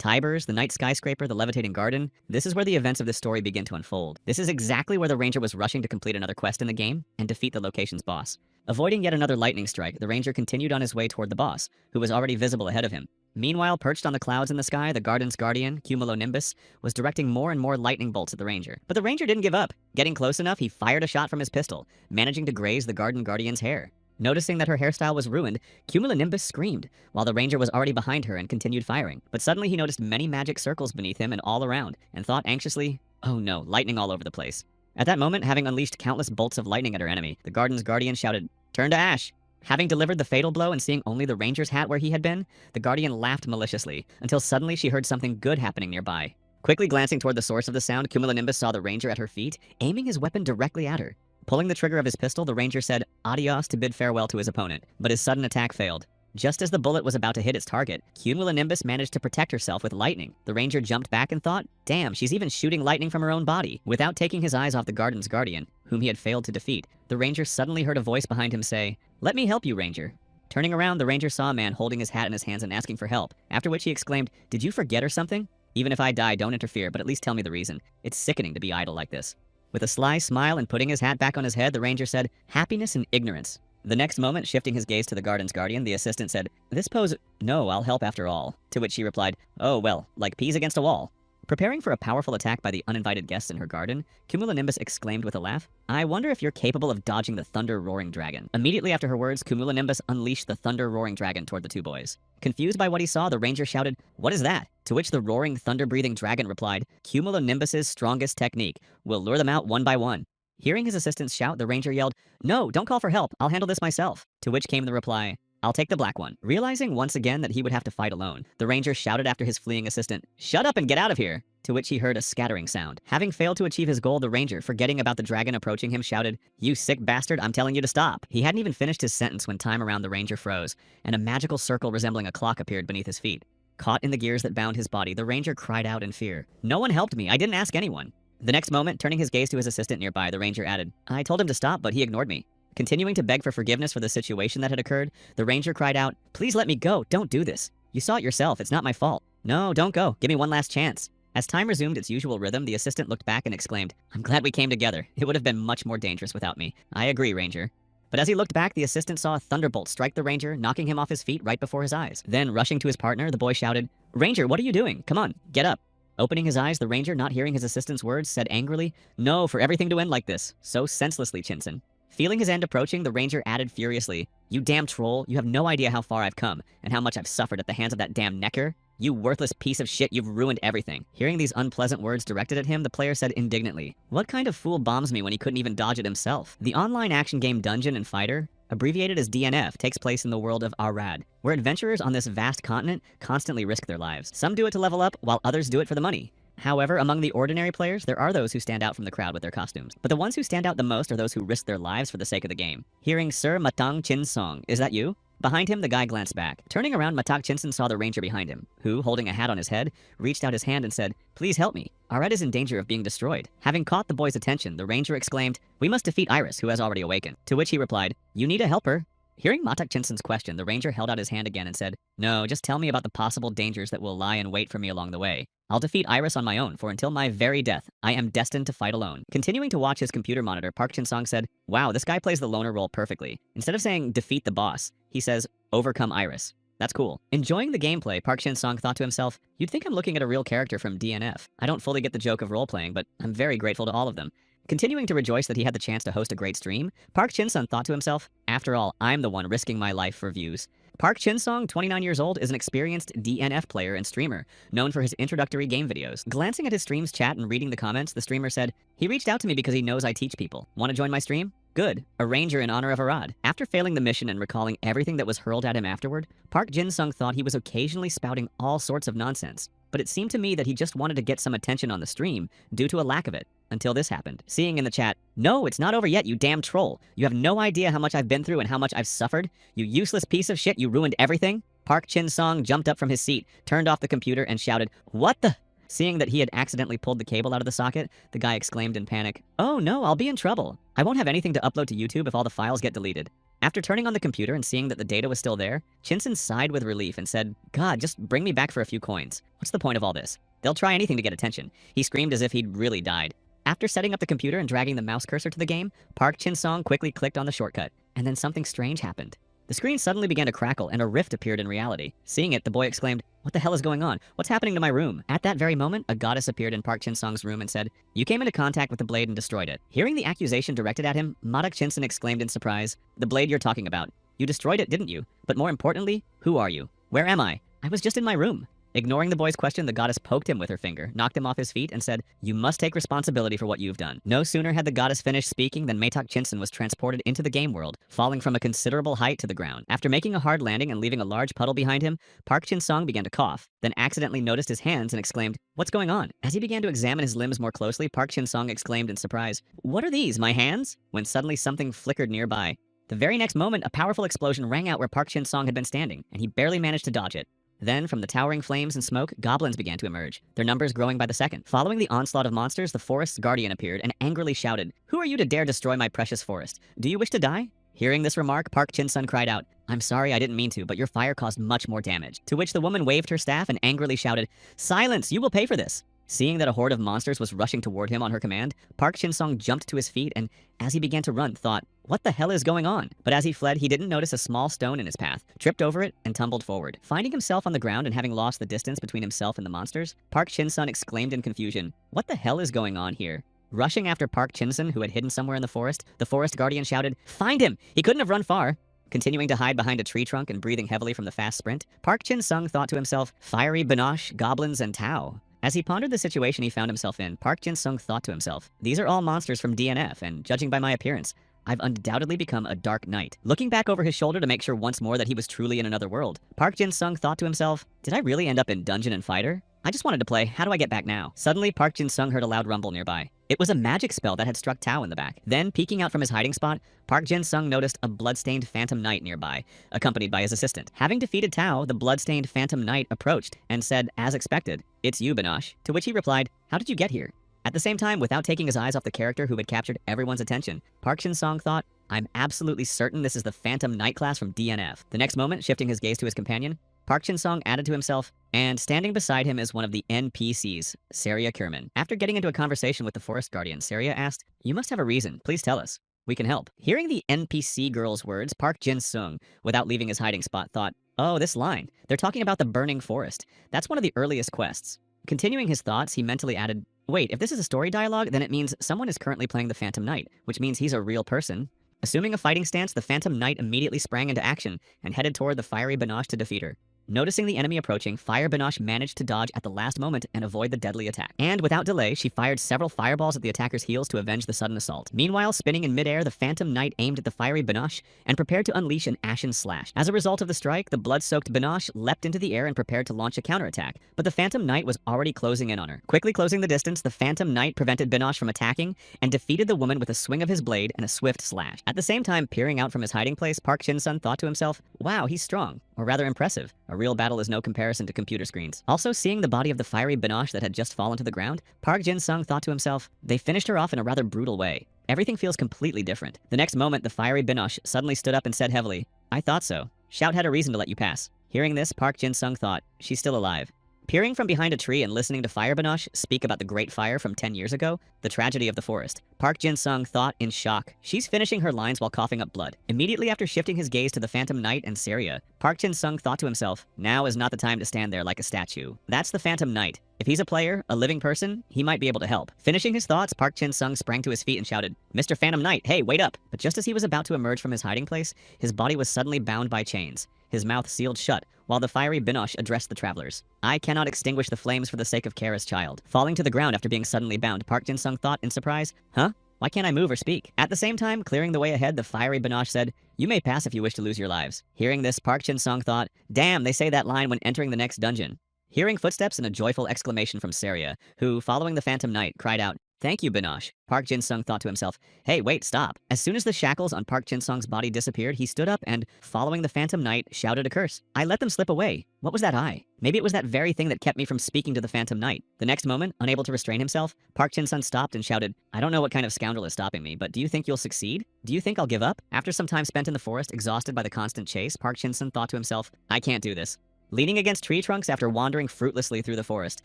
Tibers, the night skyscraper, the levitating garden. This is where the events of this story begin to unfold. This is exactly where the ranger was rushing to complete another quest in the game and defeat the location's boss. Avoiding yet another lightning strike, the ranger continued on his way toward the boss, who was already visible ahead of him. Meanwhile, perched on the clouds in the sky, the garden's guardian, Cumulonimbus, was directing more and more lightning bolts at the ranger. But the ranger didn't give up. Getting close enough, he fired a shot from his pistol, managing to graze the garden guardian's hair. Noticing that her hairstyle was ruined, Cumulonimbus screamed, while the ranger was already behind her and continued firing. But suddenly he noticed many magic circles beneath him and all around, and thought anxiously, oh no, lightning all over the place. At that moment, having unleashed countless bolts of lightning at her enemy, the garden's guardian shouted, "Turn to ash!" Having delivered the fatal blow and seeing only the ranger's hat where he had been, the guardian laughed maliciously, until suddenly she heard something good happening nearby. Quickly glancing toward the source of the sound, Cumulonimbus saw the ranger at her feet, aiming his weapon directly at her. Pulling the trigger of his pistol, the ranger said adios to bid farewell to his opponent, but his sudden attack failed. Just as the bullet was about to hit its target, Cumulonimbus managed to protect herself with lightning. The ranger jumped back and thought, damn, she's even shooting lightning from her own body. Without taking his eyes off the garden's guardian, whom he had failed to defeat, the ranger suddenly heard a voice behind him say, "Let me help you, ranger." Turning around, the ranger saw a man holding his hat in his hands and asking for help, after which he exclaimed, "Did you forget or something? Even if I die, don't interfere, but at least tell me the reason. It's sickening to be idle like this." With a sly smile and putting his hat back on his head, the ranger said, "Happiness and ignorance." The next moment, shifting his gaze to the garden's guardian, the assistant said, "This pose, no, I'll help after all." To which she replied, "Oh, well, like peas against a wall." Preparing for a powerful attack by the uninvited guests in her garden, Cumulonimbus exclaimed with a laugh, "I wonder if you're capable of dodging the thunder-roaring dragon." Immediately after her words, Cumulonimbus unleashed the thunder-roaring dragon toward the two boys. Confused by what he saw, the ranger shouted, "What is that?" To which the roaring, thunder-breathing dragon replied, "Cumulonimbus's strongest technique. We'll lure them out one by one." Hearing his assistant's shout, the ranger yelled, "No, don't call for help. I'll handle this myself." To which came the reply, "I'll take the black one." Realizing once again that he would have to fight alone, the ranger shouted after his fleeing assistant, "Shut up and get out of here!" To which he heard a scattering sound. Having failed to achieve his goal, the ranger, forgetting about the dragon approaching him, shouted, "You sick bastard, I'm telling you to stop." He hadn't even finished his sentence when time around the ranger froze, and a magical circle resembling a clock appeared beneath his feet. Caught in the gears that bound his body, the ranger cried out in fear, "No one helped me, I didn't ask anyone." The next moment, turning his gaze to his assistant nearby, the ranger added, "I told him to stop, but he ignored me." Continuing to beg for forgiveness for the situation that had occurred, the ranger cried out, "Please let me go, don't do this. You saw it yourself, it's not my fault. No, don't go, give me one last chance." As time resumed its usual rhythm, the assistant looked back and exclaimed, "I'm glad we came together. It would have been much more dangerous without me. I agree, ranger." But as he looked back, the assistant saw a thunderbolt strike the ranger, knocking him off his feet right before his eyes. Then, rushing to his partner, the boy shouted, "Ranger, what are you doing? Come on, get up." Opening his eyes, the ranger, not hearing his assistant's words, said angrily, "No, for everything to end like this. So senselessly, Chinsen." Feeling his end approaching, the ranger added furiously, "You damn troll, you have no idea how far I've come, and how much I've suffered at the hands of that damn necker. You worthless piece of shit, you've ruined everything." Hearing these unpleasant words directed at him, the player said indignantly, "What kind of fool bombs me when he couldn't even dodge it himself?" The online action game Dungeon and Fighter, abbreviated as DNF, takes place in the world of Arad, where adventurers on this vast continent constantly risk their lives. Some do it to level up, while others do it for the money. However, among the ordinary players, there are those who stand out from the crowd with their costumes. But the ones who stand out the most are those who risk their lives for the sake of the game. Hearing Sir Matang Chinsong, "Is that you?" Behind him, the guy glanced back. Turning around, Matak Chinsen saw the ranger behind him, who, holding a hat on his head, reached out his hand and said, "Please help me. Arad is in danger of being destroyed." Having caught the boy's attention, the ranger exclaimed, "We must defeat Iris, who has already awakened." To which he replied, "You need a helper." Hearing Matak Chinsen's question, the ranger held out his hand again and said, "No, just tell me about the possible dangers that will lie in wait for me along the way. I'll defeat Iris on my own, for until my very death, I am destined to fight alone." Continuing to watch his computer monitor, Park Chin-song said, "Wow, this guy plays the loner role perfectly. Instead of saying, 'defeat the boss,' he says, 'overcome Iris.' That's cool." Enjoying the gameplay, Park Chin-song thought to himself, "You'd think I'm looking at a real character from DNF. I don't fully get the joke of role-playing, but I'm very grateful to all of them." Continuing to rejoice that he had the chance to host a great stream, Park Chin-sung thought to himself, "After all, I'm the one risking my life for views." Park Chin-sung, 29 years old, is an experienced DNF player and streamer, known for his introductory game videos. Glancing at his stream's chat and reading the comments, the streamer said, "He reached out to me because he knows I teach people. Want to join my stream? Good. A ranger in honor of Arad." After failing the mission and recalling everything that was hurled at him afterward, Park Jin-sung thought he was occasionally spouting all sorts of nonsense. But it seemed to me that he just wanted to get some attention on the stream due to a lack of it, until this happened. Seeing in the chat, "No, it's not over yet, you damn troll. You have no idea how much I've been through and how much I've suffered. You useless piece of shit, you ruined everything." Park Chin-sung jumped up from his seat, turned off the computer, and shouted, "What the?" Seeing that he had accidentally pulled the cable out of the socket, the guy exclaimed in panic, "Oh no, I'll be in trouble. I won't have anything to upload to YouTube if all the files get deleted." After turning on the computer and seeing that the data was still there, Chinsun sighed with relief and said, God, just bring me back for a few coins. What's the point of all this? They'll try anything to get attention. He screamed as if he'd really died. After setting up the computer and dragging the mouse cursor to the game, Park Chin-sung quickly clicked on the shortcut, and then something strange happened. The screen suddenly began to crackle and a rift appeared in reality. Seeing it, the boy exclaimed, What the hell is going on? What's happening to my room? At that very moment, a goddess appeared in Park Chin-sung's room and said, You came into contact with the blade and destroyed it. Hearing the accusation directed at him, Madak Chinsun exclaimed in surprise, The blade you're talking about. You destroyed it, didn't you? But more importantly, who are you? Where am I? I was just in my room. Ignoring the boy's question, the goddess poked him with her finger, knocked him off his feet, and said, You must take responsibility for what you've done. No sooner had the goddess finished speaking than Matak Chinsun was transported into the game world, falling from a considerable height to the ground. After making a hard landing and leaving a large puddle behind him, Park Chin-sung began to cough, then accidentally noticed his hands and exclaimed, What's going on? As he began to examine his limbs more closely, Park Chin-sung exclaimed in surprise, What are these, my hands? When suddenly something flickered nearby. The very next moment, a powerful explosion rang out where Park Chin-sung had been standing, and he barely managed to dodge it. Then, from the towering flames and smoke, goblins began to emerge, their numbers growing by the second. Following the onslaught of monsters, the forest's guardian appeared and angrily shouted, Who are you to dare destroy my precious forest? Do you wish to die? Hearing this remark, Park Chin-sun cried out, I'm sorry, I didn't mean to, but your fire caused much more damage. To which the woman waved her staff and angrily shouted, Silence, you will pay for this. Seeing that a horde of monsters was rushing toward him on her command, Park Chin-sung jumped to his feet and, as he began to run, thought, What the hell is going on? But as he fled, he didn't notice a small stone in his path, tripped over it, and tumbled forward. Finding himself on the ground and having lost the distance between himself and the monsters, Park Chin-sun exclaimed in confusion, What the hell is going on here? Rushing after Park Chin-sun, who had hidden somewhere in the forest guardian shouted, Find him! He couldn't have run far. Continuing to hide behind a tree trunk and breathing heavily from the fast sprint, Park Chin-sung thought to himself, Fiery Binoche, goblins, and Tao. As he pondered the situation he found himself in, Park Jin-sung thought to himself, These are all monsters from DNF, and judging by my appearance, I've undoubtedly become a Dark Knight. Looking back over his shoulder to make sure once more that he was truly in another world, Park Jin-sung thought to himself, Did I really end up in Dungeon and Fighter? I just wanted to play, how do I get back now? Suddenly, Park Jin-sung heard a loud rumble nearby. It was a magic spell that had struck Tao in the back. Then, peeking out from his hiding spot, Park Jin-sung noticed a bloodstained Phantom Knight nearby, accompanied by his assistant. Having defeated Tao, the bloodstained Phantom Knight approached and said, as expected, It's you, Binoche. To which he replied, How did you get here? At the same time, without taking his eyes off the character who had captured everyone's attention, Park Jin-sung thought, I'm absolutely certain this is the Phantom Knight class from DNF. The next moment, shifting his gaze to his companion, Park Chin-sung added to himself, and standing beside him is one of the NPCs, Seria Kerman. After getting into a conversation with the forest guardian, Seria asked, You must have a reason. Please tell us. We can help. Hearing the NPC girl's words, Park Jin-sung, without leaving his hiding spot, thought, Oh, this line. They're talking about the burning forest. That's one of the earliest quests. Continuing his thoughts, he mentally added, Wait, if this is a story dialogue, then it means someone is currently playing the Phantom Knight, which means he's a real person. Assuming a fighting stance, the Phantom Knight immediately sprang into action and headed toward the fiery Binoche to defeat her. Noticing the enemy approaching, Fire Binoche managed to dodge at the last moment and avoid the deadly attack. And without delay, she fired several fireballs at the attacker's heels to avenge the sudden assault. Meanwhile, spinning in midair, the Phantom Knight aimed at the fiery Binoche and prepared to unleash an ashen slash. As a result of the strike, the blood-soaked Binoche leapt into the air and prepared to launch a counterattack, but the Phantom Knight was already closing in on her. Quickly closing the distance, the Phantom Knight prevented Binoche from attacking and defeated the woman with a swing of his blade and a swift slash. At the same time, peering out from his hiding place, Park Chin-sung thought to himself, Wow, he's strong, or rather impressive. A real battle is no comparison to computer screens. Also, seeing the body of the fiery Binoche that had just fallen to the ground, Park Jin-sung thought to himself, They finished her off in a rather brutal way. Everything feels completely different. The next moment, the fiery Binoche suddenly stood up and said heavily, I thought so. Shout had a reason to let you pass. Hearing this, Park Jin-sung thought, She's still alive. Peering from behind a tree and listening to Fire Binoche speak about the Great Fire from 10 years ago, the tragedy of the forest, Park Jin-sung thought in shock. She's finishing her lines while coughing up blood. Immediately after shifting his gaze to the Phantom Knight and Seria, Park Jin-sung thought to himself, Now is not the time to stand there like a statue. That's the Phantom Knight. If he's a player, a living person, he might be able to help. Finishing his thoughts, Park Jin-sung sprang to his feet and shouted, Mr. Phantom Knight, hey, wait up! But just as he was about to emerge from his hiding place, his body was suddenly bound by chains, his mouth sealed shut, while the fiery Binoche addressed the travelers. I cannot extinguish the flames for the sake of Kara's child. Falling to the ground after being suddenly bound, Park Jin-sung thought in surprise, Huh? Why can't I move or speak? At the same time, clearing the way ahead, the fiery Binoche said, You may pass if you wish to lose your lives. Hearing this, Park Jin-sung thought, Damn, they say that line when entering the next dungeon. Hearing footsteps and a joyful exclamation from Seria, who, following the Phantom Knight, cried out, Thank you, Binoche. Park Jin-sung thought to himself, hey, wait, stop. As soon as the shackles on Park Jin-sung's body disappeared, he stood up and, following the Phantom Knight, shouted a curse. I let them slip away. What was that I? Maybe it was that very thing that kept me from speaking to the Phantom Knight. The next moment, unable to restrain himself, Park Jin-sung stopped and shouted, I don't know what kind of scoundrel is stopping me, but do you think you'll succeed? Do you think I'll give up? After some time spent in the forest, exhausted by the constant chase, Park Jin-sung thought to himself, I can't do this. Leaning against tree trunks after wandering fruitlessly through the forest,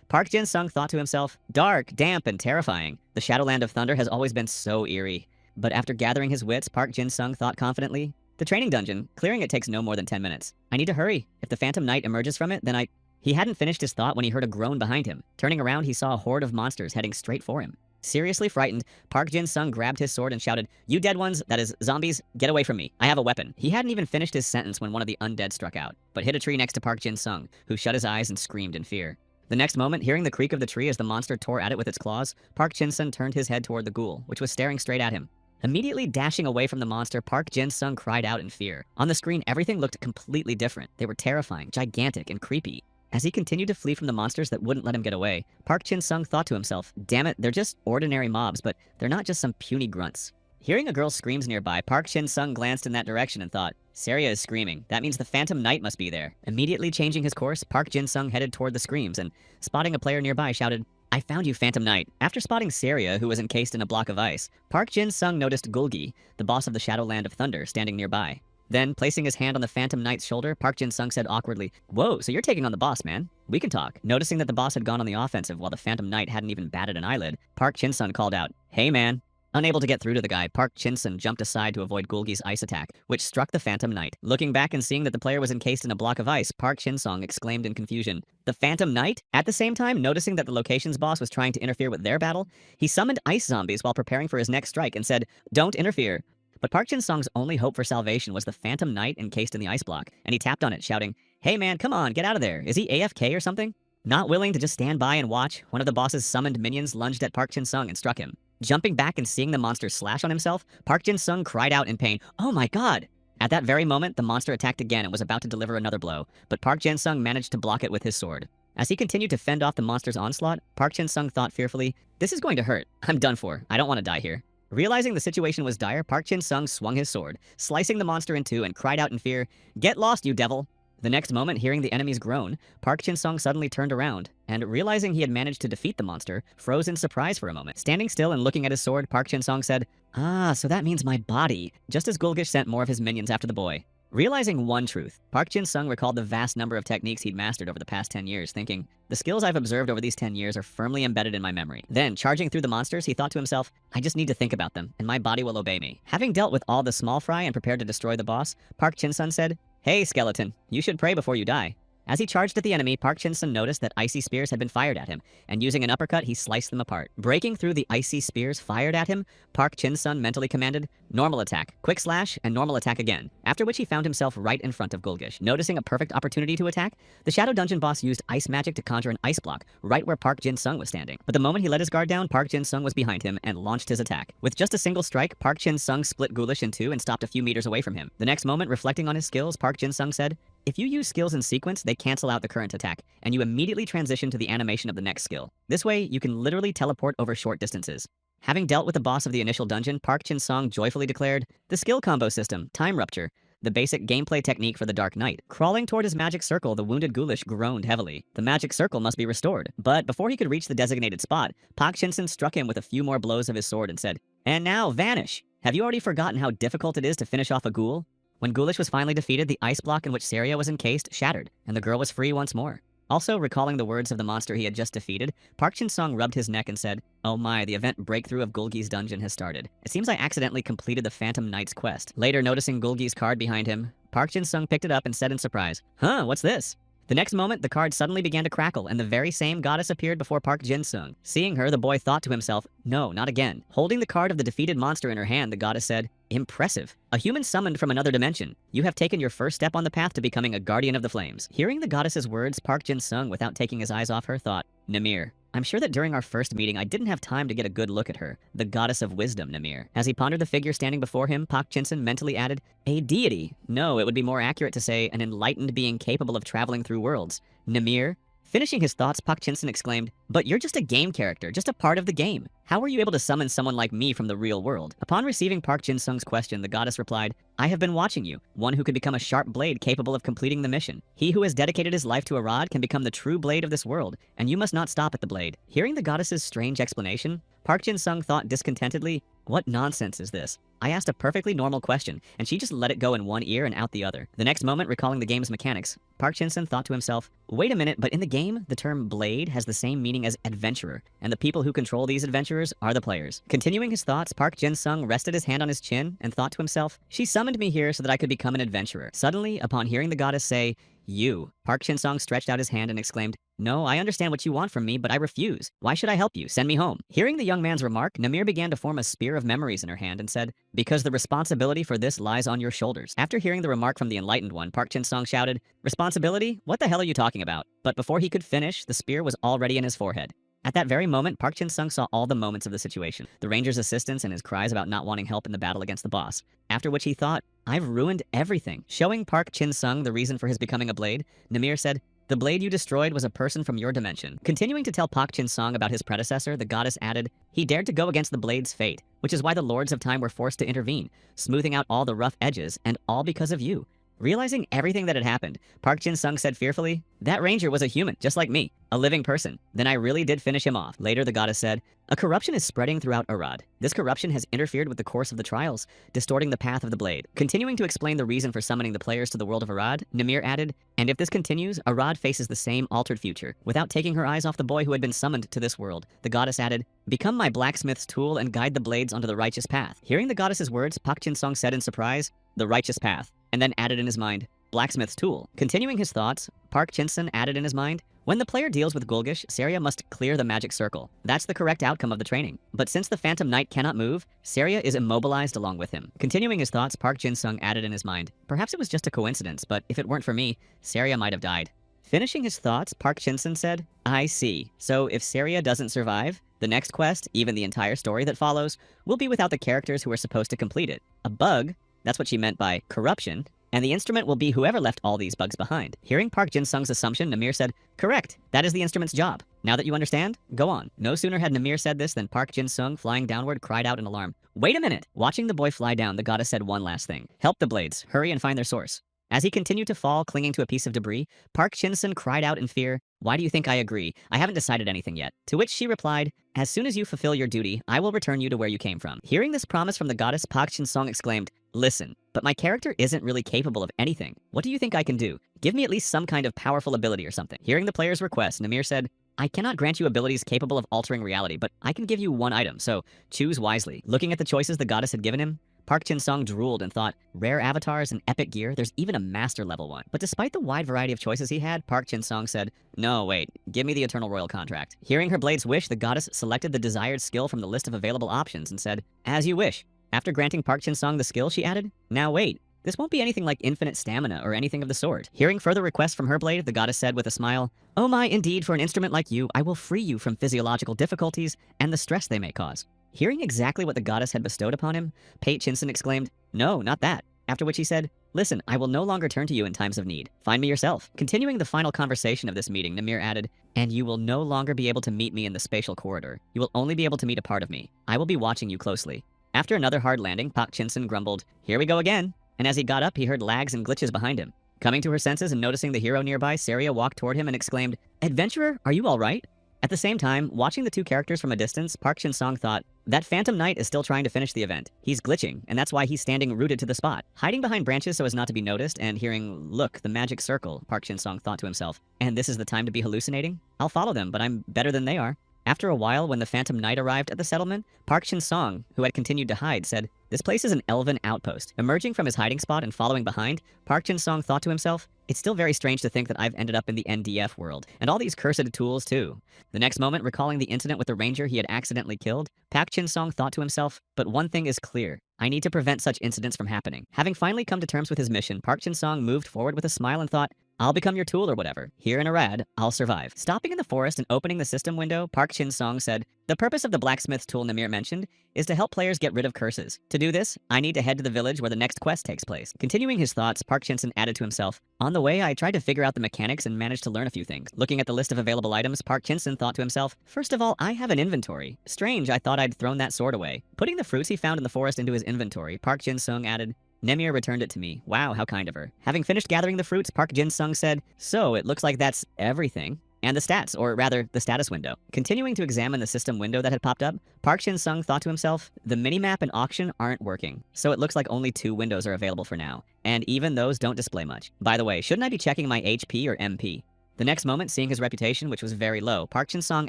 Park Jin-sung thought to himself, dark, damp, and terrifying. The Shadowland of Thunder has always been so eerie. But after gathering his wits, Park Jin-sung thought confidently, the training dungeon, clearing it takes no more than 10 minutes. I need to hurry. If the Phantom Knight emerges from it, then He hadn't finished his thought when he heard a groan behind him. Turning around, he saw a horde of monsters heading straight for him. Seriously frightened, Park Jin-sung grabbed his sword and shouted, You dead ones, that is, zombies, get away from me. I have a weapon. He hadn't even finished his sentence when one of the undead struck out, but hit a tree next to Park Jin-sung, who shut his eyes and screamed in fear. The next moment, hearing the creak of the tree as the monster tore at it with its claws, Park Jin-sung turned his head toward the ghoul, which was staring straight at him. Immediately dashing away from the monster, Park Jin-sung cried out in fear. On the screen, everything looked completely different. They were terrifying, gigantic, and creepy. As he continued to flee from the monsters that wouldn't let him get away, Park Jin-sung thought to himself, damn it, they're just ordinary mobs, but they're not just some puny grunts. Hearing a girl's screams nearby, Park Jin-sung glanced in that direction and thought, Saria is screaming. That means the Phantom Knight must be there. Immediately changing his course, Park Jin-sung headed toward the screams and, spotting a player nearby, shouted, I found you, Phantom Knight. After spotting Saria, who was encased in a block of ice, Park Jin-sung noticed Gulgi, the boss of the Shadowland of Thunder, standing nearby. Then, placing his hand on the Phantom Knight's shoulder, Park Jin-sung said awkwardly, Whoa, so you're taking on the boss, man. We can talk. Noticing that the boss had gone on the offensive while the Phantom Knight hadn't even batted an eyelid, Park Jin-sung called out, Hey, man. Unable to get through to the guy, Park Jin-sung jumped aside to avoid Gulgi's ice attack, which struck the Phantom Knight. Looking back and seeing that the player was encased in a block of ice, Park Jin-sung exclaimed in confusion, The Phantom Knight? At the same time, noticing that the location's boss was trying to interfere with their battle, he summoned ice zombies while preparing for his next strike and said, Don't interfere. But Park Jin-sung's only hope for salvation was the Phantom Knight encased in the ice block, and he tapped on it, shouting, Hey man, come on, get out of there. Is he AFK or something? Not willing to just stand by and watch, one of the boss's summoned minions lunged at Park Jin-sung and struck him. Jumping back and seeing the monster slash on himself, Park Jin-sung cried out in pain, Oh my god! At that very moment, the monster attacked again and was about to deliver another blow, but Park Jin-sung managed to block it with his sword. As he continued to fend off the monster's onslaught, Park Jin-sung thought fearfully, This is going to hurt. I'm done for. I don't want to die here. Realizing the situation was dire, Park Jin-sung swung his sword, slicing the monster in two and cried out in fear, Get lost, you devil! The next moment, hearing the enemy's groan, Park Jin-sung suddenly turned around, and realizing he had managed to defeat the monster, froze in surprise for a moment. Standing still and looking at his sword, Park Jin-sung said, Ah, so that means my body, just as Gulgish sent more of his minions after the boy. Realizing one truth, Park Jin-sung recalled the vast number of techniques he'd mastered over the past 10 years, thinking, the skills I've observed over these 10 years are firmly embedded in my memory. Then, charging through the monsters, he thought to himself, I just need to think about them, and my body will obey me. Having dealt with all the small fry and prepared to destroy the boss, Park Jin-sung said, Hey, skeleton, you should pray before you die. As he charged at the enemy, Park Jin-sung noticed that icy spears had been fired at him, and using an uppercut, he sliced them apart. Breaking through the icy spears fired at him, Park Jin-sung mentally commanded, Normal attack, quick slash, and normal attack again, after which he found himself right in front of Gulgish. Noticing a perfect opportunity to attack, the Shadow Dungeon boss used ice magic to conjure an ice block right where Park Jin-sung was standing. But the moment he let his guard down, Park Jin-sung was behind him and launched his attack. With just a single strike, Park Jin-sung split Gulgish in two and stopped a few meters away from him. The next moment, reflecting on his skills, Park Jin-sung said, If you use skills in sequence, they cancel out the current attack, and you immediately transition to the animation of the next skill. This way, you can literally teleport over short distances. Having dealt with the boss of the initial dungeon, Park Jin-sung joyfully declared, The skill combo system, Time Rupture, the basic gameplay technique for the Dark Knight. Crawling toward his magic circle, the wounded Gulgish groaned heavily. The magic circle must be restored. But before he could reach the designated spot, Park Jin-sung struck him with a few more blows of his sword and said, And now, vanish! Have you already forgotten how difficult it is to finish off a ghoul? When Gulgish was finally defeated, the ice block in which Saria was encased shattered, and the girl was free once more. Also, recalling the words of the monster he had just defeated, Park Jin-sung rubbed his neck and said, Oh my, the event breakthrough of Gulgi's dungeon has started. It seems I accidentally completed the Phantom Knight's quest. Later, noticing Gulgi's card behind him, Park Jin-sung picked it up and said in surprise, Huh, what's this? The next moment, the card suddenly began to crackle, and the very same goddess appeared before Park Jin-sung. Seeing her, the boy thought to himself, No, not again. Holding the card of the defeated monster in her hand, the goddess said, Impressive. A human summoned from another dimension. You have taken your first step on the path to becoming a guardian of the flames. Hearing the goddess's words, Park Jin-sung, without taking his eyes off her, thought, Namir. I'm sure that during our first meeting, I didn't have time to get a good look at her. The goddess of wisdom, Namir. As he pondered the figure standing before him, Park Jin-sung mentally added, A deity. No, it would be more accurate to say an enlightened being capable of traveling through worlds. Namir, Finishing his thoughts, Pak Chinsen exclaimed, "But you're just a game character, just a part of the game. How were you able to summon someone like me from the real world?" Upon receiving Park Jin-sung's question, the goddess replied, "I have been watching you, one who could become a sharp blade capable of completing the mission. He who has dedicated his life to a rod can become the true blade of this world, and you must not stop at the blade." Hearing the goddess's strange explanation, Park Jin-sung thought discontentedly, "What nonsense is this? I asked a perfectly normal question, and she just let it go in one ear and out the other." The next moment, recalling the game's mechanics, Park Jin-sung thought to himself, "Wait a minute, but in the game, the term blade has the same meaning as adventurer, and the people who control these adventurers are the players." Continuing his thoughts, Park Jin-sung rested his hand on his chin and thought to himself, "She summoned me here so that I could become an adventurer." Suddenly, upon hearing the goddess say, "You," Park Jin-sung stretched out his hand and exclaimed, "No, I understand what you want from me, but I refuse. Why should I help you? Send me home." Hearing the young man's remark, Namir began to form a spear of memories in her hand and said, "Because the responsibility for this lies on your shoulders." After hearing the remark from the enlightened one, Park Jin-sung shouted, "Responsibility? What the hell are you talking about?" But before he could finish, the spear was already in his forehead. At that very moment, Park Jin-sung saw all the moments of the situation, the ranger's assistance and his cries about not wanting help in the battle against the boss, after which he thought, "I've ruined everything." Showing Park Jin-sung the reason for his becoming a blade, Namir said, "The blade you destroyed was a person from your dimension." Continuing to tell Park Jin-sung about his predecessor, the goddess added, "He dared to go against the blade's fate, which is why the Lords of Time were forced to intervene, smoothing out all the rough edges, and all because of you." Realizing everything that had happened, Park Jin-sung said fearfully, "That ranger was a human, just like me, a living person. Then I really did finish him off." Later, the goddess said, "A corruption is spreading throughout Arad. This corruption has interfered with the course of the trials, distorting the path of the blade." Continuing to explain the reason for summoning the players to the world of Arad, Namir added, "And if this continues, Arad faces the same altered future." Without taking her eyes off the boy who had been summoned to this world, the goddess added, "Become my blacksmith's tool and guide the blades onto the righteous path." Hearing the goddess's words, Park Jin-sung said in surprise, "The righteous path," and then added in his mind, "Blacksmith's tool." Continuing his thoughts, Park Jin-sung added in his mind, "When the player deals with Gulgish, Saria must clear the magic circle. That's the correct outcome of the training. But since the Phantom Knight cannot move, Saria is immobilized along with him." Continuing his thoughts, Park Jin-sung added in his mind, "Perhaps it was just a coincidence, but if it weren't for me, Saria might have died." Finishing his thoughts, Park Jin-sung said, "I see. So if Saria doesn't survive, the next quest, even the entire story that follows, will be without the characters who are supposed to complete it. A bug, that's what she meant by corruption, and the instrument will be whoever left all these bugs behind." Hearing Park Jin-sung's assumption, Namir said, "Correct. That is the instrument's job. Now that you understand, go on." No sooner had Namir said this than Park Jin-sung, flying downward, cried out in alarm, "Wait a minute!" Watching the boy fly down, the goddess said one last thing. "Help the blades. Hurry and find their source." As he continued to fall, clinging to a piece of debris, Park Jin-sung cried out in fear, "Why do you think I agree? I haven't decided anything yet." To which she replied, "As soon as you fulfill your duty, I will return you to where you came from." Hearing this promise from the goddess, Park Jin-sung exclaimed, "Listen, but my character isn't really capable of anything. What do you think I can do? Give me at least some kind of powerful ability or something." Hearing the player's request, Namir said, "I cannot grant you abilities capable of altering reality, but I can give you one item, so choose wisely." Looking at the choices the goddess had given him, Park Jin-sung drooled and thought, rare avatars and epic gear, there's even a master level one. But despite the wide variety of choices he had, Park Jin-sung said, "No, wait, give me the Eternal Royal Contract." Hearing her blade's wish, the goddess selected the desired skill from the list of available options and said, "As you wish." After granting Park Jin-sung the skill, she added, "Now wait, this won't be anything like infinite stamina or anything of the sort." Hearing further requests from her blade, the goddess said with a smile, "Oh my, indeed, for an instrument like you, I will free you from physiological difficulties and the stress they may cause." Hearing exactly what the goddess had bestowed upon him, Pate Chinsen exclaimed, "No, not that." After which he said, "Listen, I will no longer turn to you in times of need. Find me yourself." Continuing the final conversation of this meeting, Namir added, "And you will no longer be able to meet me in the spatial corridor. You will only be able to meet a part of me. I will be watching you closely." After another hard landing, Park Chinsen grumbled, "Here we go again." And as he got up, he heard lags and glitches behind him. Coming to her senses and noticing the hero nearby, Saria walked toward him and exclaimed, "Adventurer, are you all right?" At the same time, watching the two characters from a distance, Park Jin-sung thought, that Phantom Knight is still trying to finish the event. He's glitching, and that's why he's standing rooted to the spot. Hiding behind branches so as not to be noticed, and hearing, "Look, the magic circle," Park Jin-sung thought to himself, "and this is the time to be hallucinating? I'll follow them, but I'm better than they are." After a while, when the Phantom Knight arrived at the settlement, Park Jin-sung, who had continued to hide, said, "This place is an elven outpost." Emerging from his hiding spot and following behind, Park Jin-sung thought to himself, "It's still very strange to think that I've ended up in the NDF world, and all these cursed tools too." The next moment, recalling the incident with the ranger he had accidentally killed, Park Jin-sung thought to himself, "But one thing is clear. I need to prevent such incidents from happening." Having finally come to terms with his mission, Park Jin-sung moved forward with a smile and thought, I'll become your tool or whatever. Here in Arad, I'll survive. Stopping in the forest and opening the system window, Park Shin-sung said, the purpose of the blacksmith tool Namir mentioned is to help players get rid of curses. To do this, I need to head to the village where the next quest takes place. Continuing his thoughts, Park Shin-sun added to himself, on the way, I tried to figure out the mechanics and managed to learn a few things. Looking at the list of available items, Park Shin-sun thought to himself, first of all, I have an inventory. Strange, I thought I'd thrown that sword away. Putting the fruits he found in the forest into his inventory, Park Jin-sung added, Nemir returned it to me. Wow, how kind of her. Having finished gathering the fruits, Park Jin-sung said, so it looks like that's everything. And the stats, or rather, the status window. Continuing to examine the system window that had popped up, Park Shin-sung thought to himself, the minimap and auction aren't working, so it looks like only 2 windows are available for now. And even those don't display much. By the way, shouldn't I be checking my HP or MP? The next moment, seeing his reputation, which was very low, Park Shin-sung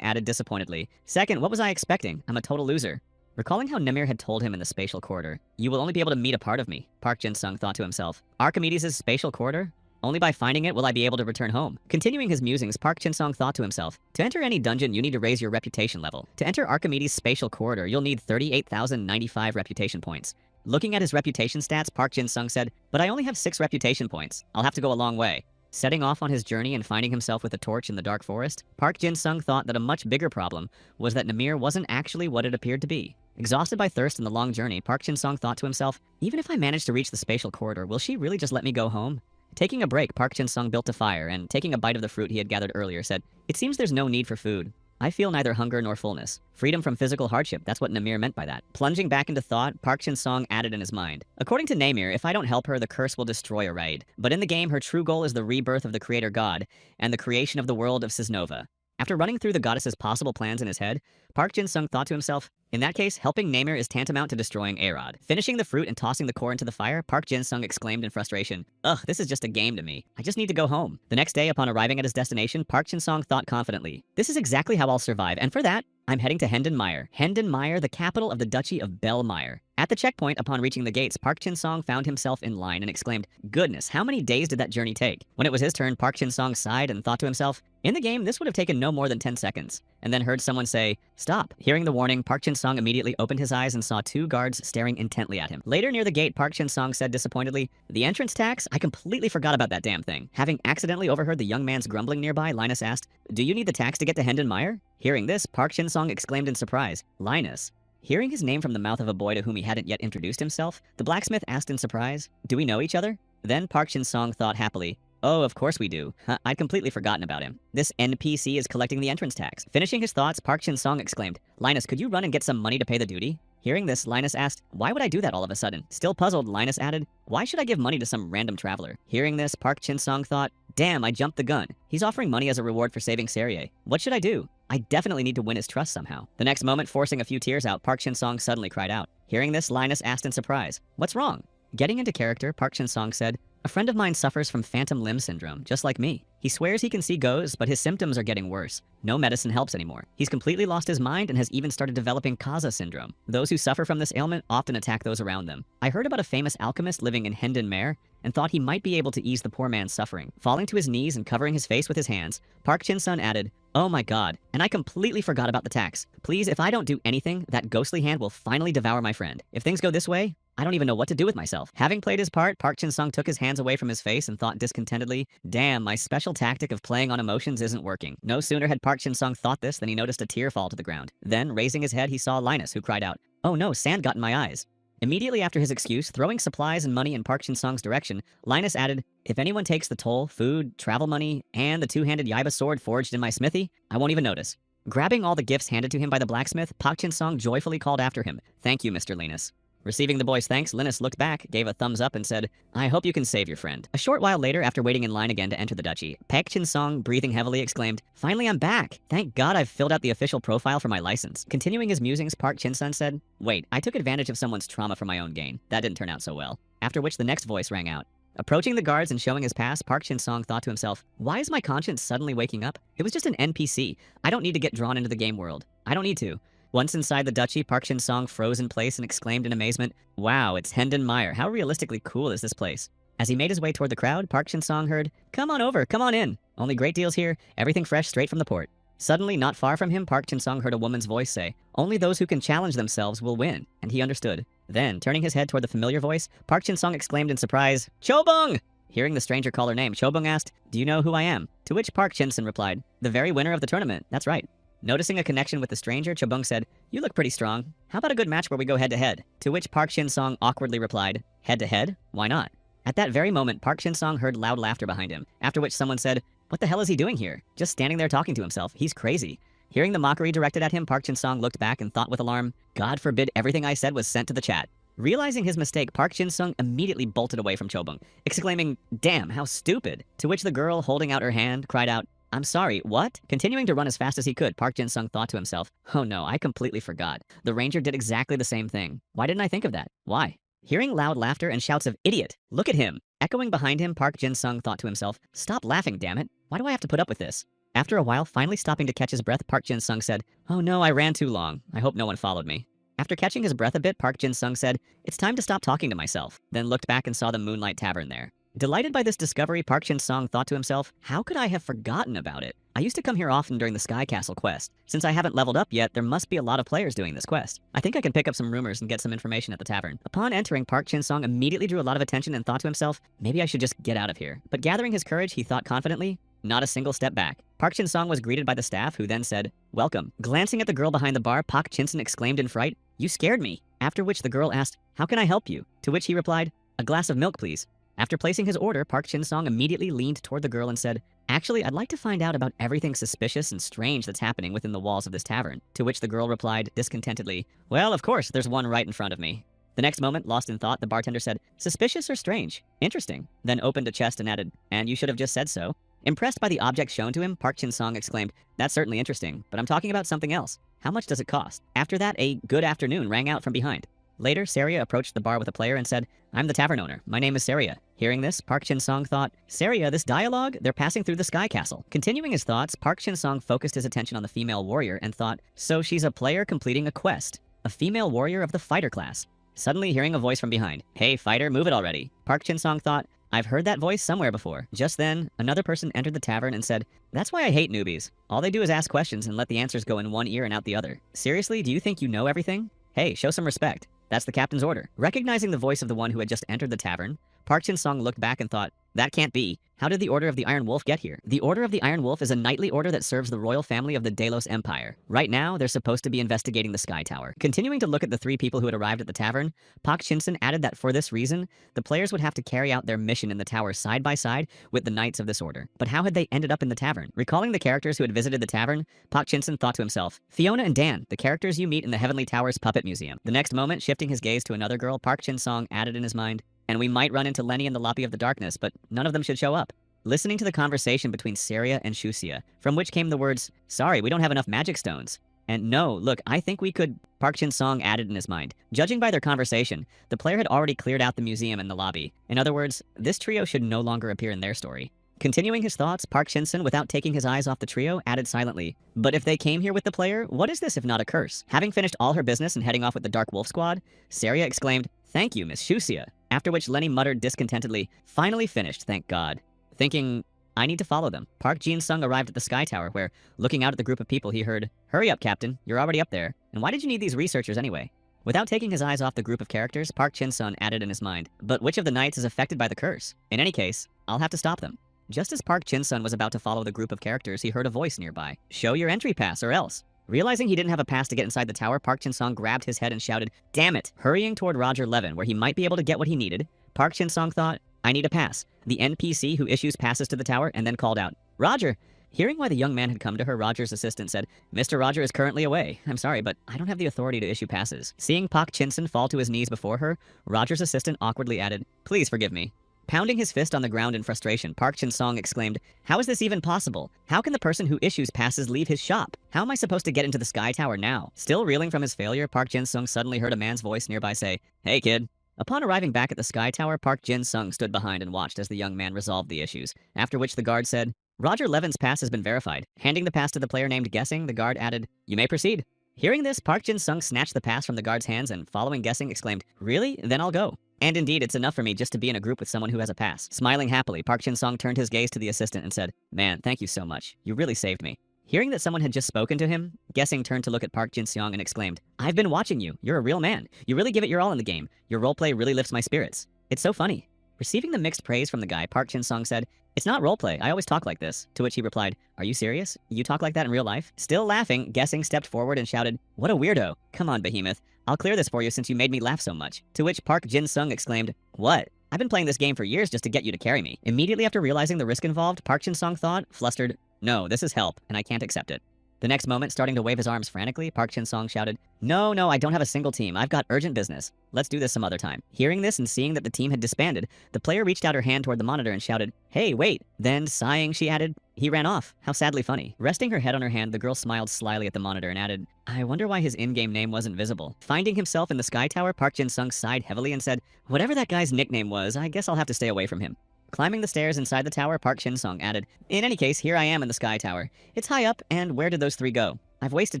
added disappointedly, second, what was I expecting? I'm a total loser. Recalling how Nemir had told him in the spatial corridor, you will only be able to meet a part of me, Park Jin-sung thought to himself. Archimedes' spatial corridor? Only by finding it will I be able to return home. Continuing his musings, Park Chin-sung thought to himself, to enter any dungeon, you need to raise your reputation level. To enter Archimedes' spatial corridor, you'll need 38,095 reputation points. Looking at his reputation stats, Park Jin-sung said, but I only have 6 reputation points. I'll have to go a long way. Setting off on his journey and finding himself with a torch in the dark forest, Park Jin-sung thought that a much bigger problem was that Namir wasn't actually what it appeared to be. Exhausted by thirst and the long journey, Park Jin-sung thought to himself, even if I manage to reach the spatial corridor, will she really just let me go home? Taking a break, Park Jin-sung built a fire and, taking a bite of the fruit he had gathered earlier, said, it seems there's no need for food. I feel neither hunger nor fullness. Freedom from physical hardship, that's what Namir meant by that. Plunging back into thought, Park Jin-sung added in his mind, according to Namir, if I don't help her, the curse will destroy Arad. But in the game, her true goal is the rebirth of the creator god and the creation of the world of Cisnova. After running through the goddess's possible plans in his head, Park Jin-sung thought to himself, in that case, helping Namir is tantamount to destroying Arad. Finishing the fruit and tossing the core into the fire, Park Jin-sung exclaimed in frustration, ugh, this is just a game to me. I just need to go home. The next day, upon arriving at his destination, Park Jin-sung thought confidently, this is exactly how I'll survive, and for that, I'm heading to Hendenmeyer. Hendenmeyer, the capital of the Duchy of Bellmeyer. At the checkpoint, upon reaching the gates, Park Jin-sung found himself in line and exclaimed, goodness, how many days did that journey take? When it was his turn, Park Jin-sung sighed and thought to himself, in the game, this would have taken no more than 10 seconds. And then heard someone say, stop. Hearing the warning, Park Jin-sung immediately opened his eyes and saw 2 guards staring intently at him. Later near the gate, Park Jin-sung said disappointedly, the entrance tax? I completely forgot about that damn thing. Having accidentally overheard the young man's grumbling nearby, Linus asked, do you need the tax to get to Hendenmeyer? Hearing this, Park Jin-sung exclaimed in surprise, Linus. Hearing his name from the mouth of a boy to whom he hadn't yet introduced himself, the blacksmith asked in surprise, do we know each other? Then Park Jin-sung thought happily, oh, of course we do. I'd completely forgotten about him. This NPC is collecting the entrance tax. Finishing his thoughts, Park Jin-sung exclaimed, Linus, could you run and get some money to pay the duty? Hearing this, Linus asked, why would I do that all of a sudden? Still puzzled, Linus added, why should I give money to some random traveler? Hearing this, Park Jin-sung thought, damn, I jumped the gun. He's offering money as a reward for saving Serie. What should I do? I definitely need to win his trust somehow. The next moment, forcing a few tears out, Park Jin-sung suddenly cried out. Hearing this, Linus asked in surprise, what's wrong? Getting into character, Park Jin-sung said, a friend of mine suffers from phantom limb syndrome, just like me. He swears he can see ghosts, but his symptoms are getting worse. No medicine helps anymore. He's completely lost his mind and has even started developing Kaza syndrome. Those who suffer from this ailment often attack those around them. I heard about a famous alchemist living in Hendenmeyer and thought he might be able to ease the poor man's suffering. Falling to his knees and covering his face with his hands, Park Jin-sung added, oh my god, and I completely forgot about the tax. Please, if I don't do anything, that ghostly hand will finally devour my friend. If things go this way, I don't even know what to do with myself. Having played his part, Park Jin-sung took his hands away from his face and thought discontentedly, damn, my special tactic of playing on emotions isn't working. No sooner had Park Jin-sung thought this than he noticed a tear fall to the ground. Then, raising his head, he saw Linus, who cried out, oh no, sand got in my eyes. Immediately after his excuse, throwing supplies and money in Park Jin-sung's direction, Linus added, if anyone takes the toll, food, travel money, and the 2-handed Yaiba sword forged in my smithy, I won't even notice. Grabbing all the gifts handed to him by the blacksmith, Park Jin-sung joyfully called after him, thank you, Mr. Linus. Receiving the boy's thanks, Linus looked back, gave a thumbs up, and said, I hope you can save your friend. A short while later, after waiting in line again to enter the duchy, Park Jin-sung, breathing heavily, exclaimed, finally I'm back! Thank God I've filled out the official profile for my license. Continuing his musings, Park Jin-sung said, wait, I took advantage of someone's trauma for my own gain. That didn't turn out so well. After which the next voice rang out. Approaching the guards and showing his pass, Park Jin-sung thought to himself, why is my conscience suddenly waking up? It was just an NPC. I don't need to get drawn into the game world. I don't need to. Once inside the duchy, Park Jin-sung froze in place and exclaimed in amazement, wow, it's Hendenmeyer. How realistically cool is this place? As he made his way toward the crowd, Park Jin-sung heard, come on over, come on in. Only great deals here, everything fresh straight from the port. Suddenly, not far from him, Park Jin-sung heard a woman's voice say, only those who can challenge themselves will win, and he understood. Then, turning his head toward the familiar voice, Park Jin-sung exclaimed in surprise, Chobung! Hearing the stranger call her name, Chobung asked, "Do you know who I am?" To which Park Shin-sun replied, "The very winner of the tournament, that's right." Noticing a connection with the stranger, Chobung said, "You look pretty strong. How about a good match where we go head-to-head?" To which Park Shin-sung awkwardly replied, "Head-to-head? Why not?" At that very moment, Park Shin-sung heard loud laughter behind him, after which someone said, "What the hell is he doing here? Just standing there talking to himself. He's crazy." Hearing the mockery directed at him, Park Shin-sung looked back and thought with alarm, "God forbid everything I said was sent to the chat." Realizing his mistake, Park Shin-sung immediately bolted away from Chobung, exclaiming, "Damn, how stupid!" To which the girl, holding out her hand, cried out, "I'm sorry, what?" Continuing to run as fast as he could, Park Jin-sung thought to himself, "Oh no, I completely forgot. The ranger did exactly the same thing. Why didn't I think of that? Why?" Hearing loud laughter and shouts of "Idiot! Look at him!" echoing behind him, Park Jin-sung thought to himself, "Stop laughing, damn it! Why do I have to put up with this?" After a while, finally stopping to catch his breath, Park Jin-sung said, "Oh no, I ran too long. I hope no one followed me." After catching his breath a bit, Park Jin-sung said, "It's time to stop talking to myself," then looked back and saw the Moonlight Tavern there. Delighted by this discovery, Park Shin-sung thought to himself, "How could I have forgotten about it? I used to come here often during the Sky Castle quest. Since I haven't leveled up yet, there must be a lot of players doing this quest. I think I can pick up some rumors and get some information at the tavern." Upon entering, Park Shin-sung immediately drew a lot of attention and thought to himself, "Maybe I should just get out of here." But gathering his courage, he thought confidently, "Not a single step back." Park Shin-sung was greeted by the staff, who then said, "Welcome." Glancing at the girl behind the bar, Park Shin-sung exclaimed in fright, "You scared me." After which the girl asked, "How can I help you?" To which he replied, "A glass of milk, please." After placing his order, Park Shin-sung immediately leaned toward the girl and said, "Actually, I'd like to find out about everything suspicious and strange that's happening within the walls of this tavern." To which the girl replied discontentedly, "Well, of course, there's one right in front of me." The next moment, lost in thought, the bartender said, "Suspicious or strange? Interesting." Then opened a chest and added, "And you should have just said so." Impressed by the object shown to him, Park Shin-sung exclaimed, "That's certainly interesting, but I'm talking about something else. How much does it cost?" After that, a "good afternoon" rang out from behind. Later, Saria approached the bar with a player and said, "I'm the tavern owner. My name is Saria." Hearing this, Park Shin-sung thought, "Saria, this dialogue? They're passing through the Sky Castle." Continuing his thoughts, Park Shin-sung focused his attention on the female warrior and thought, "So she's a player completing a quest. A female warrior of the fighter class." Suddenly hearing a voice from behind, "Hey, fighter, move it already." Park Shin-sung thought, "I've heard that voice somewhere before." Just then, another person entered the tavern and said, "That's why I hate newbies. All they do is ask questions and let the answers go in one ear and out the other. Seriously, do you think you know everything? Hey, show some respect. That's the captain's order." Recognizing the voice of the one who had just entered the tavern, Park Shin-sung looked back and thought, "That can't be. How did the Order of the Iron Wolf get here?" The Order of the Iron Wolf is a knightly order that serves the royal family of the Delos Empire. Right now, they're supposed to be investigating the Sky Tower. Continuing to look at the three people who had arrived at the tavern, Park Shin-sun added that for this reason, the players would have to carry out their mission in the tower side by side with the knights of this order. But how had they ended up in the tavern? Recalling the characters who had visited the tavern, Park Shin-sun thought to himself, "Fiona and Dan, the characters you meet in the Heavenly Tower's Puppet Museum." The next moment, shifting his gaze to another girl, Park Shin-sung added in his mind, "And we might run into Lenny and the Loppy of the Darkness, but none of them should show up." Listening to the conversation between Saria and Shusia, from which came the words, "Sorry, we don't have enough magic stones." And "No, look, I think we could," Park Shin-sung added in his mind. Judging by their conversation, the player had already cleared out the museum and the lobby. In other words, this trio should no longer appear in their story. Continuing his thoughts, Park Shin-sun, without taking his eyes off the trio, added silently, "But if they came here with the player, what is this if not a curse?" Having finished all her business and heading off with the Dark Wolf Squad, Saria exclaimed, "Thank you, Miss Shusia." After which Lenny muttered discontentedly, "Finally finished, thank God." Thinking, "I need to follow them." Park Jin-sung arrived at the Sky Tower where, looking out at the group of people, he heard, "Hurry up, Captain. You're already up there. And why did you need these researchers anyway?" Without taking his eyes off the group of characters, Park Jin-sung added in his mind, "But which of the knights is affected by the curse? In any case, I'll have to stop them." Just as Park Jin-sung was about to follow the group of characters, he heard a voice nearby. "Show your entry pass or else." Realizing he didn't have a pass to get inside the tower, Park Jin-sung grabbed his head and shouted, "Damn it!" Hurrying toward Roger Levin, where he might be able to get what he needed, Park Jin-sung thought, "I need a pass." The NPC who issues passes to the tower and then called out, "Roger!" Hearing why the young man had come to her, Roger's assistant said, "Mr. Roger is currently away. I'm sorry, but I don't have the authority to issue passes." Seeing Park Jin-sung fall to his knees before her, Roger's assistant awkwardly added, "Please forgive me." Pounding his fist on the ground in frustration, Park Jin-sung exclaimed, "How is this even possible? How can the person who issues passes leave his shop? How am I supposed to get into the Sky Tower now?" Still reeling from his failure, Park Jin-sung suddenly heard a man's voice nearby say, "Hey, kid." Upon arriving back at the Sky Tower, Park Jin-sung stood behind and watched as the young man resolved the issues, after which the guard said, "Roger Levin's pass has been verified." Handing the pass to the player named Guessing, the guard added, "You may proceed." Hearing this, Park Jin-sung snatched the pass from the guard's hands and, following Guessing, exclaimed, "Really? Then I'll go. And indeed, it's enough for me just to be in a group with someone who has a pass." Smiling happily, Park Jin-sung turned his gaze to the assistant and said, "Man, thank you so much. You really saved me." Hearing that someone had just spoken to him, Guessing turned to look at Park Jin-sung and exclaimed, "I've been watching you. You're a real man. You really give it your all in the game. Your roleplay really lifts my spirits. It's so funny." Receiving the mixed praise from the guy, Park Chin-sung said, "It's not roleplay, I always talk like this." To which he replied, "Are you serious? You talk like that in real life?" Still laughing, Guessing stepped forward and shouted, "What a weirdo. Come on, Behemoth. I'll clear this for you since you made me laugh so much." To which Park Jin-sung exclaimed, "What? I've been playing this game for years just to get you to carry me." Immediately after realizing the risk involved, Park Jin-sung thought, flustered, "No, this is help, and I can't accept it." The next moment, starting to wave his arms frantically, Park Chin-sung shouted, No, I don't have a single team. I've got urgent business. Let's do this some other time." Hearing this and seeing that the team had disbanded, the player reached out her hand toward the monitor and shouted, "Hey, wait." Then, sighing, she added, "He ran off. How sadly funny." Resting her head on her hand, the girl smiled slyly at the monitor and added, "I wonder why his in-game name wasn't visible." Finding himself in the Sky Tower, Park Jin-sung sighed heavily and said, "Whatever that guy's nickname was, I guess I'll have to stay away from him." Climbing the stairs inside the tower, Park Jin-sung added, "In any case, here I am in the Sky Tower. It's high up, and where did those three go? I've wasted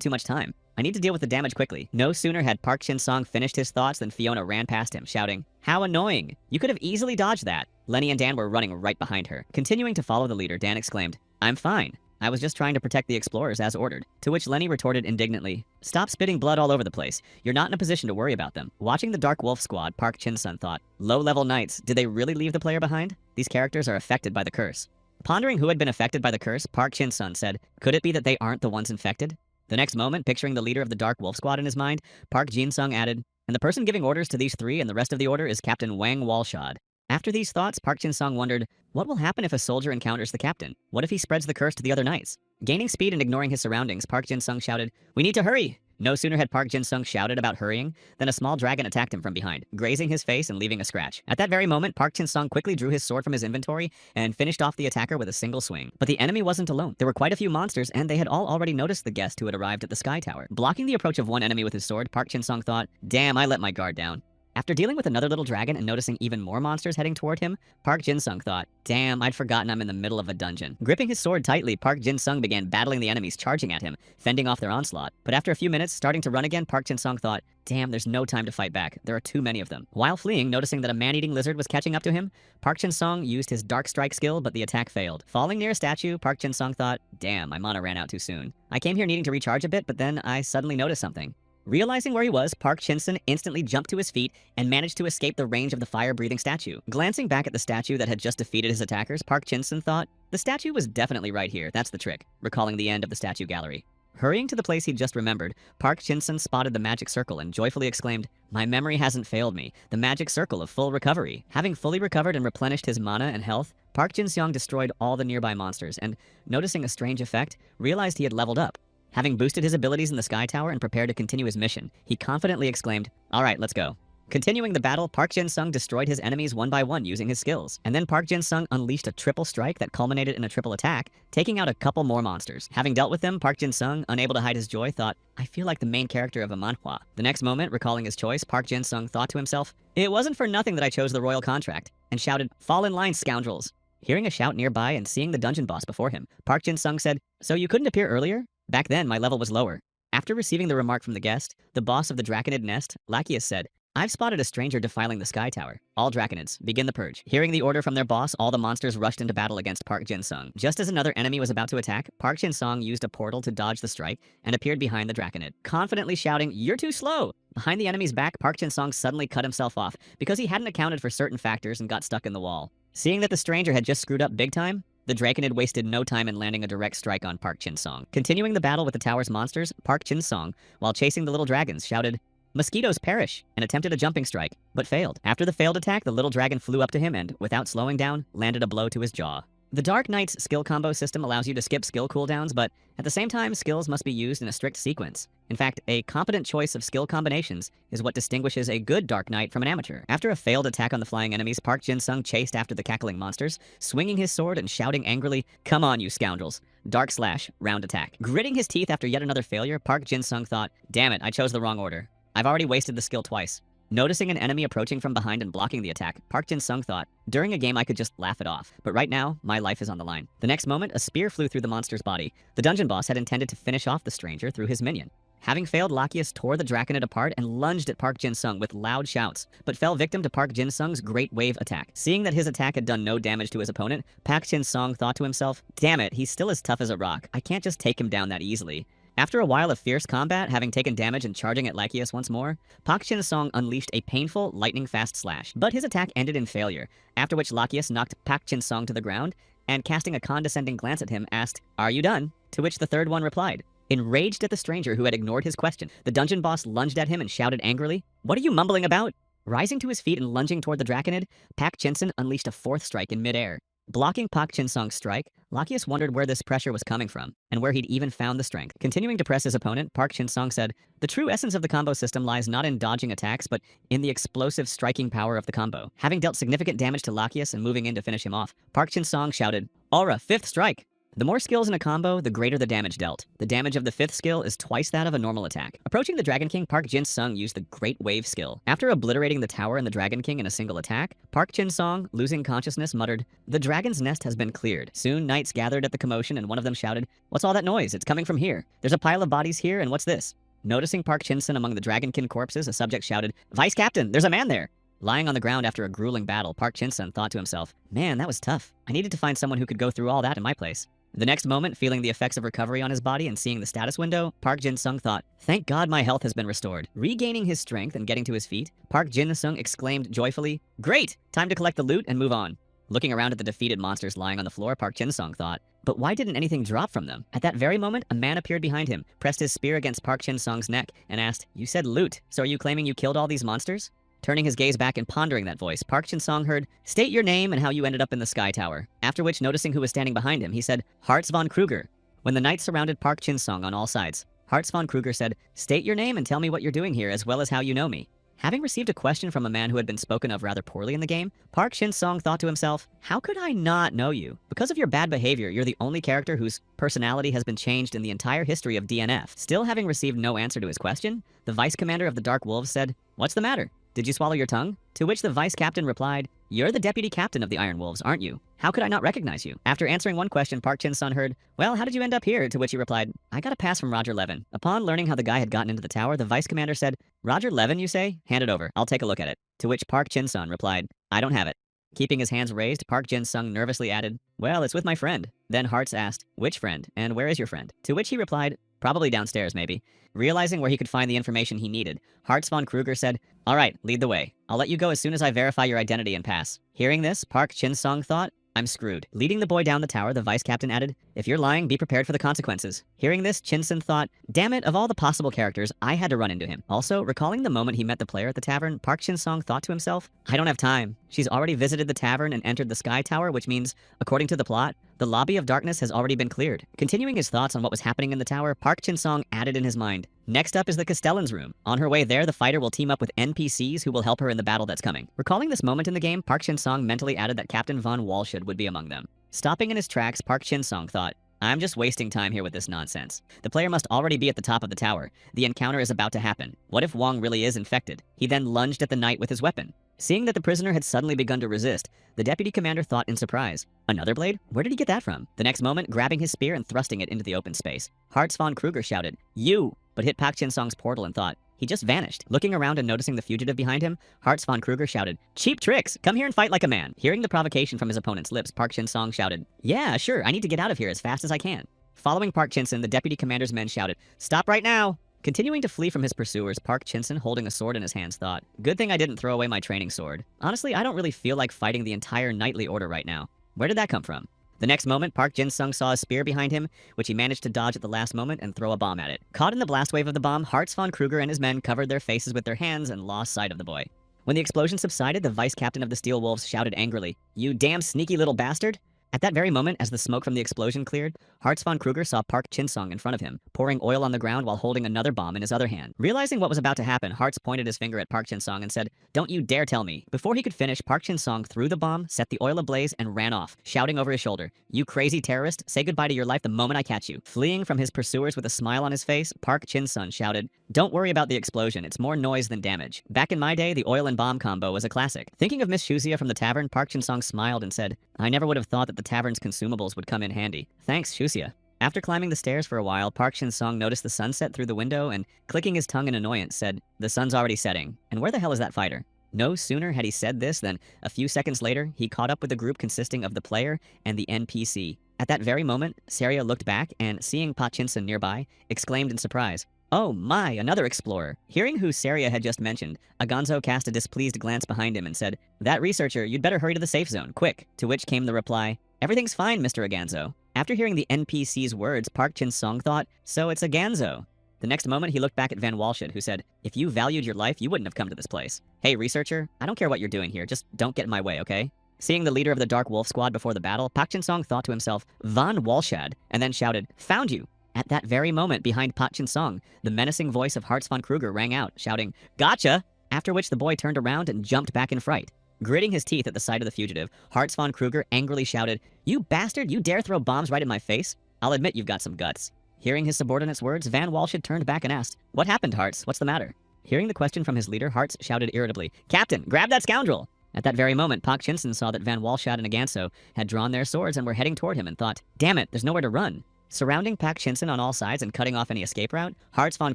too much time. I need to deal with the damage quickly." No sooner had Park Jin-sung finished his thoughts than Fiona ran past him, shouting, "How annoying! You could have easily dodged that." Lenny and Dan were running right behind her. Continuing to follow the leader, Dan exclaimed, "I'm fine. I was just trying to protect the explorers as ordered." To which Lenny retorted indignantly, "Stop spitting blood all over the place. You're not in a position to worry about them." Watching the Dark Wolf squad, Park Chin-sung thought, low-level knights, did they really leave the player behind? These characters are affected by the curse. Pondering who had been affected by the curse, Park Chin-sung said, "Could it be that they aren't the ones infected?" The next moment, picturing the leader of the Dark Wolf squad in his mind, Park Jin-sung added, "And the person giving orders to these three and the rest of the order is Captain Wang Walshad." After these thoughts, Park Jin-sung wondered, what will happen if a soldier encounters the captain? What if he spreads the curse to the other knights? Gaining speed and ignoring his surroundings, Park Jin-sung shouted, "We need to hurry!" No sooner had Park Jin-sung shouted about hurrying than a small dragon attacked him from behind, grazing his face and leaving a scratch. At that very moment, Park Jin-sung quickly drew his sword from his inventory and finished off the attacker with a single swing. But the enemy wasn't alone. There were quite a few monsters, and they had all already noticed the guest who had arrived at the Sky Tower. Blocking the approach of one enemy with his sword, Park Jin-sung thought, "Damn, I let my guard down." After dealing with another little dragon and noticing even more monsters heading toward him, Park Jin-sung thought, "Damn, I'd forgotten I'm in the middle of a dungeon." Gripping his sword tightly, Park Jin-sung began battling the enemies charging at him, fending off their onslaught. But after a few minutes, starting to run again, Park Jin-sung thought, "Damn, there's no time to fight back. There are too many of them." While fleeing, noticing that a man-eating lizard was catching up to him, Park Jin-sung used his Dark Strike skill, but the attack failed. Falling near a statue, Park Jin-sung thought, "Damn, my mana ran out too soon. I came here needing to recharge a bit, but then I suddenly noticed something." Realizing where he was, Park Chin-sung instantly jumped to his feet and managed to escape the range of the fire-breathing statue. Glancing back at the statue that had just defeated his attackers, Park Chin-sung thought, "The statue was definitely right here, that's the trick," recalling the end of the statue gallery. Hurrying to the place he'd just remembered, Park Chin-sung spotted the magic circle and joyfully exclaimed, "My memory hasn't failed me, the magic circle of full recovery." Having fully recovered and replenished his mana and health, Park Jin-sung destroyed all the nearby monsters and, noticing a strange effect, realized he had leveled up. Having boosted his abilities in the Sky Tower and prepared to continue his mission, he confidently exclaimed, "All right, let's go." Continuing the battle, Park Jin-sung destroyed his enemies one by one using his skills. And then Park Jin-sung unleashed a triple strike that culminated in a triple attack, taking out a couple more monsters. Having dealt with them, Park Jin-sung, unable to hide his joy, thought, "I feel like the main character of a manhwa." The next moment, recalling his choice, Park Jin-sung thought to himself, "It wasn't for nothing that I chose the royal contract," and shouted, "Fall in line, scoundrels." Hearing a shout nearby and seeing the dungeon boss before him, Park Jin-sung said, "So you couldn't appear earlier? Back then, my level was lower." After receiving the remark from the guest, the boss of the Draconid nest, Lachius, said, "I've spotted a stranger defiling the Sky Tower. All Draconids, begin the purge." Hearing the order from their boss, all the monsters rushed into battle against Park Jin-sung. Just as another enemy was about to attack, Park Jin-sung used a portal to dodge the strike and appeared behind the Draconid, confidently shouting, "You're too slow!" Behind the enemy's back, Park Jin-sung suddenly cut himself off because he hadn't accounted for certain factors and got stuck in the wall. Seeing that the stranger had just screwed up big time, the Draconid wasted no time in landing a direct strike on Park Jin-sung. Continuing the battle with the tower's monsters, Park Jin-sung, while chasing the little dragons, shouted, "Mosquitoes perish," and attempted a jumping strike, but failed. After the failed attack, the little dragon flew up to him and, without slowing down, landed a blow to his jaw. The Dark Knight's skill combo system allows you to skip skill cooldowns, but at the same time, skills must be used in a strict sequence. In fact, a competent choice of skill combinations is what distinguishes a good Dark Knight from an amateur. After a failed attack on the flying enemies, Park Jin-sung chased after the cackling monsters, swinging his sword and shouting angrily, "Come on, you scoundrels. Dark slash, round attack." Gritting his teeth after yet another failure, Park Jin-sung thought, "Damn it, I chose the wrong order. I've already wasted the skill twice." Noticing an enemy approaching from behind and blocking the attack, Park Jin-sung thought, "During a game I could just laugh it off, but right now, my life is on the line." The next moment, a spear flew through the monster's body. The dungeon boss had intended to finish off the stranger through his minion. Having failed, Lachius tore the Draconid apart and lunged at Park Jin-sung with loud shouts, but fell victim to Park Jin-sung's Great Wave attack. Seeing that his attack had done no damage to his opponent, Park Jin-sung thought to himself, "Damn it, he's still as tough as a rock. I can't just take him down that easily." After a while of fierce combat, having taken damage and charging at Lachias once more, Park Chin-sung unleashed a painful, lightning-fast slash. But his attack ended in failure, after which Lachias knocked Park Chin-sung to the ground, and casting a condescending glance at him, asked, "Are you done?" To which the third one replied. Enraged at the stranger who had ignored his question, the dungeon boss lunged at him and shouted angrily, "What are you mumbling about?" Rising to his feet and lunging toward the Draconid, Park Chin-sung unleashed a fourth strike in midair. Blocking Park Chin-sung's strike, Lachias wondered where this pressure was coming from, and where he'd even found the strength. Continuing to press his opponent, Park Chin-sung said, "The true essence of the combo system lies not in dodging attacks, but in the explosive striking power of the combo." Having dealt significant damage to Lachias and moving in to finish him off, Park Chin-sung shouted, "Aura, fifth strike!" The more skills in a combo, the greater the damage dealt. The damage of the fifth skill is twice that of a normal attack. Approaching the Dragon King, Park Jin-sung used the Great Wave skill. After obliterating the tower and the Dragon King in a single attack, Park Jin-sung, losing consciousness, muttered, "The dragon's nest has been cleared." Soon, knights gathered at the commotion and one of them shouted, "What's all that noise? It's coming from here. There's a pile of bodies here, and what's this?" Noticing Park Chin-sung among the Dragonkin corpses, a subject shouted, "Vice Captain, there's a man there!" Lying on the ground after a grueling battle, Park Chin-sung thought to himself, "Man, that was tough. I needed to find someone who could go through all that in my place." The next moment, feeling the effects of recovery on his body and seeing the status window, Park Jin-sung thought, "Thank God my health has been restored." Regaining his strength and getting to his feet, Park Jin-sung exclaimed joyfully, "Great! Time to collect the loot and move on." Looking around at the defeated monsters lying on the floor, Park Jin-sung thought, "But why didn't anything drop from them?" At that very moment, a man appeared behind him, pressed his spear against Park Jin-sung's neck, and asked, "You said loot, so are you claiming you killed all these monsters?" Turning his gaze back and pondering that voice, Park Chin-sung heard, "State your name and how you ended up in the Sky Tower." After which, noticing who was standing behind him, he said, "Hartz von Kruger." When the knights surrounded Park Chin-sung on all sides, Hartz von Kruger said, "State your name and tell me what you're doing here as well as how you know me." Having received a question from a man who had been spoken of rather poorly in the game, Park Chin-sung thought to himself, "How could I not know you? Because of your bad behavior, you're the only character whose personality has been changed in the entire history of DNF." Still having received no answer to his question, the vice commander of the Dark Wolves said, "What's the matter? Did you swallow your tongue?" To which the vice captain replied, "You're the deputy captain of the Iron Wolves, aren't you? How could I not recognize you?" After answering one question, Park Chin-sung heard, "Well, how did you end up here?" To which he replied, "I got a pass from Roger Levin." Upon learning how the guy had gotten into the tower, the vice commander said, "Roger Levin, you say? Hand it over. I'll take a look at it." To which Park Chin-sung replied, "I don't have it." Keeping his hands raised, Park Jin-sung nervously added, "Well, it's with my friend." Then Hartz asked, "Which friend? And where is your friend?" To which he replied, "Probably downstairs, maybe." Realizing where he could find the information he needed, Hartz von Kruger said, "All right, lead the way. I'll let you go as soon as I verify your identity and pass." Hearing this, Park Chin-sung thought, "I'm screwed." Leading the boy down the tower, the vice captain added, "If you're lying, be prepared for the consequences." Hearing this, Chin-sung thought, "Damn it, of all the possible characters, I had to run into him." Also, recalling the moment he met the player at the tavern, Park Chin-sung thought to himself, "I don't have time. She's already visited the tavern and entered the Sky Tower, which means, according to the plot, the lobby of darkness has already been cleared." Continuing his thoughts on what was happening in the tower, Park Chin-sung added in his mind, "Next up is the Castellan's room. On her way there, the fighter will team up with NPCs who will help her in the battle that's coming." Recalling this moment in the game, Park Chin-sung mentally added that Captain von Walshud would be among them. Stopping in his tracks, Park Chin-sung thought, "I'm just wasting time here with this nonsense. The player must already be at the top of the tower. The encounter is about to happen. What if Wong really is infected?" He then lunged at the knight with his weapon. Seeing that the prisoner had suddenly begun to resist, the deputy commander thought in surprise, "Another blade? Where did he get that from?" The next moment, grabbing his spear and thrusting it into the open space, Hartz von Kruger shouted, "You!" but hit Park Chin-sung's portal and thought, he just vanished. Looking around and noticing the fugitive behind him, Hartz von Kruger shouted, "Cheap tricks! Come here and fight like a man!" Hearing the provocation from his opponent's lips, Park Chin-sung shouted, "Yeah, sure, I need to get out of here as fast as I can." Following Park Chin-sung, the deputy commander's men shouted, "Stop right now!" Continuing to flee from his pursuers, Park Chin-sung, holding a sword in his hands, thought, "Good thing I didn't throw away my training sword. Honestly, I don't really feel like fighting the entire knightly order right now. Where did that come from?" The next moment, Park Jin-sung saw a spear behind him, which he managed to dodge at the last moment and throw a bomb at it. Caught in the blast wave of the bomb, Hartz von Kruger and his men covered their faces with their hands and lost sight of the boy. When the explosion subsided, the vice captain of the Steel Wolves shouted angrily, "You damn sneaky little bastard!" At that very moment, as the smoke from the explosion cleared, Hartz von Kruger saw Park Chin-sung in front of him, pouring oil on the ground while holding another bomb in his other hand. Realizing what was about to happen, Hartz pointed his finger at Park Chin-sung and said, "Don't you dare tell me." Before he could finish, Park Chin-sung threw the bomb, set the oil ablaze, and ran off, shouting over his shoulder, "You crazy terrorist, say goodbye to your life the moment I catch you." Fleeing from his pursuers with a smile on his face, Park Chin-sung shouted, "Don't worry about the explosion, it's more noise than damage. Back in my day, the oil and bomb combo was a classic." Thinking of Miss Shusia from the tavern, Park Chin-sung smiled and said, "I never would have thought that the tavern's consumables would come in handy. Thanks, Shusia." After climbing the stairs for a while, Park Chin-sung noticed the sunset through the window and, clicking his tongue in annoyance, said, "The sun's already setting. And where the hell is that fighter?" No sooner had he said this than, a few seconds later, he caught up with a group consisting of the player and the NPC. At that very moment, Saria looked back and, seeing Pachinsen nearby, exclaimed in surprise, "Oh my, another explorer." Hearing who Saria had just mentioned, Aganzo cast a displeased glance behind him and said, "That researcher, you'd better hurry to the safe zone, quick." To which came the reply, "Everything's fine, Mr. Aganzo." After hearing the NPC's words, Park Chin-sung thought, "So it's Aganzo." The next moment, he looked back at Van Walshad, who said, "If you valued your life, you wouldn't have come to this place. Hey, researcher, I don't care what you're doing here, just don't get in my way, okay?" Seeing the leader of the Dark Wolf Squad before the battle, Park Chin-sung thought to himself, "Van Walshad," and then shouted, "Found you!" At that very moment, behind Park Chin-sung, the menacing voice of Hartz von Kruger rang out, shouting, "Gotcha!" After which the boy turned around and jumped back in fright. Gritting his teeth at the sight of the fugitive, Hartz von Kruger angrily shouted, "You bastard, you dare throw bombs right in my face? I'll admit you've got some guts." Hearing his subordinate's words, Van Walshad turned back and asked, "What happened, Hartz? What's the matter?" Hearing the question from his leader, Hartz shouted irritably, "Captain, grab that scoundrel!" At that very moment, Park Chin-sung saw that Van Walshad and Aganso had drawn their swords and were heading toward him and thought, "Damn it, there's nowhere to run." Surrounding Park Chin-sung on all sides and cutting off any escape route, Hartz von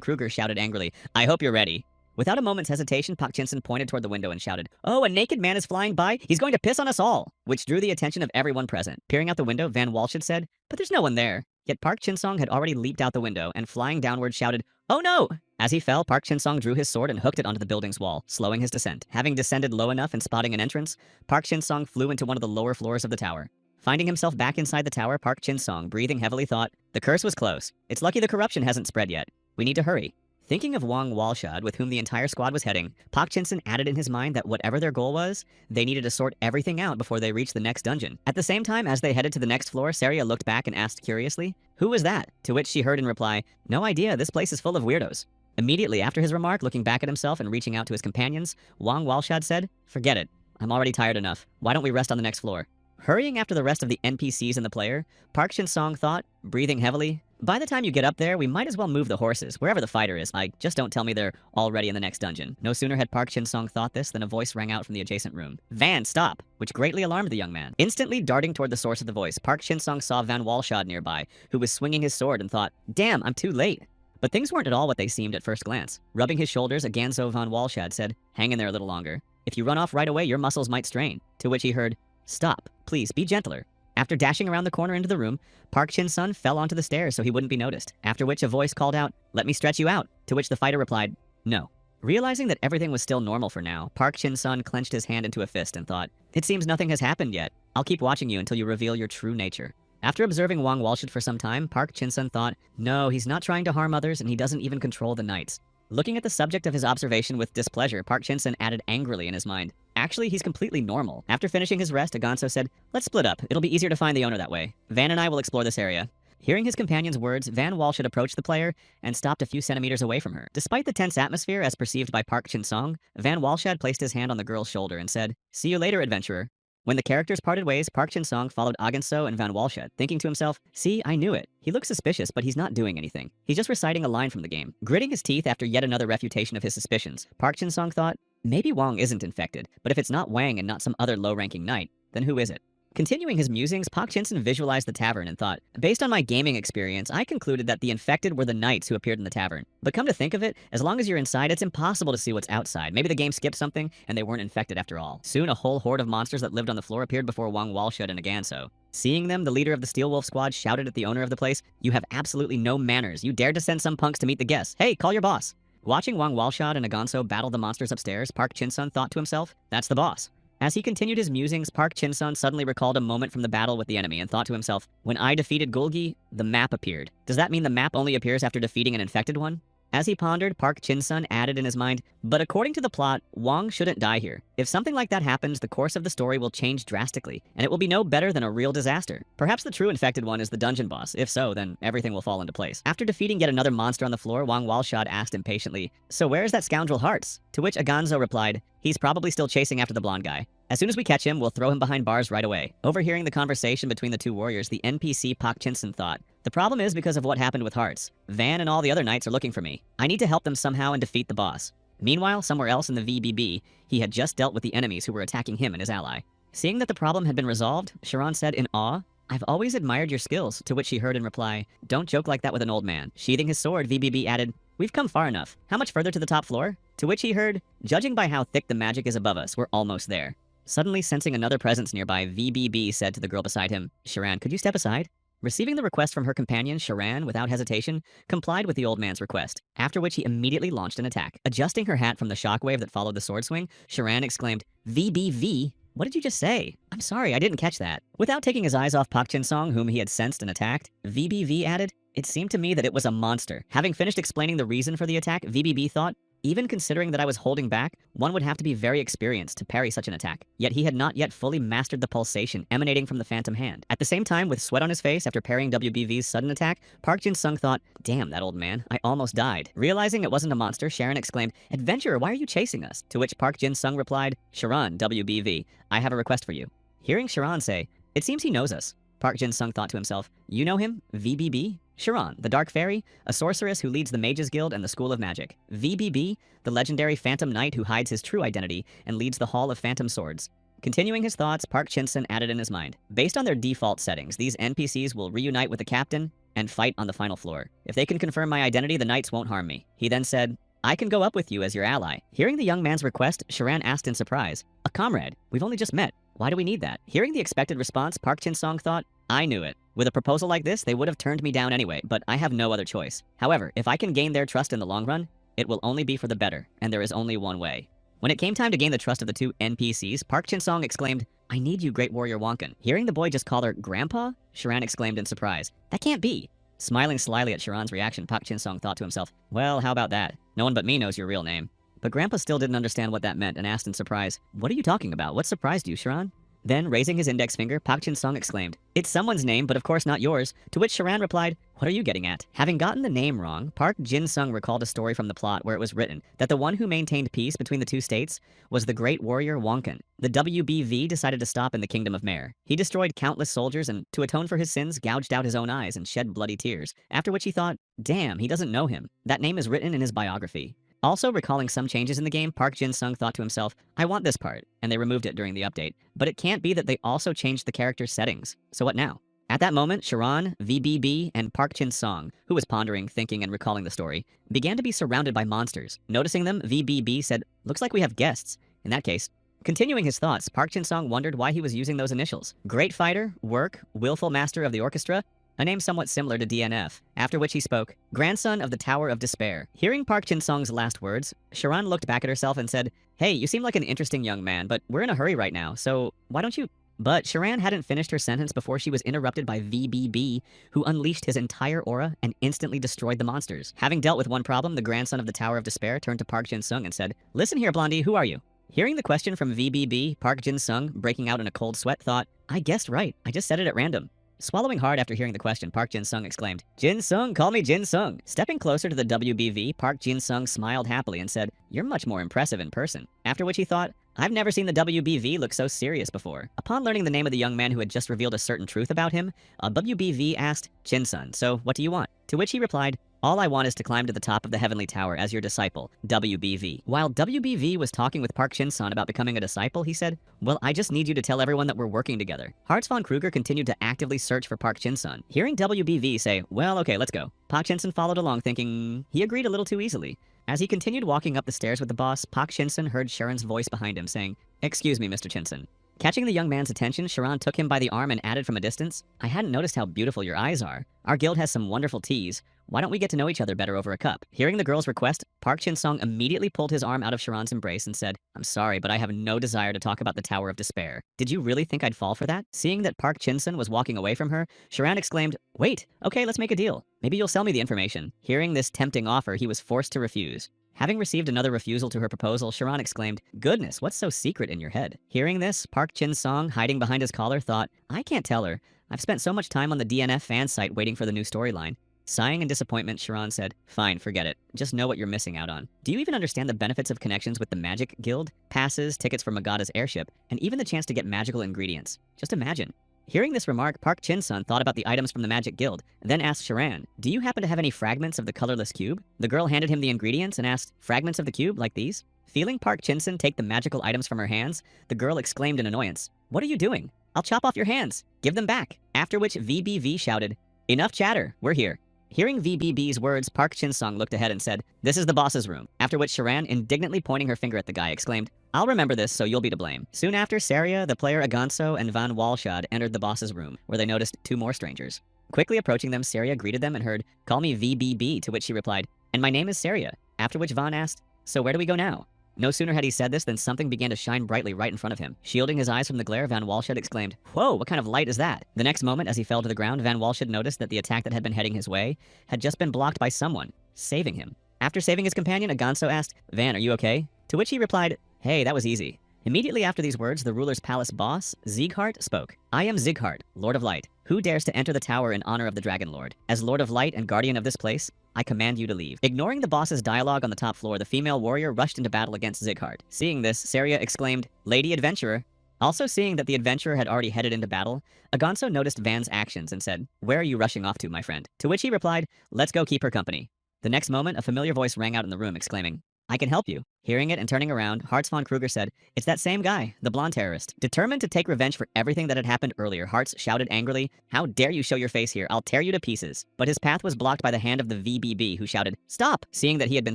Kruger shouted angrily, "I hope you're ready." Without a moment's hesitation, Park Chin-sung pointed toward the window and shouted, "Oh, a naked man is flying by? He's going to piss on us all!" Which drew the attention of everyone present. Peering out the window, Van Walshad said, "But there's no one there." Yet Park Chin-sung had already leaped out the window and flying downward shouted, "Oh no!" As he fell, Park Chin-sung drew his sword and hooked it onto the building's wall, slowing his descent. Having descended low enough and spotting an entrance, Park Chin-sung flew into one of the lower floors of the tower. Finding himself back inside the tower, Park Chin-sung, breathing heavily, thought, "The curse was close. It's lucky the corruption hasn't spread yet. We need to hurry." Thinking of Wang Walshad, with whom the entire squad was heading, Park Chin-sung added in his mind that whatever their goal was, they needed to sort everything out before they reached the next dungeon. At the same time, as they headed to the next floor, Saria looked back and asked curiously, "Who was that?" To which she heard in reply, "No idea, this place is full of weirdos." Immediately after his remark, looking back at himself and reaching out to his companions, Wang Walshad said, "Forget it. I'm already tired enough. Why don't we rest on the next floor?" Hurrying after the rest of the NPCs and the player, Park Chin-sung thought, breathing heavily, "By the time you get up there, we might as well move the horses, wherever the fighter is. Like, just don't tell me they're already in the next dungeon." No sooner had Park Chin-sung thought this than a voice rang out from the adjacent room. "Van, stop!" which greatly alarmed the young man. Instantly darting toward the source of the voice, Park Chin-sung saw Van Walshad nearby, who was swinging his sword and thought, "Damn, I'm too late." But things weren't at all what they seemed at first glance. Rubbing his shoulders, Aganzo Van Walshad said, "Hang in there a little longer. If you run off right away, your muscles might strain." To which he heard, "Stop. Please, be gentler." After dashing around the corner into the room, Park Chin-sung fell onto the stairs so he wouldn't be noticed, after which a voice called out, "Let me stretch you out." To which the fighter replied, "No." Realizing that everything was still normal for now, Park Chin-sung clenched his hand into a fist and thought, "It seems nothing has happened yet. I'll keep watching you until you reveal your true nature." After observing Wang Walshad for some time, Park Chin-sung thought, "No, he's not trying to harm others and he doesn't even control the knights." Looking at the subject of his observation with displeasure, Park Chin-sung added angrily in his mind, "Actually, he's completely normal." After finishing his rest, Aganso said, "Let's split up. It'll be easier to find the owner that way. Van and I will explore this area." Hearing his companion's words, Van Walshad approached the player and stopped a few centimeters away from her. Despite the tense atmosphere as perceived by Park Chin-sung, Van Walshad placed his hand on the girl's shoulder and said, "See you later, adventurer." When the characters parted ways, Park Chin-sung followed Aganso and Van Walshad, thinking to himself, "See, I knew it. He looks suspicious, but he's not doing anything. He's just reciting a line from the game." Gritting his teeth after yet another refutation of his suspicions, Park Chin-sung thought, maybe Wang isn't infected, but if it's not Wang and not some other low-ranking knight, then who is it? Continuing his musings, Park Chin-sung visualized the tavern and thought, based on my gaming experience, I concluded that the infected were the knights who appeared in the tavern. But come to think of it, as long as you're inside, it's impossible to see what's outside. Maybe the game skipped something, and they weren't infected after all. Soon, a whole horde of monsters that lived on the floor appeared before Wang Walshad and Aganso. Seeing them, the leader of the Steel Wolf squad shouted at the owner of the place, "You have absolutely no manners. You dared to send some punks to meet the guests. Hey, call your boss." Watching Wang Walshad and Aganso battle the monsters upstairs, Park Chin-sung thought to himself, "That's the boss." As he continued his musings, Park Chin-sung suddenly recalled a moment from the battle with the enemy and thought to himself, when I defeated Gulgi, the map appeared. Does that mean the map only appears after defeating an infected one? As he pondered, Park Chin-sung added in his mind, but according to the plot, Wang shouldn't die here. If something like that happens, the course of the story will change drastically, and it will be no better than a real disaster. Perhaps the true infected one is the dungeon boss. If so, then everything will fall into place. After defeating yet another monster on the floor, Wang Walshad asked impatiently, "So where's that scoundrel Hartz?" To which Aganzo replied, "He's probably still chasing after the blonde guy. As soon as we catch him, we'll throw him behind bars right away." Overhearing the conversation between the two warriors, the NPC Park Chin-sung thought, the problem is because of what happened with Hartz. Van and all the other knights are looking for me. I need to help them somehow and defeat the boss. Meanwhile, somewhere else in the VBB, he had just dealt with the enemies who were attacking him and his ally. Seeing that the problem had been resolved, Sharon said in awe, "I've always admired your skills," to which she heard in reply, "Don't joke like that with an old man." Sheathing his sword, VBB added, "We've come far enough. How much further to the top floor?" To which he heard, "Judging by how thick the magic is above us, we're almost there." Suddenly sensing another presence nearby, VBB said to the girl beside him, "Sharon, could you step aside?" Receiving the request from her companion, Sharan, without hesitation, complied with the old man's request, after which he immediately launched an attack. Adjusting her hat from the shockwave that followed the sword swing, Sharan exclaimed, VBV? What did you just say? I'm sorry, I didn't catch that. Without taking his eyes off Pak Chin-sung, whom he had sensed and attacked, VBV added, it seemed to me that it was a monster. Having finished explaining the reason for the attack, VBB thought, even considering that I was holding back, one would have to be very experienced to parry such an attack. Yet he had not yet fully mastered the pulsation emanating from the phantom hand. At the same time, with sweat on his face after parrying WBV's sudden attack, Park Jin-sung thought, damn, that old man, I almost died. Realizing it wasn't a monster, Sharon exclaimed, adventurer, why are you chasing us? To which Park Jin-sung replied, Sharon, WBV, I have a request for you. Hearing Sharon say, it seems he knows us, Park Jin-sung thought to himself, you know him? VBB? Sharon, the Dark Fairy, a sorceress who leads the Mages Guild and the School of Magic. VBB, the legendary Phantom Knight who hides his true identity and leads the Hall of Phantom Swords. Continuing his thoughts, Park Chin-sun added in his mind, based on their default settings, these NPCs will reunite with the captain and fight on the final floor. If they can confirm my identity, the knights won't harm me. He then said, I can go up with you as your ally. Hearing the young man's request, Sharan asked in surprise, a comrade, we've only just met. Why do we need that? Hearing the expected response, Park Chin-sung thought, I knew it. With a proposal like this, they would have turned me down anyway, but I have no other choice. However, if I can gain their trust in the long run, it will only be for the better, and there is only one way. When it came time to gain the trust of the two NPCs, Park Chin-sung exclaimed, I need you, Great Warrior Wonkan. Hearing the boy just call her Grandpa, Sharan exclaimed in surprise, that can't be. Smiling slyly at Sharan's reaction, Park Chin-sung thought to himself, well, how about that? No one but me knows your real name. But Grandpa still didn't understand what that meant and asked in surprise, what are you talking about? What surprised you, Sharan? Then, raising his index finger, Park Chin-sung exclaimed, it's someone's name, but of course not yours, to which Sharan replied, what are you getting at? Having gotten the name wrong, Park Jin-sung recalled a story from the plot where it was written that the one who maintained peace between the two states was the Great Warrior Wonkan. The WBV decided to stop in the Kingdom of Mare. He destroyed countless soldiers and, to atone for his sins, gouged out his own eyes and shed bloody tears, after which he thought, damn, he doesn't know him. That name is written in his biography. Also recalling some changes in the game, Park Jin-sung thought to himself, I want this part, and they removed it during the update. But it can't be that they also changed the character's settings. So what now? At that moment, Sharan, VBB, and Park Chin-sung, who was pondering, thinking, and recalling the story, began to be surrounded by monsters. Noticing them, VBB said, looks like we have guests. In that case, continuing his thoughts, Park Chin-sung wondered why he was using those initials. Great Fighter, Work, Willful Master of the Orchestra, a name somewhat similar to DNF, after which he spoke, Grandson of the Tower of Despair. Hearing Park Chin-sung's last words, Sharan looked back at herself and said, hey, you seem like an interesting young man, but we're in a hurry right now, so why don't you... But Sharan hadn't finished her sentence before she was interrupted by VBB, who unleashed his entire aura and instantly destroyed the monsters. Having dealt with one problem, the Grandson of the Tower of Despair turned to Park Jin-sung and said, listen here, Blondie, who are you? Hearing the question from VBB, Park Jin-sung, breaking out in a cold sweat, thought, I guessed right, I just said it at random. Swallowing hard after hearing the question, Park Jin-sung exclaimed, Jin-sung, call me Jin-sung. Stepping closer to the WBV, Park Jin-sung smiled happily and said, you're much more impressive in person. After which he thought, I've never seen the WBV look so serious before. Upon learning the name of the young man who had just revealed a certain truth about him, WBV asked, Jin-sun, so what do you want? To which he replied, all I want is to climb to the top of the Heavenly Tower as your disciple, WBV. While WBV was talking with Park Chin-sun about becoming a disciple, he said, well, I just need you to tell everyone that we're working together. Hartz von Kruger continued to actively search for Park Chin-sun. Hearing WBV say, well, okay, let's go. Park Chin-sun followed along thinking he agreed a little too easily. As he continued walking up the stairs with the boss, Park Chin-sun heard Sharon's voice behind him saying, excuse me, Mr. Chin-sun. Catching the young man's attention, Sharon took him by the arm and added from a distance, I hadn't noticed how beautiful your eyes are. Our guild has some wonderful teas. Why don't we get to know each other better over a cup? Hearing the girl's request, Park Chin-sung immediately pulled his arm out of Sharon's embrace and said, I'm sorry, but I have no desire to talk about the Tower of Despair. Did you really think I'd fall for that? Seeing that Park Chin-sung was walking away from her, Sharon exclaimed, wait, okay, let's make a deal. Maybe you'll sell me the information. Hearing this tempting offer, he was forced to refuse. Having received another refusal to her proposal, Sharon exclaimed, goodness, what's so secret in your head? Hearing this, Park Chin-sung, hiding behind his collar, thought, I can't tell her. I've spent so much time on the DNF fan site waiting for the new storyline. Sighing in disappointment, Sharon said, fine, forget it. Just know what you're missing out on. Do you even understand the benefits of connections with the Magic Guild? Passes, tickets for Magada's airship, and even the chance to get magical ingredients. Just imagine. Hearing this remark, Park Chin-sun thought about the items from the Magic Guild, then asked Sharan, do you happen to have any fragments of the colorless cube? The girl handed him the ingredients and asked, fragments of the cube, like these? Feeling Park Chin-sun take the magical items from her hands, the girl exclaimed in annoyance, what are you doing? I'll chop off your hands. Give them back. After which VBV shouted, enough chatter, we're here. Hearing VBB's words, Park Chin-sung looked ahead and said, this is the boss's room. After which Sharan, indignantly pointing her finger at the guy, exclaimed, I'll remember this, so you'll be to blame. Soon after, Saria, the player Aganso, and Van Walshad entered the boss's room, where they noticed two more strangers. Quickly approaching them, Saria greeted them and heard, "Call me VBB," to which she replied, "And my name is Saria." After which Vaughn asked, "So where do we go now?" No sooner had he said this than something began to shine brightly right in front of him. Shielding his eyes from the glare, Van Walshed exclaimed, "Whoa, what kind of light is that?" The next moment, as he fell to the ground, Van Walshed noticed that the attack that had been heading his way had just been blocked by someone, saving him. After saving his companion, Aganso asked, "Van, are you okay?" To which he replied, "Hey, that was easy." Immediately after these words, the ruler's palace boss, Sieghart, spoke. "I am Sieghart, Lord of Light. Who dares to enter the tower in honor of the Dragon Lord? As Lord of Light and guardian of this place, I command you to leave." Ignoring the boss's dialogue on the top floor, the female warrior rushed into battle against Sieghart. Seeing this, Saria exclaimed, "Lady Adventurer." Also seeing that the adventurer had already headed into battle, Aganso noticed Van's actions and said, "Where are you rushing off to, my friend?" To which he replied, "Let's go keep her company." The next moment, a familiar voice rang out in the room, exclaiming, "I can help you." Hearing it and turning around, Hartz von Kruger said, "It's that same guy, the blonde terrorist." Determined to take revenge for everything that had happened earlier, Hartz shouted angrily, "How dare you show your face here? I'll tear you to pieces." But his path was blocked by the hand of the VBB, who shouted, "Stop!" Seeing that he had been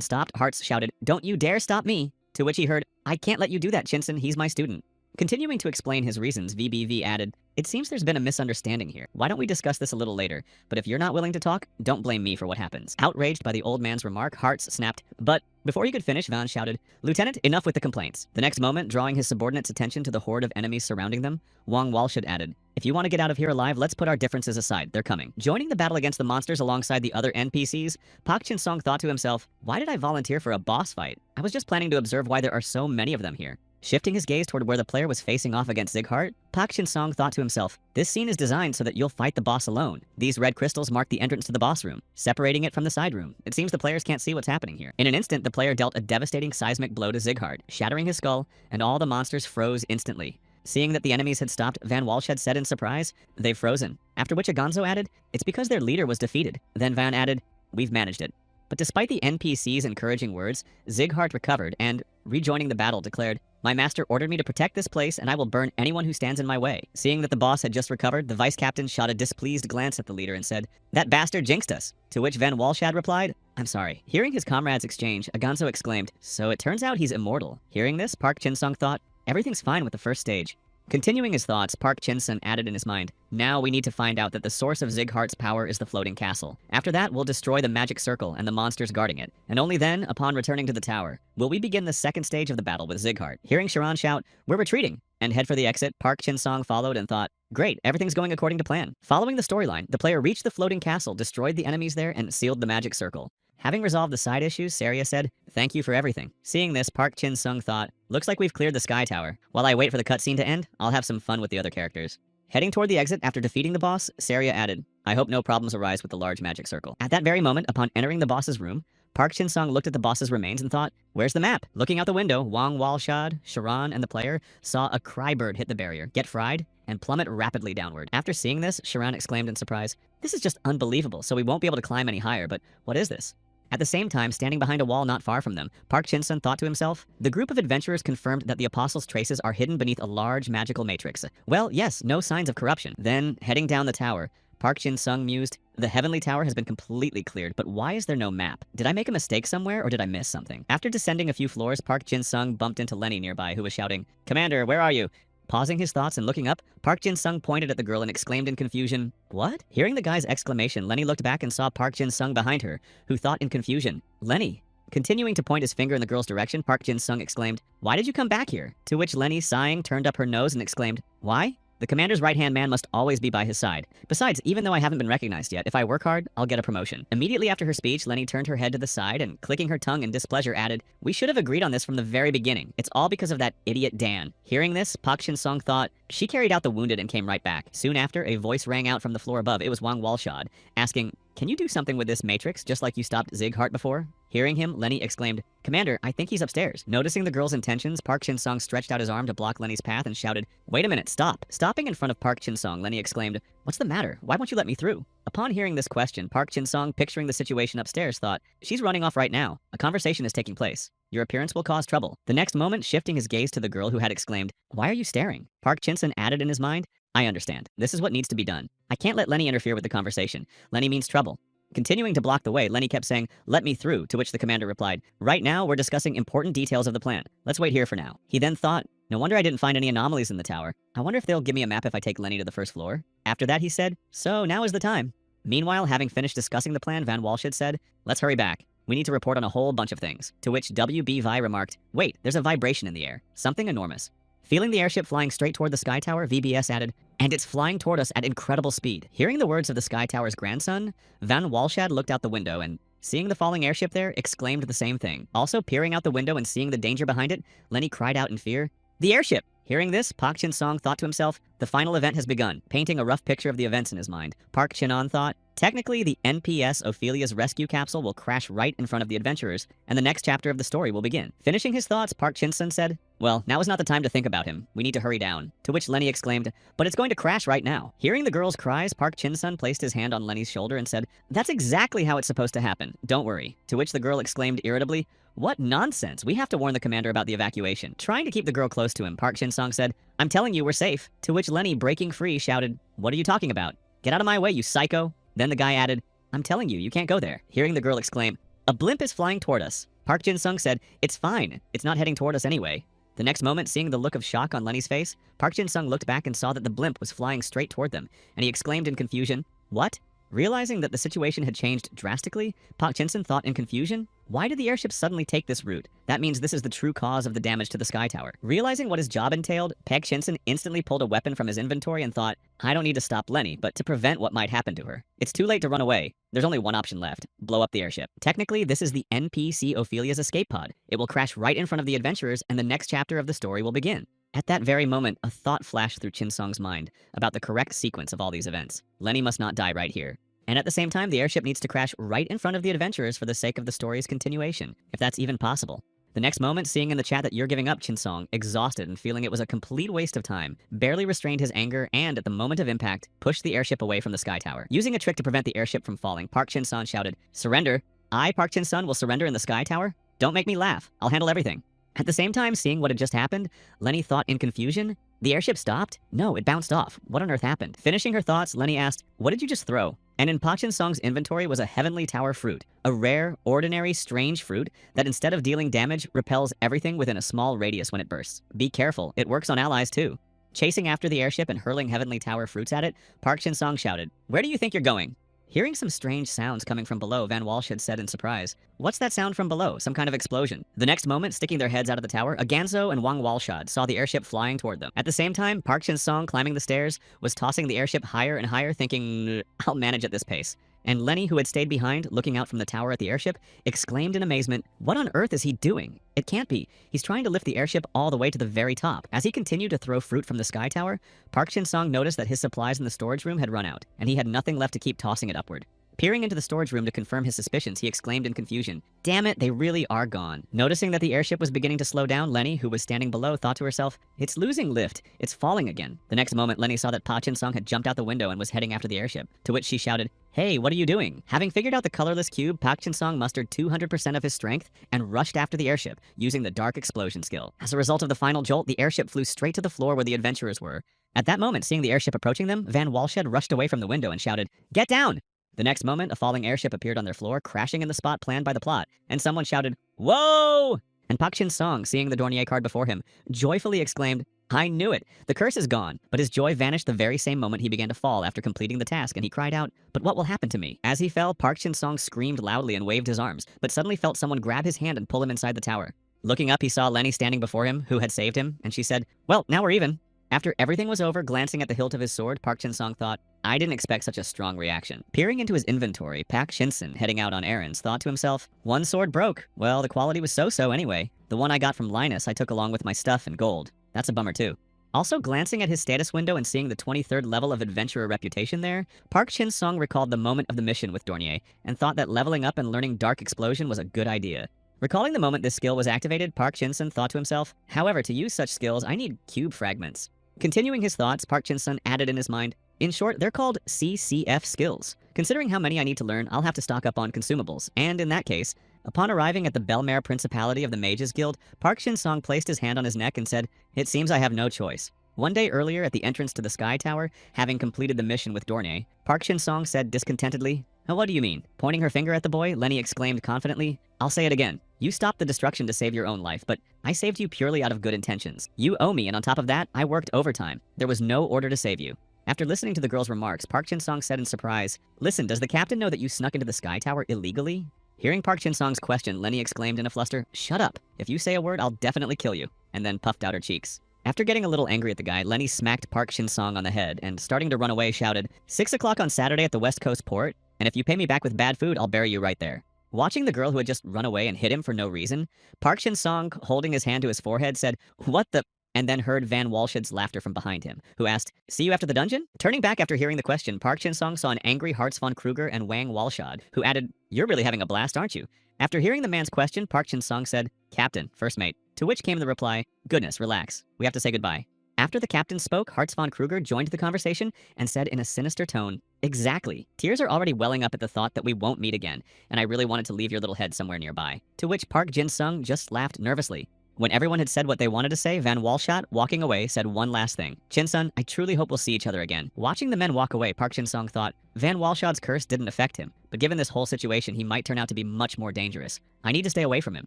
stopped, Hartz shouted, "Don't you dare stop me!" To which he heard, "I can't let you do that, Chinson, he's my student." Continuing to explain his reasons, VBV added, "It seems there's been a misunderstanding here. Why don't we discuss this a little later? But if you're not willing to talk, don't blame me for what happens." Outraged by the old man's remark, Hartz snapped, "But..." Before he could finish, Van shouted, "Lieutenant, enough with the complaints." The next moment, drawing his subordinates' attention to the horde of enemies surrounding them, Wang Walshed added, "If you want to get out of here alive, let's put our differences aside. They're coming." Joining the battle against the monsters alongside the other NPCs, Pak Chin Song thought to himself, "Why did I volunteer for a boss fight? I was just planning to observe why there are so many of them here." Shifting his gaze toward where the player was facing off against Sieghart, Pak Chin Song thought to himself, "This scene is designed so that you'll fight the boss alone. These red crystals mark the entrance to the boss room, separating it from the side room. It seems the players can't see what's happening here." In an instant, the player dealt a devastating seismic blow to Sieghart, shattering his skull, and all the monsters froze instantly. Seeing that the enemies had stopped, Van Walshed said in surprise, "They've frozen." After which Aganzo added, "It's because their leader was defeated." Then Van added, "We've managed it." But despite the NPC's encouraging words, Sieghart recovered and, rejoining the battle, declared, "My master ordered me to protect this place, and I will burn anyone who stands in my way." Seeing that the boss had just recovered, the vice captain shot a displeased glance at the leader and said, "That bastard jinxed us." To which Van Walshad replied, "I'm sorry." Hearing his comrades exchange, Aganzo exclaimed, "So it turns out he's immortal." Hearing this, Park Chin-sung thought, "Everything's fine with the first stage." Continuing his thoughts, Park Chin-sun added in his mind, "Now we need to find out that the source of Sieghart's power is the floating castle. After that, we'll destroy the magic circle and the monsters guarding it. And only then, upon returning to the tower, will we begin the second stage of the battle with Sieghart." Hearing Sharon shout, "We're retreating!" and head for the exit, Park Chin-sung followed and thought, "Great, everything's going according to plan." Following the storyline, the player reached the floating castle, destroyed the enemies there, and sealed the magic circle. Having resolved the side issues, Saria said, "Thank you for everything." Seeing this, Park Chin-sung thought, "Looks like we've cleared the Sky Tower. While I wait for the cutscene to end, I'll have some fun with the other characters." Heading toward the exit after defeating the boss, Saria added, "I hope no problems arise with the large magic circle." At that very moment, upon entering the boss's room, Park Chin-sung looked at the boss's remains and thought, "Where's the map?" Looking out the window, Wang Walshad, Sharon, and the player saw a crybird hit the barrier, get fried, and plummet rapidly downward. After seeing this, Sharon exclaimed in surprise, "This is just unbelievable, so we won't be able to climb any higher, but what is this?" At the same time, standing behind a wall not far from them, Park Chin-sun thought to himself, "The group of adventurers confirmed that the Apostles' traces are hidden beneath a large magical matrix. Well, yes, no signs of corruption." Then, heading down the tower, Park Chin-sung mused, "The Heavenly Tower has been completely cleared, but why is there no map? Did I make a mistake somewhere, or did I miss something?" After descending a few floors, Park Chin-sung bumped into Lenny nearby, who was shouting, "Commander, where are you?" Pausing his thoughts and looking up, Park Jin-sung pointed at the girl and exclaimed in confusion, "What?" Hearing the guy's exclamation, Lenny looked back and saw Park Jin-sung behind her, who thought in confusion, "Lenny." Continuing to point his finger in the girl's direction, Park Jin-sung exclaimed, "Why did you come back here?" To which Lenny, sighing, turned up her nose and exclaimed, "Why? The commander's right-hand man must always be by his side. Besides, even though I haven't been recognized yet, if I work hard, I'll get a promotion." Immediately after her speech, Lenny turned her head to the side and, clicking her tongue in displeasure, added, "We should have agreed on this from the very beginning. It's all because of that idiot Dan." Hearing this, Park Chin-sung thought, "She carried out the wounded and came right back." Soon after, a voice rang out from the floor above. It was Wang Walshad, asking, "Can you do something with this matrix, just like you stopped Sieghart before?" Hearing him, Lenny exclaimed, "Commander, I think he's upstairs." Noticing the girl's intentions, Park Chin-sung stretched out his arm to block Lenny's path and shouted, "Wait a minute, stop." Stopping in front of Park Chin-sung, Lenny exclaimed, "What's the matter? Why won't you let me through?" Upon hearing this question, Park Chin-sung, picturing the situation upstairs, thought, "She's running off right now. A conversation is taking place. Your appearance will cause trouble." The next moment, shifting his gaze to the girl who had exclaimed, "Why are you staring?" Park Chin-sung added in his mind, "I understand. This is what needs to be done. I can't let Lenny interfere with the conversation. Lenny means trouble." Continuing to block the way, Lenny kept saying, "Let me through," to which the commander replied, "Right now, we're discussing important details of the plan. Let's wait here for now." He then thought, "No wonder I didn't find any anomalies in the tower. I wonder if they'll give me a map if I take Lenny to the first floor." After that, he said, "So now is the time." Meanwhile, having finished discussing the plan, Van Walshid said, "Let's hurry back. We need to report on a whole bunch of things." To which WB Vi remarked, "Wait, there's a vibration in the air. Something enormous." Feeling the airship flying straight toward the Sky Tower, VBS added, "And it's flying toward us at incredible speed." Hearing the words of the Sky Tower's grandson, Van Walshad looked out the window and, seeing the falling airship there, exclaimed the same thing. Also, peering out the window and seeing the danger behind it, Lenny cried out in fear, "The airship!" Hearing this, Park Chin-sung thought to himself, the final event has begun, painting a rough picture of the events in his mind. Park Chin-on thought, technically, the NPS Ophelia's rescue capsule will crash right in front of the adventurers, and the next chapter of the story will begin. Finishing his thoughts, Park Chin-sun said, "Well, now is not the time to think about him. We need to hurry down." To which Lenny exclaimed, "But it's going to crash right now." Hearing the girl's cries, Park Chin-sun placed his hand on Lenny's shoulder and said, "That's exactly how it's supposed to happen. Don't worry." To which the girl exclaimed irritably, "What nonsense! We have to warn the commander about the evacuation." Trying to keep the girl close to him, Park Shin-sung said, "I'm telling you, we're safe." To which Lenny, breaking free, shouted, "What are you talking about? Get out of my way, you psycho." Then the guy added, "I'm telling you, you can't go there." Hearing the girl exclaim, "A blimp is flying toward us." Park Jin-sung said, "It's fine. It's not heading toward us anyway." The next moment, seeing the look of shock on Lenny's face, Park Jin-sung looked back and saw that the blimp was flying straight toward them, and he exclaimed in confusion, "What?" Realizing that the situation had changed drastically, Park Jin-sun thought in confusion, why did the airship suddenly take this route? That means this is the true cause of the damage to the Sky Tower. Realizing what his job entailed, Park Jin-sun instantly pulled a weapon from his inventory and thought, I don't need to stop Lenny, but to prevent what might happen to her. It's too late to run away. There's only one option left, blow up the airship. Technically, this is the NPC Ophelia's escape pod. It will crash right in front of the adventurers and the next chapter of the story will begin. At that very moment, a thought flashed through Chin-sung's mind about the correct sequence of all these events. Lenny must not die right here. And at the same time, the airship needs to crash right in front of the adventurers for the sake of the story's continuation, if that's even possible. The next moment, seeing in the chat that you're giving up, Chin-sung, exhausted and feeling it was a complete waste of time, barely restrained his anger and, at the moment of impact, pushed the airship away from the Sky Tower. Using a trick to prevent the airship from falling, Park Chin-sung shouted, "Surrender! I, Park Chin-sung, will surrender in the Sky Tower? Don't make me laugh. I'll handle everything." At the same time, seeing what had just happened, Lenny thought in confusion, the airship stopped? No, it bounced off. What on earth happened? Finishing her thoughts, Lenny asked, "What did you just throw?" And in Park Chin-sung's inventory was a Heavenly Tower fruit, a rare, ordinary, strange fruit that instead of dealing damage, repels everything within a small radius when it bursts. Be careful, it works on allies too. Chasing after the airship and hurling Heavenly Tower fruits at it, Park Chin-sung shouted, "Where do you think you're going?" Hearing some strange sounds coming from below, Van Walsh had said in surprise, "What's that sound from below? Some kind of explosion." The next moment, sticking their heads out of the tower, Aganzo and Wang Walshad saw the airship flying toward them. At the same time, Park Chin-sung, climbing the stairs, was tossing the airship higher and higher, thinking, I'll manage at this pace. And Lenny, who had stayed behind, looking out from the tower at the airship, exclaimed in amazement, "What on earth is he doing? It can't be. He's trying to lift the airship all the way to the very top." As he continued to throw fruit from the Sky Tower, Park Chin-sung noticed that his supplies in the storage room had run out, and he had nothing left to keep tossing it upward. Peering into the storage room to confirm his suspicions, he exclaimed in confusion, "Damn it, they really are gone." Noticing that the airship was beginning to slow down, Lenny, who was standing below, thought to herself, "It's losing lift. It's falling again." The next moment, Lenny saw that Pa Chin-sung had jumped out the window and was heading after the airship, to which she shouted, "Hey, what are you doing?" Having figured out the colorless cube, Park Chin-sung mustered 200% of his strength and rushed after the airship, using the dark explosion skill. As a result of the final jolt, the airship flew straight to the floor where the adventurers were. At that moment, seeing the airship approaching them, Van Walshed rushed away from the window and shouted, "Get down!" The next moment, a falling airship appeared on their floor, crashing in the spot planned by the plot, and someone shouted, "Whoa!" And Park Chin-sung, seeing the Dornier card before him, joyfully exclaimed, "I knew it! The curse is gone!" But his joy vanished the very same moment he began to fall after completing the task, and he cried out, "But what will happen to me?" As he fell, Park Chin-sung screamed loudly and waved his arms, but suddenly felt someone grab his hand and pull him inside the tower. Looking up, he saw Lenny standing before him, who had saved him, and she said, "Well, now we're even." After everything was over, glancing at the hilt of his sword, Park Chin-sung thought, I didn't expect such a strong reaction. Peering into his inventory, Park Shin-sun, heading out on errands, thought to himself, one sword broke. Well, the quality was so-so anyway. The one I got from Linus I took along with my stuff and gold. That's a bummer too. Also glancing at his status window and seeing the 23rd level of adventurer reputation there, Park Chin-sung recalled the moment of the mission with Dornier, and thought that leveling up and learning Dark Explosion was a good idea. Recalling the moment this skill was activated, Park Shin-sun thought to himself, however, to use such skills, I need cube fragments. Continuing his thoughts, Park Chin-sun added in his mind, in short, they're called CCF skills. Considering how many I need to learn, I'll have to stock up on consumables, and in that case, upon arriving at the Belmare Principality of the Mages Guild, Park Shin-sung placed his hand on his neck and said, it seems I have no choice. One day earlier, at the entrance to the Sky Tower, having completed the mission with Dornier, Park Shin-sung said discontentedly, what do you mean? Pointing her finger at the boy, Lenny exclaimed confidently, I'll say it again. You stopped the destruction to save your own life, but I saved you purely out of good intentions. You owe me, and on top of that, I worked overtime. There was no order to save you. After listening to the girl's remarks, Park Jin-sung said in surprise, "Listen, does the captain know that you snuck into the Sky Tower illegally?" Hearing Park Jin-sung's question, Lenny exclaimed in a fluster, "Shut up. If you say a word, I'll definitely kill you," and then puffed out her cheeks. After getting a little angry at the guy, Lenny smacked Park Jin-sung on the head and, starting to run away, shouted, "6 o'clock on Saturday at the West Coast port, and if you pay me back with bad food, I'll bury you right there." Watching the girl who had just run away and hit him for no reason, Park Jin-sung, holding his hand to his forehead, said, "What the?" and then heard Van Walshid's laughter from behind him, who asked, "See you after the dungeon?" Turning back after hearing the question, Park Jin-sung saw an angry Hartz von Kruger and Wang Walshad, who added, "You're really having a blast, aren't you?" After hearing the man's question, Park Jin-sung said, "Captain, first mate," to which came the reply, "Goodness, relax. We have to say goodbye." After the captain spoke, Hartz von Kruger joined the conversation and said in a sinister tone, "Exactly. Tears are already welling up at the thought that we won't meet again, and I really wanted to leave your little head somewhere nearby." To which Park Jin-sung just laughed nervously. When everyone had said what they wanted to say, Van Walshot, walking away, said one last thing. "Jin-sun, I truly hope we'll see each other again." Watching the men walk away, Park Jin-sung thought, Van Walshot's curse didn't affect him, but given this whole situation, he might turn out to be much more dangerous. I need to stay away from him.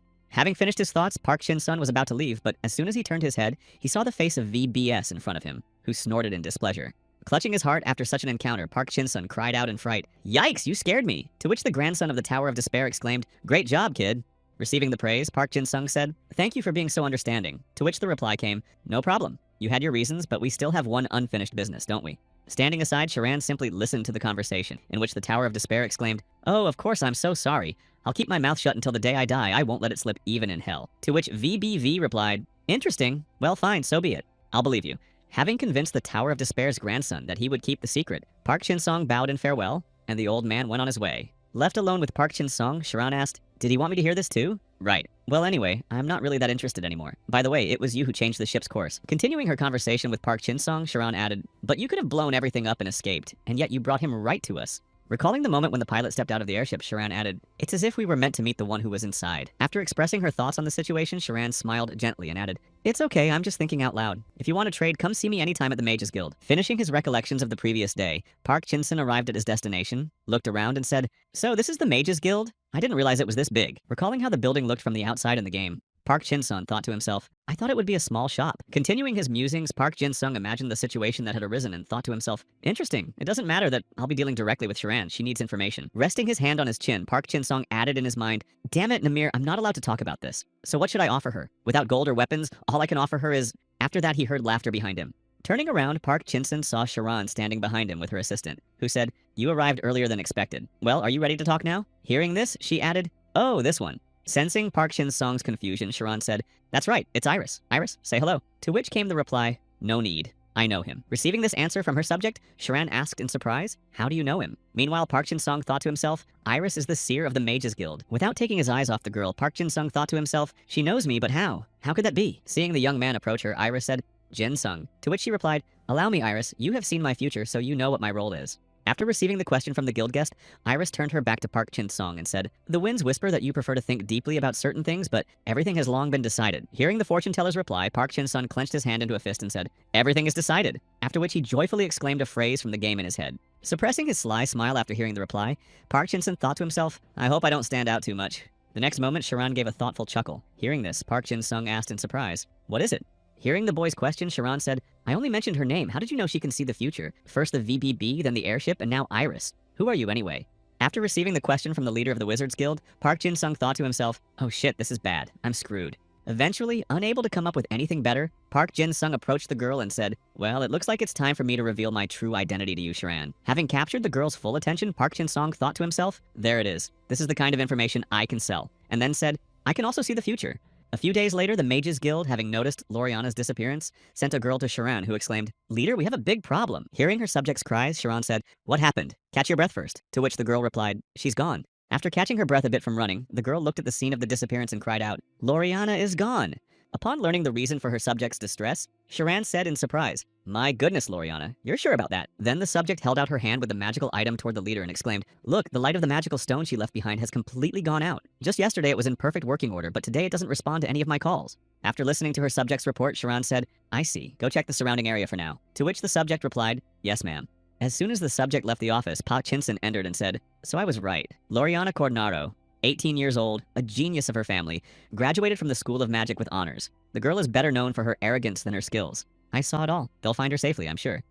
Having finished his thoughts, Park Jin-sun was about to leave, but as soon as he turned his head, he saw the face of VBS in front of him, who snorted in displeasure. Clutching his heart after such an encounter, Park Jin-sun cried out in fright, "Yikes, you scared me!" To which the grandson of the Tower of Despair exclaimed, "Great job, kid." Receiving the praise, Park Jin-sung said, "Thank you for being so understanding." To which the reply came, "No problem. You had your reasons, but we still have one unfinished business, don't we?" Standing aside, Sharan simply listened to the conversation, in which the Tower of Despair exclaimed, "Oh, of course, I'm so sorry. I'll keep my mouth shut until the day I die. I won't let it slip even in hell." To which VBV replied, "Interesting. Well, fine, so be it. I'll believe you." Having convinced the Tower of Despair's grandson that he would keep the secret, Park Jin-sung bowed in farewell, and the old man went on his way. Left alone with Park Jin-sung, Sharan asked, "Did he want me to hear this too?" "Right. Well, anyway, I'm not really that interested anymore. By the way, it was you who changed the ship's course." Continuing her conversation with Park Jin-sung, Sharan added, "But you could have blown everything up and escaped, and yet you brought him right to us." Recalling the moment when the pilot stepped out of the airship, Sharan added, "It's as if we were meant to meet the one who was inside." After expressing her thoughts on the situation, Sharan smiled gently and added, "It's okay, I'm just thinking out loud. If you want to trade, come see me anytime at the Mages Guild." Finishing his recollections of the previous day, Park Jin-sun arrived at his destination, looked around and said, "So this is the Mages Guild? I didn't realize it was this big." Recalling how the building looked from the outside in the game, Park Jin-sun thought to himself, "I thought it would be a small shop." Continuing his musings, Park Jin-sung imagined the situation that had arisen and thought to himself, "Interesting. It doesn't matter that I'll be dealing directly with Sharan. She needs information." Resting his hand on his chin, Park Jin-sung added in his mind, "Damn it, Namir, I'm not allowed to talk about this. So what should I offer her? Without gold or weapons, all I can offer her is..." After that, he heard laughter behind him. Turning around, Park Jin-sun saw Sharan standing behind him with her assistant, who said, "You arrived earlier than expected. Well, are you ready to talk now?" Hearing this, she added, "Oh, this one." Sensing Park Jin-sung's confusion, Sharan said, "That's right, it's Iris. Iris, say hello." To which came the reply, "No need. I know him." Receiving this answer from her subject, Sharan asked in surprise, "How do you know him?" Meanwhile, Park Jin-sung thought to himself, "Iris is the seer of the Mages Guild." Without taking his eyes off the girl, Park Jin-sung thought to himself, "She knows me, but how? How could that be?" Seeing the young man approach her, Iris said, "Jin-sung." To which she replied, "Allow me, Iris. You have seen my future, so you know what my role is." After receiving the question from the guild guest, Iris turned her back to Park Jin-sung and said, "The winds whisper that you prefer to think deeply about certain things, but everything has long been decided." Hearing the fortune teller's reply, Park Jin-sung clenched his hand into a fist and said, "Everything is decided." After which he joyfully exclaimed a phrase from the game in his head. Suppressing his sly smile after hearing the reply, Park Jin-sung thought to himself, "I hope I don't stand out too much." The next moment, Sharan gave a thoughtful chuckle. Hearing this, Park Jin-sung asked in surprise, "What is it?" Hearing the boy's question, Sharan said, "I only mentioned her name. How did you know she can see the future? First the VBB, then the airship, and now Iris. Who are you anyway?" After receiving the question from the leader of the Wizards Guild, Park Jin-sung thought to himself, "Oh shit, this is bad. I'm screwed." Eventually, unable to come up with anything better, Park Jin-sung approached the girl and said, "Well, it looks like it's time for me to reveal my true identity to you, Sharan." Having captured the girl's full attention, Park Jin-sung thought to himself, "There it is. This is the kind of information I can sell." And then said, "I can also see the future." A few days later, the Mages Guild, having noticed Loriana's disappearance, sent a girl to Sharan, who exclaimed, "Leader, we have a big problem." Hearing her subject's cries, Sharan said, "What happened? Catch your breath first." To which the girl replied, "She's gone." After catching her breath a bit from running, the girl looked at the scene of the disappearance and cried out, "Loriana is gone." Upon learning the reason for her subject's distress, Sharan said in surprise, "My goodness, Loriana, you're sure about that?" Then the subject held out her hand with the magical item toward the leader and exclaimed, "Look, the light of the magical stone she left behind has completely gone out. Just yesterday it was in perfect working order, but today it doesn't respond to any of my calls." After listening to her subject's report, Sharan said, "I see. Go check the surrounding area for now." To which the subject replied, "Yes, ma'am." As soon as the subject left the office, Park Jin-sun entered and said, "So I was right. Loriana Cornaro, 18 years old, a genius of her family, graduated from the School of Magic with honors. The girl is better known for her arrogance than her skills. I saw it all. They'll find her safely, I'm sure."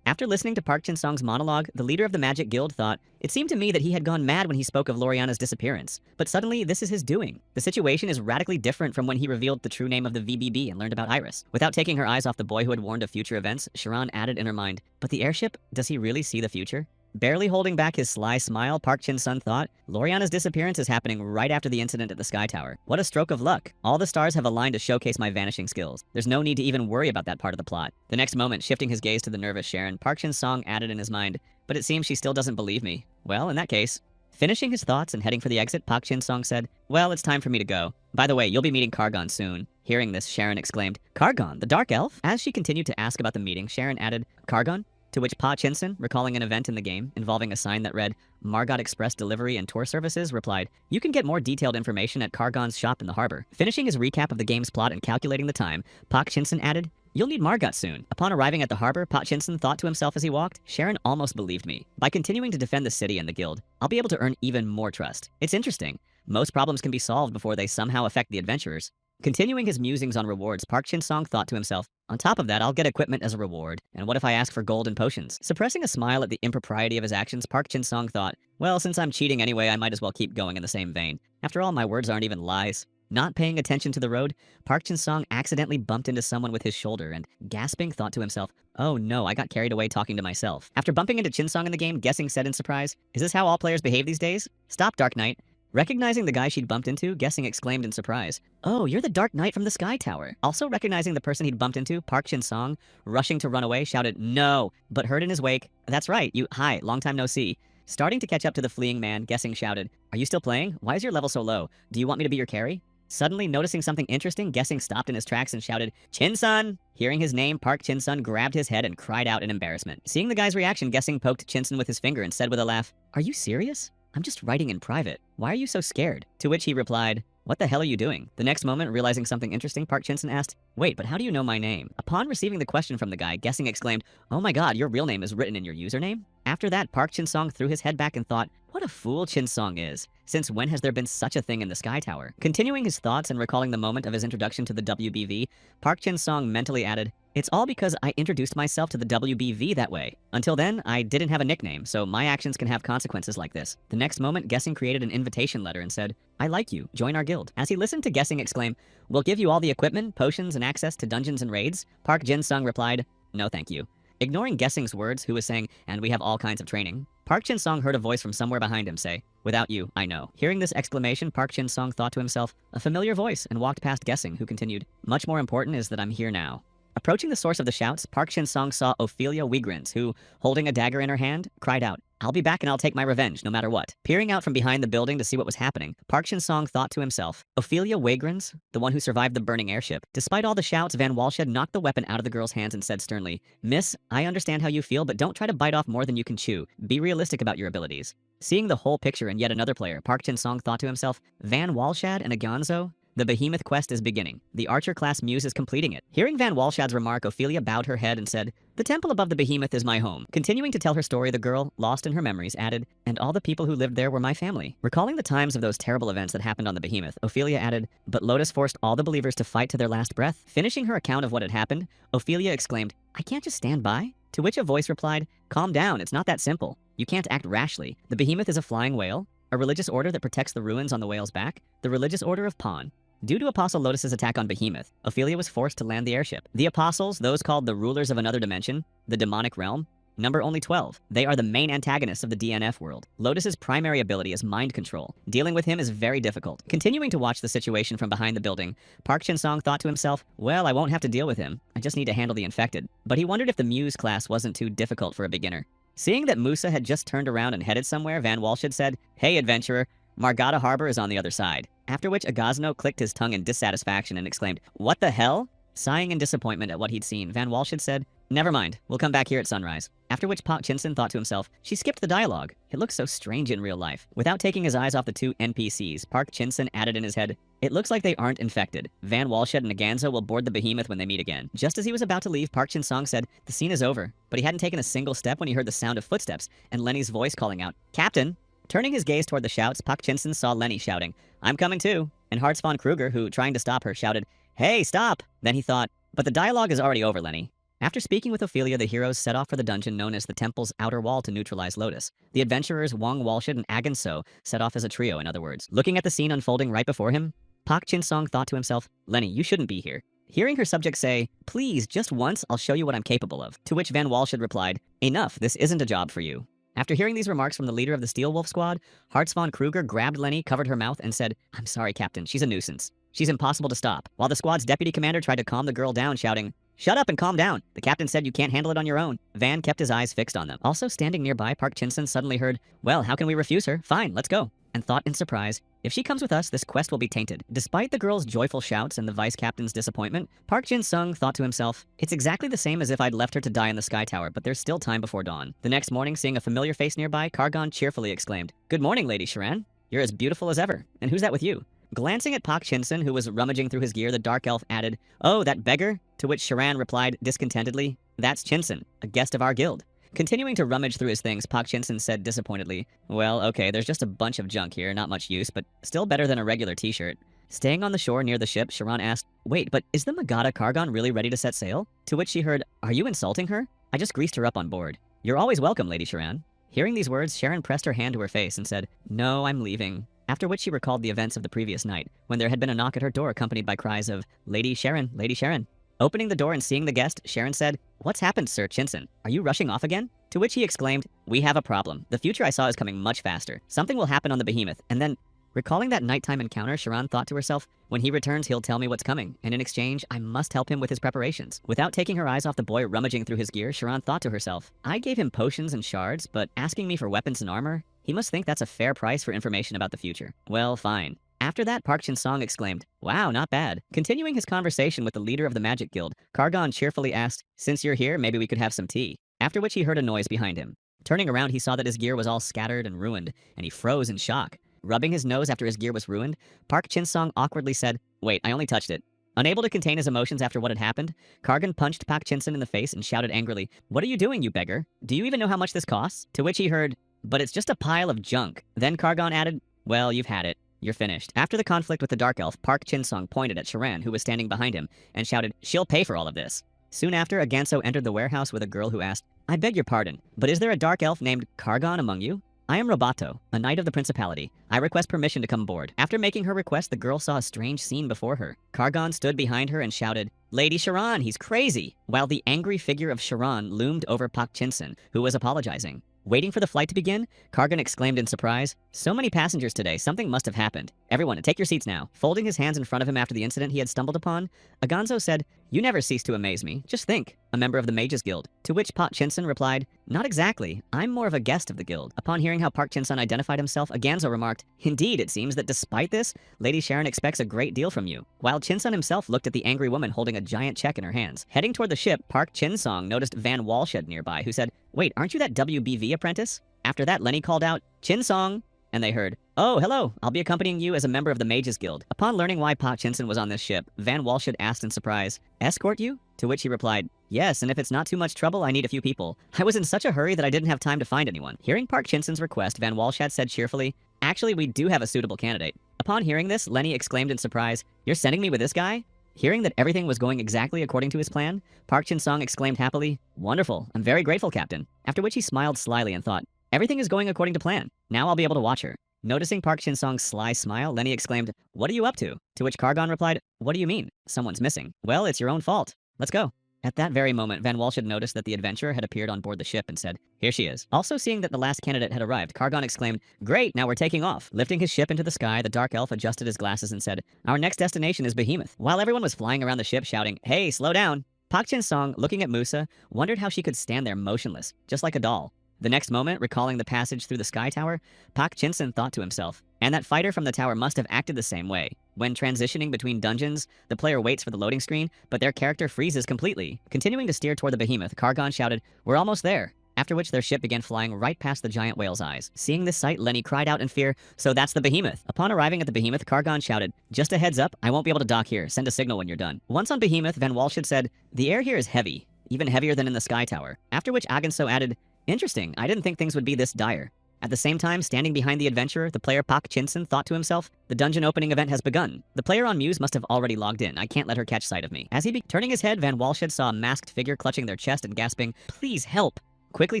After listening to Park Chin-sung's monologue, the leader of the Magic Guild thought, it seemed to me that he had gone mad when he spoke of Loriana's disappearance. But suddenly, this is his doing. The situation is radically different from when he revealed the true name of the VBB and learned about Iris. Without taking her eyes off the boy who had warned of future events, Sharon added in her mind, but the airship, does he really see the future? Barely holding back his sly smile, Park Chin-sun thought, Loriana's disappearance is happening right after the incident at the Sky Tower. What a stroke of luck. All the stars have aligned to showcase my vanishing skills. There's no need to even worry about that part of the plot. The next moment, shifting his gaze to the nervous Sharon, Park Chin-sung added in his mind, but it seems she still doesn't believe me. Well, in that case... Finishing his thoughts and heading for the exit, Park Chin-sung said, well, it's time for me to go. By the way, you'll be meeting Kargon soon. Hearing this, Sharon exclaimed, Kargon, the Dark Elf? As she continued to ask about the meeting, Sharon added, Kargon? To which Pa Chin-sun, recalling an event in the game involving a sign that read, Margot Express Delivery and Tour Services, replied, you can get more detailed information at Kargon's shop in the harbor. Finishing his recap of the game's plot and calculating the time, Park Chin-sun added, you'll need Margot soon. Upon arriving at the harbor, Pa Chin-sun thought to himself as he walked, Sharon almost believed me. By continuing to defend the city and the guild, I'll be able to earn even more trust. It's interesting. Most problems can be solved before they somehow affect the adventurers. Continuing his musings on rewards, Park Chin-sung thought to himself, on top of that, I'll get equipment as a reward. And what if I ask for gold and potions? Suppressing a smile at the impropriety of his actions, Park Chin-sung thought, well, since I'm cheating anyway, I might as well keep going in the same vein. After all, my words aren't even lies. Not paying attention to the road, Park Chin-sung accidentally bumped into someone with his shoulder and, gasping, thought to himself, oh no, I got carried away talking to myself. After bumping into Chin-sung in the game, Guessing said in surprise, is this how all players behave these days? Stop, Dark Knight. Recognizing the guy she'd bumped into, Guessing exclaimed in surprise, oh, you're the Dark Knight from the Sky Tower. Also recognizing the person he'd bumped into, Park Chin-sung, rushing to run away, shouted, no, but heard in his wake, that's right, hi, long time no see. Starting to catch up to the fleeing man, Guessing shouted, are you still playing? Why is your level so low? Do you want me to be your carry? Suddenly noticing something interesting, Guessing stopped in his tracks and shouted, Chin-sun! Hearing his name, Park Chin-sun grabbed his head and cried out in embarrassment. Seeing the guy's reaction, Guessing poked Chin-sun with his finger and said with a laugh, are you serious? I'm just writing in private. Why are you so scared? To which he replied, what the hell are you doing? The next moment, realizing something interesting, Park Chin-sun asked, wait, but how do you know my name? Upon receiving the question from the guy, Guessing exclaimed, oh my god, your real name is written in your username? After that, Park Chin-sung threw his head back and thought, what a fool Chin-sung is. Since when has there been such a thing in the Sky Tower? Continuing his thoughts and recalling the moment of his introduction to the WBV, Park Chin-sung mentally added, it's all because I introduced myself to the WBV that way. Until then, I didn't have a nickname, so my actions can have consequences like this. The next moment, Guessing created an invitation letter and said, I like you, join our guild. As he listened to Guessing exclaim, we'll give you all the equipment, potions, and access to dungeons and raids, Park Chin-sung replied, no thank you. Ignoring Guessing's words, who was saying, and we have all kinds of training, Park Chin-sung heard a voice from somewhere behind him say, without you, I know. Hearing this exclamation, Park Chin-sung thought to himself, a familiar voice, and walked past Guessing, who continued, much more important is that I'm here now. Approaching the source of the shouts, Park Chin-sung saw Ophelia Wigrins, who, holding a dagger in her hand, cried out, I'll be back and I'll take my revenge, no matter what. Peering out from behind the building to see what was happening, Park Chin-sung thought to himself, Ophelia Wigrins, the one who survived the burning airship. Despite all the shouts, Van Walshed knocked the weapon out of the girl's hands and said sternly, Miss, I understand how you feel, but don't try to bite off more than you can chew. Be realistic about your abilities. Seeing the whole picture in yet another player, Park Chin-sung thought to himself, Van Walshad and a Gonzo? The Behemoth quest is beginning. The Archer-class muse is completing it. Hearing Van Walshad's remark, Ophelia bowed her head and said, the temple above the Behemoth is my home. Continuing to tell her story, the girl, lost in her memories, added, and all the people who lived there were my family. Recalling the times of those terrible events that happened on the Behemoth, Ophelia added, but Lotus forced all the believers to fight to their last breath. Finishing her account of what had happened, Ophelia exclaimed, I can't just stand by? To which a voice replied, calm down, it's not that simple. You can't act rashly. The Behemoth is a flying whale, a religious order that protects the ruins on the whale's back, the religious order of Pawn. Due to Apostle Lotus's attack on Behemoth, Ophelia was forced to land the airship. The Apostles, those called the rulers of another dimension, the demonic realm, number only 12. They are the main antagonists of the DNF world. Lotus's primary ability is mind control. Dealing with him is very difficult. Continuing to watch the situation from behind the building, Park Chin-sung thought to himself, well, I won't have to deal with him. I just need to handle the infected. But he wondered if the Muse class wasn't too difficult for a beginner. Seeing that Musa had just turned around and headed somewhere, Van Walshad said, hey, adventurer, Margata Harbor is on the other side. After which Agazno clicked his tongue in dissatisfaction and exclaimed, what the hell? Sighing in disappointment at what he'd seen, Van Walshad said, never mind, we'll come back here at sunrise. After which Park Chin-sun thought to himself, she skipped the dialogue. It looks so strange in real life. Without taking his eyes off the two NPCs, Park Chin-sun added in his head, it looks like they aren't infected. Van Walshad and Naganzo will board the Behemoth when they meet again. Just as he was about to leave, Park Chin-sung said, the scene is over. But he hadn't taken a single step when he heard the sound of footsteps and Lenny's voice calling out, Captain! Turning his gaze toward the shouts, Park Chin-sun saw Lenny shouting, I'm coming too. And Hartz von Kruger, who, trying to stop her, shouted, hey, stop! Then he thought, but the dialogue is already over, Lenny. After speaking with Ophelia, the heroes set off for the dungeon known as the Temple's Outer Wall to neutralize Lotus. The adventurers Wong Walshid and Agan So set off as a trio, in other words. Looking at the scene unfolding right before him, Pak Chin Song thought to himself, Lenny, you shouldn't be here. Hearing her subject say, please, just once, I'll show you what I'm capable of, to which Van Walshid replied, enough, this isn't a job for you. After hearing these remarks from the leader of the Steel Wolf squad, Hartz von Kruger grabbed Lenny, covered her mouth, and said, I'm sorry, Captain, she's a nuisance. She's impossible to stop. While the squad's deputy commander tried to calm the girl down, shouting, shut up and calm down. The captain said you can't handle it on your own. Van kept his eyes fixed on them. Also standing nearby, Park Chin-sun suddenly heard, well, how can we refuse her? Fine, let's go. And thought in surprise, if she comes with us, this quest will be tainted. Despite the girl's joyful shouts and the vice captain's disappointment, Park Jin-sung thought to himself, it's exactly the same as if I'd left her to die in the Sky Tower, but there's still time before dawn. The next morning, seeing a familiar face nearby, Kargon cheerfully exclaimed, good morning, Lady Sharan. You're as beautiful as ever. And who's that with you? Glancing at Pak Chin-sun, who was rummaging through his gear, the dark elf added, oh, that beggar? To which Sharan replied discontentedly, that's Chin-sun, a guest of our guild. Continuing to rummage through his things, Pak Chin-sun said disappointedly, well, okay, there's just a bunch of junk here, not much use, but still better than a regular t-shirt. Staying on the shore near the ship, Sharan asked, wait, but is the Magadha Kargon really ready to set sail? To which she heard, are you insulting her? I just greased her up on board. You're always welcome, Lady Sharan. Hearing these words, Sharan pressed her hand to her face and said, no, I'm leaving. After which she recalled the events of the previous night, when there had been a knock at her door accompanied by cries of, Lady Sharan, Lady Sharan. Opening the door and seeing the guest, Sharan said, what's happened, Sir Chin-sun? Are you rushing off again? To which he exclaimed, we have a problem. The future I saw is coming much faster. Something will happen on the behemoth, and then... Recalling that nighttime encounter, Sharan thought to herself, when he returns, he'll tell me what's coming, and in exchange, I must help him with his preparations. Without taking her eyes off the boy rummaging through his gear, Sharan thought to herself, I gave him potions and shards, but asking me for weapons and armor? He must think that's a fair price for information about the future. Well, fine. After that, Park Chin-sung exclaimed, wow, not bad. Continuing his conversation with the leader of the Magic Guild, Kargon cheerfully asked, since you're here, maybe we could have some tea. After which he heard a noise behind him. Turning around, he saw that his gear was all scattered and ruined, and he froze in shock. Rubbing his nose after his gear was ruined, Park Chin-sung awkwardly said, wait, I only touched it. Unable to contain his emotions after what had happened, Kargon punched Pak Chin-sun in the face and shouted angrily, what are you doing, you beggar? Do you even know how much this costs? To which he heard, but it's just a pile of junk. Then Kargon added, well, you've had it. You're finished. After the conflict with the Dark Elf, Park Chin-sung pointed at Sharan, who was standing behind him, and shouted, she'll pay for all of this. Soon after, a Ganso entered the warehouse with a girl who asked, I beg your pardon, but is there a Dark Elf named Kargon among you? I am Roboto, a knight of the Principality. I request permission to come aboard. After making her request, the girl saw a strange scene before her. Kargon stood behind her and shouted, Lady Sharan, he's crazy! While the angry figure of Sharan loomed over Pak Chin-sun, who was apologizing. Waiting for the flight to begin, Kargon exclaimed in surprise, so many passengers today, something must have happened. Everyone, take your seats now. Folding his hands in front of him after the incident he had stumbled upon, Aganzo said, you never cease to amaze me. Just think, a member of the Mages Guild. To which Pak Chin-sun replied, not exactly. I'm more of a guest of the guild. Upon hearing how Park Chin-sun identified himself, Aganzo remarked, indeed, it seems that despite this, Lady Sharan expects a great deal from you. While Chin-sun himself looked at the angry woman holding a giant check in her hands. Heading toward the ship, Park Chin-sung noticed Van Walshid nearby, who said, wait, aren't you that WBV apprentice? After that, Lenny called out, Chin-sung, and they heard, oh, hello, I'll be accompanying you as a member of the Mages Guild. Upon learning why Pak Chin-sun was on this ship, Van Walshid asked in surprise, escort you? To which he replied, yes, and if it's not too much trouble, I need a few people. I was in such a hurry that I didn't have time to find anyone. Hearing Park Chin-sun's request, Van Walshid said cheerfully, actually, we do have a suitable candidate. Upon hearing this, Lenny exclaimed in surprise, you're sending me with this guy? Hearing that everything was going exactly according to his plan, Park Chin-sung exclaimed happily, wonderful, I'm very grateful, Captain. After which he smiled slyly and thought, everything is going according to plan. Now I'll be able to watch her. Noticing Park Chin-sung's sly smile, Lenny exclaimed, what are you up to? To which Kargon replied, what do you mean? Someone's missing. Well, it's your own fault. Let's go. At that very moment, Van Walshid noticed that the adventurer had appeared on board the ship and said, here she is. Also seeing that the last candidate had arrived, Kargon exclaimed, great, now we're taking off. Lifting his ship into the sky, the Dark Elf adjusted his glasses and said, our next destination is Behemoth. While everyone was flying around the ship shouting, hey, slow down, Pak Chin-sung, looking at Musa, wondered how she could stand there motionless, just like a doll. The next moment, recalling the passage through the Sky Tower, Pak Chin-sun thought to himself, and that fighter from the tower must have acted the same way. When transitioning between dungeons, the player waits for the loading screen, but their character freezes completely. Continuing to steer toward the behemoth, Kargon shouted, we're almost there. After which their ship began flying right past the giant whale's eyes. Seeing this sight, Lenny cried out in fear, so that's the behemoth. Upon arriving at the behemoth, Kargon shouted, just a heads up, I won't be able to dock here. Send a signal when you're done. Once on behemoth, Van Walshid said, the air here is heavy, even heavier than in the Sky Tower. After which Aganso added, interesting, I didn't think things would be this dire. At the same time, standing behind the adventurer, the player Pak Chinsun thought to himself, the dungeon opening event has begun. The player on Muse must have already logged in. I can't let her catch sight of me. As he turning his head, Van Walshed saw a masked figure clutching their chest and gasping, please help. Quickly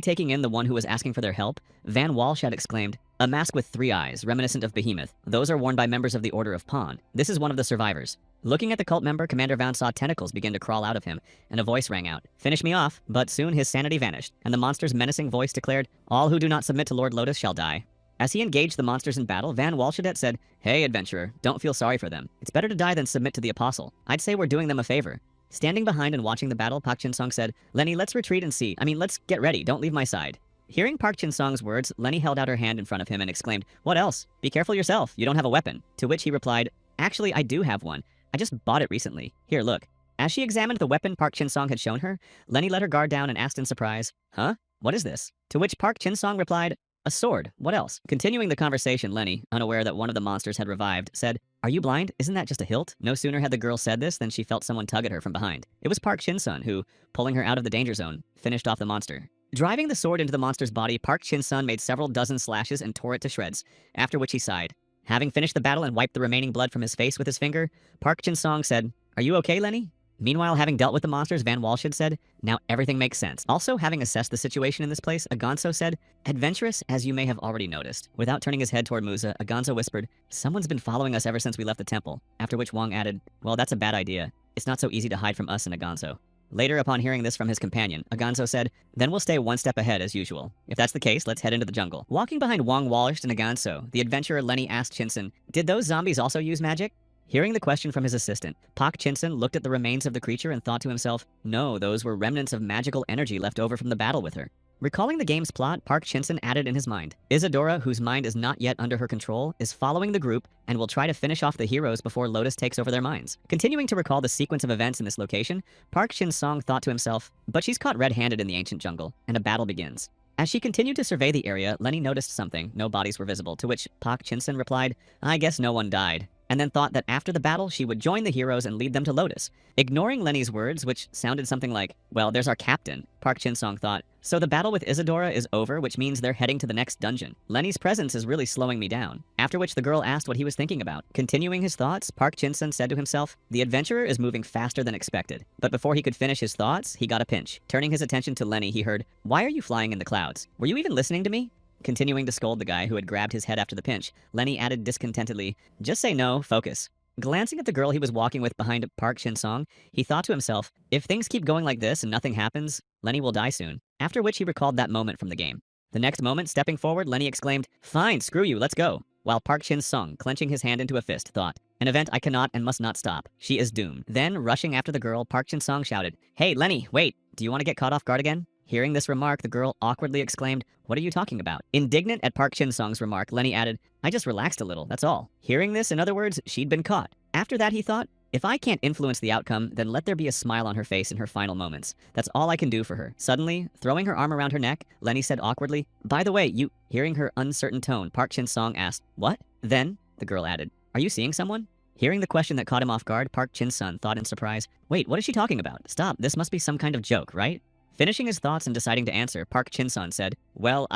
taking in the one who was asking for their help, Van Walshed exclaimed, a mask with 3 eyes, reminiscent of Behemoth. Those are worn by members of the Order of Pawn. This is one of the survivors. Looking at the cult member, Commander Van saw tentacles begin to crawl out of him, and a voice rang out, finish me off, but soon his sanity vanished, and the monster's menacing voice declared, all who do not submit to Lord Lotus shall die. As he engaged the monsters in battle, Van Walshed said, hey, adventurer, don't feel sorry for them. It's better to die than submit to the apostle. I'd say we're doing them a favor. Standing behind and watching the battle, Pak Chin-sung said, Lenny, let's retreat and see. Let's get ready. Don't leave my side. Hearing Park Chin-sung's words, Lenny held out her hand in front of him and exclaimed, what else? Be careful yourself. You don't have a weapon. To which he replied, actually, I do have one. I just bought it recently. Here, look. As she examined the weapon Park Chin-sung had shown her, Lenny let her guard down and asked in surprise, huh? What is this? To which Park Chin-sung replied, a sword. What else? Continuing the conversation, Lenny, unaware that one of the monsters had revived, said, are you blind? Isn't that just a hilt? No sooner had the girl said this than she felt someone tug at her from behind. It was Park Chin-sung who, pulling her out of the danger zone, finished off the monster. Driving the sword into the monster's body, Park Chin-sung made several dozen slashes and tore it to shreds, after which he sighed. Having finished the battle and wiped the remaining blood from his face with his finger, Park Chin-sung said, are you okay, Lenny? Meanwhile, having dealt with the monsters, Van Walshed said, now everything makes sense. Also, having assessed the situation in this place, Agonzo said, adventurous, as you may have already noticed. Without turning his head toward Musa, Agonzo whispered, someone's been following us ever since we left the temple. After which Wang added, well, that's a bad idea. It's not so easy to hide from us and Agonzo. Later, upon hearing this from his companion, Agonzo said, then we'll stay one step ahead as usual. If that's the case, let's head into the jungle. Walking behind Wang Walshed and Agonzo, the adventurer Lenny asked Chinsun, did those zombies also use magic? Hearing the question from his assistant, Pak Chinsun looked at the remains of the creature and thought to himself, no, those were remnants of magical energy left over from the battle with her. Recalling the game's plot, Park Chin-sung added in his mind, Isadora, whose mind is not yet under her control, is following the group and will try to finish off the heroes before Lotus takes over their minds. Continuing to recall the sequence of events in this location, Park Chin-sung thought to himself, but she's caught red-handed in the ancient jungle, and a battle begins. As she continued to survey the area, Lenny noticed something. No bodies were visible, to which Pak Chin-sung replied, I guess no one died, and then thought that after the battle, she would join the heroes and lead them to Lotus. Ignoring Lenny's words, which sounded something like, well, there's our captain, Park Chin-sung thought, so the battle with Isadora is over, which means they're heading to the next dungeon. Lenny's presence is really slowing me down. After which the girl asked what he was thinking about. Continuing his thoughts, Park Chin-sung said to himself, the adventurer is moving faster than expected. But before he could finish his thoughts, he got a pinch. Turning his attention to Lenny, he heard, why are you flying in the clouds? Were you even listening to me? Continuing to scold the guy who had grabbed his head after the pinch, Lenny added discontentedly, just say no, focus. Glancing at the girl he was walking with behind Park Chin-sung, he thought to himself, if things keep going like this and nothing happens, Lenny will die soon. After which he recalled that moment from the game. The next moment, stepping forward, Lenny exclaimed, fine, screw you, let's go. While Park Chin-sung, clenching his hand into a fist, thought, an event I cannot and must not stop. She is doomed. Then, rushing after the girl, Park Chin-sung shouted, hey, Lenny, wait, do you want to get caught off guard again? Hearing this remark, the girl awkwardly exclaimed, what are you talking about? Indignant at Park Chin-sung's remark, Lenny added, I just relaxed a little, that's all. Hearing this, in other words, she'd been caught. After that, he thought, if I can't influence the outcome, then let there be a smile on her face in her final moments. That's all I can do for her. Suddenly, throwing her arm around her neck, Lenny said awkwardly, by the way, you... Hearing her uncertain tone, Park Chin-sung asked, what? Then, the girl added, are you seeing someone? Hearing the question that caught him off guard, Park Chin-sung thought in surprise, wait, what is she talking about? Stop, this must be some kind of joke, right? Finishing his thoughts and deciding to answer, Park Chin-sung said, well,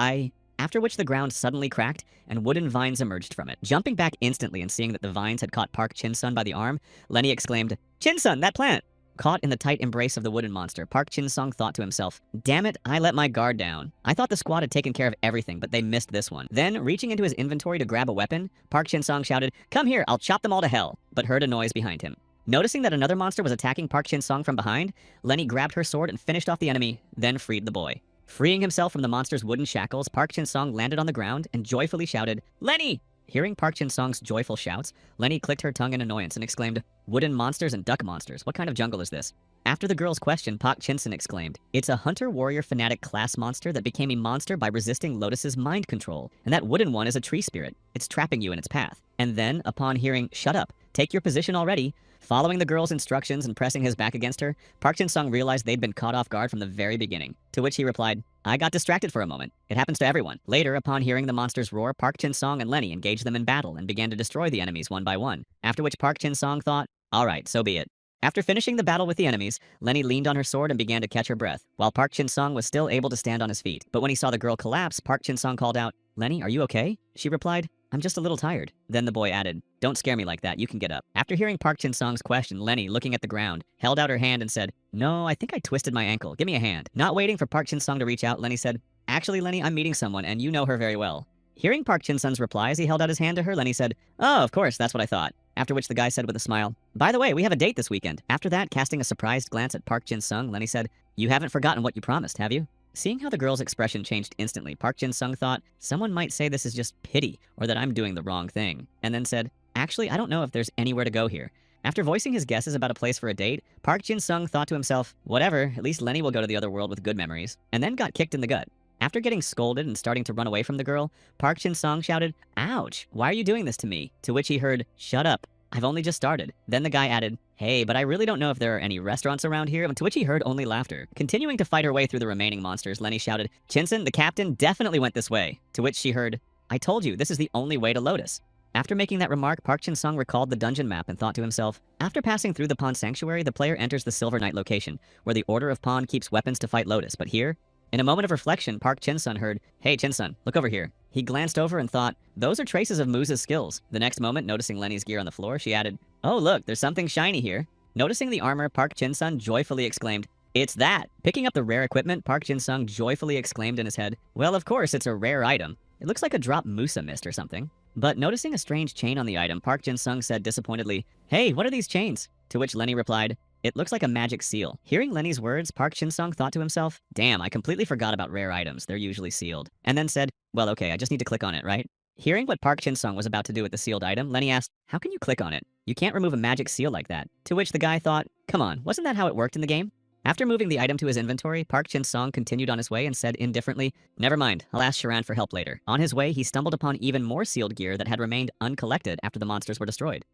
After which the ground suddenly cracked, and wooden vines emerged from it. Jumping back instantly and seeing that the vines had caught Park Chin-sung by the arm, Lenny exclaimed, Chin-sung, that plant! Caught in the tight embrace of the wooden monster, Park Chin-sung thought to himself, damn it, I let my guard down. I thought the squad had taken care of everything, but they missed this one. Then, reaching into his inventory to grab a weapon, Park Chin-sung shouted, come here, I'll chop them all to hell, but heard a noise behind him. Noticing that another monster was attacking Park Chin-sung from behind, Lenny grabbed her sword and finished off the enemy, then freed the boy. Freeing himself from the monster's wooden shackles, Park Chin-sung landed on the ground and joyfully shouted, Lenny! Hearing Park Chin-sung's joyful shouts, Lenny clicked her tongue in annoyance and exclaimed, wooden monsters and duck monsters, what kind of jungle is this? After the girl's question, Park Chin-sung exclaimed, it's a hunter-warrior fanatic class monster that became a monster by resisting Lotus's mind control, and that wooden one is a tree spirit. It's trapping you in its path. And then, upon hearing, shut up, take your position already, following the girl's instructions and pressing his back against her, Park Chin-sung realized they'd been caught off guard from the very beginning, to which he replied, I got distracted for a moment. It happens to everyone. Later, upon hearing the monster's roar, Park Chin-sung and Lenny engaged them in battle and began to destroy the enemies one by one, after which Park Chin-sung thought, all right, so be it. After finishing the battle with the enemies, Lenny leaned on her sword and began to catch her breath, while Park Chin-sung was still able to stand on his feet. But when he saw the girl collapse, Park Chin-sung called out, "Lenny, are you okay?" She replied, "I'm just a little tired." Then the boy added, "Don't scare me like that, you can get up." After hearing Park Chin-sung's question, Lenny, looking at the ground, held out her hand and said, "No, I think I twisted my ankle. Give me a hand." Not waiting for Park Chin-sung to reach out, Lenny said, "Actually, Lenny, I'm meeting someone and you know her very well." Hearing Park Chin-sung's reply as he held out his hand to her, Lenny said, "Oh, of course, that's what I thought." After which the guy said with a smile, "By the way, we have a date this weekend." After that, casting a surprised glance at Park Jin-sung, Lenny said, "You haven't forgotten what you promised, have you?" Seeing how the girl's expression changed instantly, Park Jin-sung thought, someone might say this is just pity, or that I'm doing the wrong thing, and then said, "Actually, I don't know if there's anywhere to go here." After voicing his guesses about a place for a date, Park Jin-sung thought to himself, whatever, at least Lenny will go to the other world with good memories, and then got kicked in the gut. After getting scolded and starting to run away from the girl, Park Jin-sung shouted, "Ouch, why are you doing this to me?" To which he heard, "Shut up, I've only just started." Then the guy added, "Hey, but I really don't know if there are any restaurants around here," to which he heard only laughter. Continuing to fight her way through the remaining monsters, Lenny shouted, "Chinsun, the captain definitely went this way." To which she heard, "I told you, this is the only way to Lotus." After making that remark, Park Chin-sung recalled the dungeon map and thought to himself, after passing through the Pawn Sanctuary, the player enters the Silver Knight location, where the Order of Pawn keeps weapons to fight Lotus, but here, in a moment of reflection, Park Chin-sun heard, "Hey, Chin-sun, look over here." He glanced over and thought, those are traces of Musa's skills. The next moment, noticing Lenny's gear on the floor, she added, "Oh, look, there's something shiny here." Noticing the armor, Park Chin-sun joyfully exclaimed, "It's that!" Picking up the rare equipment, Park Jin-sung joyfully exclaimed in his head, "Well, of course, it's a rare item. It looks like a drop Musa missed or something." But noticing a strange chain on the item, Park Jin-sung said disappointedly, "Hey, what are these chains?" To which Lenny replied, "It looks like a magic seal." Hearing Lenny's words, Park Chin-sung thought to himself, damn, I completely forgot about rare items. They're usually sealed. And then said, well, okay, I just need to click on it, right? Hearing what Park Chin-sung was about to do with the sealed item, Lenny asked, how can you click on it? You can't remove a magic seal like that. To which the guy thought, come on, wasn't that how it worked in the game? After moving the item to his inventory, Park Chin-sung continued on his way and said indifferently, never mind, I'll ask Sharan for help later. On his way, he stumbled upon even more sealed gear that had remained uncollected after the monsters were destroyed.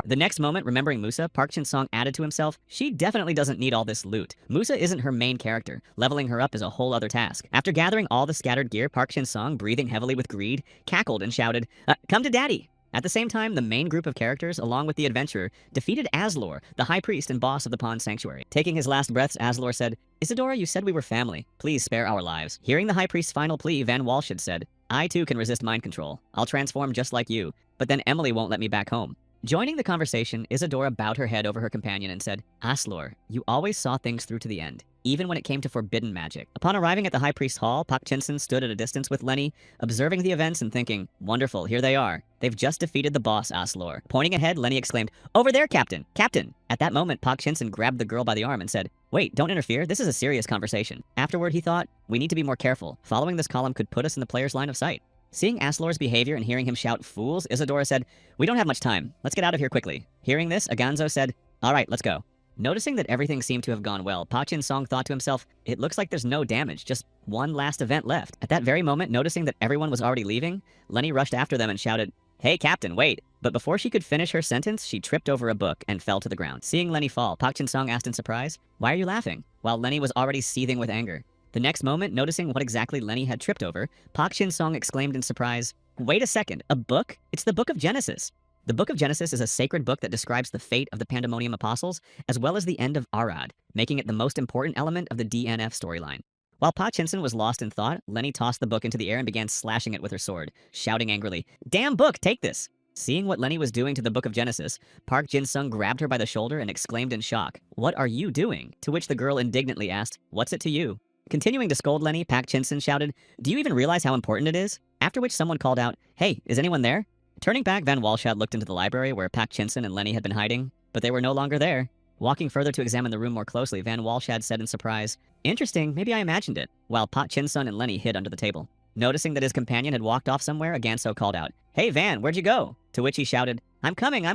The next moment, remembering Musa, Park Chin-sung added to himself, she definitely doesn't need all this loot. Musa isn't her main character. Leveling her up is a whole other task. After gathering all the scattered gear, Park Chin-sung, breathing heavily with greed, cackled and shouted, come to daddy! At the same time, the main group of characters, along with the adventurer, defeated Aslor, the high priest and boss of the Pawn Sanctuary. Taking his last breaths, Aslor said, Isadora, you said we were family. Please spare our lives. Hearing the high priest's final plea, Van Walshad said, I too can resist mind control. I'll transform just like you, but then Emily won't let me back home. Joining the conversation, Isadora bowed her head over her companion and said, Aslor, you always saw things through to the end, even when it came to forbidden magic. Upon arriving at the High Priest's Hall, Park Chin-sung stood at a distance with Lenny, observing the events and thinking, wonderful, here they are. They've just defeated the boss, Aslor. Pointing ahead, Lenny exclaimed, over there, Captain! Captain! At that moment, Park Chin-sung grabbed the girl by the arm and said, wait, don't interfere, this is a serious conversation. Afterward, he thought, we need to be more careful. Following this column could put us in the player's line of sight. Seeing Aslor's behavior and hearing him shout, fools, Isadora said, we don't have much time. Let's get out of here quickly. Hearing this, Aganzo said, all right, let's go. Noticing that everything seemed to have gone well, Park Chin-sung thought to himself, it looks like there's no damage, just one last event left. At that very moment, noticing that everyone was already leaving, Lenny rushed after them and shouted, hey, Captain, wait. But before she could finish her sentence, she tripped over a book and fell to the ground. Seeing Lenny fall, Park Chin-sung asked in surprise, why are you laughing? While Lenny was already seething with anger. The next moment, noticing what exactly Lenny had tripped over, Park Chin-sung exclaimed in surprise, wait a second, a book? It's the Book of Genesis. The Book of Genesis is a sacred book that describes the fate of the Pandemonium Apostles, as well as the end of Arad, making it the most important element of the DNF storyline. While Park Chin-sung was lost in thought, Lenny tossed the book into the air and began slashing it with her sword, shouting angrily, damn book, take this! Seeing what Lenny was doing to the Book of Genesis, Park Jin-sung grabbed her by the shoulder and exclaimed in shock, what are you doing? To which the girl indignantly asked, what's it to you? Continuing to scold Lenny, Park Chin-sung shouted, do you even realize how important it is? After which someone called out, hey, is anyone there? Turning back, Van Walshad looked into the library where Park Chin-sung and Lenny had been hiding, but they were no longer there. Walking further to examine the room more closely, Van Walshad said in surprise, interesting, maybe I imagined it, while Park Chin-sung and Lenny hid under the table. Noticing that his companion had walked off somewhere, Aganso called out, hey Van, where'd you go? To which he shouted, I'm coming!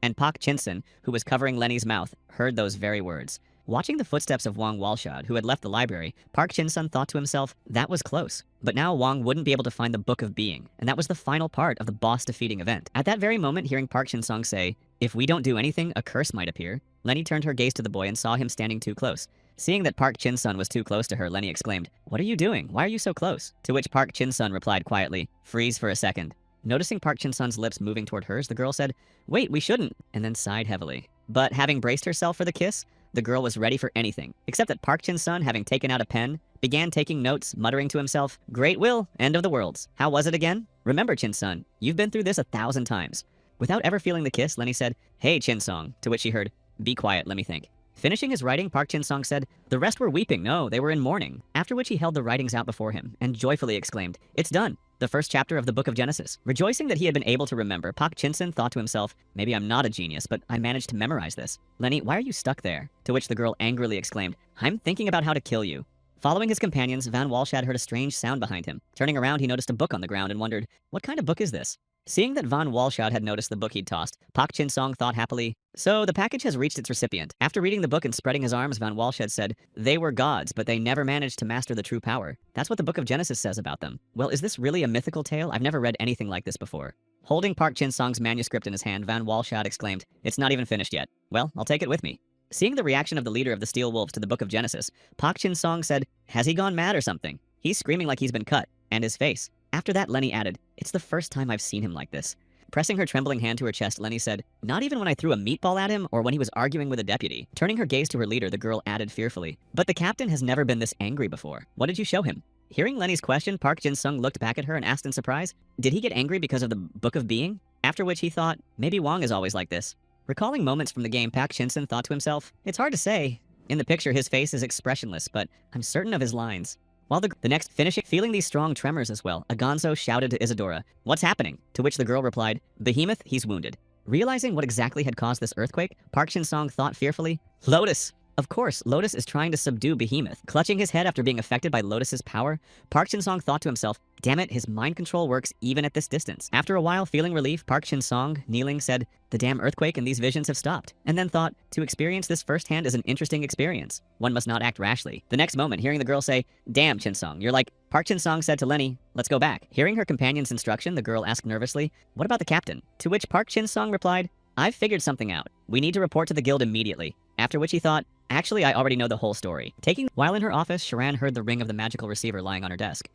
And Park Chin-sung, who was covering Lenny's mouth, heard those very words. Watching the footsteps of Wang Walshad, who had left the library, Park Chin-sung thought to himself, that was close. But now Wang wouldn't be able to find the Book of Being, and that was the final part of the boss-defeating event. At that very moment, hearing Park Chin-sung say, if we don't do anything, a curse might appear, Lenny turned her gaze to the boy and saw him standing too close. Seeing that Park Chin-sung was too close to her, Lenny exclaimed, what are you doing? Why are you so close? To which Park Chin-sung replied quietly, freeze for a second. Noticing Park Chin-sung's lips moving toward hers, the girl said, wait, we shouldn't, and then sighed heavily. But having braced herself for the kiss, the girl was ready for anything, except that Park Chin-sun, having taken out a pen, began taking notes, muttering to himself, "Great will, end of the worlds. How was it again? Remember, Chin-sun, you've been through this 1,000 times." Without ever feeling the kiss, Lenny said, "Hey, Chin-song," to which she heard, "Be quiet, let me think." Finishing his writing, Park Chin-song said, "The rest were weeping. No, they were in mourning." After which he held the writings out before him and joyfully exclaimed, "It's done. The first chapter of the Book of Genesis." Rejoicing that he had been able to remember, Park Chin-sun thought to himself, "Maybe I'm not a genius, but I managed to memorize this. Lenny, why are you stuck there?" To which the girl angrily exclaimed, "I'm thinking about how to kill you." Following his companions, Van Walshad heard a strange sound behind him. Turning around, he noticed a book on the ground and wondered, what kind of book is this? Seeing that Van Walshad had noticed the book he'd tossed, Park Chin-song thought happily, "So the package has reached its recipient." After reading the book and spreading his arms, Van Walshad said, "They were gods, but they never managed to master the true power. That's what the Book of Genesis says about them." Well, is this really a mythical tale? I've never read anything like this before. Holding Park Chin-song's manuscript in his hand, Van Walshad exclaimed, "It's not even finished yet. Well, I'll take it with me." Seeing the reaction of the leader of the Steel Wolves to the Book of Genesis, Park Chin-song said, "Has he gone mad or something? He's screaming like he's been cut, and his face." After that, Lenny added, "It's the first time I've seen him like this." Pressing her trembling hand to her chest, Lenny said, "Not even when I threw a meatball at him or when he was arguing with a deputy." Turning her gaze to her leader, the girl added fearfully, "But the captain has never been this angry before. What did you show him?" Hearing Lenny's question, Park Jin-sung looked back at her and asked in surprise, "Did he get angry because of the Book of Being?" After which he thought, maybe Wong is always like this. Recalling moments from the game, Park Jin-sung thought to himself, "It's hard to say. In the picture, his face is expressionless, but I'm certain of his lines." While the next finishing, feeling these strong tremors as well, Agonzo shouted to Isadora, "What's happening?" To which the girl replied, "Behemoth, he's wounded." Realizing what exactly had caused this earthquake, Park Shin-song thought fearfully, "Lotus!" Of course, Lotus is trying to subdue Behemoth. Clutching his head after being affected by Lotus's power, Park Shin-song thought to himself, "Damn it, his mind control works even at this distance." After a while, feeling relief, Park Shin-song, kneeling, said, "The damn earthquake and these visions have stopped." And then thought, to experience this firsthand is an interesting experience. One must not act rashly. The next moment, hearing the girl say, "Damn, Shin-song, you're like..." Park Shin-song said to Lenny, "Let's go back." Hearing her companion's instruction, the girl asked nervously, "What about the captain?" To which Park Shin-song replied, "I've figured something out. We need to report to the guild immediately." After which he thought, "Actually, I already know the whole story." While in her office, Sharan heard the ring of the magical receiver lying on her desk.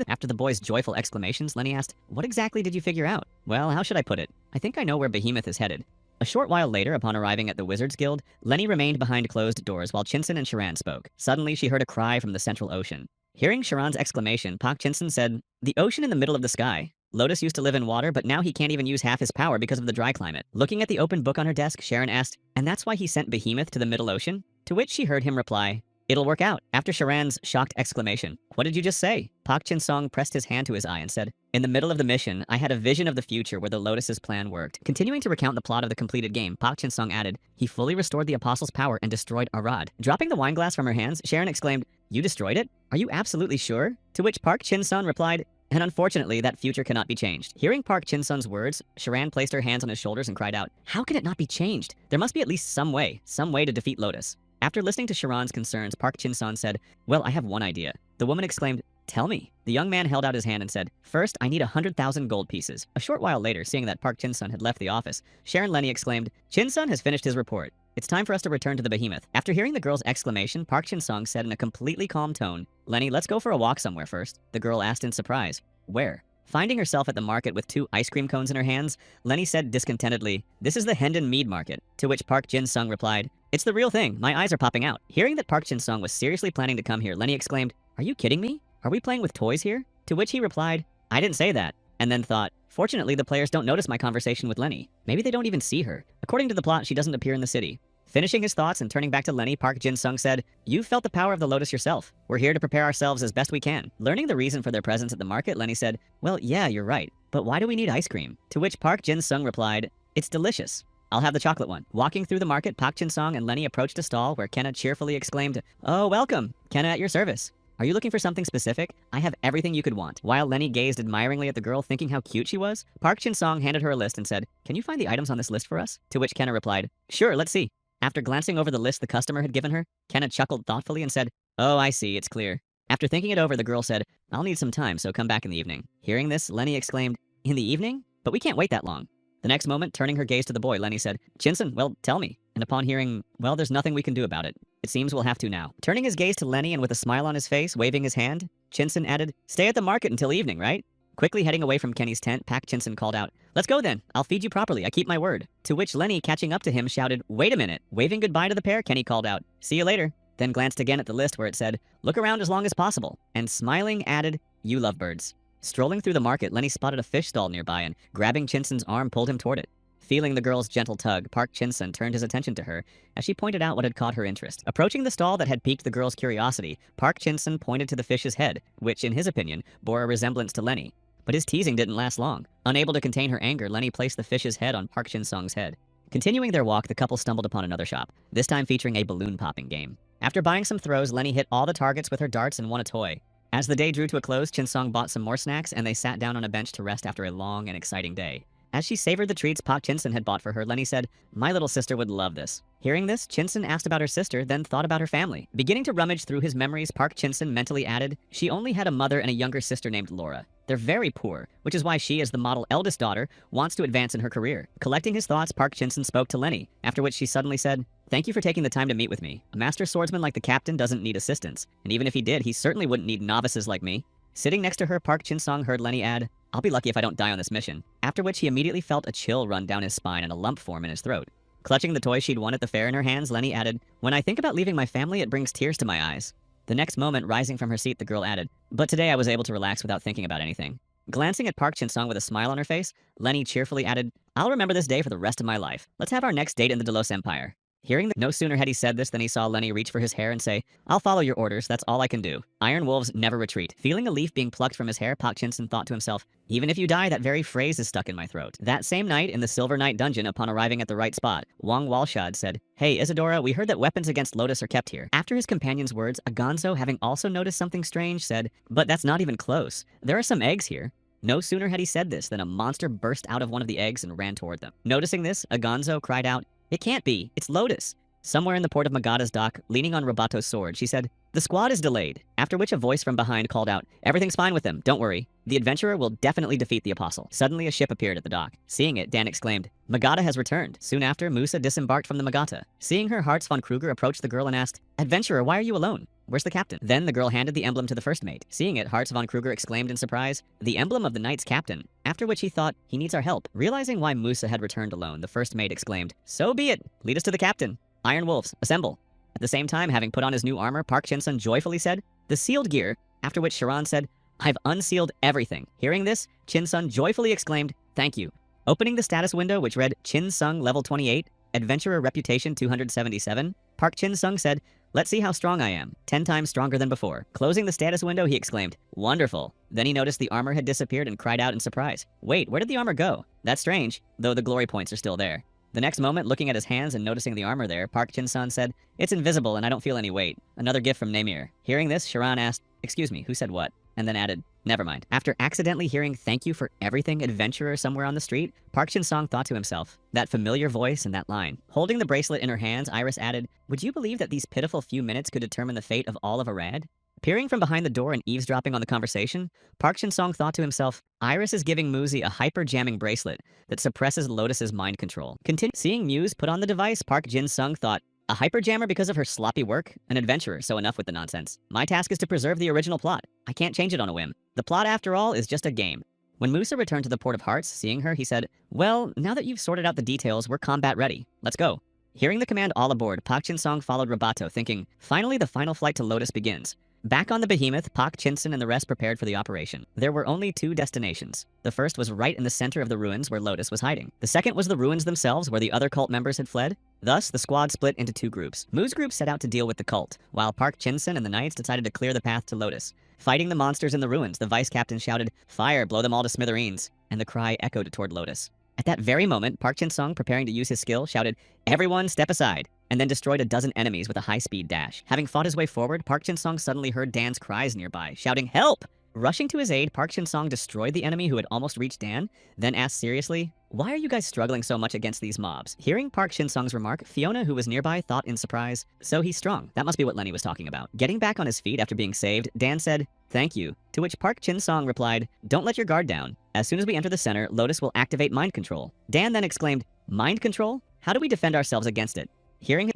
After the boy's joyful exclamations, Lenny asked, "What exactly did you figure out?" "Well, how should I put it? I think I know where Behemoth is headed." A short while later, upon arriving at the Wizards Guild, Lenny remained behind closed doors while Chinsun and Sharan spoke. Suddenly, she heard a cry from the central ocean. Hearing Sharan's exclamation, Park Chinsun said, "The ocean in the middle of the sky. Lotus used to live in water, but now he can't even use half his power because of the dry climate." Looking at the open book on her desk, Sharan asked, "And that's why he sent Behemoth to the Middle Ocean?" To which she heard him reply, "It'll work out." After Sharan's shocked exclamation, "What did you just say?" Park Chin-song pressed his hand to his eye and said, "In the middle of the mission, I had a vision of the future where the Lotus's plan worked." Continuing to recount the plot of the completed game, Park Chin-song added, "He fully restored the Apostle's power and destroyed Arad." Dropping the wineglass from her hands, Sharon exclaimed, "You destroyed it? Are you absolutely sure?" To which Park Chin-sung replied, "And unfortunately, that future cannot be changed." Hearing Park Chin-sung's words, Sharan placed her hands on his shoulders and cried out, "How can it not be changed? There must be at least some way to defeat Lotus." After listening to Sharan's concerns, Park Chin-sung said, "Well, I have one idea." The woman exclaimed, "Tell me." The young man held out his hand and said, "First, I need 100,000 gold pieces." A short while later, seeing that Park Chin-sung had left the office, Sharon Lenny exclaimed, "Chin-sung has finished his report. It's time for us to return to the Behemoth." After hearing the girl's exclamation, Park Chin-sung said in a completely calm tone, "Lenny, let's go for a walk somewhere first." The girl asked in surprise, "Where?" Finding herself at the market with 2 ice cream cones in her hands, Lenny said discontentedly, "This is the Hendon Mead Market." To which Park Jin-sung replied, "It's the real thing. My eyes are popping out." Hearing that Park Jin-sung was seriously planning to come here, Lenny exclaimed, "Are you kidding me? Are we playing with toys here?" To which he replied, "I didn't say that." And then thought, "Fortunately, the players don't notice my conversation with Lenny. Maybe they don't even see her. According to the plot, she doesn't appear in the city." Finishing his thoughts and turning back to Lenny, Park Jin-sung said, "You've felt the power of the Lotus yourself. We're here to prepare ourselves as best we can." Learning the reason for their presence at the market, Lenny said, "Well, yeah, you're right. But why do we need ice cream?" To which Park Jin-sung replied, "It's delicious. I'll have the chocolate one." Walking through the market, Park Jin-sung and Lenny approached a stall where Kenna cheerfully exclaimed, "Oh, welcome. Kenna at your service. Are you looking for something specific? I have everything you could want." While Lenny gazed admiringly at the girl, thinking how cute she was, Park Jin-sung handed her a list and said, "Can you find the items on this list for us?" To which Kenna replied, "Sure, let's see." After glancing over the list the customer had given her, Kenna chuckled thoughtfully and said, "Oh, I see, it's clear." After thinking it over, the girl said, "I'll need some time, so come back in the evening." Hearing this, Lenny exclaimed, "In the evening? But we can't wait that long." The next moment, turning her gaze to the boy, Lenny said, "Chinsun, well, tell me." And upon hearing, "Well, there's nothing we can do about it. It seems we'll have to now." Turning his gaze to Lenny and with a smile on his face, waving his hand, Chinsun added, "Stay at the market until evening, right?" Quickly heading away from Kenny's tent, Pak Chinsun called out, "Let's go then. I'll feed you properly. I keep my word." To which Lenny, catching up to him, shouted, "Wait a minute." Waving goodbye to the pair, Kenny called out, "See you later." Then glanced again at the list where it said, "Look around as long as possible," and smiling added, "You love birds." Strolling through the market, Lenny spotted a fish stall nearby and, grabbing Chinsun's arm, pulled him toward it. Feeling the girl's gentle tug, Park Chin-sun turned his attention to her as she pointed out what had caught her interest. Approaching the stall that had piqued the girl's curiosity, Park Chin-sun pointed to the fish's head, which, in his opinion, bore a resemblance to Lenny. But his teasing didn't last long. Unable to contain her anger, Lenny placed the fish's head on Park Chin-sung's head. Continuing their walk, the couple stumbled upon another shop, this time featuring a balloon popping game. After buying some throws, Lenny hit all the targets with her darts and won a toy. As the day drew to a close, Chin-sung bought some more snacks and they sat down on a bench to rest after a long and exciting day. As she savored the treats Park Chin-sun had bought for her, Lenny said, "My little sister would love this." Hearing this, Chin-sun asked about her sister, then thought about her family. Beginning to rummage through his memories, Park Chin-sun mentally added, "She only had a mother and a younger sister named Laura. They're very poor, which is why she, as the model eldest daughter, wants to advance in her career." Collecting his thoughts, Park Chin-sun spoke to Lenny, after which she suddenly said, "Thank you for taking the time to meet with me. A master swordsman like the captain doesn't need assistants, and even if he did, he certainly wouldn't need novices like me." Sitting next to her, Park Chin-sung heard Lenny add, "I'll be lucky if I don't die on this mission," after which he immediately felt a chill run down his spine and a lump form in his throat. Clutching the toy she'd won at the fair in her hands, Lenny added, "When I think about leaving my family, it brings tears to my eyes." The next moment, rising from her seat, the girl added, "But today I was able to relax without thinking about anything." Glancing at Park Chin-sung with a smile on her face, Lenny cheerfully added, "I'll remember this day for the rest of my life. Let's have our next date in the Delos Empire." Hearing that, no sooner had he said this than he saw Lenny reach for his hair and say, "I'll follow your orders, that's all I can do. Iron wolves never retreat." Feeling a leaf being plucked from his hair, Park Chin-sun thought to himself, "Even if you die, that very phrase is stuck in my throat." That same night, in the Silver Knight dungeon, upon arriving at the right spot, Wang Walshad said, "Hey, Isadora, we heard that weapons against Lotus are kept here." After his companion's words, Agonzo, having also noticed something strange, said, "But that's not even close. There are some eggs here." No sooner had he said this than a monster burst out of one of the eggs and ran toward them. Noticing this, Agonzo cried out, "It can't be, it's Lotus." Somewhere in the port of Magada's dock, leaning on Robato's sword, she said, "The squad is delayed," after which a voice from behind called out, "Everything's fine with them, don't worry. The adventurer will definitely defeat the apostle." Suddenly a ship appeared at the dock. Seeing it, Dan exclaimed, "Magada has returned." Soon after, Musa disembarked from the Magata. Seeing her, Hartz von Kruger approached the girl and asked, "Adventurer, why are you alone? Where's the captain?" Then the girl handed the emblem to the first mate. Seeing it, Hartz von Kruger exclaimed in surprise, "The emblem of the knight's captain." After which he thought, he needs our help. Realizing why Musa had returned alone, the first mate exclaimed, "So be it, lead us to the captain. Iron wolves, assemble." At the same time, having put on his new armor, Park Chin-sun joyfully said, "The sealed gear," after which Sharan said, "I've unsealed everything." Hearing this, Chin-sun joyfully exclaimed, "Thank you." Opening the status window, which read, Chin-sung level 28, Adventurer reputation 277, Park Chin-sung said, "Let's see how strong I am. 10 times stronger than before." Closing the status window, he exclaimed, "Wonderful." Then he noticed the armor had disappeared and cried out in surprise, "Wait, where did the armor go? That's strange, though the glory points are still there." The next moment, looking at his hands and noticing the armor there, Park Chin-sun said, "It's invisible and I don't feel any weight. Another gift from Namir." Hearing this, Sharan asked, "Excuse me, who said what?" And then added, "Never mind." After accidentally hearing "Thank you for everything, adventurer" somewhere on the street, Park Chin-sung thought to himself, that familiar voice and that line. Holding the bracelet in her hands, Iris added, "Would you believe that these pitiful few minutes could determine the fate of all of Arad?" Peering from behind the door and eavesdropping on the conversation, Park Chin-sung thought to himself, Iris is giving Muzi a hyper-jamming bracelet that suppresses Lotus's mind control. Seeing Muse put on the device, Park Jin-sung thought, a hyper-jammer because of her sloppy work? An adventurer, so enough with the nonsense. My task is to preserve the original plot. I can't change it on a whim. The plot, after all, is just a game. When Musa returned to the Port of Hearts, seeing her, he said, "Well, now that you've sorted out the details, we're combat ready. Let's go." Hearing the command all aboard, Park Chin-sung followed Robato, thinking, finally the final flight to Lotus begins. Back on the Behemoth, Park Chin-sun and the rest prepared for the operation. There were only 2 destinations. The first was right in the center of the ruins where Lotus was hiding. The second was the ruins themselves where the other cult members had fled. Thus, the squad split into 2 groups. Mu's group set out to deal with the cult, while Park Chin-sun and the knights decided to clear the path to Lotus. Fighting the monsters in the ruins, the vice captain shouted, "Fire, blow them all to smithereens," and the cry echoed toward Lotus. At that very moment, Park Chin-sung, preparing to use his skill, shouted, "Everyone step aside," and then destroyed a dozen enemies with a high-speed dash. Having fought his way forward, Park Chin-sung suddenly heard Dan's cries nearby, shouting, "Help!" Rushing to his aid, Park Chin-sung destroyed the enemy who had almost reached Dan, then asked seriously, "Why are you guys struggling so much against these mobs?" Hearing Park Chin-sung's remark, Fiona, who was nearby, thought in surprise, "So he's strong. That must be what Lenny was talking about." Getting back on his feet after being saved, Dan said, "Thank you," to which Park Chin-sung replied, "Don't let your guard down. As soon as we enter the center, Lotus will activate mind control." Dan then exclaimed, "Mind control? How do we defend ourselves against it?"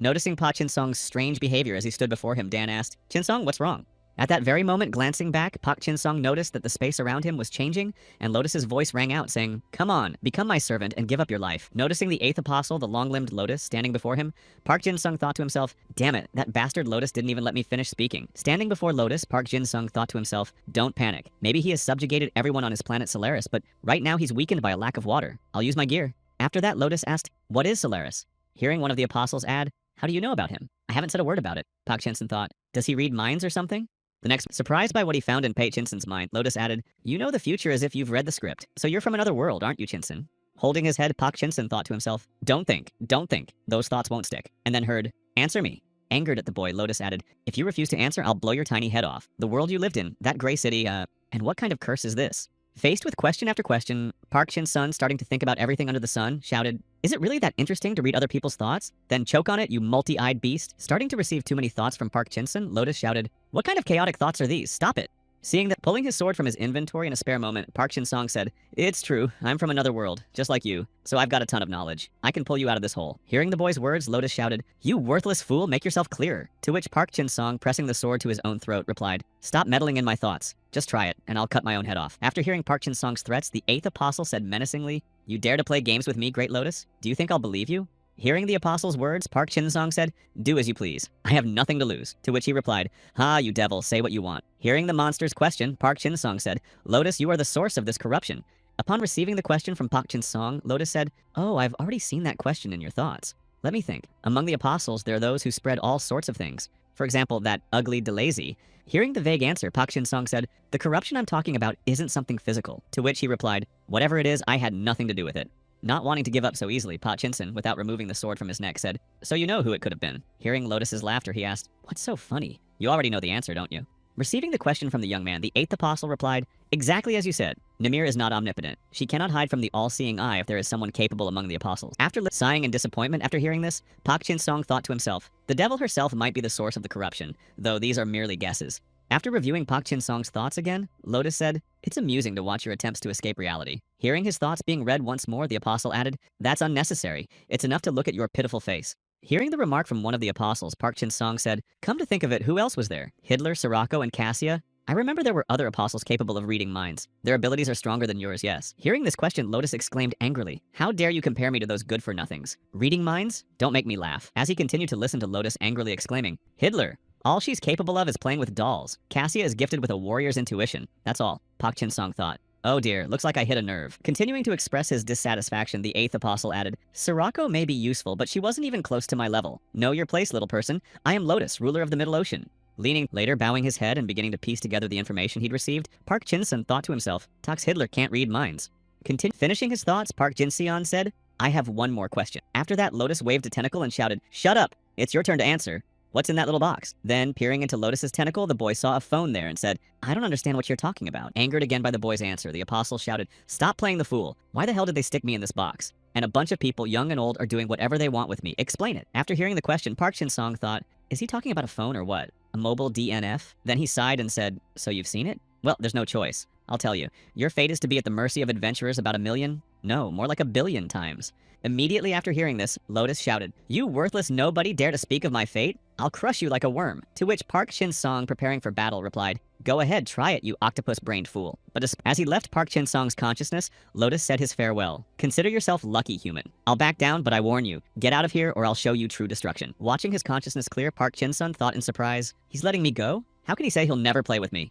Noticing Pa Chin-sung's strange behavior as he stood before him, Dan asked, "Chin-sung, what's wrong?" At that very moment, glancing back, Pak Chin-sung noticed that the space around him was changing, and Lotus's voice rang out saying, "Come on, become my servant and give up your life." Noticing the eighth apostle, the long-limbed Lotus, standing before him, Park Jin-sung thought to himself, "Damn it, that bastard Lotus didn't even let me finish speaking." Standing before Lotus, Park Jin-sung thought to himself, "Don't panic. Maybe he has subjugated everyone on his planet Solaris, but right now he's weakened by a lack of water. I'll use my gear." After that, Lotus asked, "What is Solaris?" Hearing one of the apostles add, "How do you know about him?" "I haven't said a word about it." Park Jin-sung thought, "Does he read minds or something?" The next, surprised by what he found in Pei Chinson's mind, Lotus added, "You know the future as if you've read the script, so you're from another world, aren't you, Chinson?" Holding his head, Pak Chinson thought to himself, don't think, those thoughts won't stick," and then heard, "Answer me." Angered at the boy, Lotus added, "If you refuse to answer, I'll blow your tiny head off. The world you lived in, that gray city, and what kind of curse is this?" Faced with question after question, Park Chin-sun, starting to think about everything under the sun, shouted, "Is it really that interesting to read other people's thoughts? Then choke on it, you multi-eyed beast." Starting to receive too many thoughts from Park Chin-sun, Lotus shouted, "What kind of chaotic thoughts are these? Stop it." Seeing that, pulling his sword from his inventory in a spare moment, Park Chin-sung said, "It's true, I'm from another world, just like you, so I've got a ton of knowledge. I can pull you out of this hole." Hearing the boy's words, Lotus shouted, "You worthless fool, make yourself clearer." To which Park Chin-sung, pressing the sword to his own throat, replied, "Stop meddling in my thoughts. Just try it, and I'll cut my own head off." After hearing Park Chin-sung's threats, the eighth apostle said menacingly, "You dare to play games with me, Great Lotus? Do you think I'll believe you?" Hearing the apostle's words, Park Chin-sung said, "Do as you please. I have nothing to lose." To which he replied, "Ha, you devil, say what you want." Hearing the monster's question, Park Chin-sung said, "Lotus, you are the source of this corruption." Upon receiving the question from Park Chin-sung, Lotus said, "Oh, I've already seen that question in your thoughts. Let me think. Among the apostles, there are those who spread all sorts of things. For example, that ugly Delazy." Hearing the vague answer, Park Chin-sung said, "The corruption I'm talking about isn't something physical." To which he replied, "Whatever it is, I had nothing to do with it." Not wanting to give up so easily, Pa Chinson, without removing the sword from his neck, said, "So you know who it could have been." Hearing Lotus's laughter, he asked, "What's so funny? You already know the answer, don't you?" Receiving the question from the young man, the eighth apostle replied, "Exactly as you said. Namir is not omnipotent. She cannot hide from the all-seeing eye if there is someone capable among the apostles." After sighing in disappointment after hearing this, Pak Chin-sung thought to himself, the devil herself might be the source of the corruption, though these are merely guesses. After reviewing Pak Chin-sung's thoughts again, Lotus said, "It's amusing to watch your attempts to escape reality." Hearing his thoughts being read once more, the apostle added, "That's unnecessary. It's enough to look at your pitiful face." Hearing the remark from one of the apostles, Park Chin-sung said, "Come to think of it, who else was there? Hitler, Sirocco, and Cassia? I remember there were other apostles capable of reading minds. Their abilities are stronger than yours, yes." Hearing this question, Lotus exclaimed angrily, "How dare you compare me to those good-for-nothings? Reading minds? Don't make me laugh." As he continued to listen to Lotus angrily exclaiming, "Hitler! All she's capable of is playing with dolls. Cassia is gifted with a warrior's intuition. That's all." Pak Chin-sung thought, "Oh dear, looks like I hit a nerve." Continuing to express his dissatisfaction, the eighth apostle added, "Sirocco may be useful, but she wasn't even close to my level. Know your place, little person. I am Lotus, ruler of the Middle Ocean." Later bowing his head and beginning to piece together the information he'd received, Park Chin-sun thought to himself, Tox Hitler can't read minds. Finishing his thoughts, Park Jin-seon said, "I have one more question." After that, Lotus waved a tentacle and shouted, "Shut up! It's your turn to answer. What's in that little box?" Then, peering into Lotus's tentacle, the boy saw a phone there and said, "I don't understand what you're talking about." Angered again by the boy's answer, the apostle shouted, "Stop playing the fool. Why the hell did they stick me in this box? And a bunch of people, young and old, are doing whatever they want with me. Explain it." After hearing the question, Park Chin-sung thought, is he talking about a phone or what? A mobile DNF? Then he sighed and said, "So you've seen it? Well, there's no choice. I'll tell you. Your fate is to be at the mercy of adventurers about 1,000,000? No, more like 1,000,000,000 times." Immediately after hearing this, Lotus shouted, "You worthless nobody dare to speak of my fate? I'll crush you like a worm." To which Park Chin-sung, preparing for battle, replied, "Go ahead, try it, you octopus-brained fool." But as he left Park Chin-sung's consciousness, Lotus said his farewell. "Consider yourself lucky, human. I'll back down, but I warn you, get out of here or I'll show you true destruction." Watching his consciousness clear, Park Chin-sung thought in surprise, he's letting me go? How can he say he'll never play with me?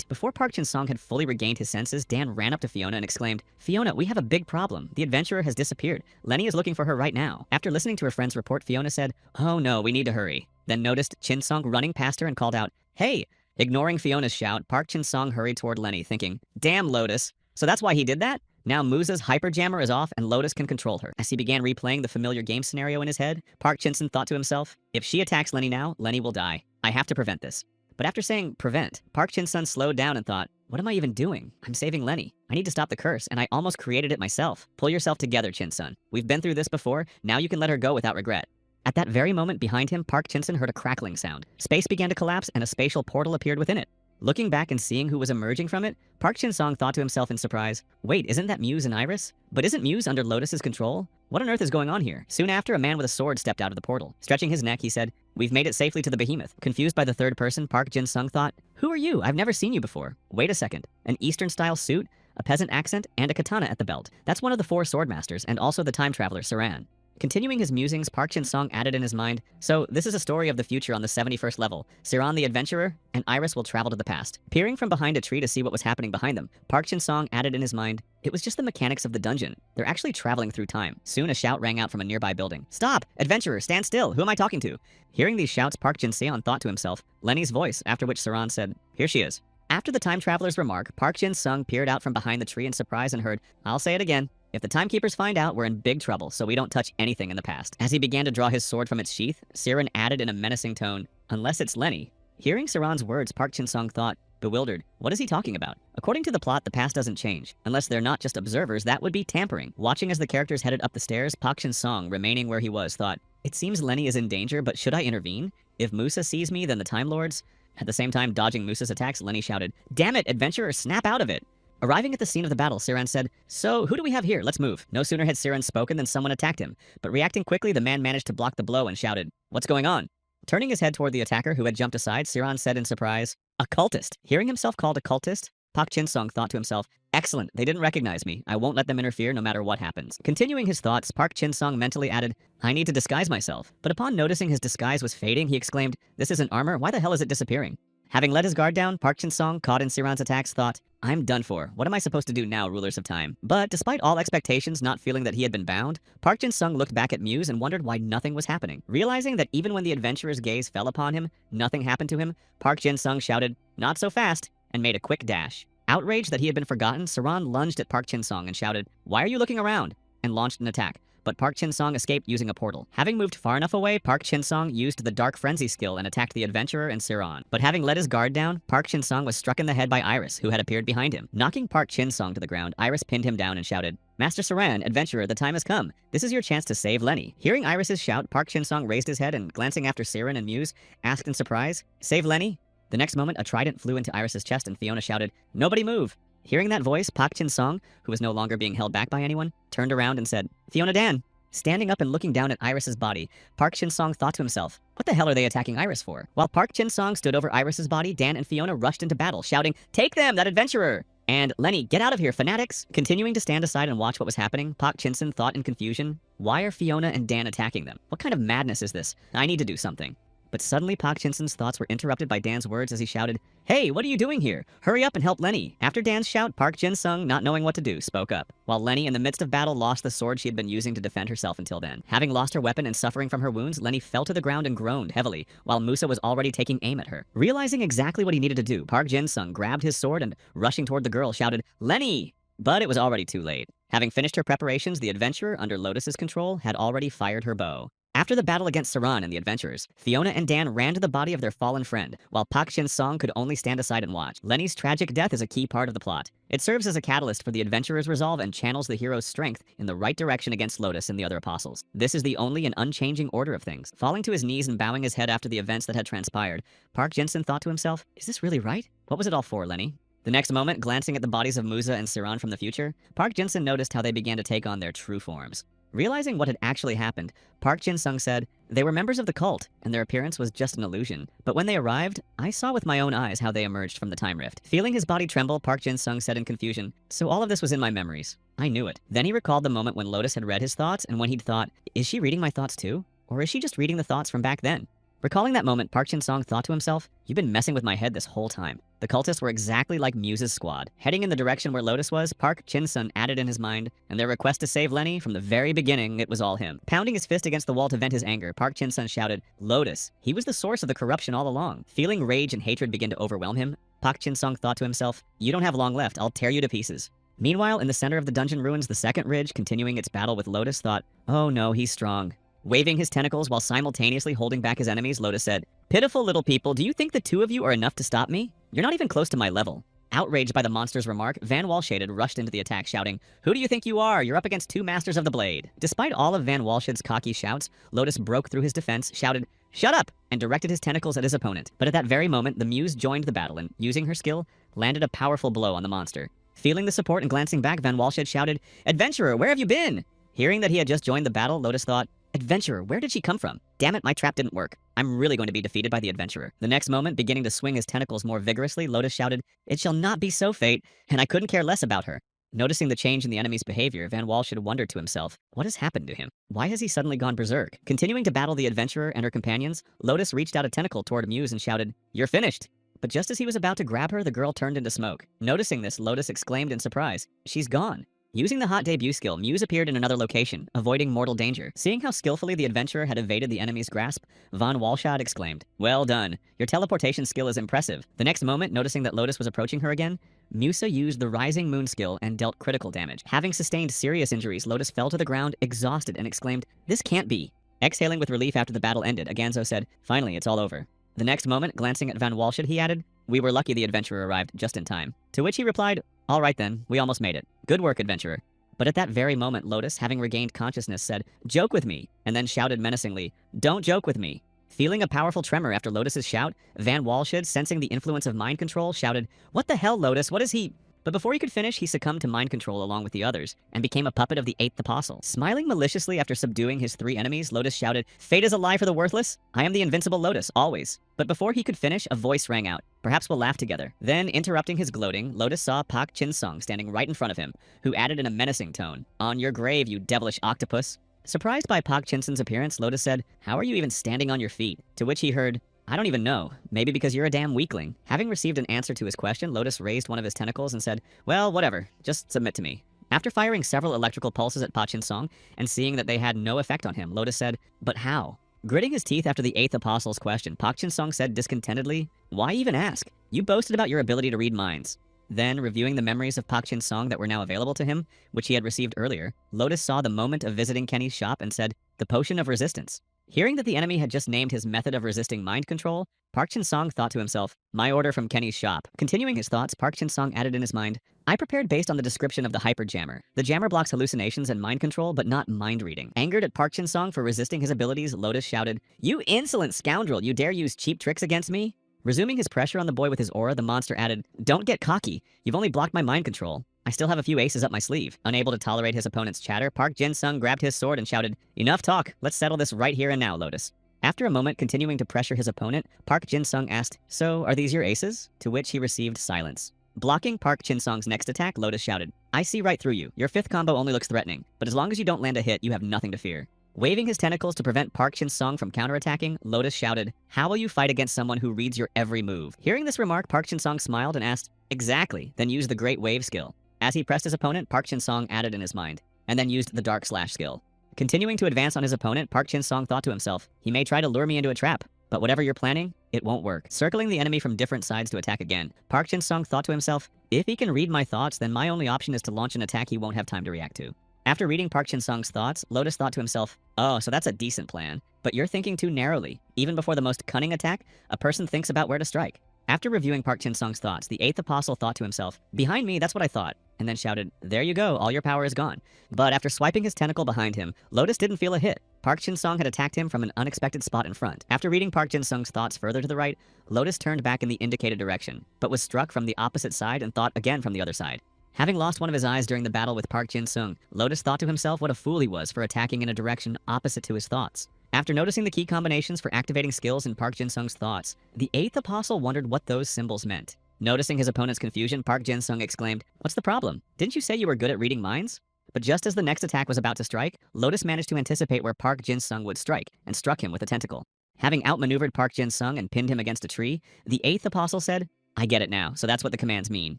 Before Park Chin-sung had fully regained his senses, Dan ran up to Fiona and exclaimed, "Fiona, we have a big problem. The adventurer has disappeared. Lenny is looking for her right now." After listening to her friend's report, Fiona said, "Oh no, we need to hurry." Then noticed Chin-sung running past her and called out, "Hey!" Ignoring Fiona's shout, Park Chin-sung hurried toward Lenny, thinking, "Damn, Lotus. So that's why he did that? Now Musa's hyperjammer is off and Lotus can control her." As he began replaying the familiar game scenario in his head, Park Chin-sung thought to himself, if she attacks Lenny now, Lenny will die. I have to prevent this. But after saying prevent, Park Chin-sung slowed down and thought, what am I even doing? I'm saving Lenny. I need to stop the curse, and I almost created it myself. Pull yourself together, Chin-sung. We've been through this before, now you can let her go without regret. At that very moment behind him, Park Chin-sung heard a crackling sound. Space began to collapse and a spatial portal appeared within it. Looking back and seeing who was emerging from it, Park Chin-sung thought to himself in surprise, wait, isn't that Muse and Iris? But isn't Muse under Lotus's control? What on earth is going on here? Soon after, a man with a sword stepped out of the portal. Stretching his neck, he said, "We've made it safely to the behemoth." Confused by the third person, Park Jin-sung thought, "Who are you? I've never seen you before." Wait a second. An Eastern-style suit, a peasant accent, and a katana at the belt. That's one of the 4 swordmasters, and also the time traveler Saran. Continuing his musings, Park Jin-sung added in his mind, "So, this is a story of the future on the 71st level. Siran the adventurer, and Iris will travel to the past." Peering from behind a tree to see what was happening behind them, Park Jin-sung added in his mind, "It was just the mechanics of the dungeon. They're actually traveling through time." Soon a shout rang out from a nearby building. "Stop! Adventurer, stand still! Who am I talking to?" Hearing these shouts, Park Jin-seon thought to himself, Lenny's voice, after which Saran said, "Here she is." After the time traveler's remark, Park Jin-sung peered out from behind the tree in surprise and heard, "I'll say it again. If the timekeepers find out, we're in big trouble, so we don't touch anything in the past." As he began to draw his sword from its sheath, Siren added in a menacing tone, "Unless it's Lenny." Hearing Saran's words, Park Jin-sung thought, bewildered, what is he talking about? According to the plot, the past doesn't change. Unless they're not just observers, that would be tampering. Watching as the characters headed up the stairs, Park Jin-sung, remaining where he was, thought, it seems Lenny is in danger, but should I intervene? If Musa sees me, then the Time Lords? At the same time, dodging Musa's attacks, Lenny shouted, "Damn it, adventurer, snap out of it!" Arriving at the scene of the battle, Siran said, "So, who do we have here? Let's move." No sooner had Siran spoken than someone attacked him, but reacting quickly, the man managed to block the blow and shouted, "What's going on?" Turning his head toward the attacker who had jumped aside, Siran said in surprise, "A cultist." Hearing himself called a cultist, Park Jin-sung thought to himself, "Excellent, they didn't recognize me. I won't let them interfere no matter what happens." Continuing his thoughts, Park Jin-sung mentally added, "I need to disguise myself." But upon noticing his disguise was fading, he exclaimed, "This isn't armor, why the hell is it disappearing?" Having let his guard down, Park Jin-sung, caught in Siran's attacks, thought, "I'm done for. What am I supposed to do now, rulers of time?" But despite all expectations not feeling that he had been bound, Park Jin-sung looked back at Muse and wondered why nothing was happening. Realizing that even when the adventurer's gaze fell upon him, nothing happened to him, Park Jin-sung shouted, "Not so fast," and made a quick dash. Outraged that he had been forgotten, Saran lunged at Park Jin-sung and shouted, "Why are you looking around?" and launched an attack. But Park Jin-sung escaped using a portal. Having moved far enough away, Park Jin-sung used the Dark Frenzy skill and attacked the adventurer and Siran. But having let his guard down, Park Jin-sung was struck in the head by Iris, who had appeared behind him. Knocking Park Jin-sung to the ground, Iris pinned him down and shouted, "Master Saran, adventurer, the time has come. This is your chance to save Lenny." Hearing Iris's shout, Park Jin-sung raised his head and, glancing after Siran and Muse, asked in surprise, "Save Lenny?" The next moment, a trident flew into Iris's chest and Fiona shouted, "Nobody move!" Hearing that voice, Park Jin-sung, who was no longer being held back by anyone, turned around and said, "Fiona Dan." Standing up and looking down at Iris's body, Park Jin-sung thought to himself, what the hell are they attacking Iris for? While Park Jin-sung stood over Iris's body, Dan and Fiona rushed into battle, shouting, "Take them, that adventurer!" And, "Lenny, get out of here, fanatics!" Continuing to stand aside and watch what was happening, Park Jin-sung thought in confusion, why are Fiona and Dan attacking them? What kind of madness is this? I need to do something. But suddenly Park Jin-sung's thoughts were interrupted by Dan's words as he shouted, "Hey, what are you doing here? Hurry up and help Lenny." After Dan's shout, Park Jin-sung, not knowing what to do, spoke up, while Lenny, in the midst of battle, lost the sword she had been using to defend herself until then. Having lost her weapon and suffering from her wounds, Lenny fell to the ground and groaned heavily, while Musa was already taking aim at her. Realizing exactly what he needed to do, Park Jin-sung grabbed his sword and, rushing toward the girl, shouted, "Lenny!" But it was already too late. Having finished her preparations, the adventurer, under Lotus's control, had already fired her bow. After the battle against Saran and the adventurers, Fiona and Dan ran to the body of their fallen friend, while Park Jin-sung could only stand aside and watch. Lenny's tragic death is a key part of the plot. It serves as a catalyst for the adventurer's resolve and channels the hero's strength in the right direction against Lotus and the other apostles. This is the only and unchanging order of things. Falling to his knees and bowing his head after the events that had transpired, Park Jin-sung thought to himself, is this really right? What was it all for, Lenny? The next moment, glancing at the bodies of Musa and Siran from the future, Park Jin-sung noticed how they began to take on their true forms. Realizing what had actually happened, Park Jin-sung said, they were members of the cult, and their appearance was just an illusion. But when they arrived, I saw with my own eyes how they emerged from the time rift. Feeling his body tremble, Park Jin-sung said in confusion, so all of this was in my memories. I knew it. Then he recalled the moment when Lotus had read his thoughts, and when he'd thought, is she reading my thoughts too? Or is she just reading the thoughts from back then? Recalling that moment, Park Jin-sung thought to himself, you've been messing with my head this whole time. The cultists were exactly like Muse's squad. Heading in the direction where Lotus was, Park Jin-sung added in his mind, and their request to save Lenny, from the very beginning, it was all him. Pounding his fist against the wall to vent his anger, Park Jin-sung shouted, Lotus, he was the source of the corruption all along. Feeling rage and hatred begin to overwhelm him, Park Jin-sung thought to himself, you don't have long left, I'll tear you to pieces. Meanwhile, in the center of the dungeon ruins, the second ridge, continuing its battle with Lotus, thought, oh no, he's strong. Waving his tentacles while simultaneously holding back his enemies, Lotus said, pitiful little people, do you think the two of you are enough to stop me? You're not even close to my level. Outraged by the monster's remark, Van Walshaded rushed into the attack, shouting, who do you think you are? You're up against two masters of the blade. Despite all of Van Walshad's cocky shouts, Lotus broke through his defense, shouted, shut up, and directed his tentacles at his opponent. But at that very moment, the Muse joined the battle and, using her skill, landed a powerful blow on the monster. Feeling the support and glancing back, Van Walshad shouted, adventurer, where have you been? Hearing that he had just joined the battle, Lotus thought, adventurer, where did she come from? Damn it, my trap didn't work. I'm really going to be defeated by the adventurer. The next moment, beginning to swing his tentacles more vigorously, Lotus shouted, it shall not be so, fate, and I couldn't care less about her. Noticing the change in the enemy's behavior, Van Walshad wondered to himself, what has happened to him? Why has he suddenly gone berserk? Continuing to battle the adventurer and her companions, Lotus reached out a tentacle toward Muse and shouted, you're finished. But just as he was about to grab her, the girl turned into smoke. Noticing this, Lotus exclaimed in surprise, she's gone. Using the hot debut skill, Muse appeared in another location, avoiding mortal danger. Seeing how skillfully the adventurer had evaded the enemy's grasp, Van Walshad exclaimed, well done. Your teleportation skill is impressive. The next moment, noticing that Lotus was approaching her again, Musa used the Rising Moon skill and dealt critical damage. Having sustained serious injuries, Lotus fell to the ground, exhausted, and exclaimed, this can't be. Exhaling with relief after the battle ended, Aganzo said, finally, it's all over. The next moment, glancing at Van Walshad, he added, we were lucky the adventurer arrived just in time. To which he replied, all right then, we almost made it. Good work, adventurer. But at that very moment, Lotus, having regained consciousness, said, joke with me, and then shouted menacingly, don't joke with me. Feeling a powerful tremor after Lotus's shout, Van Walshad, sensing the influence of mind control, shouted, what the hell, Lotus, what is he? But before he could finish, he succumbed to mind control along with the others, and became a puppet of the 8th Apostle. Smiling maliciously after subduing his 3 enemies, Lotus shouted, fate is a lie for the worthless? I am the invincible Lotus, always. But before he could finish, a voice rang out. Perhaps we'll laugh together. Then, interrupting his gloating, Lotus saw Pak Chin-sung standing right in front of him, who added in a menacing tone, on your grave, you devilish octopus. Surprised by Pak Chin-sung's appearance, Lotus said, how are you even standing on your feet? To which he heard, I don't even know. Maybe because you're a damn weakling. Having received an answer to his question, Lotus raised one of his tentacles and said, well, whatever. Just submit to me. After firing several electrical pulses at Pa Chin-sung and seeing that they had no effect on him, Lotus said, but how? Gritting his teeth after the 8th Apostle's question, Pak Chin-sung said discontentedly, why even ask? You boasted about your ability to read minds. Then, reviewing the memories of Pak Chin-sung that were now available to him, which he had received earlier, Lotus saw the moment of visiting Kenny's shop and said, the potion of resistance. Hearing that the enemy had just named his method of resisting mind control, Park Chin-sung thought to himself, my order from Kenny's shop. Continuing his thoughts, Park Chin-sung added in his mind, I prepared based on the description of the hyper jammer. The jammer blocks hallucinations and mind control, but not mind reading. Angered at Park Chin-sung for resisting his abilities, Lotus shouted, you insolent scoundrel, you dare use cheap tricks against me? Resuming his pressure on the boy with his aura, the monster added, don't get cocky. You've only blocked my mind control. I still have a few aces up my sleeve. Unable to tolerate his opponent's chatter, Park Jin-sung grabbed his sword and shouted, enough talk. Let's settle this right here and now, Lotus. After a moment, continuing to pressure his opponent, Park Jin-sung asked, so, are these your aces? To which he received silence. Blocking Park Chin-sung's next attack, Lotus shouted, I see right through you. Your 5th combo only looks threatening, but as long as you don't land a hit, you have nothing to fear. Waving his tentacles to prevent Park Chin-sung from counterattacking, Lotus shouted, how will you fight against someone who reads your every move? Hearing this remark, Park Chin-sung smiled and asked, exactly, then use the Great Wave skill. As he pressed his opponent, Park Chin-sung added in his mind, and then used the Dark Slash skill. Continuing to advance on his opponent, Park Chin-sung thought to himself, he may try to lure me into a trap, but whatever you're planning, it won't work. Circling the enemy from different sides to attack again, Park Chin-sung thought to himself, if he can read my thoughts, then my only option is to launch an attack he won't have time to react to. After reading Park Chin-sung's thoughts, Lotus thought to himself, oh, so that's a decent plan, but you're thinking too narrowly. Even before the most cunning attack, a person thinks about where to strike. After reviewing Park Chin-sung's thoughts, the 8th Apostle thought to himself, behind me, that's what I thought, and then shouted, there you go, all your power is gone. But after swiping his tentacle behind him, Lotus didn't feel a hit. Park Chin-sung had attacked him from an unexpected spot in front. After reading Park Chin-sung's thoughts further to the right, Lotus turned back in the indicated direction, but was struck from the opposite side and thought again from the other side. Having lost one of his eyes during the battle with Park Jin-sung, Lotus thought to himself what a fool he was for attacking in a direction opposite to his thoughts. After noticing the key combinations for activating skills in Park Jin-sung's thoughts, the 8th Apostle wondered what those symbols meant. Noticing his opponent's confusion, Park Jin-sung exclaimed, what's the problem? Didn't you say you were good at reading minds? But just as the next attack was about to strike, Lotus managed to anticipate where Park Jin-sung would strike, and struck him with a tentacle. Having outmaneuvered Park Jin-sung and pinned him against a tree, the 8th Apostle said, I get it now, so that's what the commands mean.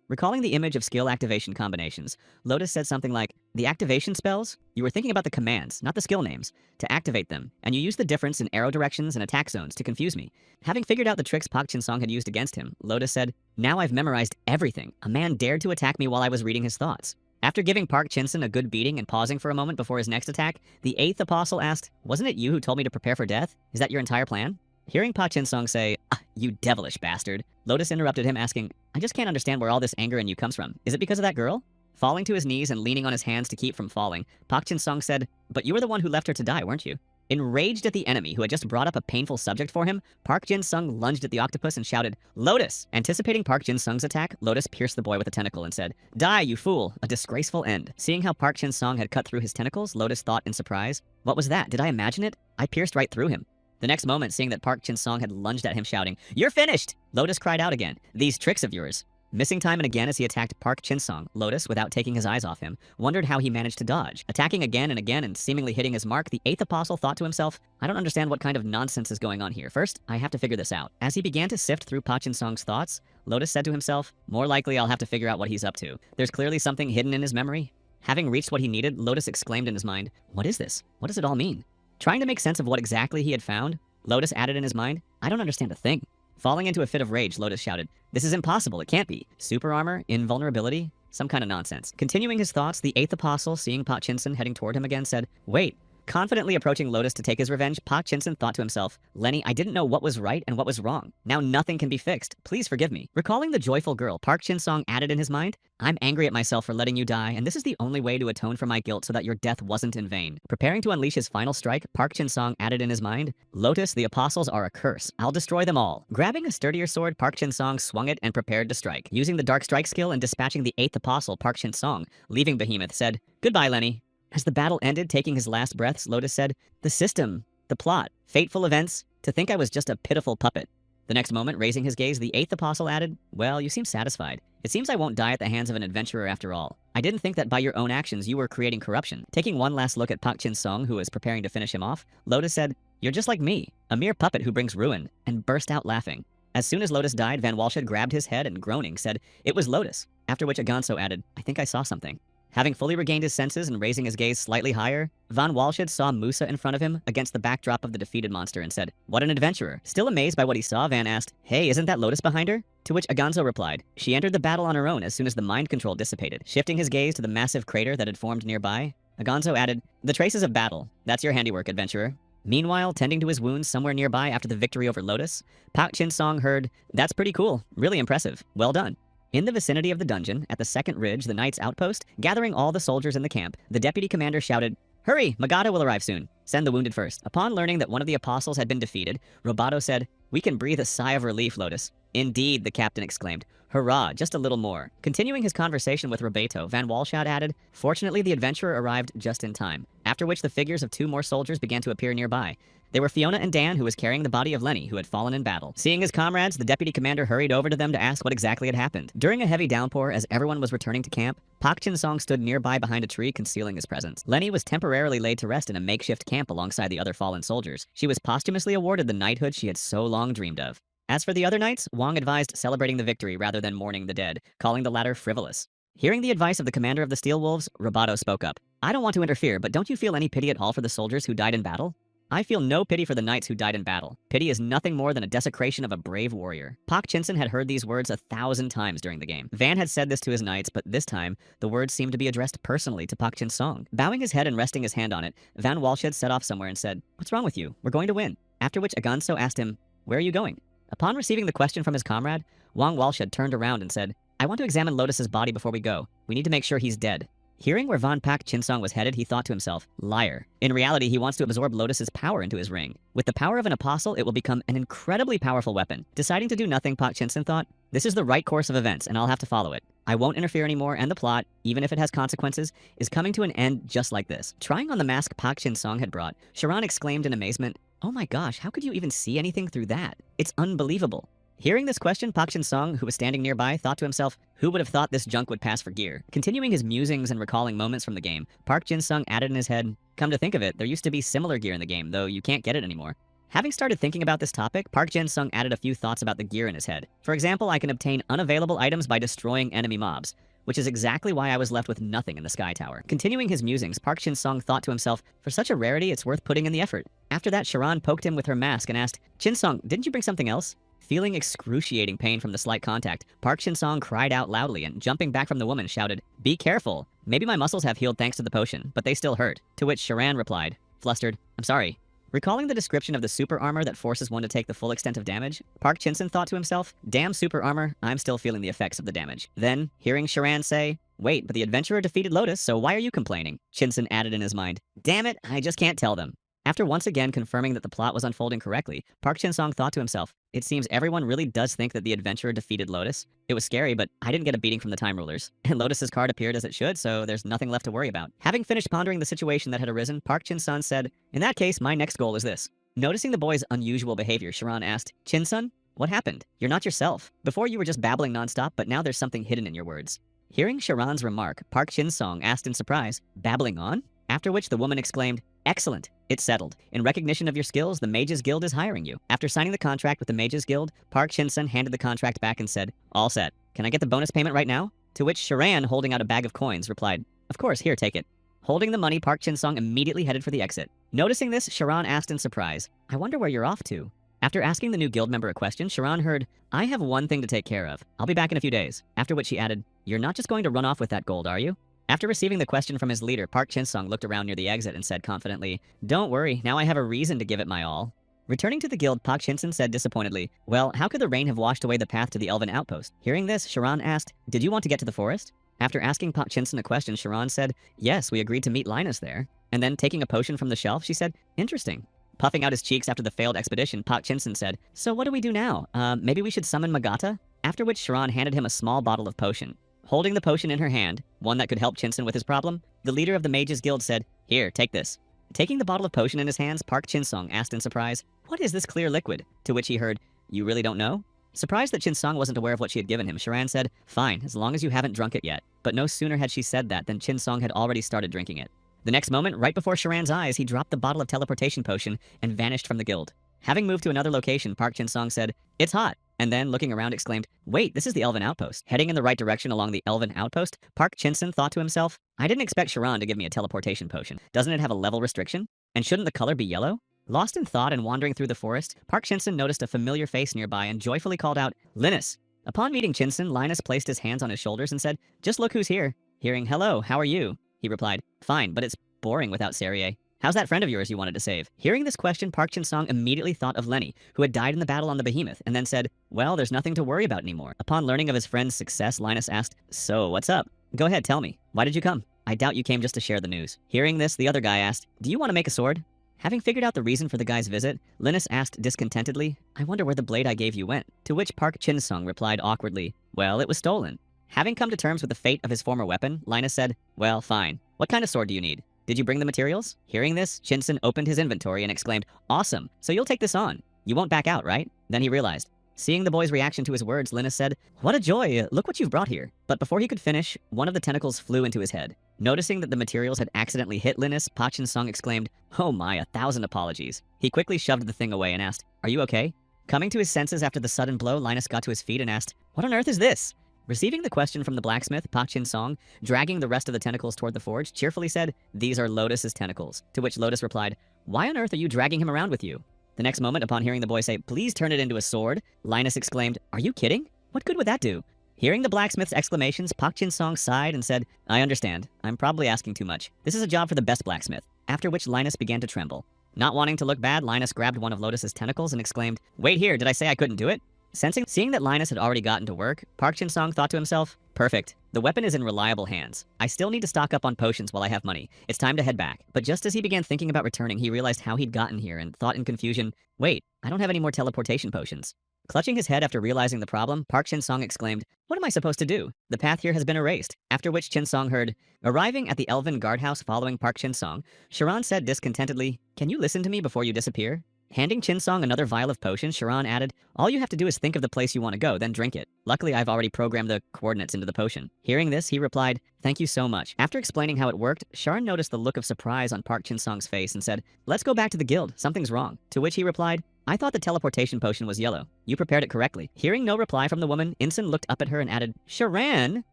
Recalling the image of skill activation combinations, Lotus said something like, the activation spells? You were thinking about the commands, not the skill names, to activate them, and you used the difference in arrow directions and attack zones to confuse me. Having figured out the tricks Park Chin-sung had used against him, Lotus said, now I've memorized everything. A man dared to attack me while I was reading his thoughts. After giving Park Chin-sung a good beating and pausing for a moment before his next attack, the 8th Apostle asked, wasn't it you who told me to prepare for death? Is that your entire plan? Hearing Pa Chin-sung say, you devilish bastard, Lotus interrupted him asking, I just can't understand where all this anger in you comes from. Is it because of that girl? Falling to his knees and leaning on his hands to keep from falling, Park Chin-sung said, but you were the one who left her to die, weren't you? Enraged at the enemy who had just brought up a painful subject for him, Park Jin-sung lunged at the octopus and shouted, "Lotus!" Anticipating Park Jin-sung's attack, Lotus pierced the boy with a tentacle and said, "Die, you fool! A disgraceful end." Seeing how Park Jin-sung had cut through his tentacles, Lotus thought in surprise, "What was that? Did I imagine it? I pierced right through him." The next moment, seeing that Park Jin-sung had lunged at him shouting, "You're finished!" Lotus cried out again, "These tricks of yours." Missing time and again as he attacked Park Jin-sung, Lotus, without taking his eyes off him, wondered how he managed to dodge. Attacking again and seemingly hitting his mark, the eighth apostle thought to himself, "I don't understand what kind of nonsense is going on here. First, I have to figure this out." As he began to sift through Park Jin-sung's thoughts, Lotus said to himself, "More likely I'll have to figure out what he's up to. There's clearly something hidden in his memory." Having reached what he needed, Lotus exclaimed in his mind, "What is this? What does it all mean?" Trying to make sense of what exactly he had found, Lotus added in his mind, "I don't understand a thing." Falling into a fit of rage, Lotus shouted, "This is impossible, it can't be. Super armor, invulnerability, some kind of nonsense." Continuing his thoughts, the eighth apostle, seeing Park Jin-sung heading toward him again, said, "Wait." Confidently approaching Lotus to take his revenge, Park Jin-sung thought to himself, "Lenny, I didn't know what was right and what was wrong. Now nothing can be fixed. Please forgive me." Recalling the joyful girl, Park Jin-sung added in his mind, "I'm angry at myself for letting you die, and this is the only way to atone for my guilt so that your death wasn't in vain." Preparing to unleash his final strike, Park Jin-sung added in his mind, "Lotus, the apostles are a curse. I'll destroy them all." Grabbing a sturdier sword, Park Jin-sung swung it and prepared to strike. Using the dark strike skill and dispatching the eighth apostle, Park Jin-sung, leaving Behemoth, said, "Goodbye, Lenny." As the battle ended, taking his last breaths, Lotus said, "The system, the plot, fateful events, to think I was just a pitiful puppet." The next moment, raising his gaze, the eighth apostle added, "Well, you seem satisfied. It seems I won't die at the hands of an adventurer after all. I didn't think that by your own actions you were creating corruption." Taking one last look at Park Jin-sung, who was preparing to finish him off, Lotus said, "You're just like me, a mere puppet who brings ruin," and burst out laughing. As soon as Lotus died, Van Walshad grabbed his head and, groaning, said, "It was Lotus," after which Agonso added, "I think I saw something." Having fully regained his senses and raising his gaze slightly higher, Van Walshad saw Musa in front of him against the backdrop of the defeated monster and said, "What an adventurer." Still amazed by what he saw, Van asked, "Hey, isn't that Lotus behind her?" To which Agonso replied, "She entered the battle on her own as soon as the mind control dissipated." Shifting his gaze to the massive crater that had formed nearby, Agonso added, "The traces of battle. That's your handiwork, adventurer." Meanwhile, tending to his wounds somewhere nearby after the victory over Lotus, Park Jin-sung heard, "That's pretty cool. Really impressive. Well done." In the vicinity of the dungeon, at the second ridge, the knight's outpost, gathering all the soldiers in the camp, the deputy commander shouted, "Hurry, Magata will arrive soon. Send the wounded first." Upon learning that one of the apostles had been defeated, Roboto said, "We can breathe a sigh of relief, Lotus." "Indeed," the captain exclaimed. "Hurrah, just a little more." Continuing his conversation with Robeto, Van Walshad added, "Fortunately, the adventurer arrived just in time." After which the figures of two more soldiers began to appear nearby. They were Fiona and Dan, who was carrying the body of Lenny, who had fallen in battle. Seeing his comrades, the deputy commander hurried over to them to ask what exactly had happened. During a heavy downpour, as everyone was returning to camp, Park Jin-sung stood nearby behind a tree, concealing his presence. Lenny was temporarily laid to rest in a makeshift camp alongside the other fallen soldiers. She was posthumously awarded the knighthood she had so long dreamed of. As for the other knights, Wang advised celebrating the victory rather than mourning the dead, calling the latter frivolous. Hearing the advice of the commander of the Steel Wolves, Roboto spoke up. "I don't want to interfere, but don't you feel any pity at all for the soldiers who died in battle?" "I feel no pity for the knights who died in battle. Pity is nothing more than a desecration of a brave warrior." Park Jin-sung had heard these words 1,000 times during the game. Van had said this to his knights, but this time, the words seemed to be addressed personally to Park Jin-sung. Bowing his head and resting his hand on it, Van Walshad set off somewhere and said, "What's wrong with you? We're going to win." After which Agonso asked him, "Where are you going?" Upon receiving the question from his comrade, Wang Walshad turned around and said, "I want to examine Lotus's body before we go. We need to make sure he's dead." Hearing where Van Park Jin-sung was headed, he thought to himself, "Liar." In reality, he wants to absorb Lotus's power into his ring. With the power of an apostle, it will become an incredibly powerful weapon. Deciding to do nothing, Park Jin-sung thought, "This is the right course of events, and I'll have to follow it. I won't interfere anymore, and the plot, even if it has consequences, is coming to an end just like this." Trying on the mask Park Jin-sung had brought, Sharon exclaimed in amazement, "Oh my gosh, how could you even see anything through that? It's unbelievable." Hearing this question, Park Jin-sung, who was standing nearby, thought to himself, who would have thought this junk would pass for gear? Continuing his musings and recalling moments from the game, Park Jin-sung added in his head, "Come to think of it, there used to be similar gear in the game, though you can't get it anymore." Having started thinking about this topic, Park Jin-sung added a few thoughts about the gear in his head. For example, I can obtain unavailable items by destroying enemy mobs, which is exactly why I was left with nothing in the Sky Tower. Continuing his musings, Park Jin-sung thought to himself, for such a rarity, it's worth putting in the effort. After that, Sharon poked him with her mask and asked, "Jin-sung, didn't you bring something else?" Feeling excruciating pain from the slight contact, Park Jin-sung cried out loudly and, jumping back from the woman, shouted, "Be careful! Maybe my muscles have healed thanks to the potion, but they still hurt." To which Sharon replied, flustered, "I'm sorry." Recalling the description of the super armor that forces one to take the full extent of damage, Park Jin-sung thought to himself, "Damn super armor, I'm still feeling the effects of the damage." Then, hearing Sharon say, "Wait, but the adventurer defeated Lotus, so why are you complaining?" Jin-sung added in his mind, "Damn it, I just can't tell them." After once again confirming that the plot was unfolding correctly, Park Chin-sung thought to himself, it seems everyone really does think that the adventurer defeated Lotus. It was scary, but I didn't get a beating from the time rulers. And Lotus's card appeared as it should, so there's nothing left to worry about. Having finished pondering the situation that had arisen, Park Chin-sun said, in that case, my next goal is this. Noticing the boy's unusual behavior, Sharon asked, Chin-sun, what happened? You're not yourself. Before you were just babbling nonstop, but now there's something hidden in your words. Hearing Sharon's remark, Park Chin-sung asked in surprise, babbling on? After which the woman exclaimed, excellent, it's settled. In recognition of your skills, the Mages Guild is hiring you. After signing the contract with the Mages Guild, Park Chin-sun handed the contract back and said, all set. Can I get the bonus payment right now? To which Sharon, holding out a bag of coins, replied, of course, here, take it. Holding the money, Park Chin-sung immediately headed for the exit. Noticing this, Sharon asked in surprise, I wonder where you're off to. After asking the new guild member a question, Sharon heard, I have one thing to take care of. I'll be back in a few days. After which she added, you're not just going to run off with that gold, are you? After receiving the question from his leader, Park Chin-sung looked around near the exit and said confidently, don't worry, now I have a reason to give it my all. Returning to the guild, Park Chin-sung said disappointedly, well, how could the rain have washed away the path to the elven outpost? Hearing this, Sharon asked, did you want to get to the forest? After asking Park Chin-sung a question, Sharon said, yes, we agreed to meet Linus there. And then taking a potion from the shelf, she said, interesting. Puffing out his cheeks after the failed expedition, Park Chin-sung said, so what do we do now? Maybe we should summon Magata? After which Sharon handed him a small bottle of potion. Holding the potion in her hand, one that could help Chin-sung with his problem, the leader of the Mages Guild said, here, take this. Taking the bottle of potion in his hands, Park Chin-sung asked in surprise, what is this clear liquid? To which he heard, you really don't know? Surprised that Chin-sung wasn't aware of what she had given him, Sharon said, fine, as long as you haven't drunk it yet. But no sooner had she said that than Chin-sung had already started drinking it. The next moment, right before Sharon's eyes, he dropped the bottle of teleportation potion and vanished from the guild. Having moved to another location, Park Chin-sung said, it's hot. And then, looking around, exclaimed, wait, this is the Elven Outpost. Heading in the right direction along the Elven Outpost, Park Chin-sung thought to himself, I didn't expect Sharon to give me a teleportation potion. Doesn't it have a level restriction? And shouldn't the color be yellow? Lost in thought and wandering through the forest, Park Chin-sung noticed a familiar face nearby and joyfully called out, Linus. Upon meeting Chin-sung, Linus placed his hands on his shoulders and said, just look who's here. Hearing, hello, how are you? He replied, fine, but it's boring without Serie. How's that friend of yours you wanted to save? Hearing this question, Park Chin-sung immediately thought of Lenny, who had died in the battle on the behemoth, and then said, well, there's nothing to worry about anymore. Upon learning of his friend's success, Linus asked, so, what's up? Go ahead, tell me. Why did you come? I doubt you came just to share the news. Hearing this, the other guy asked, do you want to make a sword? Having figured out the reason for the guy's visit, Linus asked discontentedly, I wonder where the blade I gave you went. To which Park Chin-sung replied awkwardly, well, it was stolen. Having come to terms with the fate of his former weapon, Linus said, well, fine. What kind of sword do you need? Did you bring the materials? Hearing this, Chin-sung opened his inventory and exclaimed, awesome, so you'll take this on. You won't back out, right? Then he realized. Seeing the boy's reaction to his words, Linus said, what a joy, look what you've brought here. But before he could finish, one of the tentacles flew into his head. Noticing that the materials had accidentally hit Linus, Park Chin-sung exclaimed, oh my, 1,000 apologies. He quickly shoved the thing away and asked, are you okay? Coming to his senses after the sudden blow, Linus got to his feet and asked, what on earth is this? Receiving the question from the blacksmith, Park Chin-sung, dragging the rest of the tentacles toward the forge, cheerfully said, these are Lotus's tentacles. To which Lotus replied, why on earth are you dragging him around with you? The next moment, upon hearing the boy say, please turn it into a sword, Linus exclaimed, are you kidding? What good would that do? Hearing the blacksmith's exclamations, Park Chin-sung sighed and said, I understand. I'm probably asking too much. This is a job for the best blacksmith. After which Linus began to tremble. Not wanting to look bad, Linus grabbed one of Lotus's tentacles and exclaimed, wait here, did I say I couldn't do it? Seeing that Linus had already gotten to work, Park Chin-sung thought to himself, perfect. The weapon is in reliable hands. I still need to stock up on potions while I have money. It's time to head back. But just as he began thinking about returning, he realized how he'd gotten here and thought in confusion, wait, I don't have any more teleportation potions. Clutching his head after realizing the problem, Park Chin-sung exclaimed, what am I supposed to do? The path here has been erased. After which Chin-sung heard, arriving at the elven guardhouse following Park Chin-sung, Sharon said discontentedly, can you listen to me before you disappear? Handing Chin-sung another vial of potion, Sharon added, all you have to do is think of the place you want to go, then drink it. Luckily, I've already programmed the coordinates into the potion. Hearing this, he replied, thank you so much. After explaining how it worked, Sharon noticed the look of surprise on Park Chin-sung's face and said, let's go back to the guild, something's wrong. To which he replied, I thought the teleportation potion was yellow. You prepared it correctly. Hearing no reply from the woman, Insun looked up at her and added, Sharon?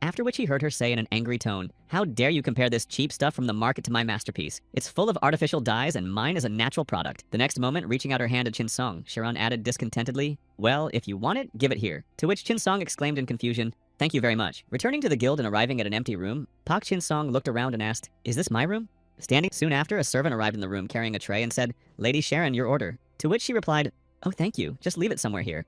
After which he heard her say in an angry tone, how dare you compare this cheap stuff from the market to my masterpiece? It's full of artificial dyes and mine is a natural product. The next moment, reaching out her hand to Chin-sung, Sharon added discontentedly, well, if you want it, give it here. To which Chin-sung exclaimed in confusion, thank you very much. Returning to the guild and arriving at an empty room, Park Chin-sung looked around and asked, is this my room? Standing soon after, a servant arrived in the room carrying a tray and said, Lady Sharon, your order. To which she replied, oh, thank you, just leave it somewhere here.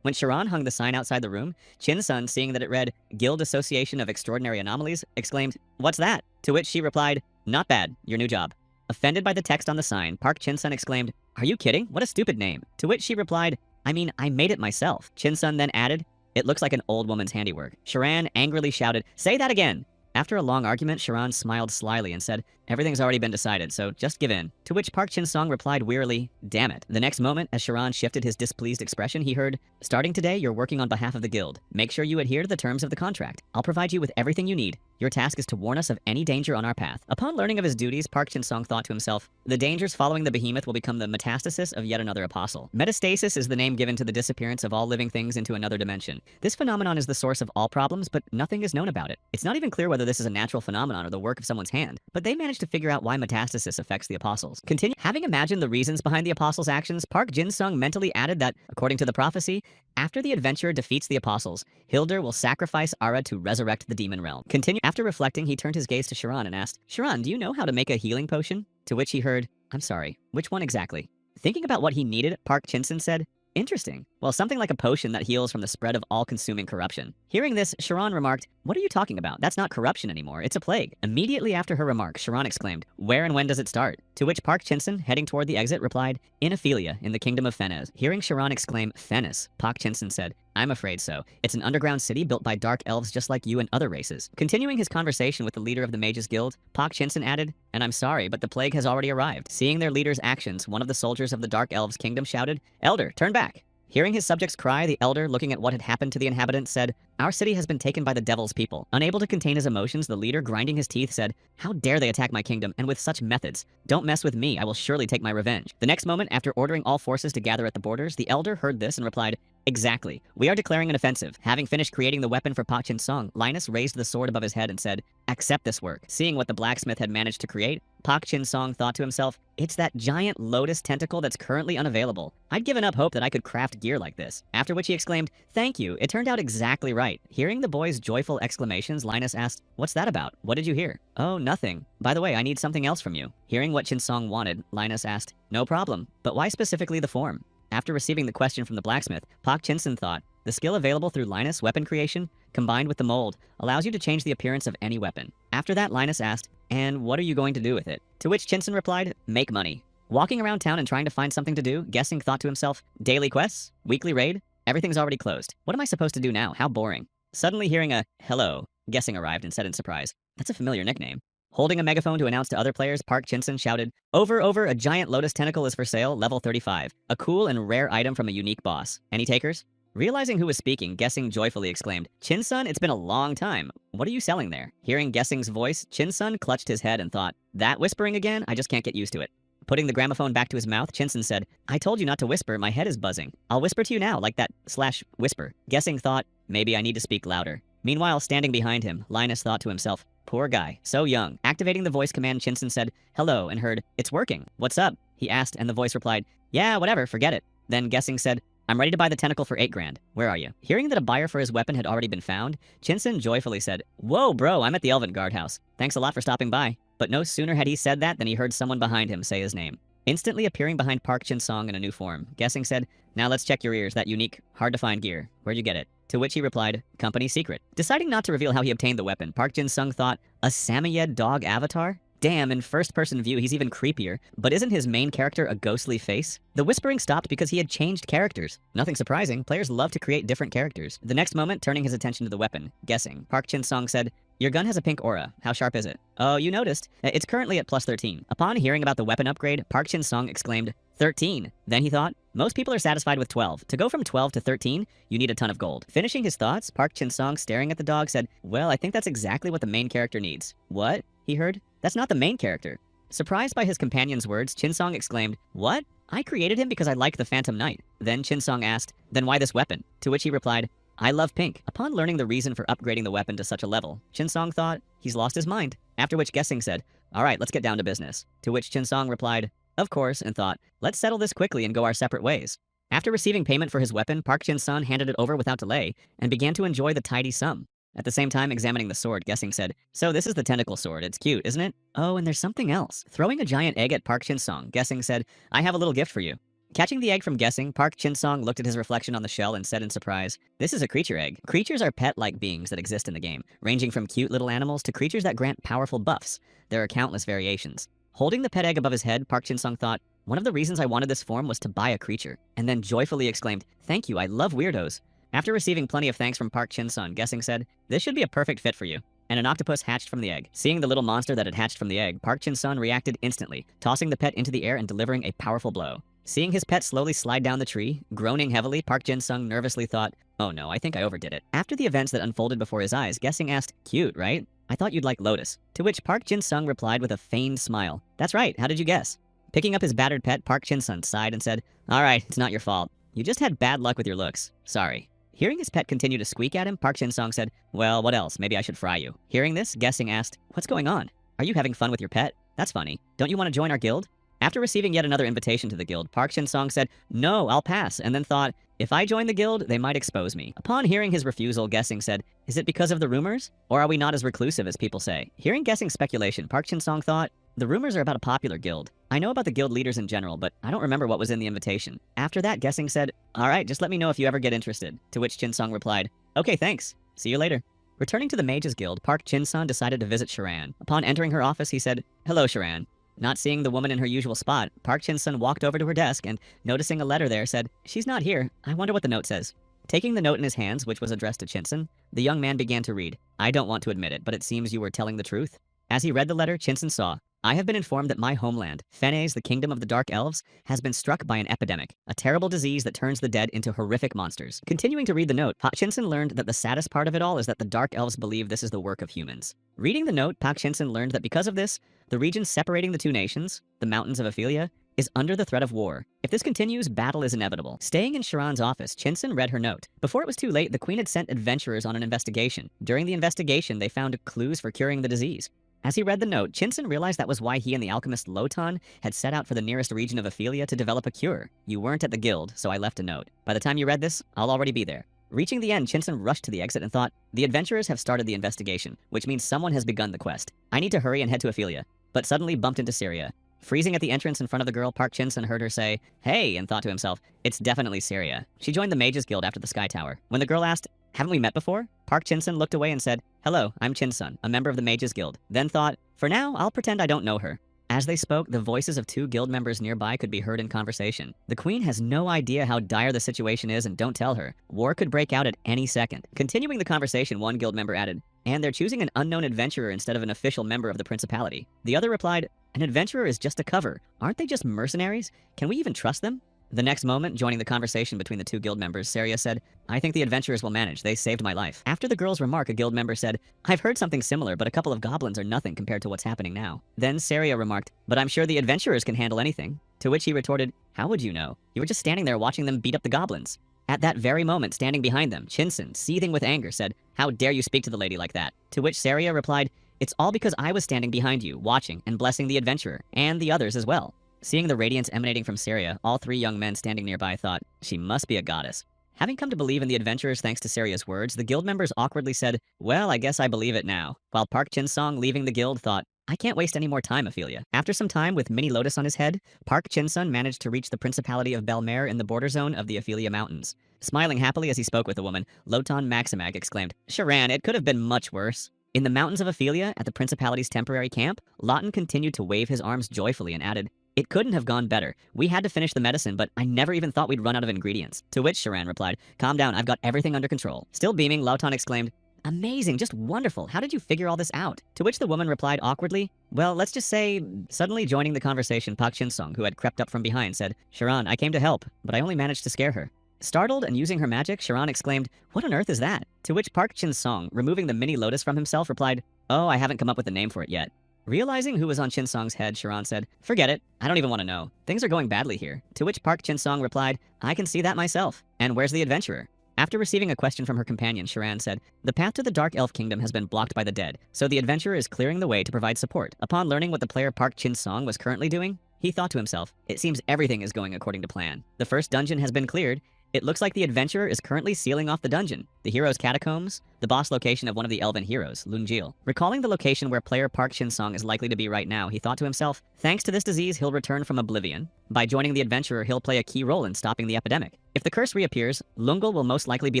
When Sharon hung the sign outside the room, Chin-sung, seeing that it read, Guild Association of Extraordinary Anomalies, exclaimed, what's that? To which she replied, not bad, your new job. Offended by the text on the sign, Park Chin-sun exclaimed, "Are you kidding? What a stupid name." To which she replied, "I mean, I made it myself." Chin-sun then added, "It looks like an old woman's handiwork." Sharan angrily shouted, "Say that again!" After a long argument, Sharan smiled slyly and said, "Everything's already been decided, so just give in." To which Park Chin-sung replied wearily, "Damn it." The next moment, as Sharan shifted his displeased expression, he heard, "Starting today, you're working on behalf of the guild. Make sure you adhere to the terms of the contract. I'll provide you with everything you need. Your task is to warn us of any danger on our path." Upon learning of his duties, Park Chin-sung thought to himself, the dangers following the behemoth will become the metastasis of yet another apostle. Metastasis is the name given to the disappearance of all living things into another dimension. This phenomenon is the source of all problems, but nothing is known about it. It's not even clear whether this is a natural phenomenon or the work of someone's hand, but they managed to figure out why metastasis affects the apostles. Having imagined the reasons behind the apostles' actions, Park Jin-sung mentally added that, according to the prophecy, after the adventurer defeats the apostles, Hildur will sacrifice Ara to resurrect the demon realm. After reflecting, he turned his gaze to Sharan and asked, "Sharan, do you know how to make a healing potion?" To which he heard, "I'm sorry, which one exactly?" Thinking about what he needed, Park Chin-sun said, "Interesting. Well, something like a potion that heals from the spread of all-consuming corruption." Hearing this, Sharan remarked, "What are you talking about? That's not corruption anymore, it's a plague." Immediately after her remark, Sharan exclaimed, "Where and when does it start?" To which Park Chin-sun, heading toward the exit, replied, "In Ophelia, in the kingdom of Fennes." Hearing Sharan exclaim, "Fennes," Park Chin-sun said, "I'm afraid so. It's an underground city built by dark elves just like you and other races." Continuing his conversation with the leader of the Mages Guild, Park Chin-sun added, "And I'm sorry, but the plague has already arrived." Seeing their leader's actions, one of the soldiers of the Dark Elves' kingdom shouted, "Elder, turn back!" Hearing his subjects cry, the elder, looking at what had happened to the inhabitants, said, "Our city has been taken by the devil's people." Unable to contain his emotions, the leader, grinding his teeth, said, "How dare they attack my kingdom, and with such methods? Don't mess with me, I will surely take my revenge." The next moment, after ordering all forces to gather at the borders, the elder heard this and replied, "Exactly. We are declaring an offensive." Having finished creating the weapon for Park Chin-sung, Linus raised the sword above his head and said, "Accept this work." Seeing what the blacksmith had managed to create, Park Chin-sung thought to himself, "It's that giant lotus tentacle that's currently unavailable. I'd given up hope that I could craft gear like this." After which he exclaimed, "Thank you, it turned out exactly right." Hearing the boy's joyful exclamations, Linus asked, "What's that about? What did you hear?" "Oh, nothing. By the way, I need something else from you." Hearing what Chin-sung wanted, Linus asked, "No problem, but why specifically the form?" After receiving the question from the blacksmith, Park Chin-sun thought, the skill available through Linus weapon creation, combined with the mold, allows you to change the appearance of any weapon. After that, Linus asked, "And what are you going to do with it?" To which Chin-sun replied, "Make money." Walking around town and trying to find something to do, Guessing thought to himself, daily quests? Weekly raid? Everything's already closed. What am I supposed to do now? How boring. Suddenly hearing a hello, Guessing arrived and said in surprise, "That's a familiar nickname." Holding a megaphone to announce to other players, Park Chin-sun shouted, over, a giant lotus tentacle is for sale, level 35. A cool and rare item from a unique boss. Any takers?" Realizing who was speaking, Guessing joyfully exclaimed, "Chin-sun, it's been a long time. What are you selling there?" Hearing Guessing's voice, Chin-sun clutched his head and thought, that whispering again? I just can't get used to it. Putting the gramophone back to his mouth, Chin-sun said, "I told you not to whisper, my head is buzzing. I'll whisper to you now, like that / whisper." Guessing thought, maybe I need to speak louder. Meanwhile, standing behind him, Linus thought to himself, poor guy, so young. Activating the voice command, Chin-sun said, "Hello," and heard, "It's working. What's up?" He asked, and the voice replied, "Yeah, whatever, forget it." Then Guessing said, "I'm ready to buy the tentacle for 8 grand. Where are you?" Hearing that a buyer for his weapon had already been found, Chin-sun joyfully said, "Whoa, bro, I'm at the Elven Guardhouse. Thanks a lot for stopping by." But no sooner had he said that than he heard someone behind him say his name. Instantly appearing behind Park Chin-sung in a new form, Guessing said, "Now let's check your ears, that unique, hard-to-find gear. Where'd you get it?" To which he replied, "Company secret." Deciding not to reveal how he obtained the weapon, Park Jin-sung thought, a Samoyed dog avatar? Damn, in first-person view, he's even creepier. But isn't his main character a ghostly face? The whispering stopped because he had changed characters. Nothing surprising, players love to create different characters. The next moment, turning his attention to the weapon, Guessing, Park Chin-sung said, "Your gun has a pink aura. How sharp is it?" "Oh, you noticed. It's currently at plus 13. Upon hearing about the weapon upgrade, Park Chin-sung exclaimed, 13. Then he thought, most people are satisfied with 12. To go from 12 to 13, you need a ton of gold. Finishing his thoughts, Park Chin-sung, staring at the dog, said, "Well, I think that's exactly what the main character needs." "What?" he heard. "That's not the main character." Surprised by his companion's words, Chin-sung exclaimed, "What? I created him because I like the Phantom Knight." Then Chin-sung asked, "Then why this weapon?" To which he replied, "I love pink." Upon learning the reason for upgrading the weapon to such a level, Chin-sung thought, he's lost his mind. After which Guessing said, "All right, let's get down to business." To which Chin-sung replied, "Of course," and thought, "Let's settle this quickly and go our separate ways." After receiving payment for his weapon, Park Chin-sung handed it over without delay and began to enjoy the tidy sum. At the same time, examining the sword, Guessing said, "So this is the tentacle sword. It's cute, isn't it? Oh, and there's something else." Throwing a giant egg at Park Chin-sung, Guessing said, "I have a little gift for you." Catching the egg from Guessing, Park Chin-sung looked at his reflection on the shell and said in surprise, "This is a creature egg." Creatures are pet-like beings that exist in the game, ranging from cute little animals to creatures that grant powerful buffs. There are countless variations. Holding the pet egg above his head, Park Chin-sung thought, one of the reasons I wanted this form was to buy a creature, and then joyfully exclaimed, thank you, I love weirdos. After receiving plenty of thanks from Park Chin-sung, Guessing said, this should be a perfect fit for you. And an octopus hatched from the egg. Seeing the little monster that had hatched from the egg, Park Chin-sung reacted instantly, tossing the pet into the air and delivering a powerful blow. Seeing his pet slowly slide down the tree, groaning heavily, Park Jin-sung nervously thought, oh no, I think I overdid it. After the events that unfolded before his eyes, Guessing asked, cute, right? I thought you'd like Lotus. To which Park Jin-sung replied with a feigned smile, that's right, how did you guess? Picking up his battered pet, Park Jin-sung sighed and said, alright, it's not your fault. You just had bad luck with your looks. Sorry. Hearing his pet continue to squeak at him, Park Jin-sung said, well, what else? Maybe I should fry you. Hearing this, Guessing asked, what's going on? Are you having fun with your pet? That's funny. Don't you want to join our guild? After receiving yet another invitation to the guild, Park Jin-sung said, no, I'll pass, and then thought, if I join the guild, they might expose me. Upon hearing his refusal, Guessing said, is it because of the rumors? Or are we not as reclusive as people say? Hearing Guessing's speculation, Park Jin-sung thought, the rumors are about a popular guild. I know about the guild leaders in general, but I don't remember what was in the invitation. After that, Guessing said, alright, just let me know if you ever get interested. To which Jin-sung replied, okay, thanks. See you later. Returning to the Mages Guild, Park Jin-sung decided to visit Sharan. Upon entering her office, he said, hello, Sharan. Not seeing the woman in her usual spot, Park Jin-sung walked over to her desk and, noticing a letter there, said, she's not here. I wonder what the note says. Taking the note in his hands, which was addressed to Chin-sun, the young man began to read. I don't want to admit it, but it seems you were telling the truth. As he read the letter, Chin-sun saw, I have been informed that my homeland, Fennes, the kingdom of the Dark Elves, has been struck by an epidemic, a terrible disease that turns the dead into horrific monsters. Continuing to read the note, Park Jin-sung learned that the saddest part of it all is that the Dark Elves believe this is the work of humans. Reading the note, Park Jin-sung learned that because of this, the region separating the two nations, the mountains of Ophelia, is under the threat of war. If this continues, battle is inevitable. Staying in Sharan's office, Chin-sun read her note. Before it was too late, the queen had sent adventurers on an investigation. During the investigation, they found clues for curing the disease. As he read the note, Chin-sun realized that was why he and the alchemist Lotan had set out for the nearest region of Ophelia to develop a cure. You weren't at the guild, so I left a note. By the time you read this, I'll already be there. Reaching the end, Chin-sun rushed to the exit and thought, the adventurers have started the investigation, which means someone has begun the quest. I need to hurry and head to Ophelia. But suddenly bumped into Syria. Freezing at the entrance in front of the girl, Park Jin-sung heard her say, hey, and thought to himself, it's definitely Syria. She joined the Mages Guild after the Sky Tower. When the girl asked, haven't we met before? Park Jin-sung looked away and said, hello, I'm Chin-sun, a member of the Mages Guild. Then thought, for now, I'll pretend I don't know her. As they spoke, the voices of two guild members nearby could be heard in conversation. The queen has no idea how dire the situation is and don't tell her. War could break out at any second. Continuing the conversation, one guild member added, and they're choosing an unknown adventurer instead of an official member of the principality. The other replied, an adventurer is just a cover. Aren't they just mercenaries? Can we even trust them? The next moment, joining the conversation between the two guild members, Saria said, I think the adventurers will manage. They saved my life. After the girl's remark, a guild member said, I've heard something similar, but a couple of goblins are nothing compared to what's happening now. Then Saria remarked, but I'm sure the adventurers can handle anything. To which he retorted, how would you know? You were just standing there watching them beat up the goblins. At that very moment, standing behind them, Chin-sun, seething with anger, said, how dare you speak to the lady like that? To which Saria replied, it's all because I was standing behind you, watching and blessing the adventurer, and the others as well. Seeing the radiance emanating from Saria, all three young men standing nearby thought, she must be a goddess. Having come to believe in the adventurers thanks to Saria's words, the guild members awkwardly said, well, I guess I believe it now. While Park Jin-sung, leaving the guild, thought, I can't waste any more time, Ophelia. After some time with Mini Lotus on his head, Park Jin-sung managed to reach the Principality of Belmare in the border zone of the Ophelia Mountains. Smiling happily as he spoke with the woman, Lotan Maximag exclaimed, Sharan, it could have been much worse. In the mountains of Ophelia, at the Principality's temporary camp, Lotan continued to wave his arms joyfully and added, it couldn't have gone better. We had to finish the medicine, but I never even thought we'd run out of ingredients. To which Sharan replied, calm down, I've got everything under control. Still beaming, Lotan exclaimed, amazing, just wonderful. How did you figure all this out? To which the woman replied awkwardly, well, let's just say, suddenly joining the conversation, Park Jin-sung, who had crept up from behind, said, Sharan, I came to help, but I only managed to scare her. Startled and using her magic, Sharan exclaimed, what on earth is that? To which Park Jin-sung, removing the mini lotus from himself, replied, oh, I haven't come up with a name for it yet. Realizing who was on Jin-sung's head, Sharan said, forget it, I don't even want to know. Things are going badly here. To which Park Jin-sung replied, I can see that myself. And where's the adventurer? After receiving a question from her companion, Sharan said, the path to the Dark Elf Kingdom has been blocked by the dead, so the adventurer is clearing the way to provide support. Upon learning what the player Park Jin-sung was currently doing, he thought to himself, it seems everything is going according to plan. The first dungeon has been cleared. It looks like the adventurer is currently sealing off the dungeon, the hero's catacombs, the boss location of one of the elven heroes, Lunjil. Recalling the location where player Park Jin-sung is likely to be right now, he thought to himself, thanks to this disease, he'll return from oblivion. By joining the adventurer, he'll play a key role in stopping the epidemic. If the curse reappears, Lungal will most likely be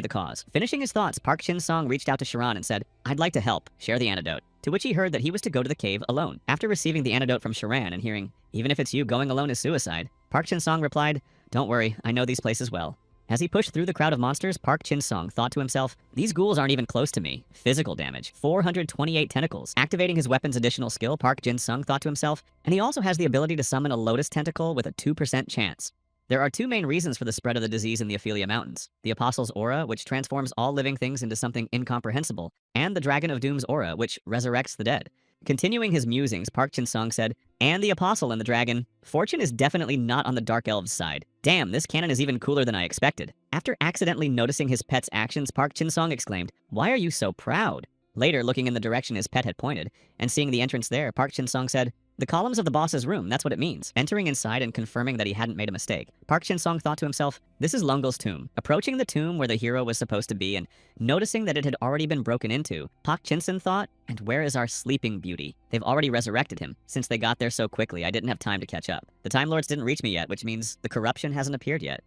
the cause. Finishing his thoughts, Park Jin-sung reached out to Sharan and said, I'd like to help, share the antidote. To to which he heard that he was to go to the cave alone. After receiving the antidote from Sharan and hearing, "Even if it's you, going alone is suicide," Park Chin-song replied, "Don't worry, I know these places well." As he pushed through the crowd of monsters, Park Chin-song thought to himself, "These ghouls aren't even close to me." Physical damage, 428 tentacles. Activating his weapon's additional skill, Park Jin-sung thought to himself, and he also has the ability to summon a lotus tentacle with a 2% chance. There are two main reasons for the spread of the disease in the Ophelia Mountains: the Apostle's Aura, which transforms all living things into something incomprehensible, and the Dragon of Doom's Aura, which resurrects the dead. Continuing his musings, Park Chin-sung said, "And the Apostle and the Dragon. Fortune is definitely not on the Dark Elves' side. Damn, this cannon is even cooler than I expected." After accidentally noticing his pet's actions, Park Chin-sung exclaimed, "Why are you so proud?" Later, looking in the direction his pet had pointed, and seeing the entrance there, Park Chin-sung said, "The columns of the boss's room, that's what it means." Entering inside and confirming that he hadn't made a mistake, Park Chin-sung thought to himself, "This is Lungul's tomb." Approaching the tomb where the hero was supposed to be and noticing that it had already been broken into, Park Chin-sung thought, "And where is our sleeping beauty? They've already resurrected him. Since they got there so quickly, I didn't have time to catch up. The Time Lords didn't reach me yet, which means the corruption hasn't appeared yet."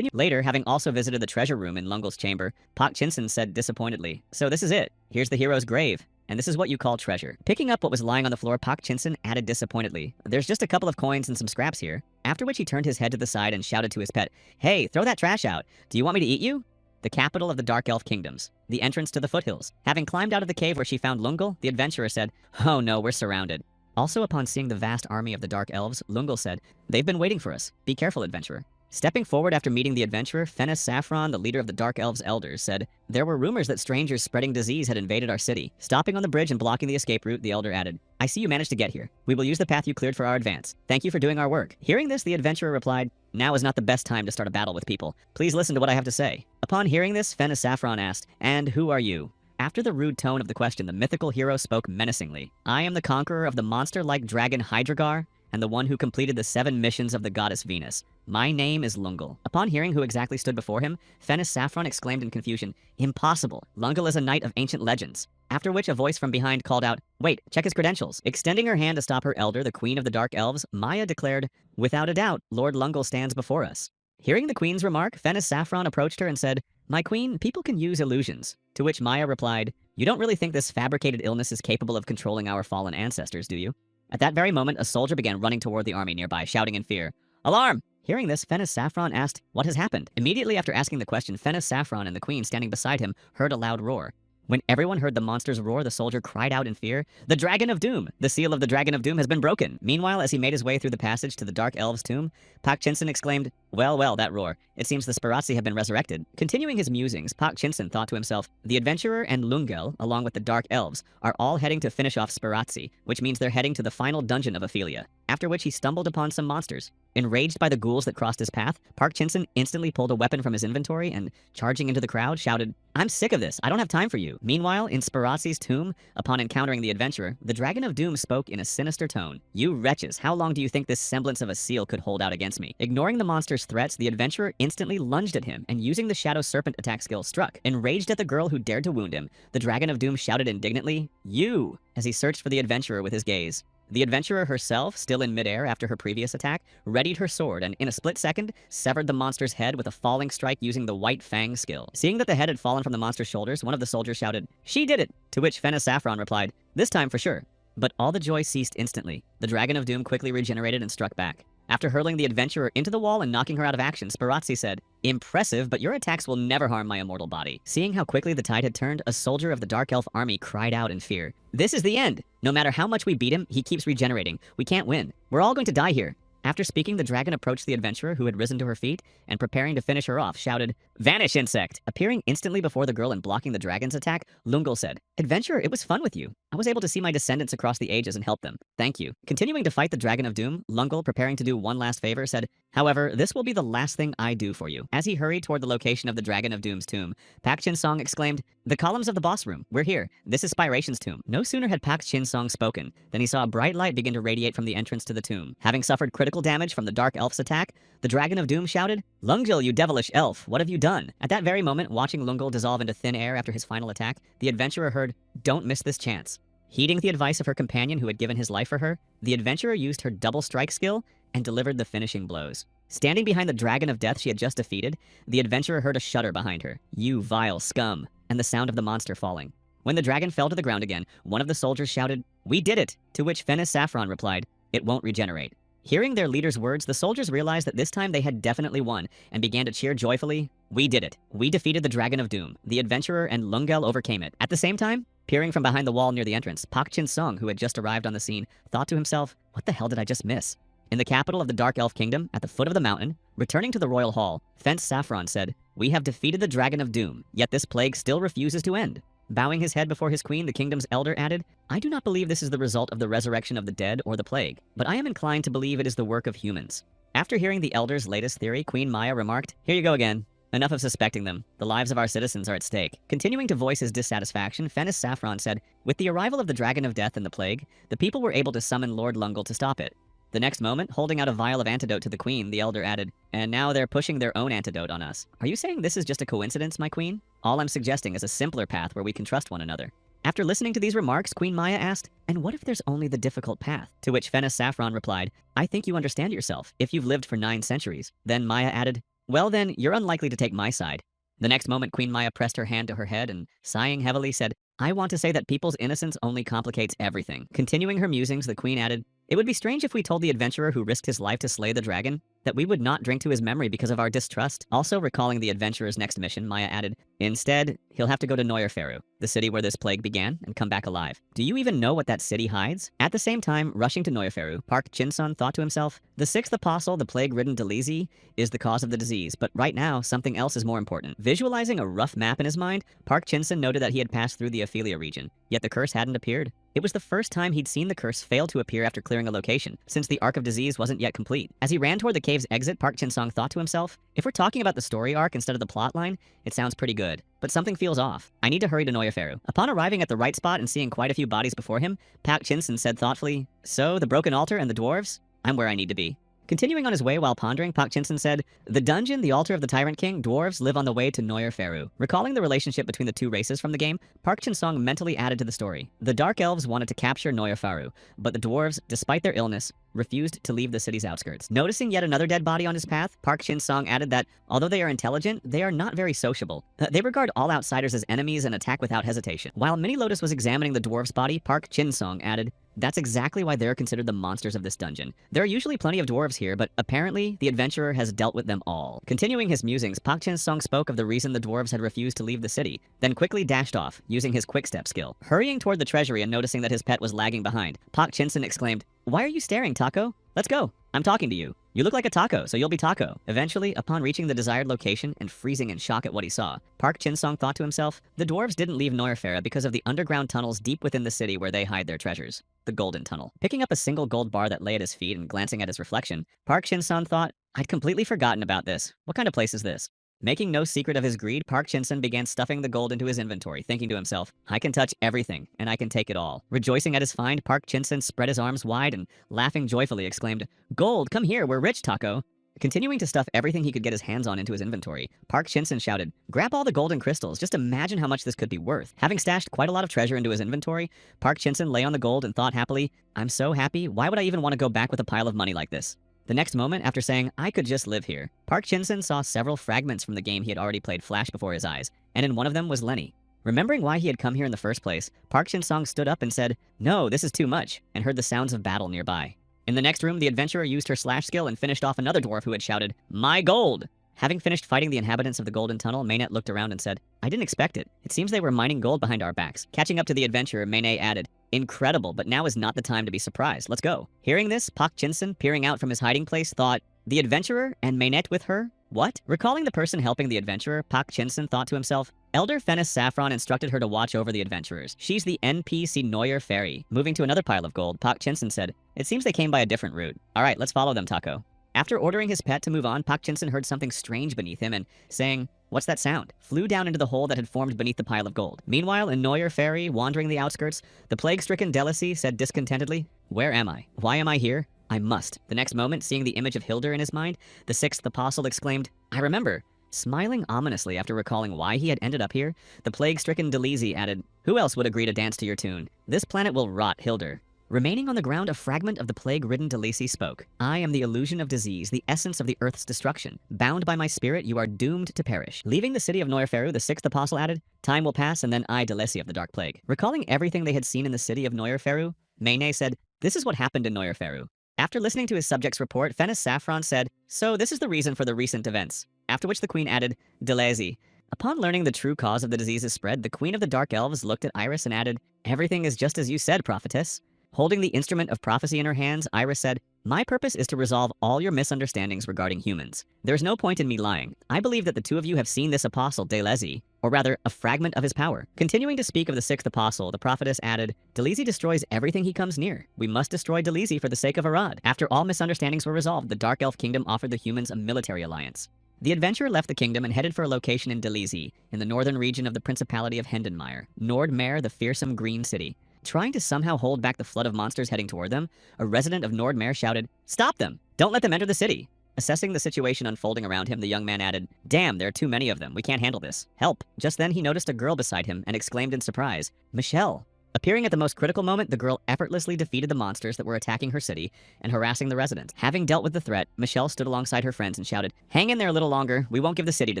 Later, having also visited the treasure room in Lungul's chamber, Park Chin-sung said disappointedly, "So this is it. Here's the hero's grave. And this is what you call treasure." Picking up what was lying on the floor, Park Chin-sung added disappointedly, "There's just a couple of coins and some scraps here." After which he turned his head to the side and shouted to his pet, "Hey, throw that trash out. Do you want me to eat you?" The capital of the Dark Elf Kingdoms, the entrance to the foothills. Having climbed out of the cave where she found Lungul, the adventurer said, "Oh no, we're surrounded." Also upon seeing the vast army of the Dark Elves, Lungul said, "They've been waiting for us. Be careful, adventurer." Stepping forward after meeting the adventurer, Fennis Saffron, the leader of the Dark Elves' elders, said, "There were rumors that strangers spreading disease had invaded our city." Stopping on the bridge and blocking the escape route, the elder added, "I see you managed to get here. We will use the path you cleared for our advance. Thank you for doing our work." Hearing this, the adventurer replied, "Now is not the best time to start a battle with people. Please listen to what I have to say." Upon hearing this, Fennis Saffron asked, "And who are you?" After the rude tone of the question, the mythical hero spoke menacingly. "I am the conqueror of the monster-like dragon Hydragar, and the one who completed the 7 missions of the goddess Venus. My name is Lungul." Upon hearing who exactly stood before him, Fennis Saffron exclaimed in confusion, "Impossible! Lungul is a knight of ancient legends." After which a voice from behind called out, "Wait, check his credentials." Extending her hand to stop her elder, the queen of the Dark Elves, Maya declared, "Without a doubt, Lord Lungul stands before us." Hearing the queen's remark, Fennis Saffron approached her and said, "My queen, people can use illusions." To which Maya replied, "You don't really think this fabricated illness is capable of controlling our fallen ancestors, do you?" At that very moment, a soldier began running toward the army nearby, shouting in fear, "Alarm!" Hearing this, Fennis Saffron asked, "What has happened?" Immediately after asking the question, Fennis Saffron and the queen standing beside him heard a loud roar. When everyone heard the monster's roar, the soldier cried out in fear, "The Dragon of Doom! The seal of the Dragon of Doom has been broken!" Meanwhile, as he made his way through the passage to the Dark Elves' tomb, Park Chin-sung exclaimed, "Well, well, that roar. It seems the Sparazzi have been resurrected." Continuing his musings, Park Chin-sung thought to himself, the adventurer and Lungel, along with the Dark Elves, are all heading to finish off Sparazzi, which means they're heading to the final dungeon of Ophelia. After which he stumbled upon some monsters. Enraged by the ghouls that crossed his path, Park Chin-sung instantly pulled a weapon from his inventory and, charging into the crowd, shouted, "I'm sick of this. I don't have time for you." Meanwhile, in Sparazzi's tomb, upon encountering the adventurer, the Dragon of Doom spoke in a sinister tone. "You wretches, how long do you think this semblance of a seal could hold out against me?" Ignoring the monster's threats, the adventurer instantly lunged at him and, using the Shadow Serpent attack skill, struck. Enraged at the girl who dared to wound him, the Dragon of Doom shouted indignantly, "You!" as he searched for the adventurer with his gaze. The adventurer herself, still in midair after her previous attack, readied her sword and, in a split second, severed the monster's head with a falling strike using the White Fang skill. Seeing that the head had fallen from the monster's shoulders, one of the soldiers shouted, "She did it!" To which Fennis Saffron replied, "This time for sure." But all the joy ceased instantly. The Dragon of Doom quickly regenerated and struck back. After hurling the adventurer into the wall and knocking her out of action, Sparazzi said, "Impressive, but your attacks will never harm my immortal body." Seeing how quickly the tide had turned, a soldier of the Dark Elf army cried out in fear, "This is the end! No matter how much we beat him, he keeps regenerating. We can't win. We're all going to die here." After speaking, the dragon approached the adventurer, who had risen to her feet, and preparing to finish her off, shouted, "Vanish, insect!" Appearing instantly before the girl and blocking the dragon's attack, Lungul said, "Adventurer, it was fun with you. I was able to see my descendants across the ages and help them. Thank you." Continuing to fight the Dragon of Doom, Lungul, preparing to do one last favor, said, "However, this will be the last thing I do for you." As he hurried toward the location of the Dragon of Doom's tomb, Pak Chin-song exclaimed, "The columns of the boss room. We're here. This is Spiration's tomb." No sooner had Pak Chin-song spoken than he saw a bright light begin to radiate from the entrance to the tomb. Having suffered critical damage from the Dark Elf's attack, the Dragon of Doom shouted, "Lungul, you devilish elf, what have you done?" At that very moment, watching Lungul dissolve into thin air after his final attack, the adventurer heard, "Don't miss this chance." Heeding the advice of her companion who had given his life for her, the adventurer used her double strike skill and delivered the finishing blows. Standing behind the Dragon of Death she had just defeated, the adventurer heard a shudder behind her, "You vile scum," and the sound of the monster falling. When the dragon fell to the ground again, one of the soldiers shouted, "We did it!" To which Fennis Saffron replied, "It won't regenerate." Hearing their leader's words, the soldiers realized that this time they had definitely won and began to cheer joyfully, "We did it! We defeated the Dragon of Doom. The adventurer and Lungel overcame it." At the same time, peering from behind the wall near the entrance, Pak Chin Sung, who had just arrived on the scene, thought to himself, "What the hell did I just miss?" In the capital of the Dark Elf Kingdom, at the foot of the mountain, returning to the royal hall, Fence Saffron said, "We have defeated the Dragon of Doom, yet this plague still refuses to end." Bowing his head before his queen, the kingdom's elder added, "I do not believe this is the result of the resurrection of the dead or the plague, but I am inclined to believe it is the work of humans." After hearing the elder's latest theory, Queen Maya remarked, "Here you go again. Enough of suspecting them. The lives of our citizens are at stake." Continuing to voice his dissatisfaction, Fennis Saffron said, "With the arrival of the Dragon of Death and the plague, the people were able to summon Lord Lungel to stop it." The next moment, holding out a vial of antidote to the queen, the elder added, "And now they're pushing their own antidote on us. Are you saying this is just a coincidence, my queen? All I'm suggesting is a simpler path where we can trust one another." After listening to these remarks, Queen Maya asked, "And what if there's only the difficult path?" To which Fennis Saffron replied, "I think you understand yourself, if you've lived for 9 centuries. Then Maya added, "Well then, you're unlikely to take my side." The next moment, Queen Maya pressed her hand to her head and, sighing heavily, said, "I want to say that people's innocence only complicates everything." Continuing her musings, the queen added, "It would be strange if we told the adventurer who risked his life to slay the dragon that we would not drink to his memory because of our distrust." Also recalling the adventurer's next mission, Maya added, "Instead, he'll have to go to Neuerferu, the city where this plague began, and come back alive. Do you even know what that city hides?" At the same time, rushing to Neuerferu, Park Chinsun thought to himself, "The 6th apostle, the plague-ridden Delizi, is the cause of the disease, but right now, something else is more important." Visualizing a rough map in his mind, Park Chinsun noted that he had passed through the Ophelia region, yet the curse hadn't appeared. It was the first time he'd seen the curse fail to appear after clearing a location, since the Arc of Disease wasn't yet complete. As he ran toward the cave's exit, Park Chin-sung thought to himself, "If we're talking about the story arc instead of the plot line, it sounds pretty good. But something feels off. I need to hurry to Neuerferu." Upon arriving at the right spot and seeing quite a few bodies before him, Park Chin-sun said thoughtfully, "So, the broken altar and the dwarves? I'm where I need to be." Continuing on his way while pondering, Park Chin-sun said, "The dungeon, the altar of the Tyrant King, dwarves live on the way to Neuerferu." Recalling the relationship between the two races from the game, Park Chin-sung mentally added to the story. The Dark Elves wanted to capture Neuerferu, but the dwarves, despite their illness, refused to leave the city's outskirts. Noticing yet another dead body on his path, Park Chin-sung added that, although they are intelligent, they are not very sociable. They regard all outsiders as enemies and attack without hesitation. While Mini Lotus was examining the dwarf's body, Park Chin-sung added, "That's exactly why they're considered the monsters of this dungeon. There are usually plenty of dwarves here, but apparently the adventurer has dealt with them all." Continuing his musings, Park Chin-sung spoke of the reason the dwarves had refused to leave the city, then quickly dashed off, using his quick-step skill. Hurrying toward the treasury and noticing that his pet was lagging behind, Park Chin-sun exclaimed, "Why are you staring, Taco? Let's go. I'm talking to you. You look like a taco, so you'll be Taco." Eventually, upon reaching the desired location and freezing in shock at what he saw, Park Chin-sung thought to himself, the dwarves didn't leave Neuerferu because of the underground tunnels deep within the city where they hide their treasures. The Golden Tunnel. Picking up a single gold bar that lay at his feet and glancing at his reflection, Park Chin-sun thought, "I'd completely forgotten about this. What kind of place is this?" Making no secret of his greed, Park Chin-sun began stuffing the gold into his inventory, thinking to himself, "I can touch everything, and I can take it all." Rejoicing at his find, Park Chin-sun spread his arms wide and, laughing joyfully, exclaimed, "Gold, come here, we're rich, Taco." Continuing to stuff everything he could get his hands on into his inventory, Park Chin-sun shouted, "Grab all the golden crystals, just imagine how much this could be worth." Having stashed quite a lot of treasure into his inventory, Park Chin-sun lay on the gold and thought happily, "I'm so happy, why would I even want to go back with a pile of money like this?" The next moment, after saying, "I could just live here," Park Chin-sun saw several fragments from the game he had already played flash before his eyes, and in one of them was Lenny. Remembering why he had come here in the first place, Park Chin-sung stood up and said, "No, this is too much," and heard the sounds of battle nearby. In the next room, the adventurer used her slash skill and finished off another dwarf who had shouted, "My gold!" Having finished fighting the inhabitants of the Golden Tunnel, Mainet looked around and said, "I didn't expect it. It seems they were mining gold behind our backs." Catching up to the adventurer, Mainet added, "Incredible, but now is not the time to be surprised. Let's go." Hearing this, Park Chin-sun, peering out from his hiding place, thought, "The adventurer and Mainet with her? What?" Recalling the person helping the adventurer, Park Chin-sun thought to himself, Elder Fennis Saffron instructed her to watch over the adventurers. She's the NPC Neuer Fairy. Moving to another pile of gold, Park Chin-sun said, "It seems they came by a different route. All right, let's follow them, Taco." After ordering his pet to move on, Park Chin-sun heard something strange beneath him and, saying, "What's that sound?" flew down into the hole that had formed beneath the pile of gold. Meanwhile, in Neuerferu, wandering the outskirts, the plague-stricken Delicy said discontentedly, "Where am I? Why am I here? I must." The next moment, seeing the image of Hildur in his mind, the 6th apostle exclaimed, "I remember." Smiling ominously after recalling why he had ended up here, the plague-stricken Delizy added, "Who else would agree to dance to your tune? This planet will rot Hildur." Remaining on the ground, a fragment of the plague-ridden Delisi spoke. I am the illusion of disease, the essence of the earth's destruction. Bound by my spirit, you are doomed to perish. Leaving the city of Noirferu, the sixth apostle added, time will pass and then I, Delesi of the Dark Plague. Recalling everything they had seen in the city of Noirferu, Mayne said, this is what happened in Noirferu. After listening to his subject's report, Fennis Saffron said, so this is the reason for the recent events. After which the queen added, Delesi. Upon learning the true cause of the disease's spread, the queen of the Dark Elves looked at Iris and added, everything is just as you said, prophetess. Holding the instrument of prophecy in her hands, Iris said, my purpose is to resolve all your misunderstandings regarding humans. There's no point in me lying. I believe that the two of you have seen this apostle, Delesi, or rather, a fragment of his power. Continuing to speak of the sixth apostle, the prophetess added, Delesi destroys everything he comes near. We must destroy Delesi for the sake of Arad. After all misunderstandings were resolved, the Dark Elf Kingdom offered the humans a military alliance. The adventurer left the kingdom and headed for a location in Delisi, in the northern region of the Principality of Hendenmeyer, Nordmare, the fearsome green city. Trying to somehow hold back the flood of monsters heading toward them, a resident of Nordmare shouted, stop them! Don't let them enter the city! Assessing the situation unfolding around him, the young man added, damn, there are too many of them. We can't handle this. Help! Just then he noticed a girl beside him and exclaimed in surprise, Michelle! Appearing at the most critical moment, the girl effortlessly defeated the monsters that were attacking her city and harassing the residents. Having dealt with the threat, Michelle stood alongside her friends and shouted, hang in there a little longer, we won't give the city to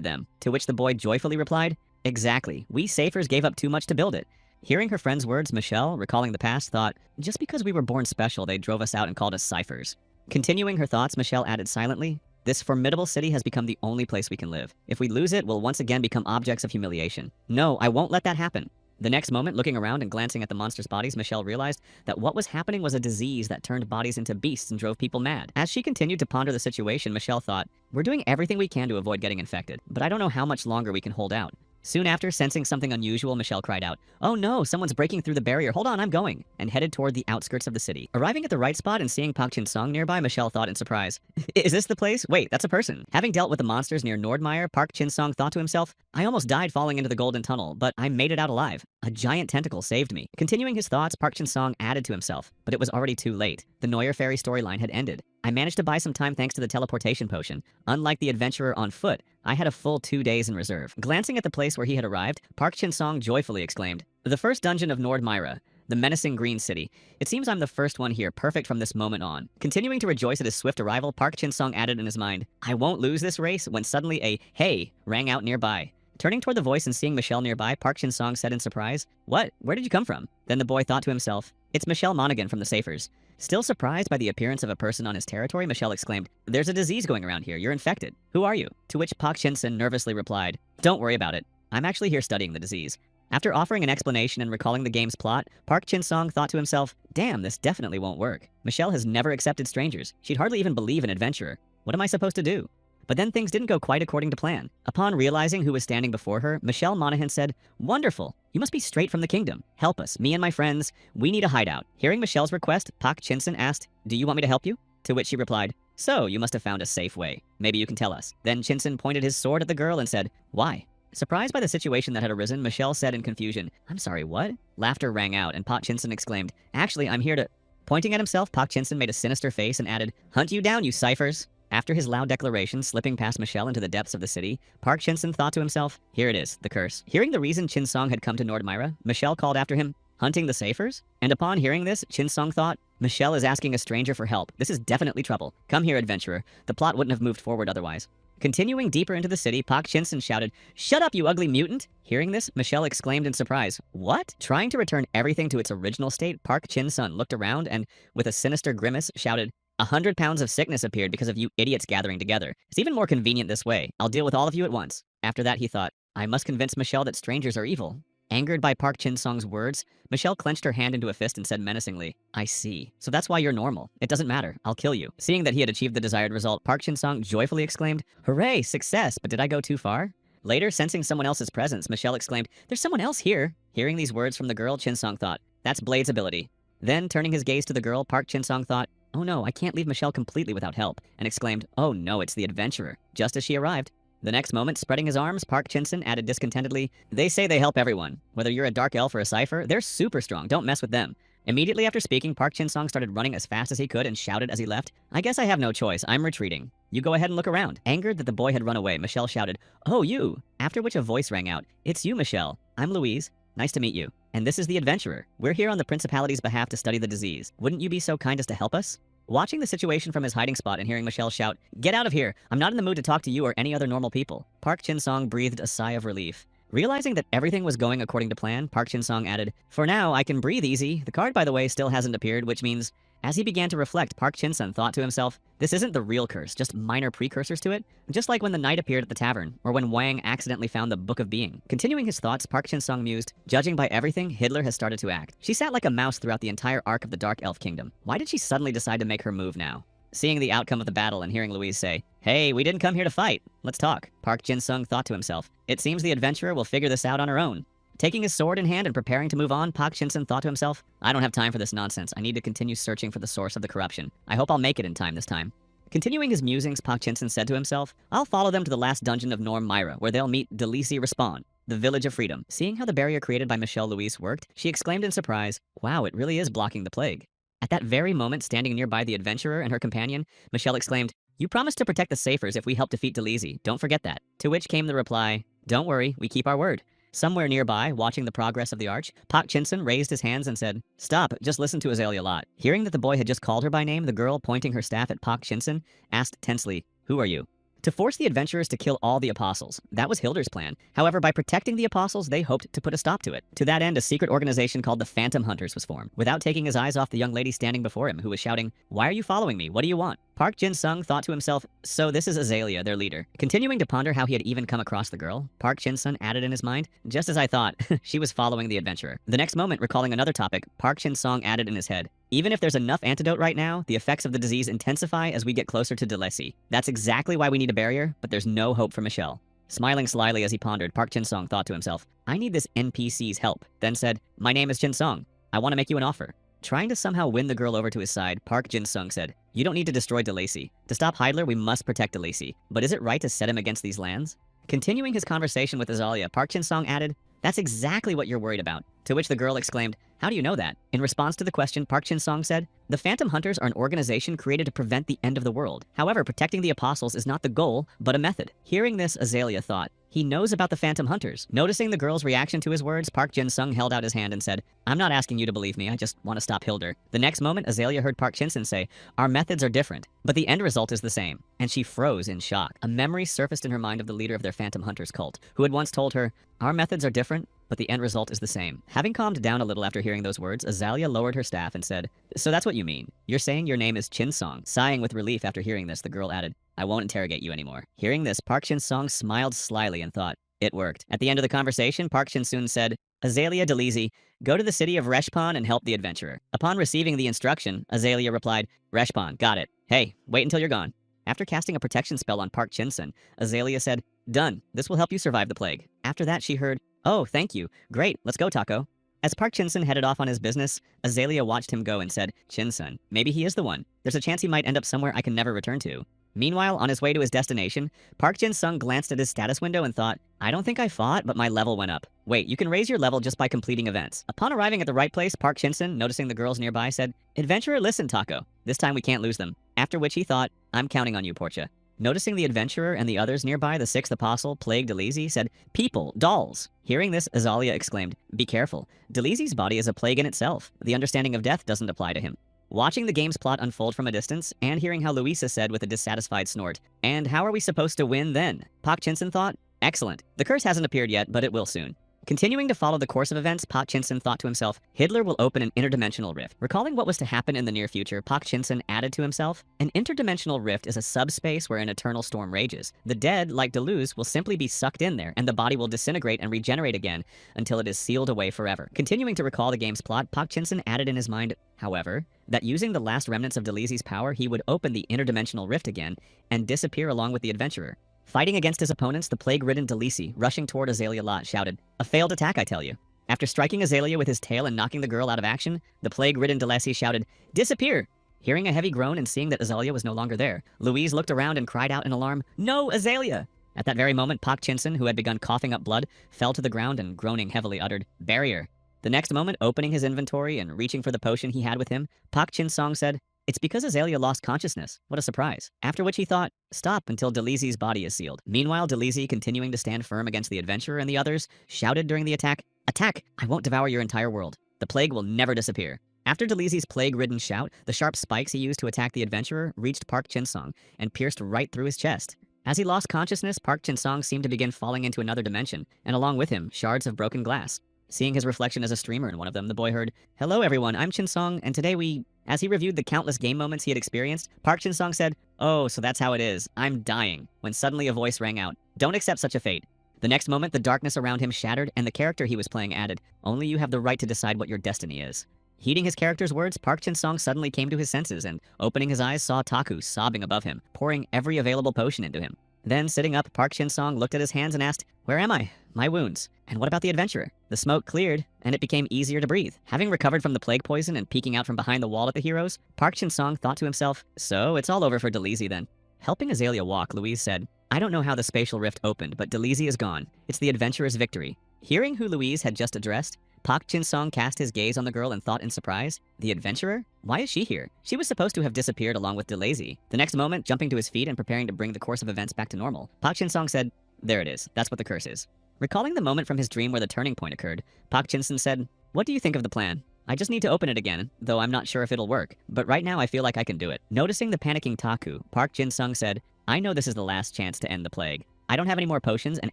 them. To which the boy joyfully replied, exactly, we Safers gave up too much to build it. Hearing her friend's words, Michelle, recalling the past, thought, just because we were born special, they drove us out and called us ciphers. Continuing her thoughts, Michelle added silently, this formidable city has become the only place we can live. If we lose it, we'll once again become objects of humiliation. No, I won't let that happen. The next moment, looking around and glancing at the monsters' bodies, Michelle realized that what was happening was a disease that turned bodies into beasts and drove people mad. As she continued to ponder the situation, Michelle thought, we're doing everything we can to avoid getting infected, but I don't know how much longer we can hold out. Soon after, sensing something unusual, Michelle cried out, oh no, someone's breaking through the barrier, hold on, I'm going, and headed toward the outskirts of the city. Arriving at the right spot and seeing Pak Chin Song nearby, Michelle thought in surprise, is this the place? Wait, that's a person. Having dealt with the monsters near Nordmeyer, Park Chin Song thought to himself, I almost died falling into the golden tunnel, but I made it out alive. A giant tentacle saved me. Continuing his thoughts, Park Chin Song added to himself, but it was already too late. The Noyer Fairy storyline had ended. I managed to buy some time thanks to the teleportation potion. Unlike the adventurer on foot, I had a full 2 days in reserve. Glancing at the place where he had arrived, Park Chin Song joyfully exclaimed, the first dungeon of Nordmyra, the menacing green city. It seems I'm the first one here, perfect from this moment on. Continuing to rejoice at his swift arrival, Park Chin Song added in his mind, I won't lose this race, when suddenly a hey rang out nearby. Turning toward the voice and seeing Michelle nearby, Park Chin Song said in surprise, what? Where did you come from? Then the boy thought to himself, it's Michelle Monaghan from the Safers. Still surprised by the appearance of a person on his territory, Michelle exclaimed, there's a disease going around here, you're infected. Who are you? To which Pak Chin-sen nervously replied, don't worry about it. I'm actually here studying the disease. After offering an explanation and recalling the game's plot, Park Chin Song thought to himself, damn, this definitely won't work. Michelle has never accepted strangers. She'd hardly even believe an adventurer. What am I supposed to do? But then things didn't go quite according to plan. Upon realizing who was standing before her, Michelle Monaghan said, wonderful, you must be straight from the kingdom. Help us, me and my friends, we need a hideout. Hearing Michelle's request, Pak Chin-sen asked, do you want me to help you? To which she replied, so you must have found a safe way. Maybe you can tell us. Then Chin-sen pointed his sword at the girl and said, why? Surprised by the situation that had arisen, Michelle said in confusion, I'm sorry, what? Laughter rang out and Pak Chin-sen exclaimed, actually, I'm here to... Pointing at himself, Pak Chin-sen made a sinister face and added, hunt you down, you ciphers. After his loud declaration, slipping past Michelle into the depths of the city, Park Chin-sen thought to himself, here it is, the curse. Hearing the reason Chin Song had come to Nordmyra, Michelle called after him, hunting the Safers? And upon hearing this, Chin Song thought, Michelle is asking a stranger for help. This is definitely trouble. Come here, adventurer. The plot wouldn't have moved forward otherwise. Continuing deeper into the city, Pak Chin-sen shouted, shut up, you ugly mutant! Hearing this, Michelle exclaimed in surprise, what? Trying to return everything to its original state, Park Chin-sen looked around and, with a sinister grimace, shouted, 100 pounds of sickness appeared because of you idiots gathering together. It's even more convenient this way. I'll deal with all of you at once. After that, he thought, I must convince Michelle that strangers are evil. Angered by Park Chin Song's words, Michelle clenched her hand into a fist and said menacingly, I see. So that's why you're normal. It doesn't matter. I'll kill you. Seeing that he had achieved the desired result, Park Chin Song joyfully exclaimed, hooray, success, but did I go too far? Later, sensing someone else's presence, Michelle exclaimed, there's someone else here. Hearing these words from the girl, Chin Song thought, that's Blade's ability. Then, turning his gaze to the girl, Park Chin Song thought, oh no, I can't leave Michelle completely without help, and exclaimed, oh no, it's the adventurer, just as she arrived. The next moment, spreading his arms, Park Chin-sen added discontentedly, they say they help everyone. Whether you're a dark elf or a cipher, they're super strong, don't mess with them. Immediately after speaking, Park Chin Song started running as fast as he could and shouted as he left, I guess I have no choice, I'm retreating. You go ahead and look around. Angered that the boy had run away, Michelle shouted, oh, you! After which a voice rang out, it's you, Michelle. I'm Louise. Nice to meet you. And this is the adventurer. We're here on the Principality's behalf to study the disease. Wouldn't you be so kind as to help us? Watching the situation from his hiding spot and hearing Michelle shout, "Get out of here! I'm not in the mood to talk to you or any other normal people," Park Jin-sung breathed a sigh of relief. Realizing that everything was going according to plan, Park Jin-sung added, "For now, I can breathe easy. The card, by the way, still hasn't appeared, which means..." As he began to reflect, Park Jin-sung thought to himself, this isn't the real curse, just minor precursors to it. Just like when the knight appeared at the tavern, or when Wang accidentally found the Book of Being. Continuing his thoughts, Park Jin-sung mused, judging by everything, Hitler has started to act. She sat like a mouse throughout the entire arc of the Dark Elf Kingdom. Why did she suddenly decide to make her move now? Seeing the outcome of the battle and hearing Louise say, "Hey, we didn't come here to fight. Let's talk," Park Jin-sung thought to himself, it seems the adventurer will figure this out on her own. Taking his sword in hand and preparing to move on, Park Jin-sung thought to himself, I don't have time for this nonsense. I need to continue searching for the source of the corruption. I hope I'll make it in time this time. Continuing his musings, Park Jin-sung said to himself, I'll follow them to the last dungeon of Norm Myra, where they'll meet Delisi Respawn, the Village of Freedom. Seeing how the barrier created by Michelle Louise worked, she exclaimed in surprise, wow, it really is blocking the plague. At that very moment, standing nearby the adventurer and her companion, Michelle exclaimed, you promised to protect the Safers if we help defeat Delisi. Don't forget that. To which came the reply, don't worry, we keep our word. Somewhere nearby, watching the progress of the arch, Park Jin-sung raised his hands and said, stop, just listen to Azalea Lot. Hearing that the boy had just called her by name, the girl, pointing her staff at Park Jin-sung, asked tensely, who are you? To force the adventurers to kill all the apostles. That was Hilder's plan. However, by protecting the apostles, they hoped to put a stop to it. To that end, a secret organization called the Phantom Hunters was formed, without taking his eyes off the young lady standing before him, who was shouting, why are you following me? What do you want? Park Jin-sung thought to himself, so this is Azalea, their leader. Continuing to ponder how he had even come across the girl, Park Jin-sung added in his mind, just as I thought, she was following the adventurer. The next moment, recalling another topic, Park Jin-sung added in his head, even if there's enough antidote right now, the effects of the disease intensify as we get closer to Delisi. That's exactly why we need a barrier, but there's no hope for Michelle. Smiling slyly as he pondered, Park Jin-sung thought to himself, I need this NPC's help, then said, my name is Jin-sung. I want to make you an offer. Trying to somehow win the girl over to his side, Park Jin-sung said, you don't need to destroy Delisi. To stop Heidler, we must protect Delisi. But is it right to set him against these lands? Continuing his conversation with Azalea, Park Jin-sung added, that's exactly what you're worried about. To which the girl exclaimed, how do you know that? In response to the question, Park Jin-sung said, the Phantom Hunters are an organization created to prevent the end of the world. However, protecting the apostles is not the goal, but a method. Hearing this, Azalea thought, he knows about the Phantom Hunters. Noticing the girl's reaction to his words, Park Jin-sung held out his hand and said, I'm not asking you to believe me, I just want to stop Hilder. The next moment, Azalea heard Park Jin-sung say, our methods are different, but the end result is the same. And she froze in shock. A memory surfaced in her mind of the leader of their Phantom Hunters cult, who had once told her, our methods are different, but the end result is the same. Having calmed down a little after hearing those words, Azalea lowered her staff and said, so that's what you mean. You're saying your name is Jin-sung. Sighing with relief after hearing this, the girl added, I won't interrogate you anymore. Hearing this, Park Jin-sung smiled slyly and thought, it worked. At the end of the conversation, Park Jin-sung said, Azalea Delisi, go to the city of Reshpan and help the adventurer. Upon receiving the instruction, Azalea replied, Reshpan, got it. Hey, wait until you're gone. After casting a protection spell on Park Jin-sung, Azalea said, done. This will help you survive the plague. After that, she heard, oh, thank you. Great, let's go, Taco. As Park Jin-sung headed off on his business, Azalea watched him go and said, Jin-sung, maybe he is the one. There's a chance he might end up somewhere I can never return to. Meanwhile, on his way to his destination, Park Jin-sung glanced at his status window and thought, I don't think I fought, but my level went up. Wait, you can raise your level just by completing events. Upon arriving at the right place, Park Jin-sung, noticing the girls nearby, said, Adventurer, listen, Taco. This time we can't lose them. After which he thought, I'm counting on you, Portia. Noticing the adventurer and the others nearby, the sixth apostle, plagued Delisi, said, people, dolls. Hearing this, Azalea exclaimed, be careful. Delisi's body is a plague in itself. The understanding of death doesn't apply to him. Watching the game's plot unfold from a distance, and hearing how Louisa said with a dissatisfied snort, and how are we supposed to win then? Park Jin-sung thought, excellent. The curse hasn't appeared yet, but it will soon. Continuing to follow the course of events, Park Jin-sung thought to himself, Hitler will open an interdimensional rift. Recalling what was to happen in the near future, Park Jin-sung added to himself, an interdimensional rift is a subspace where an eternal storm rages. The dead, like Deleuze, will simply be sucked in there, and the body will disintegrate and regenerate again until it is sealed away forever. Continuing to recall the game's plot, Park Jin-sung added in his mind, however, that using the last remnants of Delisi's power, he would open the interdimensional rift again and disappear along with the adventurer. Fighting against his opponents, the plague-ridden Delisi, rushing toward Azalea Lot, shouted, a failed attack, I tell you. After striking Azalea with his tail and knocking the girl out of action, the plague-ridden Delisi shouted, disappear! Hearing a heavy groan and seeing that Azalea was no longer there, Louise looked around and cried out in alarm, no, Azalea! At that very moment, Park Jin-sung, who had begun coughing up blood, fell to the ground and groaning heavily uttered, barrier. The next moment, opening his inventory and reaching for the potion he had with him, Park Jin-sung said, it's because Azalea lost consciousness. What a surprise. After which he thought, stop until Delisi's body is sealed. Meanwhile, Delisi, continuing to stand firm against the adventurer and the others, shouted during the attack, Attack! I won't devour your entire world. The plague will never disappear. After Deleezy's plague-ridden shout, the sharp spikes he used to attack the adventurer reached Park Chin-sung and pierced right through his chest. As he lost consciousness, Park Chin-sung seemed to begin falling into another dimension, and along with him, shards of broken glass. Seeing his reflection as a streamer in one of them, the boy heard, "Hello everyone, I'm Chin-sung, and today we..." As he reviewed the countless game moments he had experienced, Park Chin-sung said, "Oh, so that's how it is. I'm dying," when suddenly a voice rang out, "Don't accept such a fate." The next moment, the darkness around him shattered, and the character he was playing added, "Only you have the right to decide what your destiny is." Heeding his character's words, Park Chin-sung suddenly came to his senses and, opening his eyes, saw Taku sobbing above him, pouring every available potion into him. Then, sitting up, Park Chin-sung looked at his hands and asked, "Where am I? My wounds. And what about the adventurer?" The smoke cleared, and it became easier to breathe. Having recovered from the plague poison and peeking out from behind the wall at the heroes, Park Chin-sung thought to himself, "So, it's all over for Deleezy then." Helping Azalea walk, Louise said, "I don't know how the spatial rift opened, but Deleezy is gone. It's the adventurer's victory." Hearing who Louise had just addressed, Park Chin-sung cast his gaze on the girl and thought in surprise, "The adventurer? Why is she here? She was supposed to have disappeared along with Deleezy." The next moment, jumping to his feet and preparing to bring the course of events back to normal, Park Chin-sung said, "There it is. That's what the curse is." Recalling the moment from his dream where the turning point occurred, Park Chin-sung said, "What do you think of the plan? I just need to open it again, though I'm not sure if it'll work, but right now I feel like I can do it." Noticing the panicking Taku, Park Jin-sung said, "I know this is the last chance to end the plague. I don't have any more potions, and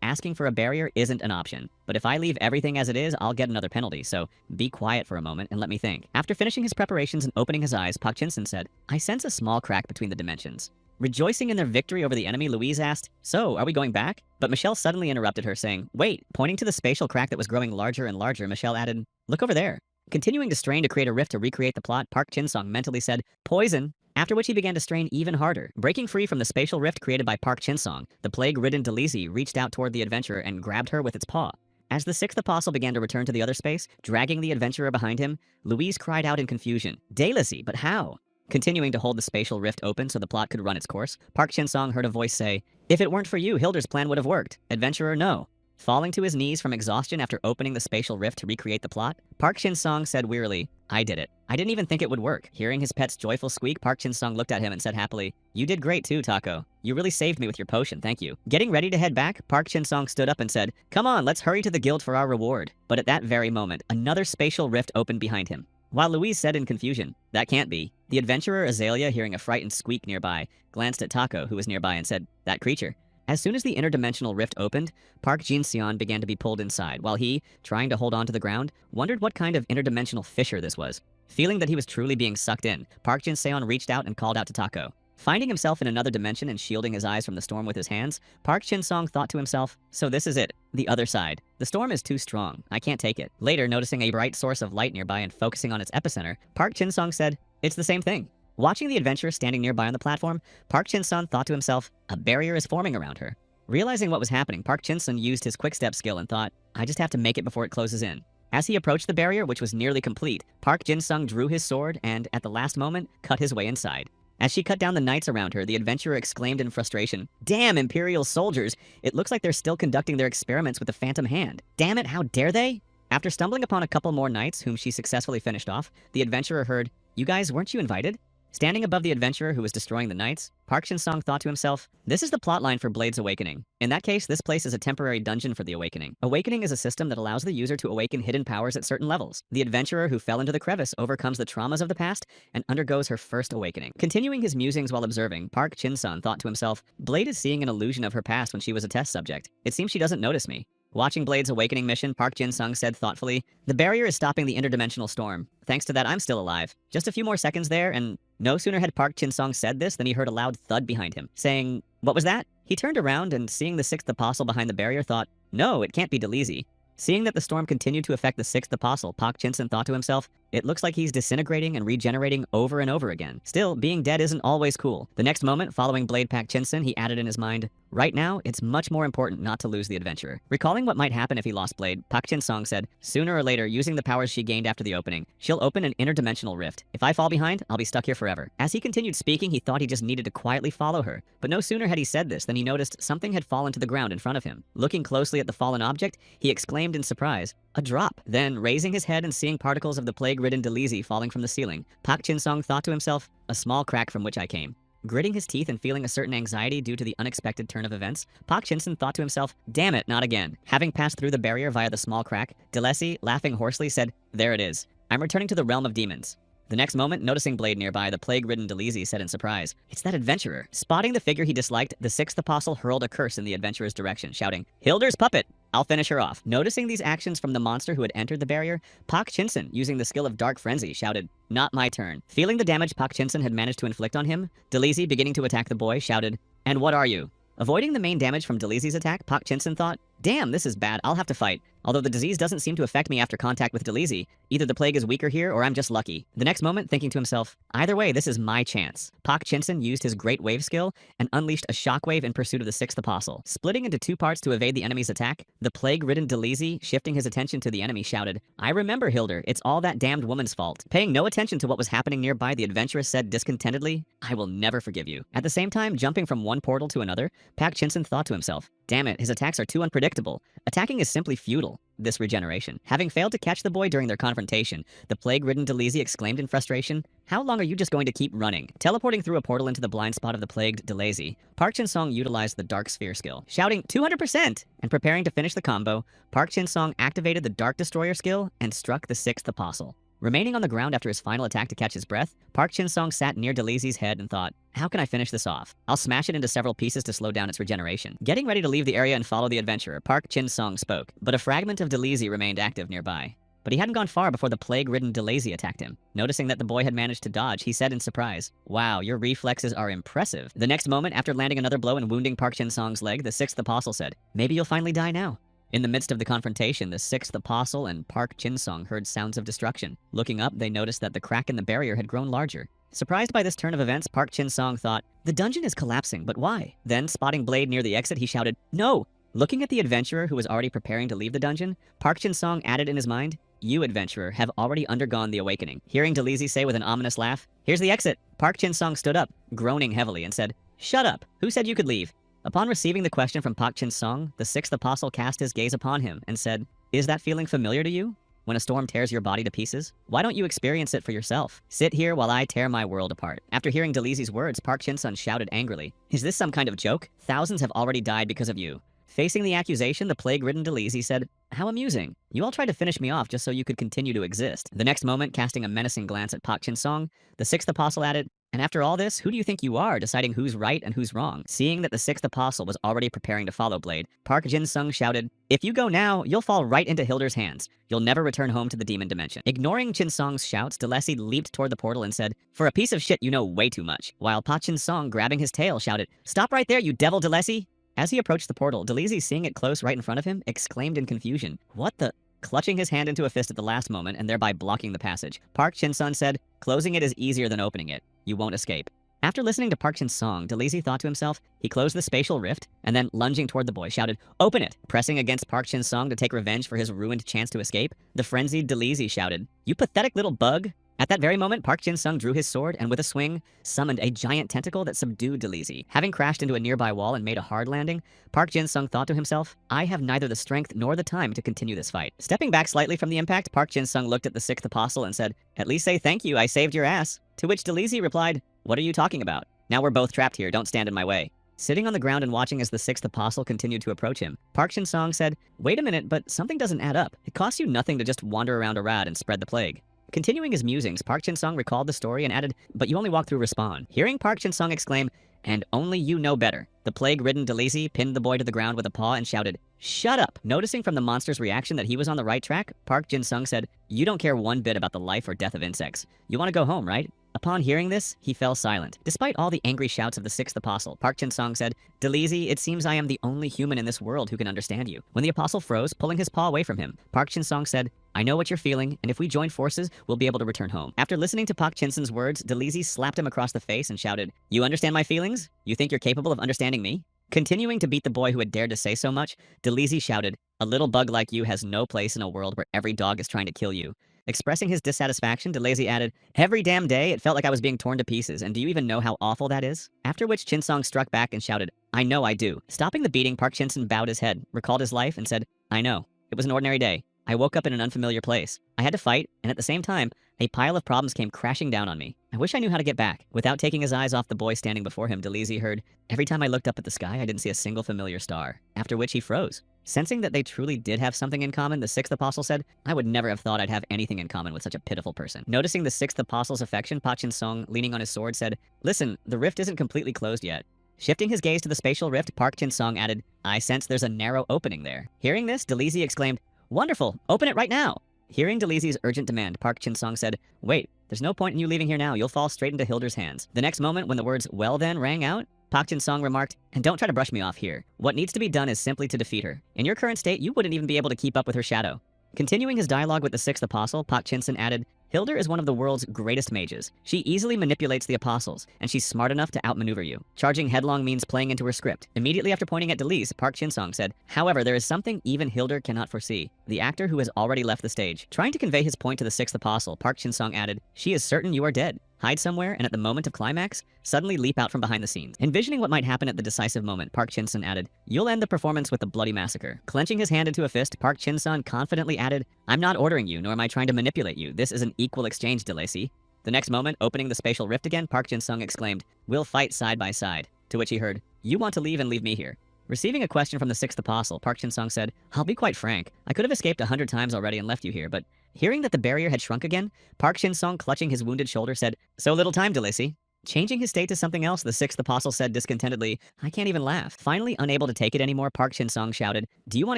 asking for a barrier isn't an option. But if I leave everything as it is, I'll get another penalty, so be quiet for a moment and let me think." After finishing his preparations and opening his eyes, Park Jin-sung said, "I sense a small crack between the dimensions." Rejoicing in their victory over the enemy, Louise asked, "So, are we going back?" But Michelle suddenly interrupted her, saying, "Wait." Pointing to the spatial crack that was growing larger and larger, Michelle added, "Look over there." Continuing to strain to create a rift to recreate the plot, Park Jin-sung mentally said, "Poison." After which he began to strain even harder. Breaking free from the spatial rift created by Park Jin-sung, the plague-ridden Deleezy reached out toward the adventurer and grabbed her with its paw. As the sixth apostle began to return to the other space, dragging the adventurer behind him, Louise cried out in confusion, "Deleezy, but how?" Continuing to hold the spatial rift open so the plot could run its course, Park Jin-sung heard a voice say, "If it weren't for you, Hilder's plan would have worked. Adventurer, no." Falling to his knees from exhaustion after opening the spatial rift to recreate the plot, Park Jin-sung said wearily, "I did it. I didn't even think it would work." Hearing his pet's joyful squeak, Park Jin-sung looked at him and said happily, "You did great too, Taco. You really saved me with your potion, thank you." Getting ready to head back, Park Jin-sung stood up and said, "Come on, let's hurry to the guild for our reward." But at that very moment, another spatial rift opened behind him. While Louise said in confusion, "That can't be," the adventurer Azalea, hearing a frightened squeak nearby, glanced at Taco, who was nearby, and said, "That creature." As soon as the interdimensional rift opened, Park Jin-seon began to be pulled inside, while he, trying to hold on to the ground, wondered what kind of interdimensional fissure this was. Feeling that he was truly being sucked in, Park Jin-seon reached out and called out to Taco. Finding himself in another dimension and shielding his eyes from the storm with his hands, Park Jin-sung thought to himself, "So this is it, the other side. The storm is too strong. I can't take it." Later, noticing a bright source of light nearby and focusing on its epicenter, Park Jin-sung said, "It's the same thing." Watching the adventurer standing nearby on the platform, Park Jin-sung thought to himself, "A barrier is forming around her." Realizing what was happening, Park Jin-sung used his quick-step skill and thought, "I just have to make it before it closes in." As he approached the barrier, which was nearly complete, Park Jin-sung drew his sword and, at the last moment, cut his way inside. As she cut down the knights around her, the adventurer exclaimed in frustration, "Damn Imperial soldiers! It looks like they're still conducting their experiments with the Phantom Hand. Damn it, how dare they?" After stumbling upon a couple more knights, whom she successfully finished off, the adventurer heard, "You guys, weren't you invited?" Standing above the adventurer who was destroying the knights, Park Jin-sung thought to himself, "This is the plotline for Blade's Awakening. In that case, this place is a temporary dungeon for the Awakening. Awakening is a system that allows the user to awaken hidden powers at certain levels. The adventurer who fell into the crevice overcomes the traumas of the past and undergoes her first awakening." Continuing his musings while observing, Park Jin-sung thought to himself, "Blade is seeing an illusion of her past when she was a test subject. It seems she doesn't notice me." Watching Blade's Awakening mission, Park Jin-sung said thoughtfully, "The barrier is stopping the interdimensional storm. Thanks to that, I'm still alive." Just a few more seconds there, and no sooner had Park Jin-sung said this than he heard a loud thud behind him, saying, "What was that?" He turned around and, seeing the sixth apostle behind the barrier, thought, "No, it can't be Deleezy." Seeing that the storm continued to affect the sixth apostle, Park Jin-sung thought to himself, "It looks like he's disintegrating and regenerating over and over again. Still, being dead isn't always cool." The next moment, following Blade Park Jin-sung, he added in his mind, "Right now, it's much more important not to lose the adventurer." Recalling what might happen if he lost Blade, Park Jin-sung said, "Sooner or later, using the powers she gained after the opening, she'll open an interdimensional rift. If I fall behind, I'll be stuck here forever." As he continued speaking, he thought he just needed to quietly follow her. But no sooner had he said this than he noticed something had fallen to the ground in front of him. Looking closely at the fallen object, he exclaimed in surprise, "A drop." Then, raising his head and seeing particles of the plague-ridden Deleezy falling from the ceiling, Park Jin-sung thought to himself, "A small crack from which I came." Gritting his teeth and feeling a certain anxiety due to the unexpected turn of events, Park Chin-sun thought to himself, damn it, not again. Having passed through the barrier via the small crack, Delesi, laughing hoarsely, said, there it is. I'm returning to the realm of demons. The next moment, noticing Blade nearby, the plague-ridden Delesi said in surprise, it's that adventurer. Spotting the figure he disliked, the sixth apostle hurled a curse in the adventurer's direction, shouting, Hilder's puppet! I'll finish her off. Noticing these actions from the monster who had entered the barrier, Park Chin-sun, using the skill of Dark Frenzy, shouted, not my turn. Feeling the damage Park Chin-sun had managed to inflict on him, Delesi, beginning to attack the boy, shouted, and what are you? Avoiding the main damage from Delesi's attack, Park Chin-sun thought, damn, this is bad, I'll have to fight. Although the disease doesn't seem to affect me after contact with Delesi, either the plague is weaker here or I'm just lucky. The next moment, thinking to himself, either way, this is my chance. Park Chin-sun used his Great Wave skill and unleashed a shockwave in pursuit of the sixth apostle. Splitting into two parts to evade the enemy's attack, the plague-ridden Delesi, shifting his attention to the enemy, shouted, I remember, Hilder, it's all that damned woman's fault. Paying no attention to what was happening nearby, the adventuress said discontentedly, I will never forgive you. At the same time, jumping from one portal to another, Park Chin-sun thought to himself, damn it, his attacks are too unpredictable. Attacking is simply futile. This regeneration. Having failed to catch the boy during their confrontation, the plague-ridden Delesi exclaimed in frustration, how long are you just going to keep running? Teleporting through a portal into the blind spot of the plagued Delesi, Park Chin-sung utilized the Dark Sphere skill, shouting 200%! And preparing to finish the combo, Park Chin-sung activated the Dark Destroyer skill and struck the sixth apostle. Remaining on the ground after his final attack to catch his breath, Park Chin-sung sat near Delesi's head and thought, how can I finish this off? I'll smash it into several pieces to slow down its regeneration. Getting ready to leave the area and follow the adventurer, Park Chin-sung spoke, but a fragment of Delesi remained active nearby. But he hadn't gone far before the plague-ridden Delesi attacked him. Noticing that the boy had managed to dodge, he said in surprise, wow, your reflexes are impressive. The next moment, after landing another blow and wounding Park Chin-sung's leg, the sixth apostle said, maybe you'll finally die now. In the midst of the confrontation, the sixth apostle and Park Chin-sung heard sounds of destruction. Looking up, they noticed that the crack in the barrier had grown larger. Surprised by this turn of events, Park Chin-sung thought, the dungeon is collapsing, but why? Then, spotting Blade near the exit, he shouted, no! Looking at the adventurer who was already preparing to leave the dungeon, Park Chin-sung added in his mind, you, adventurer, have already undergone the awakening. Hearing Delesi say with an ominous laugh, here's the exit, Park Chin-sung stood up, groaning heavily, and said, shut up! Who said you could leave? Upon receiving the question from Park Chin-sung, the sixth apostle cast his gaze upon him and said, is that feeling familiar to you? When a storm tears your body to pieces? Why don't you experience it for yourself? Sit here while I tear my world apart. After hearing Delesi's words, Park Chin-sun shouted angrily, is this some kind of joke? Thousands have already died because of you. Facing the accusation, the plague-ridden Delesi said, how amusing. You all tried to finish me off just so you could continue to exist. The next moment, casting a menacing glance at Park Chin-sung, the sixth apostle added, and after all this, who do you think you are, deciding who's right and who's wrong? Seeing that the sixth apostle was already preparing to follow Blade, Park Chin-sung shouted, if you go now, you'll fall right into Hilder's hands. You'll never return home to the demon dimension. Ignoring Chin-sung's shouts, Delesi leaped toward the portal and said, for a piece of shit, you know way too much. While Park Chin-sung, grabbing his tail, shouted, stop right there, you devil Delesi! As he approached the portal, Delesi, seeing it close right in front of him, exclaimed in confusion, what the? Clutching his hand into a fist at the last moment and thereby blocking the passage, Park Chin-sun said, closing it is easier than opening it. You won't escape. After listening to Park Chin-sung, Delesi thought to himself, he closed the spatial rift, and then, lunging toward the boy, shouted, open it! Pressing against Park Chin-sung to take revenge for his ruined chance to escape, the frenzied Delesi shouted, you pathetic little bug! At that very moment, Park Chin-sung drew his sword and with a swing, summoned a giant tentacle that subdued Delesi. Having crashed into a nearby wall and made a hard landing, Park Chin-sung thought to himself, I have neither the strength nor the time to continue this fight. Stepping back slightly from the impact, Park Chin-sung looked at the sixth apostle and said, at least say thank you, I saved your ass. To which Delesi replied, what are you talking about? Now we're both trapped here, don't stand in my way. Sitting on the ground and watching as the sixth apostle continued to approach him, Park Chin-sung said, wait a minute, but something doesn't add up. It costs you nothing to just wander around Arad and spread the plague. Continuing his musings, Park Chin-sung recalled the story and added, but you only walk through Respawn. Hearing Park Chin-sung exclaim, and only you know better, the plague-ridden Delesi pinned the boy to the ground with a paw and shouted, shut up! Noticing from the monster's reaction that he was on the right track, Park Chin-sung said, you don't care one bit about the life or death of insects. You want to go home, right? Upon hearing this, he fell silent. Despite all the angry shouts of the sixth apostle, Park Chin-sung said, Delesi, it seems I am the only human in this world who can understand you. When the apostle froze, pulling his paw away from him, Park Chin-sung said, I know what you're feeling, and if we join forces, we'll be able to return home. After listening to Park Chin-sun's words, Delesi slapped him across the face and shouted, you understand my feelings? You think you're capable of understanding me? Continuing to beat the boy who had dared to say so much, Delesi shouted, a little bug like you has no place in a world where every dog is trying to kill you. Expressing his dissatisfaction, Delesi added, every damn day it felt like I was being torn to pieces, and do you even know how awful that is? After which Chin-sung struck back and shouted, I know I do. Stopping the beating, Park Chin-sun bowed his head, recalled his life, and said, I know. It was an ordinary day. I woke up in an unfamiliar place. I had to fight, and at the same time, A pile of problems came crashing down on me. I wish I knew how to get back. Without taking his eyes off the boy standing before him, Delisi heard, every time I looked up at the sky, I didn't see a single familiar star. After which he froze. Sensing that they truly did have something in common, the sixth apostle said, I would never have thought I'd have anything in common with such a pitiful person. Noticing the sixth apostle's affection, Pa Chin Sung, leaning on his sword, said, listen, the rift isn't completely closed yet. Shifting his gaze to the spatial rift, Park Chin Sung added, I sense there's a narrow opening there. Hearing this, Delisi exclaimed, wonderful, open it right now. Hearing Delisi's urgent demand, Park Chin Sung said, wait, there's no point in you leaving here now, you'll fall straight into Hilder's hands. The next moment, when the words, well then, rang out, Park Chin Sung remarked, and don't try to brush me off here. What needs to be done is simply to defeat her. In your current state, you wouldn't even be able to keep up with her shadow. Continuing his dialogue with the sixth apostle, Park Chin Sung added, Hilder is one of the world's greatest mages. She easily manipulates the apostles, and she's smart enough to outmaneuver you. Charging headlong means playing into her script. Immediately after pointing at Delise, Park Chin Sung said, however, there is something even Hilder cannot foresee. The actor who has already left the stage. Trying to convey his point to the sixth apostle, Park Chin Sung added, she is certain you are dead. Hide somewhere, and at the moment of climax, suddenly leap out from behind the scenes. Envisioning what might happen at the decisive moment, Park Chin Sung added, you'll end the performance with a bloody massacre. Clenching his hand into a fist, Park Chin Sung confidently added, I'm not ordering you, nor am I trying to manipulate you. This is an equal exchange, Delacey. The next moment, opening the spatial rift again, Park Chin Sung exclaimed, we'll fight side by side. To which he heard, you want to leave and leave me here. Receiving a question from the sixth apostle, Park Chin Sung said, I'll be quite frank. I could have escaped 100 times already and left you here, but hearing that the barrier had shrunk again, Park Chin Sung, clutching his wounded shoulder, said, so little time, Delisi. Changing his state to something else, the sixth apostle said discontentedly, I can't even laugh. Finally, unable to take it anymore, Park Chin Sung shouted, do you want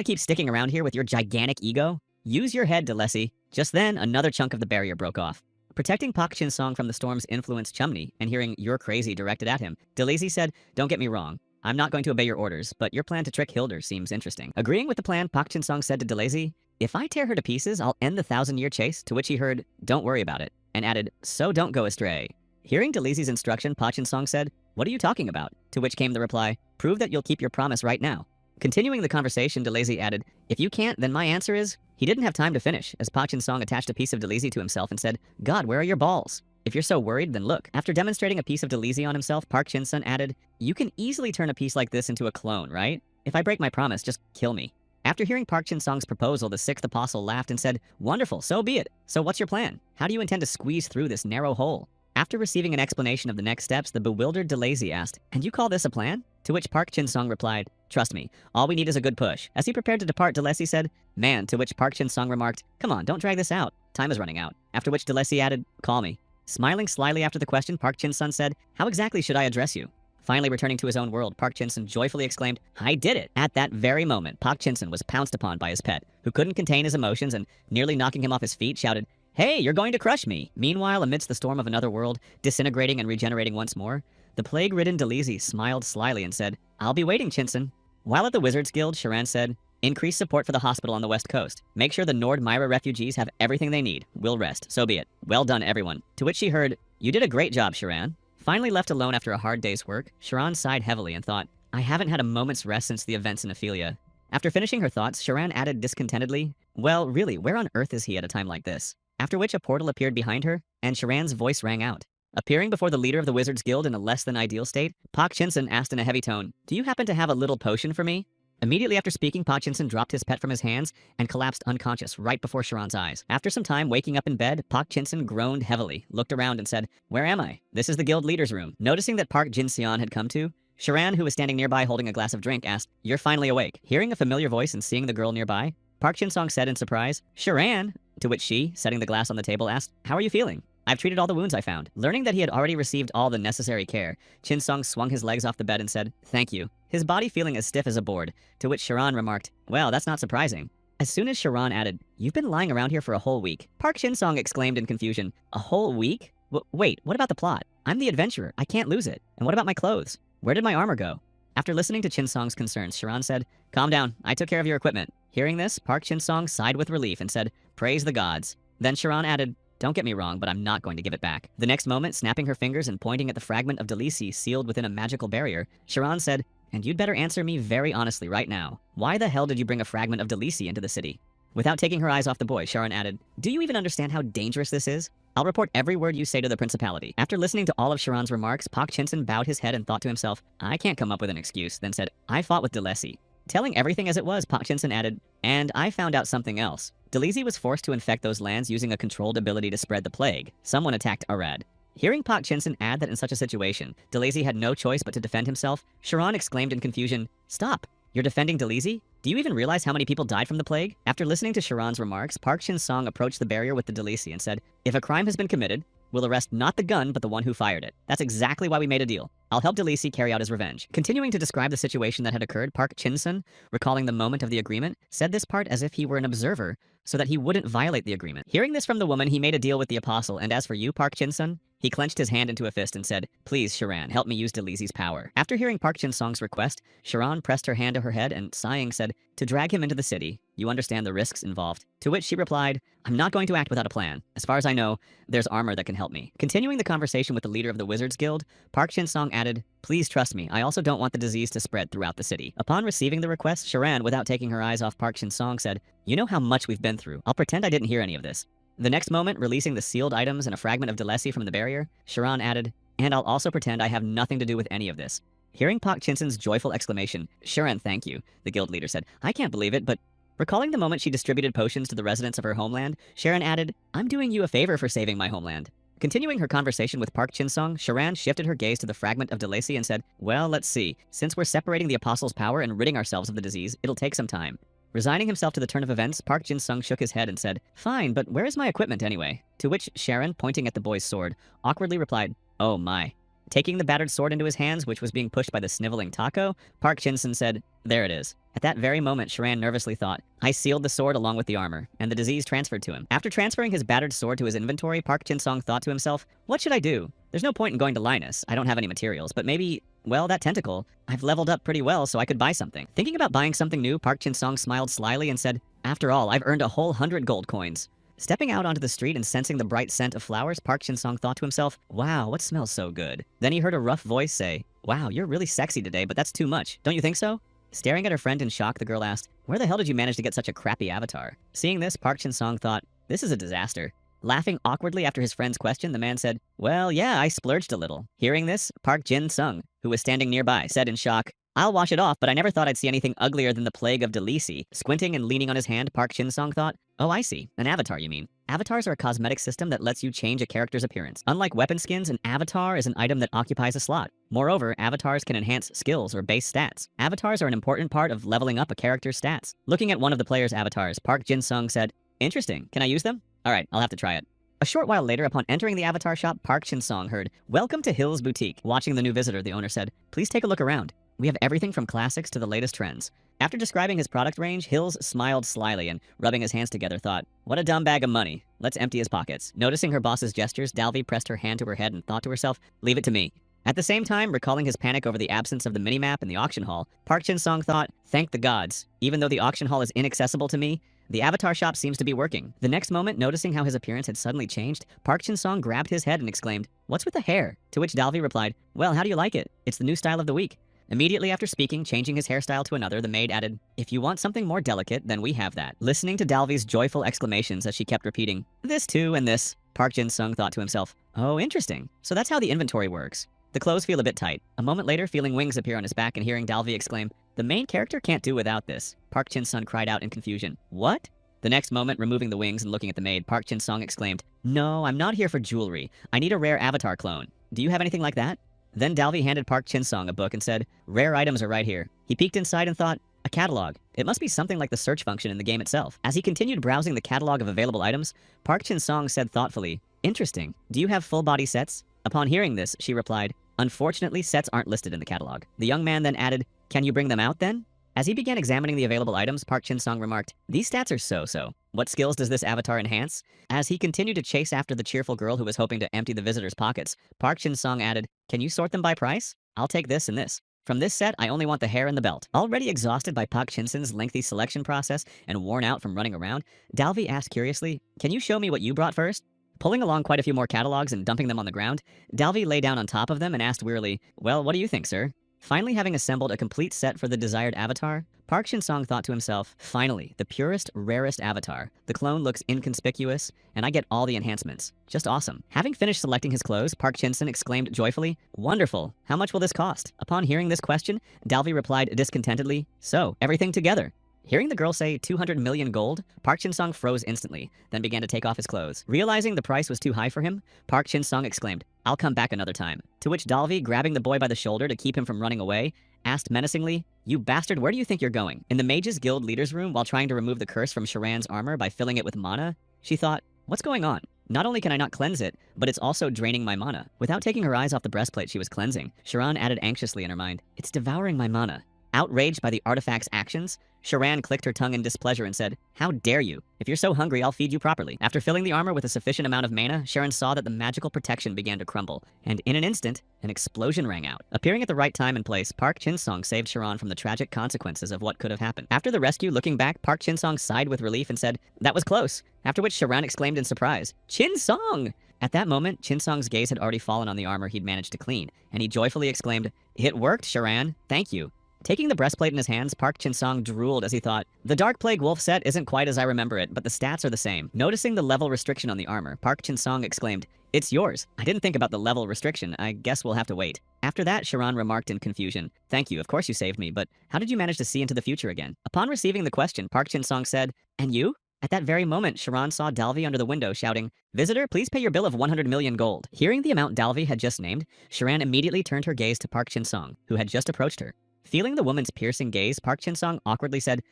to keep sticking around here with your gigantic ego? Use your head, Delesi. Just then, another chunk of the barrier broke off. Protecting Park Chin Sung from the storm's influence Chumney, and hearing you're crazy directed at him, Delisi said, don't get me wrong. I'm not going to obey your orders, but your plan to trick Hilder seems interesting. Agreeing with the plan, Park Chin Sung said to Delisi, if I tear her to pieces, I'll end the 1,000-year chase, to which he heard, don't worry about it, and added, so don't go astray. Hearing Delisi's instruction, Pa Chin Sung said, what are you talking about? To which came the reply, prove that you'll keep your promise right now. Continuing the conversation, Delisi added, if you can't, then my answer is, he didn't have time to finish, as Pa Chin Sung attached a piece of Delisi to himself and said, God, where are your balls? If you're so worried, then look. After demonstrating a piece of Delisi on himself, Park Chin Sung added, you can easily turn a piece like this into a clone, right? If I break my promise, just kill me. After hearing Park Chin Sung's proposal, the sixth apostle laughed and said, wonderful, so be it. So what's your plan? How do you intend to squeeze through this narrow hole? After receiving an explanation of the next steps, the bewildered Delasi asked, and you call this a plan? To which Park Chin Sung replied, trust me, all we need is a good push. As he prepared to depart, Delasi said, man, to which Park Chin Sung remarked, come on, don't drag this out. Time is running out. After which Delasi added, call me. Smiling slyly after the question, Park Chin Sung said, how exactly should I address you? Finally returning to his own world, Park Chin Sung joyfully exclaimed, I did it! At that very moment, Park Chin Sung was pounced upon by his pet, who couldn't contain his emotions and, nearly knocking him off his feet, shouted, hey, you're going to crush me! Meanwhile, amidst the storm of another world, disintegrating and regenerating once more, the plague-ridden Delisi smiled slyly and said, I'll be waiting, Chin Sung. While at the Wizards Guild, Sharan said, increase support for the hospital on the west coast. Make sure the Nord Myra refugees have everything they need. We'll rest. So be it. Well done, everyone. To which she heard, you did a great job, Sharan. Finally left alone after a hard day's work, Sharan sighed heavily and thought, I haven't had a moment's rest since the events in Ophelia. After finishing her thoughts, Sharan added discontentedly, well, really, where on earth is he at a time like this? After which a portal appeared behind her, and Sharan's voice rang out. Appearing before the leader of the Wizards Guild in a less than ideal state, Park Chin Sung asked in a heavy tone, do you happen to have a little potion for me? Immediately after speaking, Pa Chin Sung dropped his pet from his hands and collapsed unconscious right before Sharan's eyes. After some time waking up in bed, Park Chin Sung groaned heavily, looked around and said, where am I? This is the guild leader's room. Noticing that Park Jin Seon had come to, Sharan, who was standing nearby holding a glass of drink, asked, you're finally awake. Hearing a familiar voice and seeing the girl nearby, Park Chin Sung said in surprise, Sharan, to which she, setting the glass on the table, asked, how are you feeling? I've treated all the wounds I found. Learning that he had already received all the necessary care, Chin Sung swung his legs off the bed and said, thank you. His body feeling as stiff as a board, to which Sharan remarked, well, that's not surprising. As soon as Sharan added, you've been lying around here for a whole week, Park Chin Sung exclaimed in confusion, a whole week? Wait, what about the plot? I'm the adventurer. I can't lose it. And what about my clothes? Where did my armor go? After listening to Chin Sung's concerns, Sharan said, calm down. I took care of your equipment. Hearing this, Park Chin Sung sighed with relief and said, praise the gods. Then Sharan added, don't get me wrong, but I'm not going to give it back. The next moment, snapping her fingers and pointing at the fragment of Delisi sealed within a magical barrier, Sharan said, and you'd better answer me very honestly right now. Why the hell did you bring a fragment of Delisi into the city? Without taking her eyes off the boy, Sharan added, do you even understand how dangerous this is? I'll report every word you say to the principality. After listening to all of Sharan's remarks, Park Chin Sung bowed his head and thought to himself, I can't come up with an excuse, then said, I fought with Delesi. Telling everything as it was, Park Chin Sung added, and I found out something else. Dalizi was forced to infect those lands using a controlled ability to spread the plague. Someone attacked Arad. Hearing Pak Chinson add that in such a situation, Dalizi had no choice but to defend himself, Sharon exclaimed in confusion, "Stop! You're defending Dalizi? Do you even realize how many people died from the plague?" After listening to Sharon's remarks, Park Chin-sung approached the barrier with the Dalizi and said, "If a crime has been committed, we'll arrest not the gun, but the one who fired it. That's exactly why we made a deal. I'll help Dalizi carry out his revenge." Continuing to describe the situation that had occurred, Park Chin-sun, recalling the moment of the agreement, said this part as if he were an observer, so that he wouldn't violate the agreement. Hearing this from the woman, he made a deal with the apostle, and as for you, Park Chin-sun, he clenched his hand into a fist and said, "Please, Sharon, help me use Dalizi's power." After hearing Park Chin-sung's request, Sharon pressed her hand to her head and, sighing, said, "To drag him into the city, you understand the risks involved." To which she replied, "I'm not going to act without a plan. As far as I know, there's armor that can help me." Continuing the conversation with the leader of the Wizards Guild, Park Chin-sung added, "Please trust me, I also don't want the disease to spread throughout the city." Upon receiving the request, Sharon, without taking her eyes off Park Chin-sung, said, "You know how much we've been through. I'll pretend I didn't hear any of this." The next moment, releasing the sealed items and a fragment of Delesi from the barrier, Sharon added, "And I'll also pretend I have nothing to do with any of this." Hearing Pak Chinson's joyful exclamation, "Sharon, thank you," the guild leader said, "I can't believe it, but..." Recalling the moment she distributed potions to the residents of her homeland, Sharon added, "I'm doing you a favor for saving my homeland." Continuing her conversation with Park Chin-sung, Sharon shifted her gaze to the fragment of Delesi and said, "Well, let's see. Since we're separating the apostle's power and ridding ourselves of the disease, it'll take some time." Resigning himself to the turn of events, Park Jin-sung shook his head and said, "Fine, but where is my equipment anyway?" To which Sharon, pointing at the boy's sword, awkwardly replied, "Oh my." Taking the battered sword into his hands, which was being pushed by the sniveling Taco, Park Jin-sung said, "There it is." At that very moment, Sharon nervously thought, "I sealed the sword along with the armor, and the disease transferred to him." After transferring his battered sword to his inventory, Park Jin-sung thought to himself, "What should I do? There's no point in going to Linus. I don't have any materials, but maybe, well, that tentacle. I've leveled up pretty well, so I could buy something." Thinking about buying something new, Park Jin-sung smiled slyly and said, "After all, I've earned a whole 100 gold coins." Stepping out onto the street and sensing the bright scent of flowers, Park Jin-sung thought to himself, "Wow, what smells so good?" Then he heard a rough voice say, "Wow, you're really sexy today, but that's too much. Don't you think so?" Staring at her friend in shock, the girl asked, "Where the hell did you manage to get such a crappy avatar?" Seeing this, Park Jin-sung thought, "This is a disaster." Laughing awkwardly after his friend's question, the man said, "Well, yeah, I splurged a little." Hearing this, Park Jin-sung, who was standing nearby, said in shock, "I'll wash it off, but I never thought I'd see anything uglier than the plague of Delisi." Squinting and leaning on his hand, Park Jin-sung thought, "Oh, I see. An avatar, you mean." Avatars are a cosmetic system that lets you change a character's appearance. Unlike weapon skins, an avatar is an item that occupies a slot. Moreover, avatars can enhance skills or base stats. Avatars are an important part of leveling up a character's stats. Looking at one of the player's avatars, Park Jin-sung said, "Interesting. Can I use them? All right, I'll have to try it." A short while later, upon entering the avatar shop, Park Jin-sung heard, "Welcome to Hill's Boutique." Watching the new visitor, the owner said, "Please take a look around. We have everything from classics to the latest trends." After describing his product range, Hills smiled slyly and, rubbing his hands together, thought, "What a dumb bag of money. Let's empty his pockets." Noticing her boss's gestures, Dalvi pressed her hand to her head and thought to herself, "Leave it to me." At the same time, recalling his panic over the absence of the minimap in the auction hall, Park Jin-sung thought, "Thank the gods. Even though the auction hall is inaccessible to me, the avatar shop seems to be working." The next moment, noticing how his appearance had suddenly changed, Park Jin-sung grabbed his head and exclaimed, "What's with the hair?" To which Dalvi replied, "Well, how do you like it? It's the new style of the week." Immediately after speaking, changing his hairstyle to another, the maid added, "If you want something more delicate, then we have that." Listening to Dalvi's joyful exclamations as she kept repeating, "This too and this," Park Jin-sung thought to himself, "Oh, interesting. So that's how the inventory works." The clothes feel a bit tight. A moment later, feeling wings appear on his back and hearing Dalvi exclaim, "The main character can't do without this." Park Jin-sung cried out in confusion, "What?" The next moment, removing the wings and looking at the maid, Park Jin-sung exclaimed, "No, I'm not here for jewelry. I need a rare avatar clone. Do you have anything like that?" Then Dalvi handed Park Jin-sung a book and said, "Rare items are right here." He peeked inside and thought, a catalog. It must be something like the search function in the game itself. As he continued browsing the catalog of available items, Park Jin-sung said thoughtfully, "Interesting. Do you have full body sets?" Upon hearing this, she replied, "Unfortunately, sets aren't listed in the catalog." The young man then added, "Can you bring them out then?" As he began examining the available items, Park Jin-sung remarked, "These stats are so-so. What skills does this avatar enhance?" As he continued to chase after the cheerful girl who was hoping to empty the visitor's pockets, Park Jin-sung added, "Can you sort them by price? I'll take this and this. From this set, I only want the hair and the belt." Already exhausted by Park Jin-sung's lengthy selection process and worn out from running around, Dalvi asked curiously, "Can you show me what you brought first?" Pulling along quite a few more catalogs and dumping them on the ground, Dalvi lay down on top of them and asked wearily, "Well, what do you think, sir?" Finally having assembled a complete set for the desired avatar, Park Jin-sung thought to himself, "Finally, the purest, rarest avatar. The clone looks inconspicuous, and I get all the enhancements. Just awesome." Having finished selecting his clothes, Park Jin-sung exclaimed joyfully, "Wonderful. How much will this cost?" Upon hearing this question, Dalvi replied discontentedly, "So, everything together." Hearing the girl say 200 million gold, Park Chin-sung froze instantly, then began to take off his clothes. Realizing the price was too high for him, Park Chin-sung exclaimed, "I'll come back another time." To which Dalvi, grabbing the boy by the shoulder to keep him from running away, asked menacingly, "You bastard, where do you think you're going?" In the Mages Guild leader's room, while trying to remove the curse from Sharan's armor by filling it with mana, she thought, "What's going on? Not only can I not cleanse it, but it's also draining my mana." Without taking her eyes off the breastplate she was cleansing, Sharan added anxiously in her mind, "It's devouring my mana." Outraged by the artifact's actions, Sharan clicked her tongue in displeasure and said, "How dare you? If you're so hungry, I'll feed you properly." After filling the armor with a sufficient amount of mana, Sharan saw that the magical protection began to crumble, and in an instant, an explosion rang out. Appearing at the right time and place, Park Chin-sung saved Sharan from the tragic consequences of what could have happened. After the rescue, looking back, Park Chin-sung sighed with relief and said, "That was close," after which Sharan exclaimed in surprise, "Chin-sung!" At that moment, Chin-sung's gaze had already fallen on the armor he'd managed to clean, and he joyfully exclaimed, "It worked, Sharan. Thank you." Taking the breastplate in his hands, Park Chin-sung drooled as he thought, "The Dark Plague Wolf set isn't quite as I remember it, but the stats are the same." Noticing the level restriction on the armor, Park Chin-sung exclaimed, "It's yours. I didn't think about the level restriction. I guess we'll have to wait." After that, Sharan remarked in confusion, "Thank you, of course you saved me, but how did you manage to see into the future again?" Upon receiving the question, Park Chin-sung said, "And you?" At that very moment, Sharan saw Dalvi under the window shouting, "Visitor, please pay your bill of 100 million gold." Hearing the amount Dalvi had just named, Sharan immediately turned her gaze to Park Chin-sung, who had just approached her. Feeling the woman's piercing gaze, Park Chin-sung awkwardly said,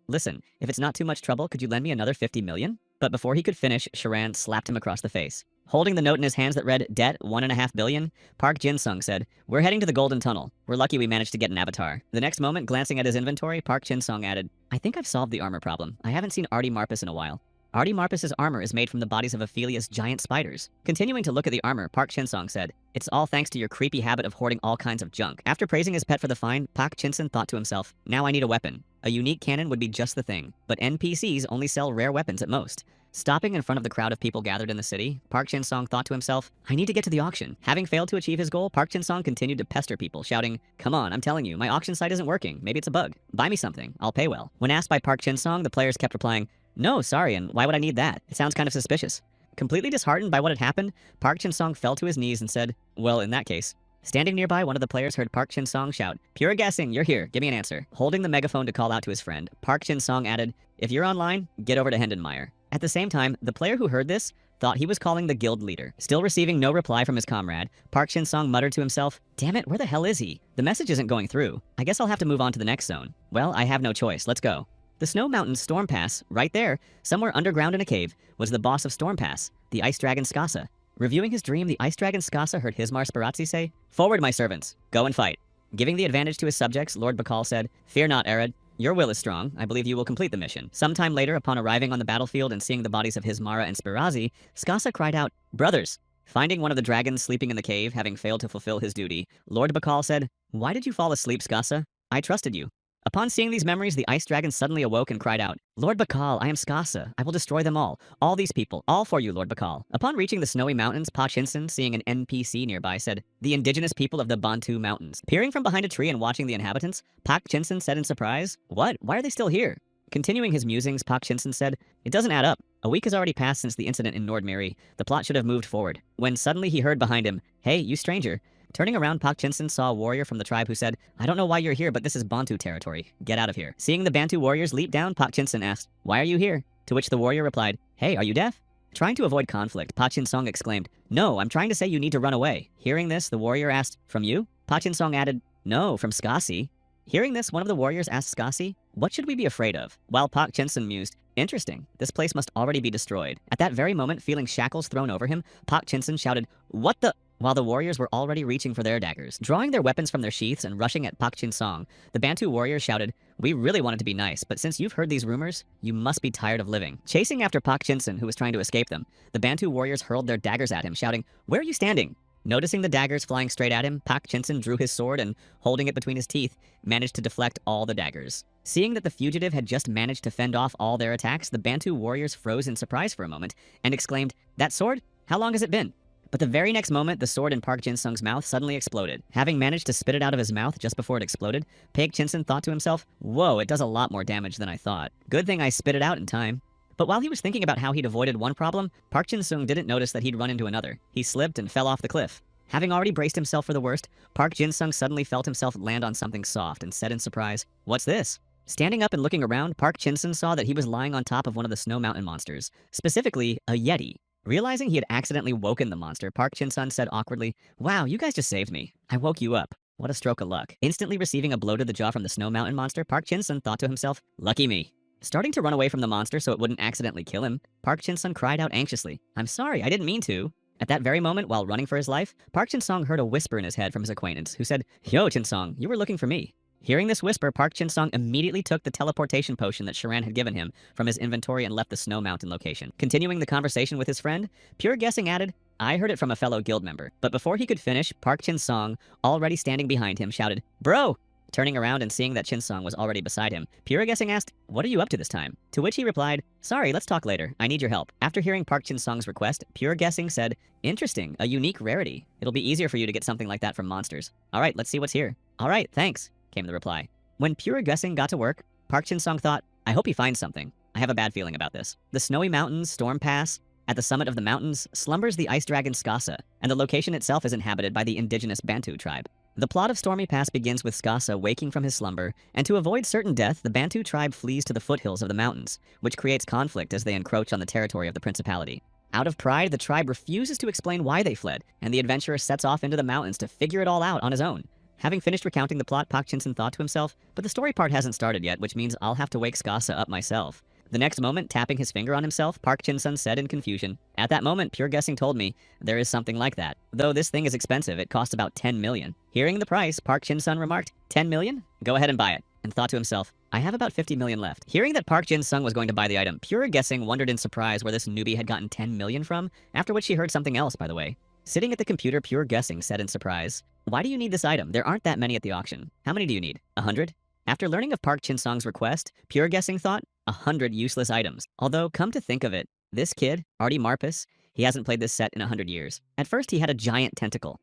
listen, if it's not too much trouble, could you lend me another 50 million? But before he could finish, Sharan slapped him across the face. Holding the note in his hands that read, "Debt, 1.5 billion, Park Jin-sung said, "We're heading to the Golden Tunnel. We're lucky we managed to get an avatar." The next moment, glancing at his inventory, Park Jin-sung added, "I think I've solved the armor problem. I haven't seen Artie Marpus in a while." Artie Marpus's armor is made from the bodies of Ophelia's giant spiders. Continuing to look at the armor, Park Chin-sung said, "It's all thanks to your creepy habit of hoarding all kinds of junk." After praising his pet for the find, Park Chin-sung thought to himself, "Now I need a weapon. A unique cannon would be just the thing, but NPCs only sell rare weapons at most." Stopping in front of the crowd of people gathered in the city, Park Chin-sung thought to himself, "I need to get to the auction." Having failed to achieve his goal, Park Chin-sung continued to pester people, shouting, "Come on, I'm telling you, my auction site isn't working. Maybe it's a bug. Buy me something. I'll pay well." When asked by Park Chin-sung, the players kept replying, "No, sorry, and why would I need that? It sounds kind of suspicious." Completely disheartened by what had happened, Park Chin-sung fell to his knees and said, "Well, in that case." Standing nearby, one of the players heard Park Chin-sung shout, "Pure guessing, you're here, give me an answer." Holding the megaphone to call out to his friend, Park Chin-sung added, "If you're online, get over to Hendenmeyer." At the same time, the player who heard this thought he was calling the guild leader. Still receiving no reply from his comrade, Park Chin-sung muttered to himself, "Damn it, where the hell is he? The message isn't going through. I guess I'll have to move on to the next zone. Well, I have no choice, let's go." The Snow Mountain Storm Pass, right there, somewhere underground in a cave, was the boss of Storm Pass, the Ice Dragon Skasa. Reviewing his dream, the Ice Dragon Skasa heard Hismar Sparazzi say, "Forward, my servants, go and fight." Giving the advantage to his subjects, Lord Bakal said, "Fear not, Arid. Your will is strong. I believe you will complete the mission." Sometime later, upon arriving on the battlefield and seeing the bodies of Hismara and Sparazzi, Skasa cried out, "Brothers!" Finding one of the dragons sleeping in the cave, having failed to fulfill his duty, Lord Bakal said, "Why did you fall asleep, Skasa? I trusted you." Upon seeing these memories, the ice dragon suddenly awoke and cried out, "Lord Bakal, I am Skasa. I will destroy them all these people, all for you, Lord Bakal." Upon reaching the snowy mountains, Pa Chinsen, seeing an NPC nearby, said, "The indigenous people of the Bantu Mountains." Peering from behind a tree and watching the inhabitants, Pak Chinsen said in surprise, "What? Why are they still here?" Continuing his musings, Pak Chinsen said, "It doesn't add up. A week has already passed since the incident in Nordmiri. The plot should have moved forward." When suddenly he heard behind him, "Hey, you stranger." Turning around, Pak Chinsen saw a warrior from the tribe who said, "I don't know why you're here, but this is Bantu territory. Get out of here." Seeing the Bantu warriors leap down, Pak Chinsen asked, "Why are you here?" To which the warrior replied, "Hey, are you deaf?" Trying to avoid conflict, Pa Chin-sung exclaimed, "No, I'm trying to say you need to run away." Hearing this, the warrior asked, "From you?" Pa Chin-sung added, "No, from Skasi." Hearing this, one of the warriors asked Skasi, "What should we be afraid of?" While Pak Chinsen mused, "Interesting, this place must already be destroyed." At that very moment, feeling shackles thrown over him, Pak Chinsen shouted, "What the?" While the warriors were already reaching for their daggers. Drawing their weapons from their sheaths and rushing at Pak Chin-sung, the Bantu warriors shouted, "We really wanted to be nice, but since you've heard these rumors, you must be tired of living." Chasing after Pak Chinsen, who was trying to escape them, the Bantu warriors hurled their daggers at him, shouting, "Where are you standing?" Noticing the daggers flying straight at him, Pak Chinsen drew his sword and, holding it between his teeth, managed to deflect all the daggers. Seeing that the fugitive had just managed to fend off all their attacks, the Bantu warriors froze in surprise for a moment and exclaimed, "That sword? How long has it been?" But the very next moment, the sword in Park Jin-sung's mouth suddenly exploded. Having managed to spit it out of his mouth just before it exploded, Park Chinsen thought to himself, "Whoa, it does a lot more damage than I thought. Good thing I spit it out in time." But while he was thinking about how he'd avoided one problem, Park Jin-sung didn't notice that he'd run into another. He slipped and fell off the cliff. Having already braced himself for the worst, Park Jin-sung suddenly felt himself land on something soft and said in surprise, "What's this?" Standing up and looking around, Park Chin-sun saw that he was lying on top of one of the snow mountain monsters, specifically a yeti. Realizing he had accidentally woken the monster, Park Chin-sun said awkwardly, "Wow, you guys just saved me. I woke you up. What a stroke of luck." Instantly receiving a blow to the jaw from the snow mountain monster, Park Chin-sun thought to himself, "Lucky me." Starting to run away from the monster so it wouldn't accidentally kill him, Park Chin-sun cried out anxiously, "I'm sorry, I didn't mean to." At that very moment, while running for his life, Park Chin-sung heard a whisper in his head from his acquaintance, who said, "Yo, Chin-sung, you were looking for me." Hearing this whisper, Park Chin-sung immediately took the teleportation potion that Sharan had given him from his inventory and left the snow mountain location. Continuing the conversation with his friend, Pure Guessing added, "I heard it from a fellow guild member." But before he could finish, Park Chin-sung, already standing behind him, shouted, "Bro!" Turning around and seeing that Chin-sung was already beside him, Pure Guessing asked, "What are you up to this time?" To which he replied, "Sorry, let's talk later. I need your help." After hearing Park Chin-sung's request, Pure Guessing said, "Interesting, a unique rarity. It'll be easier for you to get something like that from monsters. All right, let's see what's here." "All right, thanks," came the reply. When Pure Guessing got to work, Park Chin-sung thought, "I hope he finds something. I have a bad feeling about this." The snowy mountains, Storm Pass. At the summit of the mountains slumbers the ice dragon Skasa, and the location itself is inhabited by the indigenous Bantu tribe. The plot of Stormy Pass begins with Skasa waking from his slumber, and to avoid certain death, the Bantu tribe flees to the foothills of the mountains, which creates conflict as they encroach on the territory of the principality. Out of pride, the tribe refuses to explain why they fled, and the adventurer sets off into the mountains to figure it all out on his own. Having finished recounting the plot, Park Chin-sun thought to himself, but the story part hasn't started yet, which means I'll have to wake Skasa up myself. The next moment, tapping his finger on himself, Park Chin-sun said in confusion, "At that moment, Pure Guessing told me there is something like that. Though this thing is expensive, it costs about 10 million. Hearing the price, Park Chin-sun remarked, 10 million? Go ahead and buy it. And thought to himself, I have about 50 million left. Hearing that Park Jin-sung was going to buy the item, Pure Guessing wondered in surprise where this newbie had gotten 10 million from, after which she heard something else, by the way. Sitting at the computer, Pure Guessing said in surprise, "Why do you need this item? There aren't that many at the auction. How many do you need? 100? After learning of Park Chin-sung's request, Pure Guessing thought 100 useless items. Although, come to think of it, this kid, Artie Marpus, he hasn't played this set in 100 years. At first, he had a giant tentacle.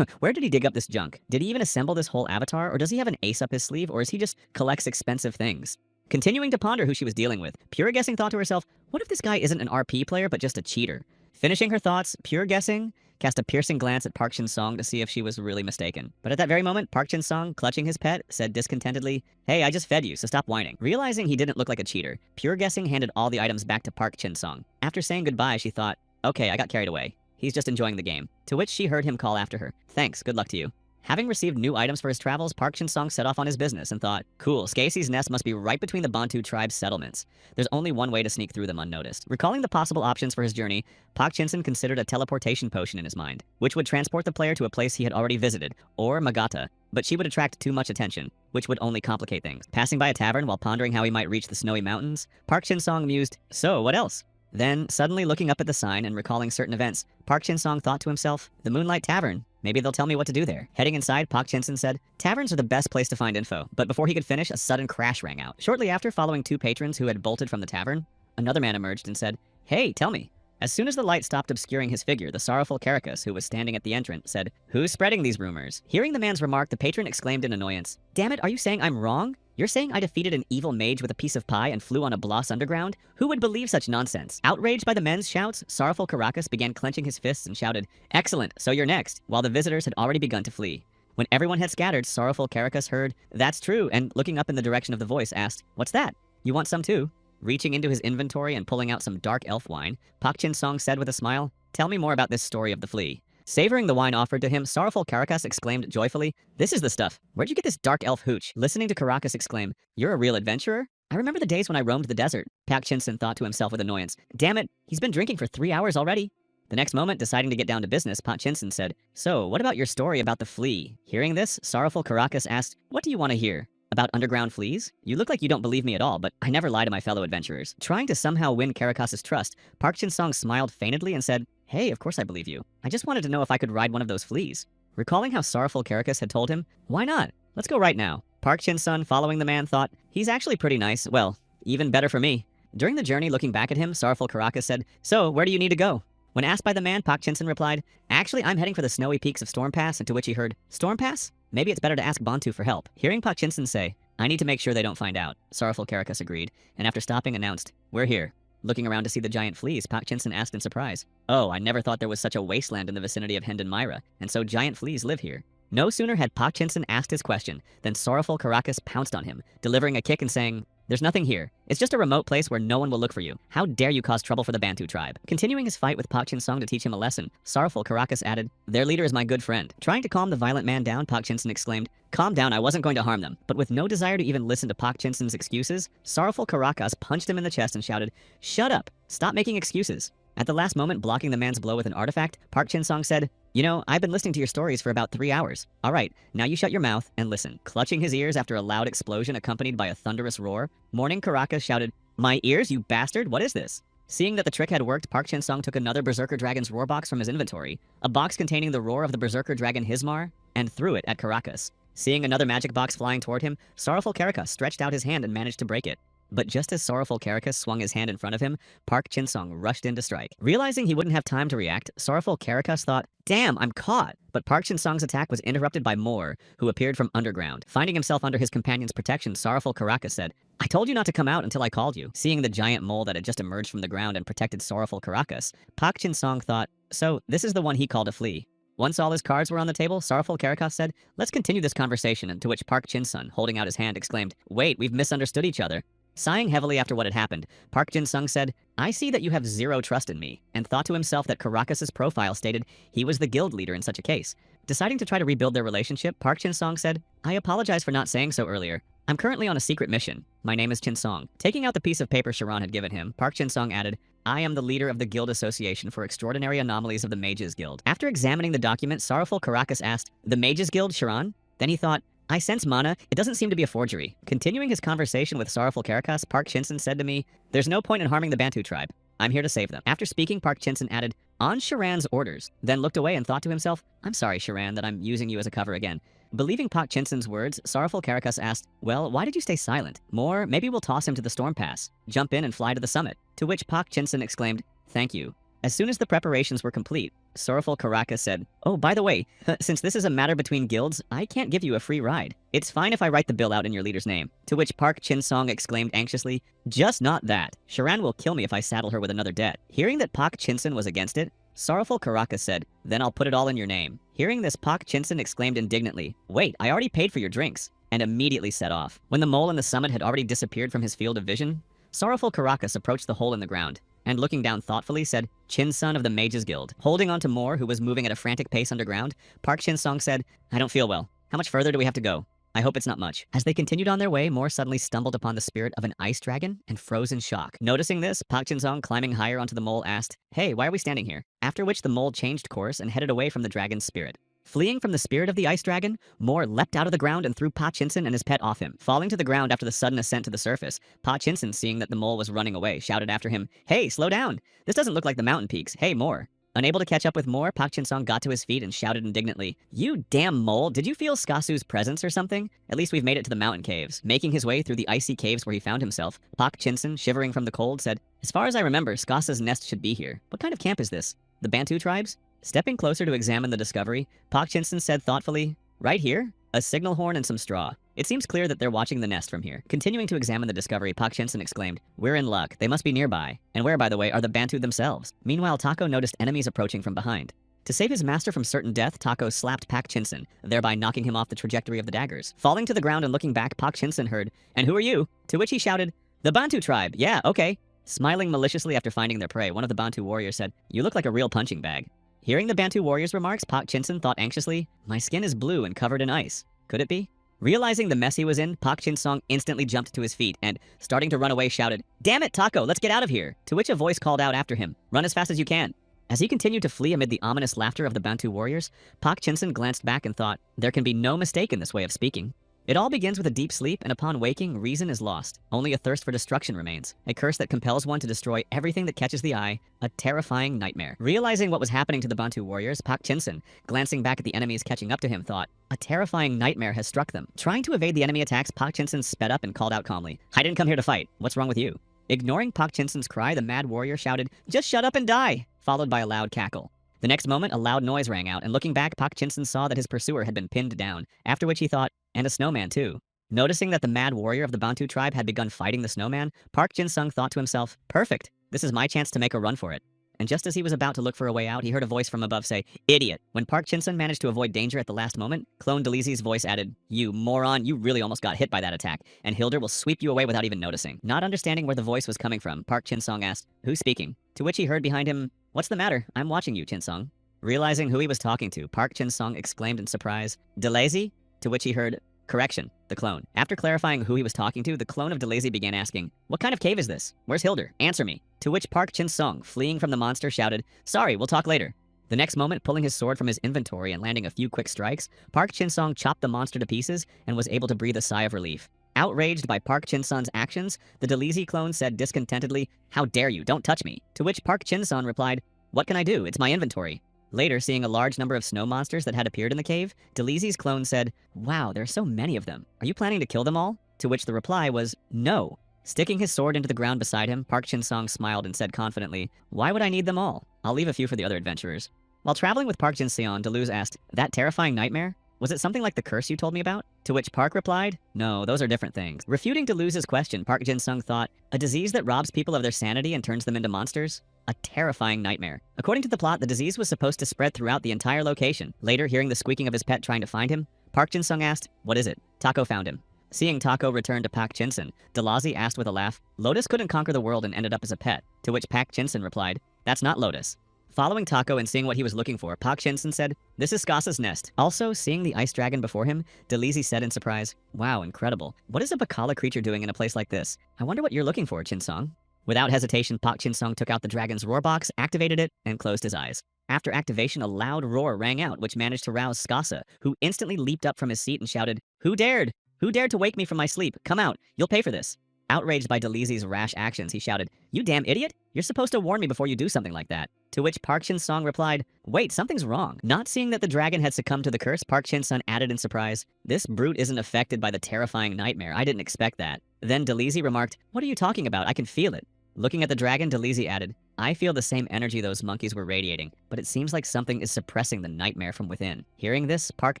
Where did he dig up this junk? Did he even assemble this whole avatar, or does he have an ace up his sleeve, or is he just collects expensive things?" Continuing to ponder who she was dealing with, Pure Guessing thought to herself, what if this guy isn't an RP player, but just a cheater? Finishing her thoughts, Pure Guessing cast a piercing glance at Park Chin-sung to see if she was really mistaken. But at that very moment, Park Chin-sung, clutching his pet, said discontentedly, "Hey, I just fed you, so stop whining." Realizing he didn't look like a cheater, Pure Guessing handed all the items back to Park Chin-sung. After saying goodbye, she thought, okay, I got carried away. He's just enjoying the game. To which she heard him call after her, "Thanks, good luck to you." Having received new items for his travels, Park Chin-sung set off on his business and thought, cool, Skacey's nest must be right between the Bantu tribe's settlements. There's only one way to sneak through them unnoticed. Recalling the possible options for his journey, Park Chin-sung considered a teleportation potion in his mind, which would transport the player to a place he had already visited, or Magata, but she would attract too much attention, which would only complicate things. Passing by a tavern while pondering how he might reach the snowy mountains, Park Chin-sung mused, so what else? Then, suddenly looking up at the sign and recalling certain events, Park Chin-sung thought to himself, the Moonlight Tavern. Maybe they'll tell me what to do there. Heading inside, Park Chin-sung said, taverns are the best place to find info. But before he could finish, a sudden crash rang out. Shortly after, following two patrons who had bolted from the tavern, another man emerged and said, hey, tell me. As soon as the light stopped obscuring his figure, the sorrowful Caracas, who was standing at the entrance, said, who's spreading these rumors? Hearing the man's remark, the patron exclaimed in annoyance, damn it, are you saying I'm wrong? You're saying I defeated an evil mage with a piece of pie and flew on a bloss underground? Who would believe such nonsense? Outraged by the men's shouts, sorrowful Caracas began clenching his fists and shouted, excellent, so you're next, while the visitors had already begun to flee. When everyone had scattered, sorrowful Caracas heard, that's true, and looking up in the direction of the voice, asked, what's that? You want some too? Reaching into his inventory and pulling out some dark elf wine, Park Chin-sung said with a smile, tell me more about this story of the flea. Savoring the wine offered to him, sorrowful Caracas exclaimed joyfully, this is the stuff. Where'd you get this dark elf hooch? Listening to Caracas exclaim, you're a real adventurer? I remember the days when I roamed the desert. Park Chin-sung thought to himself with annoyance, damn it, he's been drinking for 3 hours already. The next moment, deciding to get down to business, Park Chin-sung said, so, what about your story about the flea? Hearing this, sorrowful Caracas asked, what do you want to hear? About underground fleas? You look like you don't believe me at all, but I never lie to my fellow adventurers. Trying to somehow win Caracas' trust, Park Chin-sung smiled feignedly and said, hey, of course I believe you. I just wanted to know if I could ride one of those fleas. Recalling how sorrowful Caracas had told him, why not? Let's go right now. Park Chin-sung, following the man, thought, he's actually pretty nice. Well, even better for me. During the journey, looking back at him, sorrowful Caracas said, so, where do you need to go? When asked by the man, Park Chin-sung replied, actually, I'm heading for the snowy peaks of Storm Pass, and to which he heard, Storm Pass? Maybe it's better to ask Bantu for help. Hearing Park Chin-sung say, I need to make sure they don't find out. Sorrowful Caracas agreed, and after stopping announced, we're here. Looking around to see the giant fleas, Park Chin-sung asked in surprise, oh, I never thought there was such a wasteland in the vicinity of Hendon Myra, and so giant fleas live here. No sooner had Pak Chinsen asked his question than sorrowful Caracas pounced on him, delivering a kick and saying, "There's nothing here. It's just a remote place where no one will look for you. How dare you cause trouble for the Bantu tribe?" Continuing his fight with Pak Chinsong to teach him a lesson, sorrowful Caracas added, "Their leader is my good friend." Trying to calm the violent man down, Pak Chinsen exclaimed, "Calm down, I wasn't going to harm them." But with no desire to even listen to Pak Chinsen's excuses, sorrowful Caracas punched him in the chest and shouted, "Shut up! Stop making excuses." At the last moment, blocking the man's blow with an artifact, Park Chin-song said, "You know, I've been listening to your stories for about 3 hours. All right, now you shut your mouth and listen." Clutching his ears after a loud explosion accompanied by a thunderous roar, Morning Caracas shouted, "My ears, you bastard, what is this?" Seeing that the trick had worked, Park Chin-song took another Berserker Dragon's roar box from his inventory, a box containing the roar of the Berserker Dragon Hismar, and threw it at Caracas. Seeing another magic box flying toward him, sorrowful Caracas stretched out his hand and managed to break it. But just as sorrowful Caracas swung his hand in front of him, Park Chin-song rushed in to strike. Realizing he wouldn't have time to react, sorrowful Caracas thought, "Damn, I'm caught!" But Park Chin-song's attack was interrupted by Moore, who appeared from underground. Finding himself under his companion's protection, sorrowful Caracas said, "I told you not to come out until I called you." Seeing the giant mole that had just emerged from the ground and protected sorrowful Caracas, Park Chin-song thought, so this is the one he called a flea. Once all his cards were on the table, sorrowful Caracas said, "Let's continue this conversation," to which Park Chin-sung, holding out his hand, exclaimed, "Wait, we've misunderstood each other." Sighing heavily after what had happened, Park Jin-sung said, "I see that you have zero trust in me," and thought to himself that Caracas' profile stated he was the guild leader in such a case. Deciding to try to rebuild their relationship, Park Chin-song said, "I apologize for not saying so earlier. I'm currently on a secret mission. My name is Chin-song." Taking out the piece of paper Sharon had given him, Park Chin-song added, "I am the leader of the Guild Association for Extraordinary Anomalies of the Mages Guild." After examining the document, sorrowful Caracas asked, "The Mages Guild, Sharon?" Then he thought, "I sense mana. It doesn't seem to be a forgery." Continuing his conversation with sorrowful Caracas, Park Chinsen said to me, "There's no point in harming the Bantu tribe. I'm here to save them." After speaking, Park Chinsen added, "On Sharan's orders," then looked away and thought to himself, "I'm sorry, Sharan, that I'm using you as a cover again." Believing Park Chinsen's words, sorrowful Caracas asked, "Well, why did you stay silent? More, maybe we'll toss him to the storm pass, jump in and fly to the summit." To which Park Chinsen exclaimed, "Thank you." As soon as the preparations were complete, sorrowful Caracas said, "Oh, by the way, since this is a matter between guilds, I can't give you a free ride. It's fine if I write the bill out in your leader's name." To which Park Chin-song exclaimed anxiously, "Just not that. Sharan will kill me if I saddle her with another debt." Hearing that Park Chinsen was against it, sorrowful Caracas said, "Then I'll put it all in your name." Hearing this, Park Chinsen exclaimed indignantly, "Wait, I already paid for your drinks," and immediately set off. When the mole in the summit had already disappeared from his field of vision, sorrowful Caracas approached the hole in the ground, and looking down thoughtfully said, "Chin-sun of the Mages Guild." Holding on to Moore, who was moving at a frantic pace underground, Park Chin-song said, "I don't feel well. How much further do we have to go? I hope it's not much." As they continued on their way, Moore suddenly stumbled upon the spirit of an ice dragon and froze in shock. Noticing this, Park Chin-song, climbing higher onto the mole, asked, "Hey, why are we standing here?" After which the mole changed course and headed away from the dragon's spirit. Fleeing from the spirit of the ice dragon, Moore leapt out of the ground and threw Pa Chinsen and his pet off him. Falling to the ground after the sudden ascent to the surface, Pa Chinsen, seeing that the mole was running away, shouted after him, "Hey, slow down! This doesn't look like the mountain peaks. Hey, Moore!" Unable to catch up with Moore, Park Chin-song got to his feet and shouted indignantly, "You damn mole, did you feel Skasu's presence or something? At least we've made it to the mountain caves." Making his way through the icy caves where he found himself, Park Chinsen, shivering from the cold, said, "As far as I remember, Skasu's nest should be here. What kind of camp is this? The Bantu tribes?" Stepping closer to examine the discovery, Park Chinsen said thoughtfully, "Right here? A signal horn and some straw. It seems clear that they're watching the nest from here." Continuing to examine the discovery, Park Chinsen exclaimed, "We're in luck. They must be nearby." And where, by the way, are the Bantu themselves? Meanwhile, Taco noticed enemies approaching from behind. To save his master from certain death, Taco slapped Park Chinsen, thereby knocking him off the trajectory of the daggers. Falling to the ground and looking back, Park Chinsen heard, "And who are you?" To which he shouted, "The Bantu tribe. Yeah, okay." Smiling maliciously after finding their prey, one of the Bantu warriors said, "You look like a real punching bag." Hearing the Bantu warrior's remarks, Park Chinsen thought anxiously, "My skin is blue and covered in ice. Could it be?" Realizing the mess he was in, Park Chin-song instantly jumped to his feet and, starting to run away, shouted, "Damn it, Taco, let's get out of here!" To which a voice called out after him, "Run as fast as you can." As he continued to flee amid the ominous laughter of the Bantu warriors, Park Chinsen glanced back and thought, there can be no mistake in this way of speaking. It all begins with a deep sleep, and upon waking, reason is lost. Only a thirst for destruction remains. A curse that compels one to destroy everything that catches the eye. A terrifying nightmare. Realizing what was happening to the Bantu warriors, Park Chinsen, glancing back at the enemies catching up to him, thought, a terrifying nightmare has struck them. Trying to evade the enemy attacks, Park Chinsen sped up and called out calmly, "I didn't come here to fight. What's wrong with you?" Ignoring Park Chinsen's cry, the mad warrior shouted, "Just shut up and die!" followed by a loud cackle. The next moment, a loud noise rang out, and looking back, Park Chinsen saw that his pursuer had been pinned down, after which he thought, and a snowman too. Noticing that the mad warrior of the Bantu tribe had begun fighting the snowman, Park Jin-sung thought to himself, perfect, this is my chance to make a run for it. and just as he was about to look for a way out, he heard a voice from above say, "Idiot." When Park Chin-sun managed to avoid danger at the last moment, Clone Delizi's voice added, "You moron, you really almost got hit by that attack, and Hilder will sweep you away without even noticing." Not understanding where the voice was coming from, Park Chin-sung asked, "Who's speaking?" To which he heard behind him, "What's the matter? I'm watching you, Chin-sung." Realizing who he was talking to, Park Chin-sung exclaimed in surprise, "Delazy?" To which he heard, "Correction, the clone." After clarifying who he was talking to, the clone of Delazy began asking, "What kind of cave is this? Where's Hilder? Answer me." To which Park Chin-sung, fleeing from the monster, shouted, "Sorry, we'll talk later." The next moment, pulling his sword from his inventory and landing a few quick strikes, Park Chin-sung chopped the monster to pieces and was able to breathe a sigh of relief. Outraged by Park Chin-sun's actions, the Delazy clone said discontentedly, "How dare you, don't touch me." To which Park Chin-sun replied, "What can I do? It's my inventory." Later, seeing a large number of snow monsters that had appeared in the cave, Delazy's clone said, "Wow, there are so many of them. Are you planning to kill them all?" To which the reply was, "No." Sticking his sword into the ground beside him, Park Chin-sung smiled and said confidently, "Why would I need them all? I'll leave a few for the other adventurers." While traveling with Park Jin-seon, Deleuze asked, "That terrifying nightmare? Was it something like the curse you told me about?" To which Park replied, "No, those are different things." Refuting Deleuze's question, Park Jin-sung thought, "A disease that robs people of their sanity and turns them into monsters? A terrifying nightmare." According to the plot, the disease was supposed to spread throughout the entire location. Later, hearing the squeaking of his pet trying to find him, Park Jin-sung asked, "What is it?" Taco found him. Seeing Taco return to Park Jin-sun, Delazy asked with a laugh, "Lotus couldn't conquer the world and ended up as a pet." To which Park Jin-sun replied, "That's not Lotus." Following Taco and seeing what he was looking for, Park Jin-sun said, "This is Skasa's nest." Also, seeing the ice dragon before him, Delazy said in surprise, "Wow, incredible. What is a Bacala creature doing in a place like this? I wonder what you're looking for, Chin-sung." Without hesitation, Park Jin-sung took out the dragon's roar box, activated it, and closed his eyes. After activation, a loud roar rang out, which managed to rouse Skasa, who instantly leaped up from his seat and shouted, "Who dared? Who dared to wake me from my sleep? Come out. You'll pay for this." Outraged by Delazy's rash actions, he shouted, "You damn idiot! You're supposed to warn me before you do something like that." To which Park Jin-sung replied, "Wait, something's wrong." Not seeing that the dragon had succumbed to the curse, Park Jin-sung added in surprise, "This brute isn't affected by the terrifying nightmare. I didn't expect that." Then Delazy remarked, "What are you talking about? I can feel it." Looking at the dragon, Delazy added, "I feel the same energy those monkeys were radiating, but it seems like something is suppressing the nightmare from within." Hearing this, Park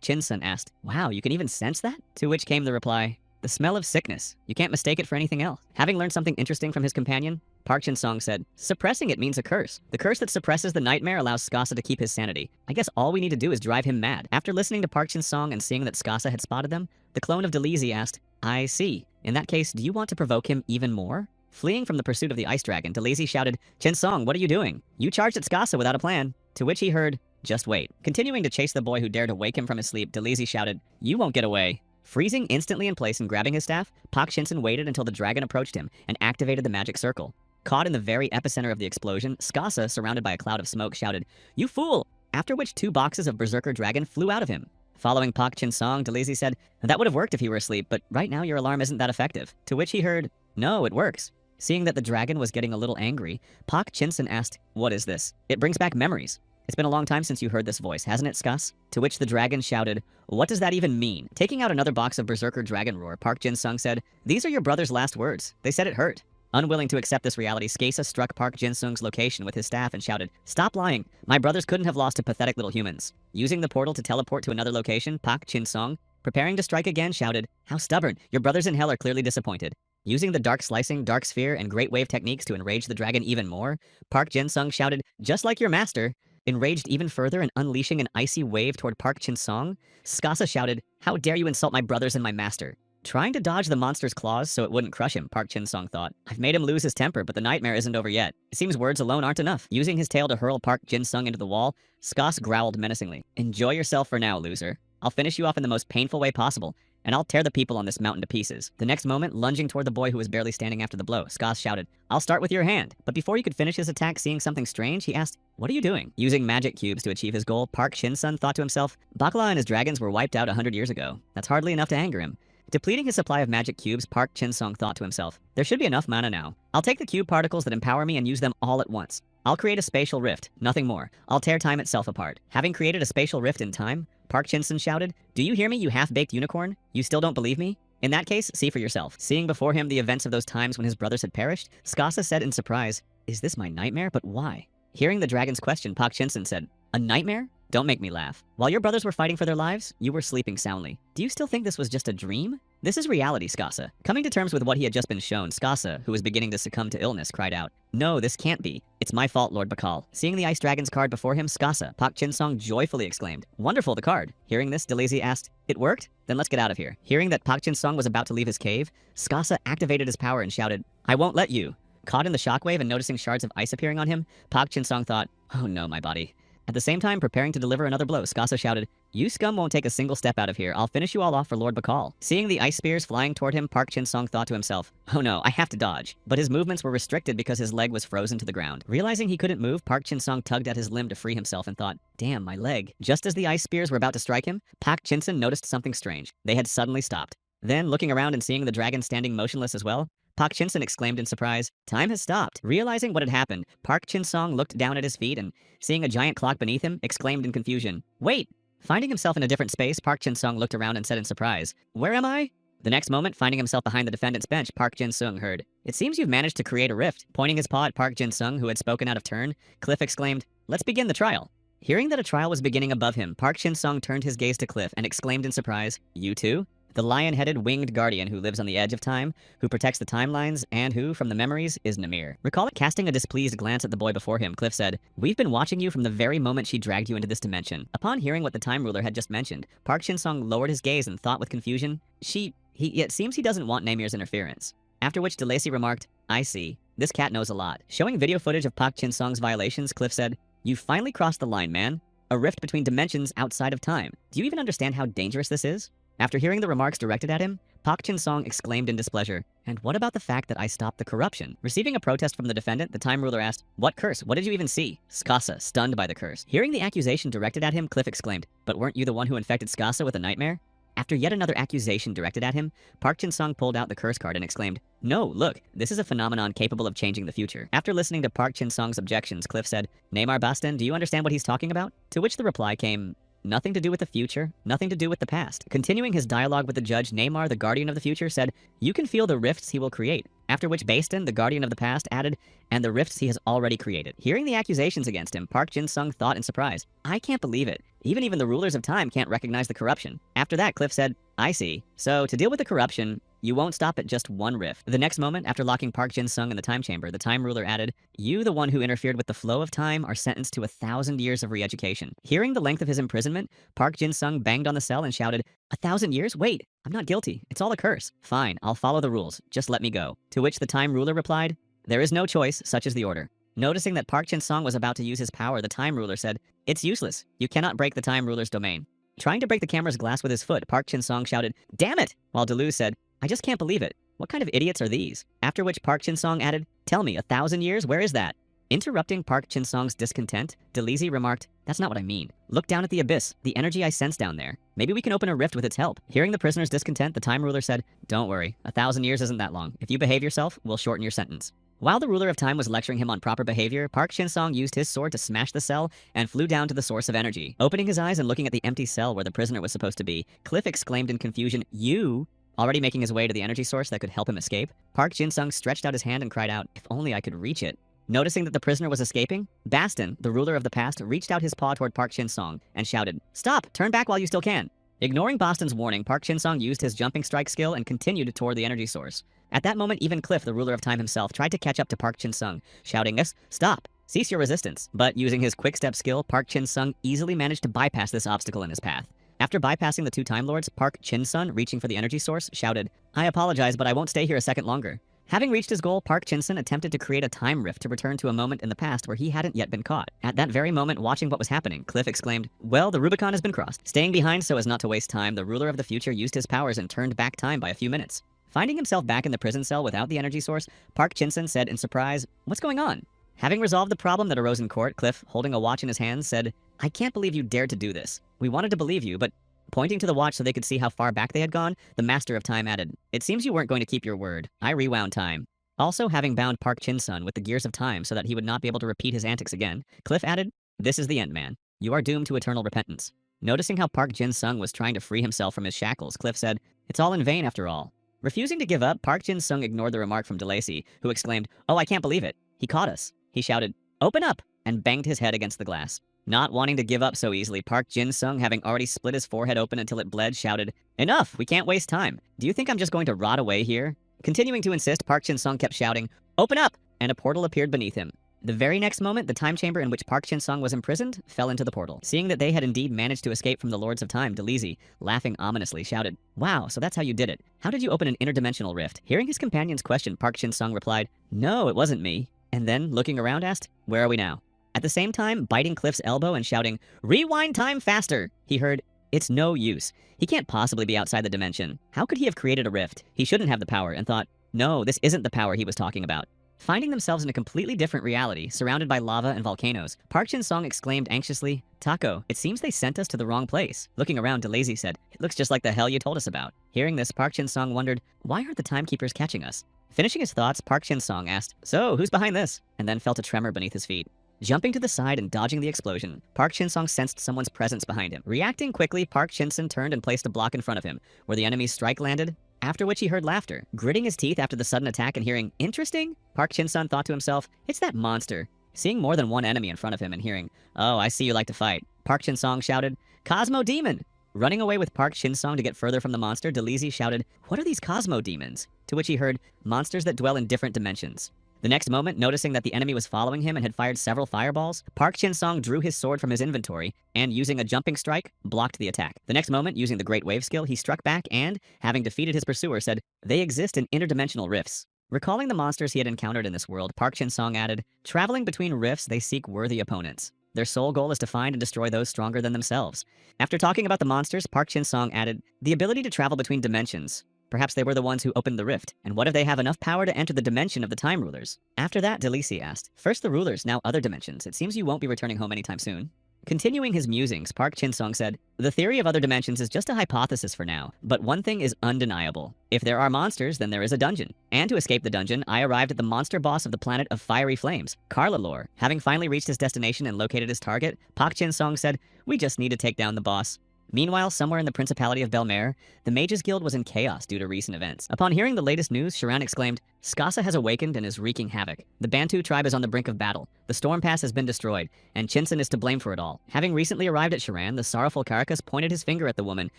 Jin-sung asked, "Wow, you can even sense that?" To which came the reply, "The smell of sickness. You can't mistake it for anything else." Having learned something interesting from his companion, Park Jin-sung said, "Suppressing it means a curse. The curse that suppresses the nightmare allows Skasa to keep his sanity. I guess all we need to do is drive him mad." After listening to Park Jin-sung and seeing that Skasa had spotted them, the clone of Delazy asked, "I see. In that case, do you want to provoke him even more?" Fleeing from the pursuit of the ice dragon, Delazy shouted, "Jin-sung, what are you doing? You charged at Skasa without a plan." To which he heard, "Just wait." Continuing to chase the boy who dared to wake him from his sleep, Delazy shouted, "You won't get away." Freezing instantly in place and grabbing his staff, Park Jin-sung waited until the dragon approached him and activated the magic circle. Caught in the very epicenter of the explosion, Skasa, surrounded by a cloud of smoke, shouted, "You fool!" After which 2 boxes of Berserker Dragon flew out of him. Following Park Jin-sung, Delazy said, "That would have worked if he were asleep, but right now your alarm isn't that effective." To which he heard, "No, it works." Seeing that the dragon was getting a little angry, Park Jin-sung asked, "What is this?" "It brings back memories. It's been a long time since you heard this voice, hasn't it, Skas?" To which the dragon shouted, "What does that even mean?" Taking out another box of Berserker Dragon Roar, Park Jin-sung said, "These are your brother's last words. They said it hurt." Unwilling to accept this reality, Skasa struck Park Jin-sung's location with his staff and shouted, "Stop lying. My brothers couldn't have lost to pathetic little humans." Using the portal to teleport to another location, Park Jin-sung, preparing to strike again, shouted, "How stubborn. Your brothers in hell are clearly disappointed." Using the Dark Slicing, Dark Sphere, and Great Wave techniques to enrage the dragon even more, Park Jin-sung shouted, "Just like your master." Enraged even further and unleashing an icy wave toward Park Jin-sung, Skasa shouted, "How dare you insult my brothers and my master?" Trying to dodge the monster's claws so it wouldn't crush him, Park Jin-sung thought, "I've made him lose his temper, but the nightmare isn't over yet. It seems words alone aren't enough." Using his tail to hurl Park Jin-sung into the wall, Skas growled menacingly, "Enjoy yourself for now, loser. I'll finish you off in the most painful way possible, and I'll tear the people on this mountain to pieces." The next moment, lunging toward the boy who was barely standing after the blow, Skas shouted, "I'll start with your hand." But before he could finish his attack, seeing something strange, he asked, "What are you doing?" Using magic cubes to achieve his goal, Park Jin-sung thought to himself, "Bakla and his dragons were wiped out 100 years ago. That's hardly enough to anger him." Depleting his supply of magic cubes, Park Jin-sung thought to himself, "There should be enough mana now. I'll take the cube particles that empower me and use them all at once. I'll create a spatial rift, nothing more. I'll tear time itself apart." Having created a spatial rift in time, Park Jin-sung shouted, "Do you hear me, you half-baked unicorn? You still don't believe me? In that case, see for yourself." Seeing before him the events of those times when his brothers had perished, Skasa said in surprise, "Is this my nightmare? But why?" Hearing the dragon's question, Park Jin-sung said, "A nightmare? Don't make me laugh. While your brothers were fighting for their lives, you were sleeping soundly. Do you still think this was just a dream?" This is reality, Skasa. Coming to terms with what he had just been shown, Skasa, who was beginning to succumb to illness, cried out, "No, this can't be. It's my fault, Lord Bakal." Seeing the Ice Dragon's card before him, Skasa, Pak Chinsong joyfully exclaimed, "Wonderful, the card." Hearing this, Delazy asked, "It worked? Then let's get out of here." Hearing that Pak Chinsong was about to leave his cave, Skasa activated his power and shouted, "I won't let you." Caught in the shockwave and noticing shards of ice appearing on him, Pak Chinsong thought, "Oh no, my body." At the same time, preparing to deliver another blow, Skasa shouted, "You scum won't take a single step out of here. I'll finish you all off for Lord Bakal." Seeing the ice spears flying toward him, Park Chinsong thought to himself, "Oh no, I have to dodge." But his movements were restricted because his leg was frozen to the ground. Realizing he couldn't move, Park Chinsong tugged at his limb to free himself and thought, "Damn, my leg." Just as the ice spears were about to strike him, Pak Chinson noticed something strange. They had suddenly stopped. Then, looking around and seeing the dragon standing motionless as well, Pak Chinson exclaimed in surprise, "Time has stopped." Realizing what had happened, Park Chinsong looked down at his feet and, seeing a giant clock beneath him, exclaimed in confusion, "Wait!" Finding himself in a different space, Park Chinsong looked around and said in surprise, "Where am I?" The next moment, finding himself behind the defendant's bench, Park Jin-sung heard, "It seems you've managed to create a rift." Pointing his paw at Park Jin-sung, who had spoken out of turn, Cliff exclaimed, "Let's begin the trial." Hearing that a trial was beginning above him, Park Jin-sung turned his gaze to Cliff and exclaimed in surprise, "You too?" The lion-headed winged guardian who lives on the edge of time, who protects the timelines, and who, from the memories, is Namir. Casting a displeased glance at the boy before him, Cliff said, "We've been watching you from the very moment she dragged you into this dimension." Upon hearing what the time ruler had just mentioned, Park Shin-sung lowered his gaze and thought with confusion, it seems he doesn't want Namir's interference. After which DeLacy remarked, "I see. This cat knows a lot." Showing video footage of Park Chin-sung's violations, Cliff said, "You've finally crossed the line, man. A rift between dimensions outside of time. Do you even understand how dangerous this is?" After hearing the remarks directed at him, Pak Chin-song exclaimed in displeasure, "And what about the fact that I stopped the corruption?" Receiving a protest from the defendant, the time ruler asked, "What curse? What did you even see?" Skasa, stunned by the curse. Hearing the accusation directed at him, Cliff exclaimed, "But weren't you the one who infected Skasa with a nightmare?" After yet another accusation directed at him, Park Chin-sung pulled out the curse card and exclaimed, "No, look, this is a phenomenon capable of changing the future." After listening to Park Chin-sung's objections, Cliff said, "Neymar Baston, do you understand what he's talking about?" To which the reply came, "Nothing to do with the future, nothing to do with the past." Continuing his dialogue with the judge, Neymar, the guardian of the future, said, "You can feel the rifts he will create." After which Baston, the guardian of the past, added, "And the rifts he has already created." Hearing the accusations against him, Park Jin-sung thought in surprise, "I can't believe it. Even the rulers of time can't recognize the corruption." After that, Cliff said, "I see. So, to deal with the corruption, you won't stop at just one rift." The next moment, after locking Park Jin-sung in the time chamber, the time ruler added, "You, the one who interfered with the flow of time, are sentenced to 1,000 years of re-education." Hearing the length of his imprisonment, Park Jin-sung banged on the cell and shouted, "1,000 years? Wait, I'm not guilty. It's all a curse. Fine, I'll follow the rules. Just let me go." To which the time ruler replied, "There is no choice, such is the order." Noticing that Park Chin-sung was about to use his power, the time ruler said, "It's useless. You cannot break the time ruler's domain." Trying to break the camera's glass with his foot, Park Chin-sung shouted, "Damn it!" While Delu said, "I just can't believe it. What kind of idiots are these?" After which Park Chin-sung added, "Tell me, 1,000 years? Where is that?" Interrupting Park Chin-sung's discontent, Delezy remarked, "That's not what I mean. Look down at the abyss, the energy I sense down there. Maybe we can open a rift with its help." Hearing the prisoner's discontent, the time ruler said, "Don't worry, 1,000 years isn't that long. If you behave yourself, we'll shorten your sentence." While the ruler of time was lecturing him on proper behavior, Park Shin-sung used his sword to smash the cell and flew down to the source of energy. Opening his eyes and looking at the empty cell where the prisoner was supposed to be, Cliff exclaimed in confusion, "You?" Already making his way to the energy source that could help him escape, Park Jin-sung stretched out his hand and cried out, "If only I could reach it." Noticing that the prisoner was escaping, Baston, the ruler of the past, reached out his paw toward Park Shin-sung and shouted, "Stop! Turn back while you still can!" Ignoring Baston's warning, Park Shin-sung used his jumping strike skill and continued toward the energy source. At that moment, even Cliff, the ruler of time himself, tried to catch up to Park Chin-sung, shouting, "Stop! Cease your resistance." But using his quick-step skill, Park Chin-sung easily managed to bypass this obstacle in his path. After bypassing the two Time Lords, Park Chin-sun, reaching for the energy source, shouted, "I apologize, but I won't stay here a second longer." Having reached his goal, Park Chin-sun attempted to create a time rift to return to a moment in the past where he hadn't yet been caught. At that very moment, watching what was happening, Cliff exclaimed, "Well, the Rubicon has been crossed." Staying behind so as not to waste time, the ruler of the future used his powers and turned back time by a few minutes. Finding himself back in the prison cell without the energy source, Park Chin-sun said in surprise, "What's going on?" Having resolved the problem that arose in court, Cliff, holding a watch in his hands, said, "I can't believe you dared to do this. We wanted to believe you, but..." Pointing to the watch so they could see how far back they had gone, the master of time added, "It seems you weren't going to keep your word. I rewound time." Also, having bound Park Chin-sun with the gears of time so that he would not be able to repeat his antics again, Cliff added, "This is the end, man. You are doomed to eternal repentance." Noticing how Park Jin-sung was trying to free himself from his shackles, Cliff said, "It's all in vain after all." Refusing to give up, Park Jin-sung ignored the remark from DeLacy, who exclaimed, "Oh, I can't believe it. He caught us." He shouted, "Open up!" and banged his head against the glass. Not wanting to give up so easily, Park Jin-sung, having already split his forehead open until it bled, shouted, "Enough! We can't waste time. Do you think I'm just going to rot away here?" Continuing to insist, Park Jin-sung kept shouting, "Open up!" and a portal appeared beneath him. The very next moment, the time chamber in which Park Jin-sung was imprisoned fell into the portal. Seeing that they had indeed managed to escape from the Lords of Time, Delezy, laughing ominously, shouted, "Wow, so that's how you did it. How did you open an interdimensional rift?" Hearing his companion's question, Park Jin-sung replied, "No, it wasn't me." And then, looking around, asked, "Where are we now?" At the same time, biting Cliff's elbow and shouting, "Rewind time faster!" he heard, "It's no use. He can't possibly be outside the dimension. How could he have created a rift? He shouldn't have the power," and thought, no, this isn't the power he was talking about. Finding themselves in a completely different reality, surrounded by lava and volcanoes, Park Jin-sung exclaimed anxiously, "Taco, it seems they sent us to the wrong place." Looking around, Delazy said, "It looks just like the hell you told us about." Hearing this, Park Jin-sung wondered, why aren't the timekeepers catching us? Finishing his thoughts, Park Jin-sung asked, "So, who's behind this?" and then felt a tremor beneath his feet. Jumping to the side and dodging the explosion, Park Jin-sung sensed someone's presence behind him. Reacting quickly, Park Jin-sung turned and placed a block in front of him, where the enemy's strike landed, after which he heard laughter. Gritting his teeth after the sudden attack and hearing, "Interesting?" Park Jin-sung thought to himself, "It's that monster." Seeing more than one enemy in front of him and hearing, "Oh, I see you like to fight," Park Jin-sung shouted, "Cosmo Demon!" Running away with Park Jin-sung to get further from the monster, Delezy shouted, "What are these Cosmo Demons?" To which he heard, "Monsters that dwell in different dimensions." The next moment, noticing that the enemy was following him and had fired several fireballs, Park Jin-sung drew his sword from his inventory and, using a jumping strike, blocked the attack. The next moment, using the Great Wave skill, he struck back and, having defeated his pursuer, said, "They exist in interdimensional rifts." Recalling the monsters he had encountered in this world, Park Jin-sung added, "Traveling between rifts, they seek worthy opponents. Their sole goal is to find and destroy those stronger than themselves." After talking about the monsters, Park Jin-sung added, "The ability to travel between dimensions. Perhaps they were the ones who opened the rift, and what if they have enough power to enter the dimension of the time rulers?" After that, Delezy asked, "First the rulers, now other dimensions. It seems you won't be returning home anytime soon." Continuing his musings, Park Jin-sung said, "The theory of other dimensions is just a hypothesis for now, but one thing is undeniable. If there are monsters, then there is a dungeon. And to escape the dungeon, I arrived at the monster boss of the planet of fiery flames, Karlalor." Having finally reached his destination and located his target, Park Jin-sung said, "We just need to take down the boss." Meanwhile, somewhere in the Principality of Belmare, the Mages Guild was in chaos due to recent events. Upon hearing the latest news, Sharan exclaimed, "Skasa has awakened and is wreaking havoc. The Bantu tribe is on the brink of battle. The Storm Pass has been destroyed, and Chinsen is to blame for it all." Having recently arrived at Sharan, the sorrowful Karakas pointed his finger at the woman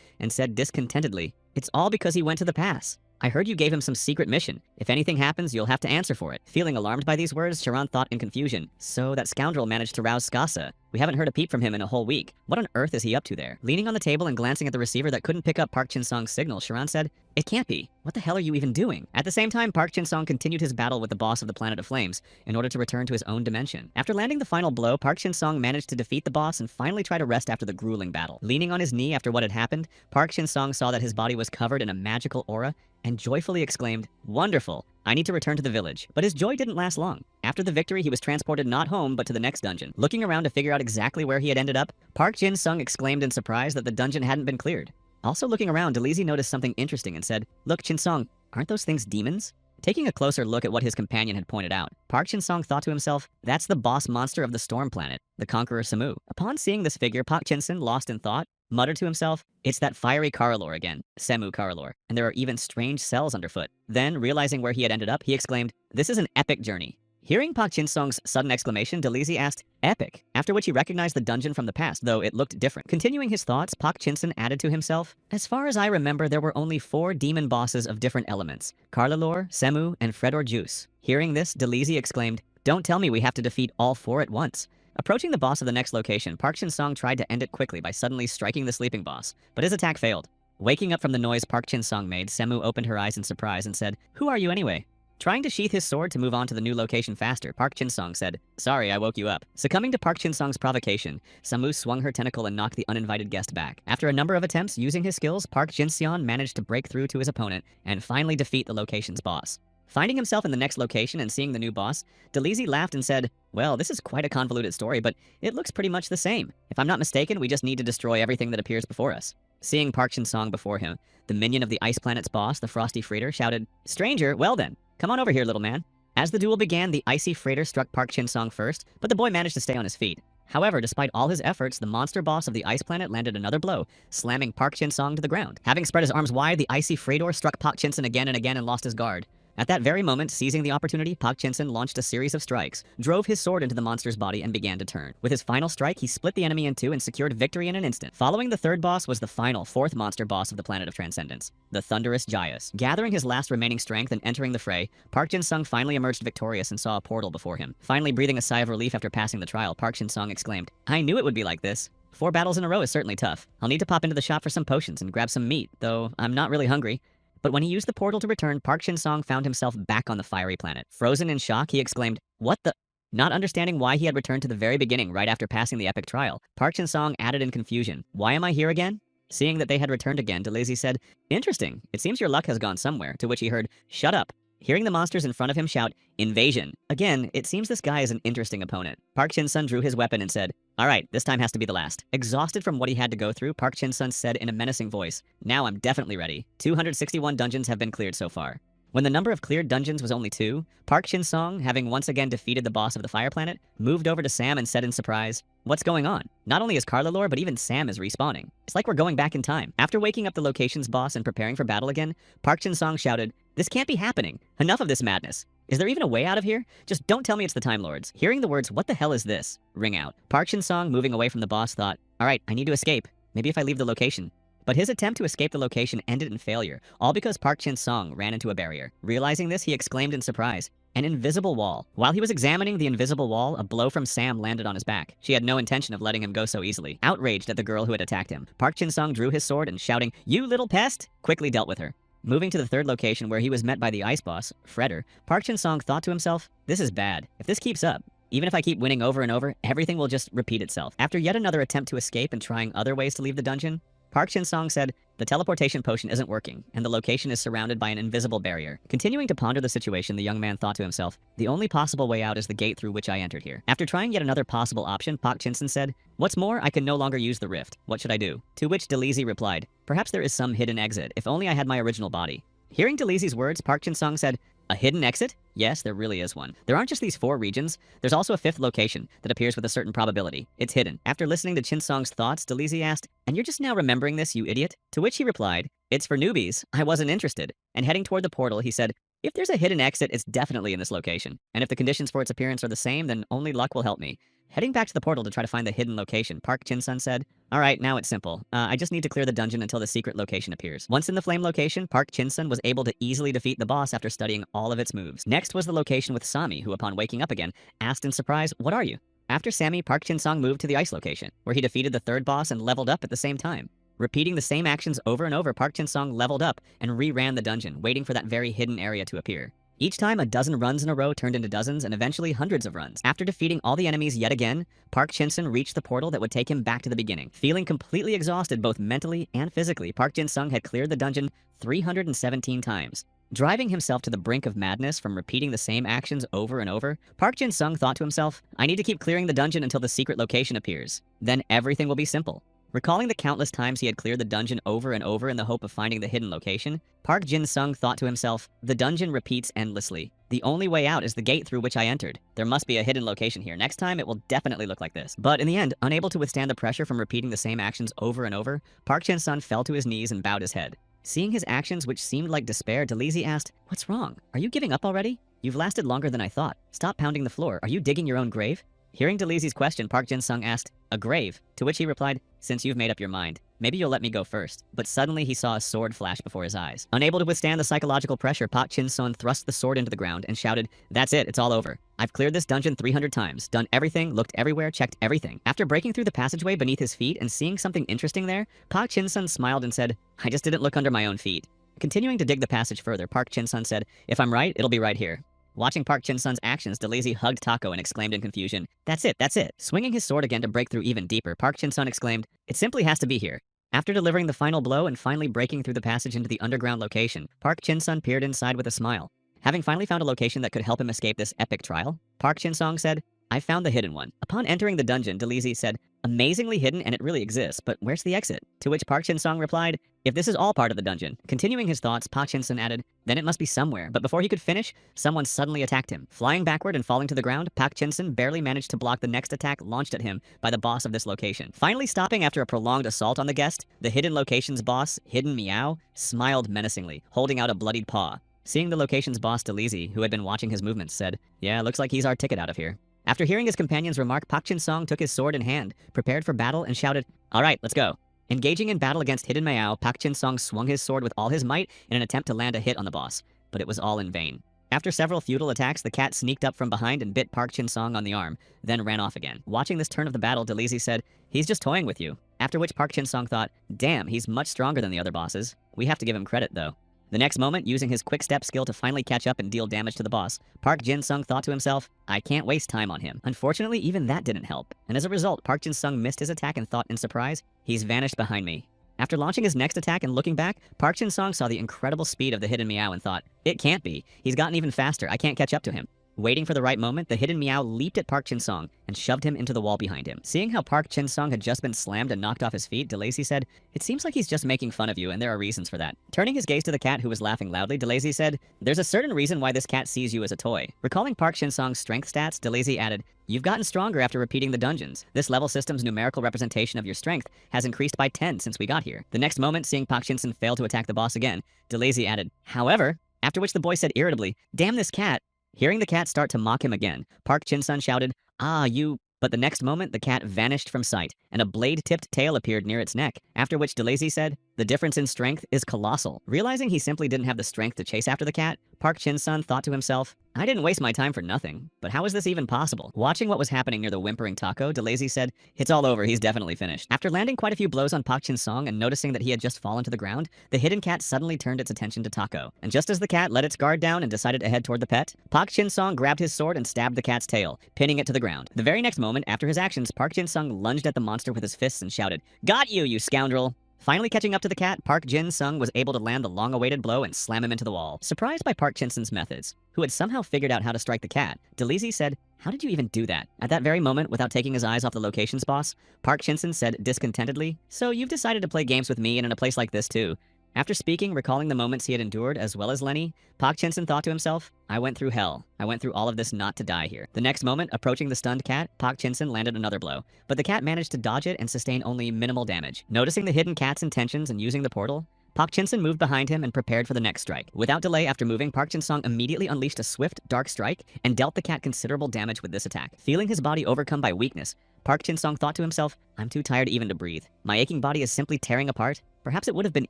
and said discontentedly, "It's all because he went to the pass. I heard you gave him some secret mission. If anything happens, you'll have to answer for it." Feeling alarmed by these words, Sharan thought in confusion, "So that scoundrel managed to rouse Skasa. We haven't heard a peep from him in a whole week. What on earth is he up to there?" Leaning on the table and glancing at the receiver that couldn't pick up Park Jin-sung's signal, Sharan said, "It can't be. What the hell are you even doing?" At the same time, Park Jin-sung continued his battle with the boss of the Planet of Flames in order to return to his own dimension. After landing the final blow, Park Jin-sung managed to defeat the boss and finally try to rest after the grueling battle. Leaning on his knee after what had happened, Park Jin-sung saw that his body was covered in a magical aura and joyfully exclaimed, "Wonderful! I need to return to the village." But his joy didn't last long. After the victory, he was transported not home, but to the next dungeon. Looking around to figure out exactly where he had ended up, Park Jin-sung exclaimed in surprise that the dungeon hadn't been cleared. Also looking around, Delezy noticed something interesting and said, "Look, Jin-sung, aren't those things demons?" Taking a closer look at what his companion had pointed out, Park Jin-sung thought to himself, "That's the boss monster of the Storm Planet, the Conqueror Samu." Upon seeing this figure, Park Jin-sung, lost in thought, muttered to himself, "It's that fiery Karlalor again, Semu Karlalor, and there are even strange cells underfoot." Then, realizing where he had ended up, he exclaimed, "This is an epic journey." Hearing Park Jin-sung's sudden exclamation, Delezy asked, "Epic?" After which he recognized the dungeon from the past, though it looked different. Continuing his thoughts, Park Jin-sung added to himself, "As far as I remember, there were only 4 demon bosses of different elements, Karlalor, Semu, and Fredor Juice." Hearing this, Delezy exclaimed, "Don't tell me we have to defeat all 4 at once." Approaching the boss of the next location, Park Jin-sung tried to end it quickly by suddenly striking the sleeping boss, but his attack failed. Waking up from the noise Park Jin-sung made, Semu opened her eyes in surprise and said, "Who are you anyway?" Trying to sheath his sword to move on to the new location faster, Park Jin-sung said, "Sorry, I woke you up." Succumbing to Park Jin-sung's provocation, Samu swung her tentacle and knocked the uninvited guest back. After a number of attempts using his skills, Park Jin-sung managed to break through to his opponent and finally defeat the location's boss. Finding himself in the next location and seeing the new boss, Delezy laughed and said, "Well, this is quite a convoluted story, but it looks pretty much the same. If I'm not mistaken, we just need to destroy everything that appears before us." Seeing Park Jin-sung before him, the minion of the ice planet's boss, the Frosty Freighter, shouted, "Stranger, well then, come on over here, little man." As the duel began, the icy freighter struck Park Jin-sung first, but the boy managed to stay on his feet. However, despite all his efforts, the monster boss of the ice planet landed another blow, slamming Park Jin-sung to the ground. Having spread his arms wide, the icy freighter struck Park Jin-sung again and again and lost his guard. At that very moment, seizing the opportunity, Pak Chin-sun launched a series of strikes, drove his sword into the monster's body, and began to turn. With his final strike, he split the enemy in two and secured victory in an instant. Following the third boss was the final, fourth monster boss of the Planet of Transcendence, the Thunderous Gius. Gathering his last remaining strength and entering the fray, Park Jin-sung finally emerged victorious and saw a portal before him. Finally breathing a sigh of relief after passing the trial, Park Jin-sung exclaimed, "I knew it would be like this. 4 battles in a row is certainly tough. I'll need to pop into the shop for some potions and grab some meat, though I'm not really hungry." But when he used the portal to return, Park Jin-sung found himself back on the fiery planet. Frozen in shock, he exclaimed, "What the?" Not understanding why he had returned to the very beginning right after passing the epic trial, Park Jin-sung added in confusion, "Why am I here again?" Seeing that they had returned again, DeLazy said, "Interesting. It seems your luck has gone somewhere," to which he heard, "Shut up." Hearing the monsters in front of him shout, "Invasion." Again, it seems this guy is an interesting opponent. Park Jin-sun drew his weapon and said, "All right, this time has to be the last." Exhausted from what he had to go through, Park Jin-sun said in a menacing voice, "Now I'm definitely ready. 261 dungeons have been cleared so far." When the number of cleared dungeons was only 2, Park Jin-sung, having once again defeated the boss of the fire planet, moved over to Sam and said in surprise, "What's going on? Not only is Carla lore, but even Sam is respawning. It's like we're going back in time." After waking up the location's boss and preparing for battle again, Park Jin-sung shouted, "This can't be happening. Enough of this madness. Is there even a way out of here? Just don't tell me it's the Time Lords." Hearing the words, "What the hell is this?" ring out, Park Jin-sung, moving away from the boss, thought, "All right, I need to escape. Maybe if I leave the location." But his attempt to escape the location ended in failure, all because Park Jin-sung ran into a barrier. Realizing this, he exclaimed in surprise, "An invisible wall." While he was examining the invisible wall, a blow from Sam landed on his back. She had no intention of letting him go so easily. Outraged at the girl who had attacked him, Park Jin-sung drew his sword and, shouting, "You little pest!" quickly dealt with her. Moving to the third location where he was met by the ice boss, Fredder, Park Jin-sung thought to himself, "This is bad. If this keeps up, even if I keep winning over and over, everything will just repeat itself." After yet another attempt to escape and trying other ways to leave the dungeon, Park Jin-sung said, "The teleportation potion isn't working, and the location is surrounded by an invisible barrier." Continuing to ponder the situation, the young man thought to himself, "The only possible way out is the gate through which I entered here." After trying yet another possible option, Park Jin-sung said, "What's more, I can no longer use the rift. What should I do?" To which DeLazy replied, "Perhaps there is some hidden exit, if only I had my original body." Hearing DeLazy's words, Park Jin-sung said, "A hidden exit? Yes, there really is one. There aren't just these 4 regions. There's also a 5th location that appears with a certain probability. It's hidden." After listening to Jin-sung's thoughts, DeLazy asked, "And you're just now remembering this, you idiot?" To which he replied, "It's for newbies. I wasn't interested." And heading toward the portal, he said, "If there's a hidden exit, it's definitely in this location. And if the conditions for its appearance are the same, then only luck will help me." Heading back to the portal to try to find the hidden location, Park Jin-sung said, "All right, now it's simple. I just need to clear the dungeon until the secret location appears." Once in the flame location, Park Jin-sung was able to easily defeat the boss after studying all of its moves. Next was the location with Sami, who upon waking up again, asked in surprise, "What are you?" After Sami, Park Jin-sung moved to the ice location, where he defeated the 3rd boss and leveled up at the same time. Repeating the same actions over and over, Park Jin-sung leveled up and re-ran the dungeon, waiting for that very hidden area to appear. Each time, a dozen runs in a row turned into dozens and eventually hundreds of runs. After defeating all the enemies yet again, Park Jin-sung reached the portal that would take him back to the beginning. Feeling completely exhausted both mentally and physically, Park Jin-sung had cleared the dungeon 317 times. Driving himself to the brink of madness from repeating the same actions over and over, Park Jin-sung thought to himself, "I need to keep clearing the dungeon until the secret location appears. Then everything will be simple." Recalling the countless times he had cleared the dungeon over and over in the hope of finding the hidden location, Park Jin-sung thought to himself, "The dungeon repeats endlessly. The only way out is the gate through which I entered. There must be a hidden location here. Next time, it will definitely look like this." But in the end, unable to withstand the pressure from repeating the same actions over and over, Park Jin-sung fell to his knees and bowed his head. Seeing his actions, which seemed like despair, DeLazy asked, "What's wrong? Are you giving up already? You've lasted longer than I thought. Stop pounding the floor. Are you digging your own grave?" Hearing DeLazy's question, Park Jin-sung asked, "A grave?" To which he replied, "Since you've made up your mind, maybe you'll let me go first." But suddenly he saw a sword flash before his eyes. Unable to withstand the psychological pressure, Park Jin-sung thrust the sword into the ground and shouted, "That's it, it's all over. I've cleared this dungeon 300 times, done everything, looked everywhere, checked everything." After breaking through the passageway beneath his feet and seeing something interesting there, Park Jin-sung smiled and said, "I just didn't look under my own feet." Continuing to dig the passage further, Park Jin-sung said, "If I'm right, it'll be right here." Watching Park Jin-sung's actions, DeLazy hugged Taco and exclaimed in confusion, "That's it, that's it." Swinging his sword again to break through even deeper, Park Jin-sung exclaimed, "It simply has to be here." After delivering the final blow and finally breaking through the passage into the underground location, Park Jin-sung peered inside with a smile. Having finally found a location that could help him escape this epic trial, Park Jin-sung said, "I found the hidden one." Upon entering the dungeon, DeLazy said, "Amazingly hidden, and it really exists, but where's the exit?" To which Park Jin-sung replied, "If this is all part of the dungeon." Continuing his thoughts, Park Jin-sung added, "Then it must be somewhere." But before he could finish, someone suddenly attacked him. Flying backward and falling to the ground, Park Jin-sung barely managed to block the next attack launched at him by the boss of this location. Finally stopping after a prolonged assault on the guest, the hidden location's boss, Hidden Meow, smiled menacingly, holding out a bloodied paw. Seeing the location's boss, Delizy, who had been watching his movements, said, "Yeah, looks like he's our ticket out of here." After hearing his companion's remark, Pak Chin Song took his sword in hand, prepared for battle, and shouted, "All right, let's go." Engaging in battle against Hidden Meow, Pak Chin Song swung his sword with all his might in an attempt to land a hit on the boss, but it was all in vain. After several futile attacks, the cat sneaked up from behind and bit Park Chin Song on the arm, then ran off again. Watching this turn of the battle, Delizy said, "He's just toying with you." After which Park Chin Song thought, "Damn, he's much stronger than the other bosses. We have to give him credit, though." The next moment, using his quick step skill to finally catch up and deal damage to the boss, Park Jin Sung thought to himself, "I can't waste time on him." Unfortunately, even that didn't help, and as a result, Park Jin Sung missed his attack and thought in surprise, "He's vanished behind me." After launching his next attack and looking back, Park Jin Song saw the incredible speed of the Hidden Meow and thought, "It can't be. He's gotten even faster. I can't catch up to him." Waiting for the right moment, the Hidden Meow leaped at Park Chin Song and shoved him into the wall behind him. Seeing how Park Chin Song had just been slammed and knocked off his feet, Delacy said, "It seems like he's just making fun of you, and there are reasons for that." Turning his gaze to the cat, who was laughing loudly, Delacy said, "There's a certain reason why this cat sees you as a toy." Recalling Park Chin Song's strength stats, Delacy added, "You've gotten stronger after repeating the dungeons. This level system's numerical representation of your strength has increased by 10 since we got here." The next moment, seeing Park Chin Sung fail to attack the boss again, Delacy added, "However," after which the boy said irritably, "Damn this cat." Hearing the cat start to mock him again, Park Chin Sun shouted, "Ah, you..." But the next moment, the cat vanished from sight, and a blade-tipped tail appeared near its neck, after which Delacy said, "The difference in strength is colossal." Realizing he simply didn't have the strength to chase after the cat, Park Chin Sun thought to himself, "I didn't waste my time for nothing, but how is this even possible?" Watching what was happening near the whimpering taco, Delacy said, "It's all over, he's definitely finished." After landing quite a few blows on Park Chin Song and noticing that he had just fallen to the ground, the hidden cat suddenly turned its attention to Taco. And just as the cat let its guard down and decided to head toward the pet, Park Chin Song grabbed his sword and stabbed the cat's tail, pinning it to the ground. The very next moment, after his actions, Park Jin Sung lunged at the monster with his fists and shouted, "Got you, you scoundrel!" Finally catching up to the cat, Park Jin Sung was able to land the long-awaited blow and slam him into the wall. Surprised by Park Chin Sung's methods, who had somehow figured out how to strike the cat, Delizy said, "How did you even do that?" At that very moment, without taking his eyes off the location's boss, Park Chin Sung said discontentedly, "So you've decided to play games with me and in a place like this too." After speaking, recalling the moments he had endured as well as Lenny, Park Chin Sung thought to himself, "I went through hell. I went through all of this not to die here." The next moment, approaching the stunned cat, Park Chin Sung landed another blow, but the cat managed to dodge it and sustain only minimal damage. Noticing the hidden cat's intentions and using the portal, Park Chin Sung moved behind him and prepared for the next strike. Without delay, after moving, Park Chin Sung immediately unleashed a swift, dark strike and dealt the cat considerable damage with this attack. Feeling his body overcome by weakness, Park Chin Sung thought to himself, "I'm too tired even to breathe. My aching body is simply tearing apart. Perhaps it would have been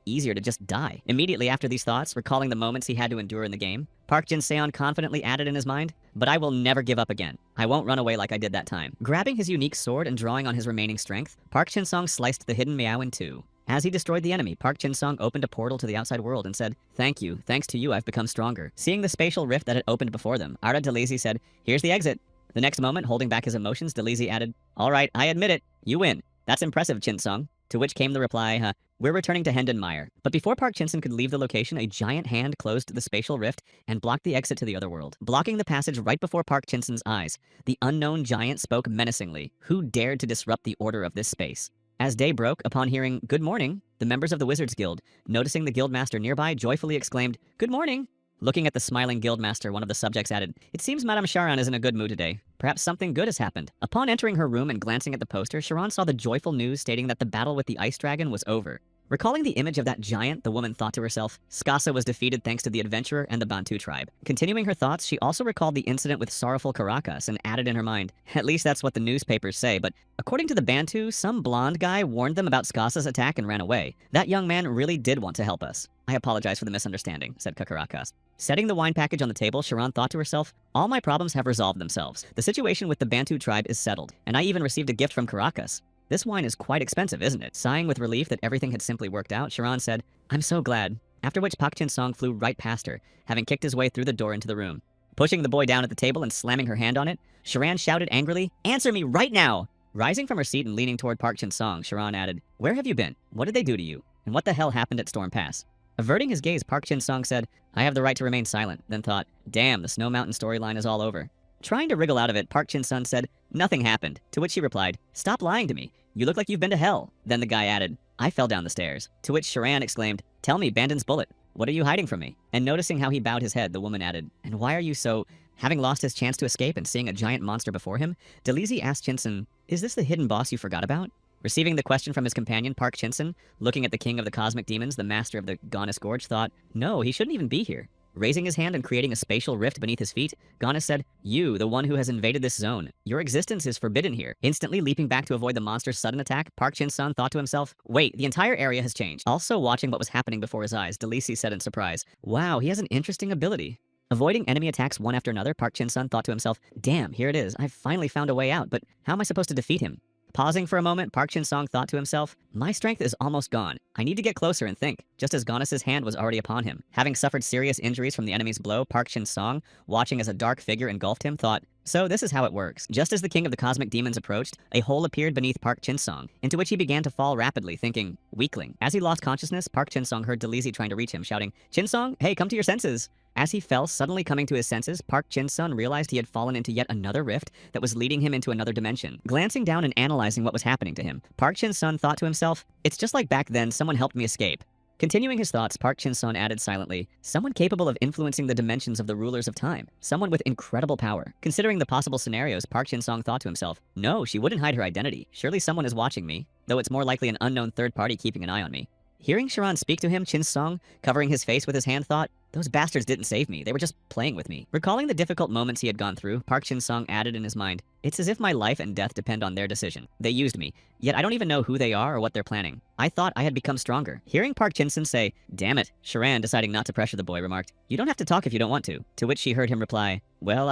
easier to just die." Immediately after these thoughts, recalling the moments he had to endure in the game, Park Jin Seon confidently added in his mind, "But I will never give up again. I won't run away like I did that time." Grabbing his unique sword and drawing on his remaining strength, Park Chin Sung sliced the hidden Meow in two. As he destroyed the enemy, Park Chin Sung opened a portal to the outside world and said, "Thank you. Thanks to you, I've become stronger." Seeing the spatial rift that had opened before them, Ara Delazy said, "Here's the exit." The next moment, holding back his emotions, Delazy added, "All right, I admit it. You win. That's impressive, Chin Sung." To which came the reply, "We're returning to Hendon-Meyer." But before Park Chin Sung could leave the location, a giant hand closed the spatial rift and blocked the exit to the other world. Blocking the passage right before Park Chin Sung's eyes, the unknown giant spoke menacingly. Who dared to disrupt the order of this space? As day broke, upon hearing "Good morning," the members of the Wizards Guild, noticing the guildmaster nearby, joyfully exclaimed, "Good morning!" Looking at the smiling guildmaster, one of the subjects added, "It seems Madame Charon is in a good mood today. Perhaps something good has happened." Upon entering her room and glancing at the poster, Charon saw the joyful news stating that the battle with the ice dragon was over. Recalling the image of that giant, the woman thought to herself, Skasa was defeated thanks to the adventurer and the Bantu tribe. Continuing her thoughts, she also recalled the incident with sorrowful Caracas and added in her mind, "At least that's what the newspapers say, but according to the Bantu, some blonde guy warned them about Skasa's attack and ran away. That young man really did want to help us." "I apologize for the misunderstanding," said Caracas. Setting the wine package on the table, Charon thought to herself, "All my problems have resolved themselves. The situation with the Bantu tribe is settled, and I even received a gift from Caracas. This wine is quite expensive, isn't it?" Sighing with relief that everything had simply worked out, Charon said, "I'm so glad." After which Pak Chin Song flew right past her, having kicked his way through the door into the room. Pushing the boy down at the table and slamming her hand on it, Charon shouted angrily, "Answer me right now!" Rising from her seat and leaning toward Park Chin Song, Charon added, "Where have you been? What did they do to you? And what the hell happened at Storm Pass?" Averting his gaze, Park Chin Song said, "I have the right to remain silent," then thought, "Damn, the Snow Mountain storyline is all over." Trying to wriggle out of it, Park Chin Sung said, "Nothing happened," to which she replied, "Stop lying to me. You look like you've been to hell." Then the guy added, "I fell down the stairs." To which Charan exclaimed, "Tell me, Bandon's bullet, what are you hiding from me?" And noticing how he bowed his head, the woman added, "And why are you so..." Having lost his chance to escape and seeing a giant monster before him, Delizy asked Chinsun, "Is this the hidden boss you forgot about?" Receiving the question from his companion, Park Chinsun, looking at the king of the cosmic demons, the master of the Goddess Gorge, thought, "No, he shouldn't even be here." Raising his hand and creating a spatial rift beneath his feet, Ganesh said, "You, the one who has invaded this zone. Your existence is forbidden here." Instantly leaping back to avoid the monster's sudden attack, Park Chin-sun thought to himself, "Wait, the entire area has changed." Also watching what was happening before his eyes, Delisi said in surprise, "Wow, he has an interesting ability." Avoiding enemy attacks one after another, Park Chin-sun thought to himself, "Damn, here it is. I've finally found a way out, but how am I supposed to defeat him?" Pausing for a moment, Park Chin-sung thought to himself, "My strength is almost gone. I need to get closer and think," just as Ganesh's hand was already upon him. Having suffered serious injuries from the enemy's blow, Park Chin-sung, watching as a dark figure engulfed him, thought, "So this is how it works." Just as the king of the cosmic demons approached, a hole appeared beneath Park Chin-sung, into which he began to fall rapidly, thinking, "Weakling." As he lost consciousness, Park Chin-sung heard Delisi trying to reach him, shouting, "Chin-sung, hey, come to your senses." As he fell, suddenly coming to his senses, Park Chin-sun realized he had fallen into yet another rift that was leading him into another dimension. Glancing down and analyzing what was happening to him, Park Chin-sun thought to himself, "It's just like back then someone helped me escape." Continuing his thoughts, Park Chin-sun added silently, "Someone capable of influencing the dimensions of the rulers of time. Someone with incredible power." Considering the possible scenarios, Park Chin-sung thought to himself, "No, she wouldn't hide her identity. Surely someone is watching me, though it's more likely an unknown third party keeping an eye on me." Hearing Sharan speak to him, Chin-sung, covering his face with his hand, thought, "Those bastards didn't save me. They were just playing with me." Recalling the difficult moments he had gone through, Park Chin-sung added in his mind, "It's as if my life and death depend on their decision. They used me, yet I don't even know who they are or what they're planning. I thought I had become stronger." Hearing Park Chin-sung say, "Damn it," Sharan, deciding not to pressure the boy, remarked, "You don't have to talk if you don't want to which she heard him reply, "Well,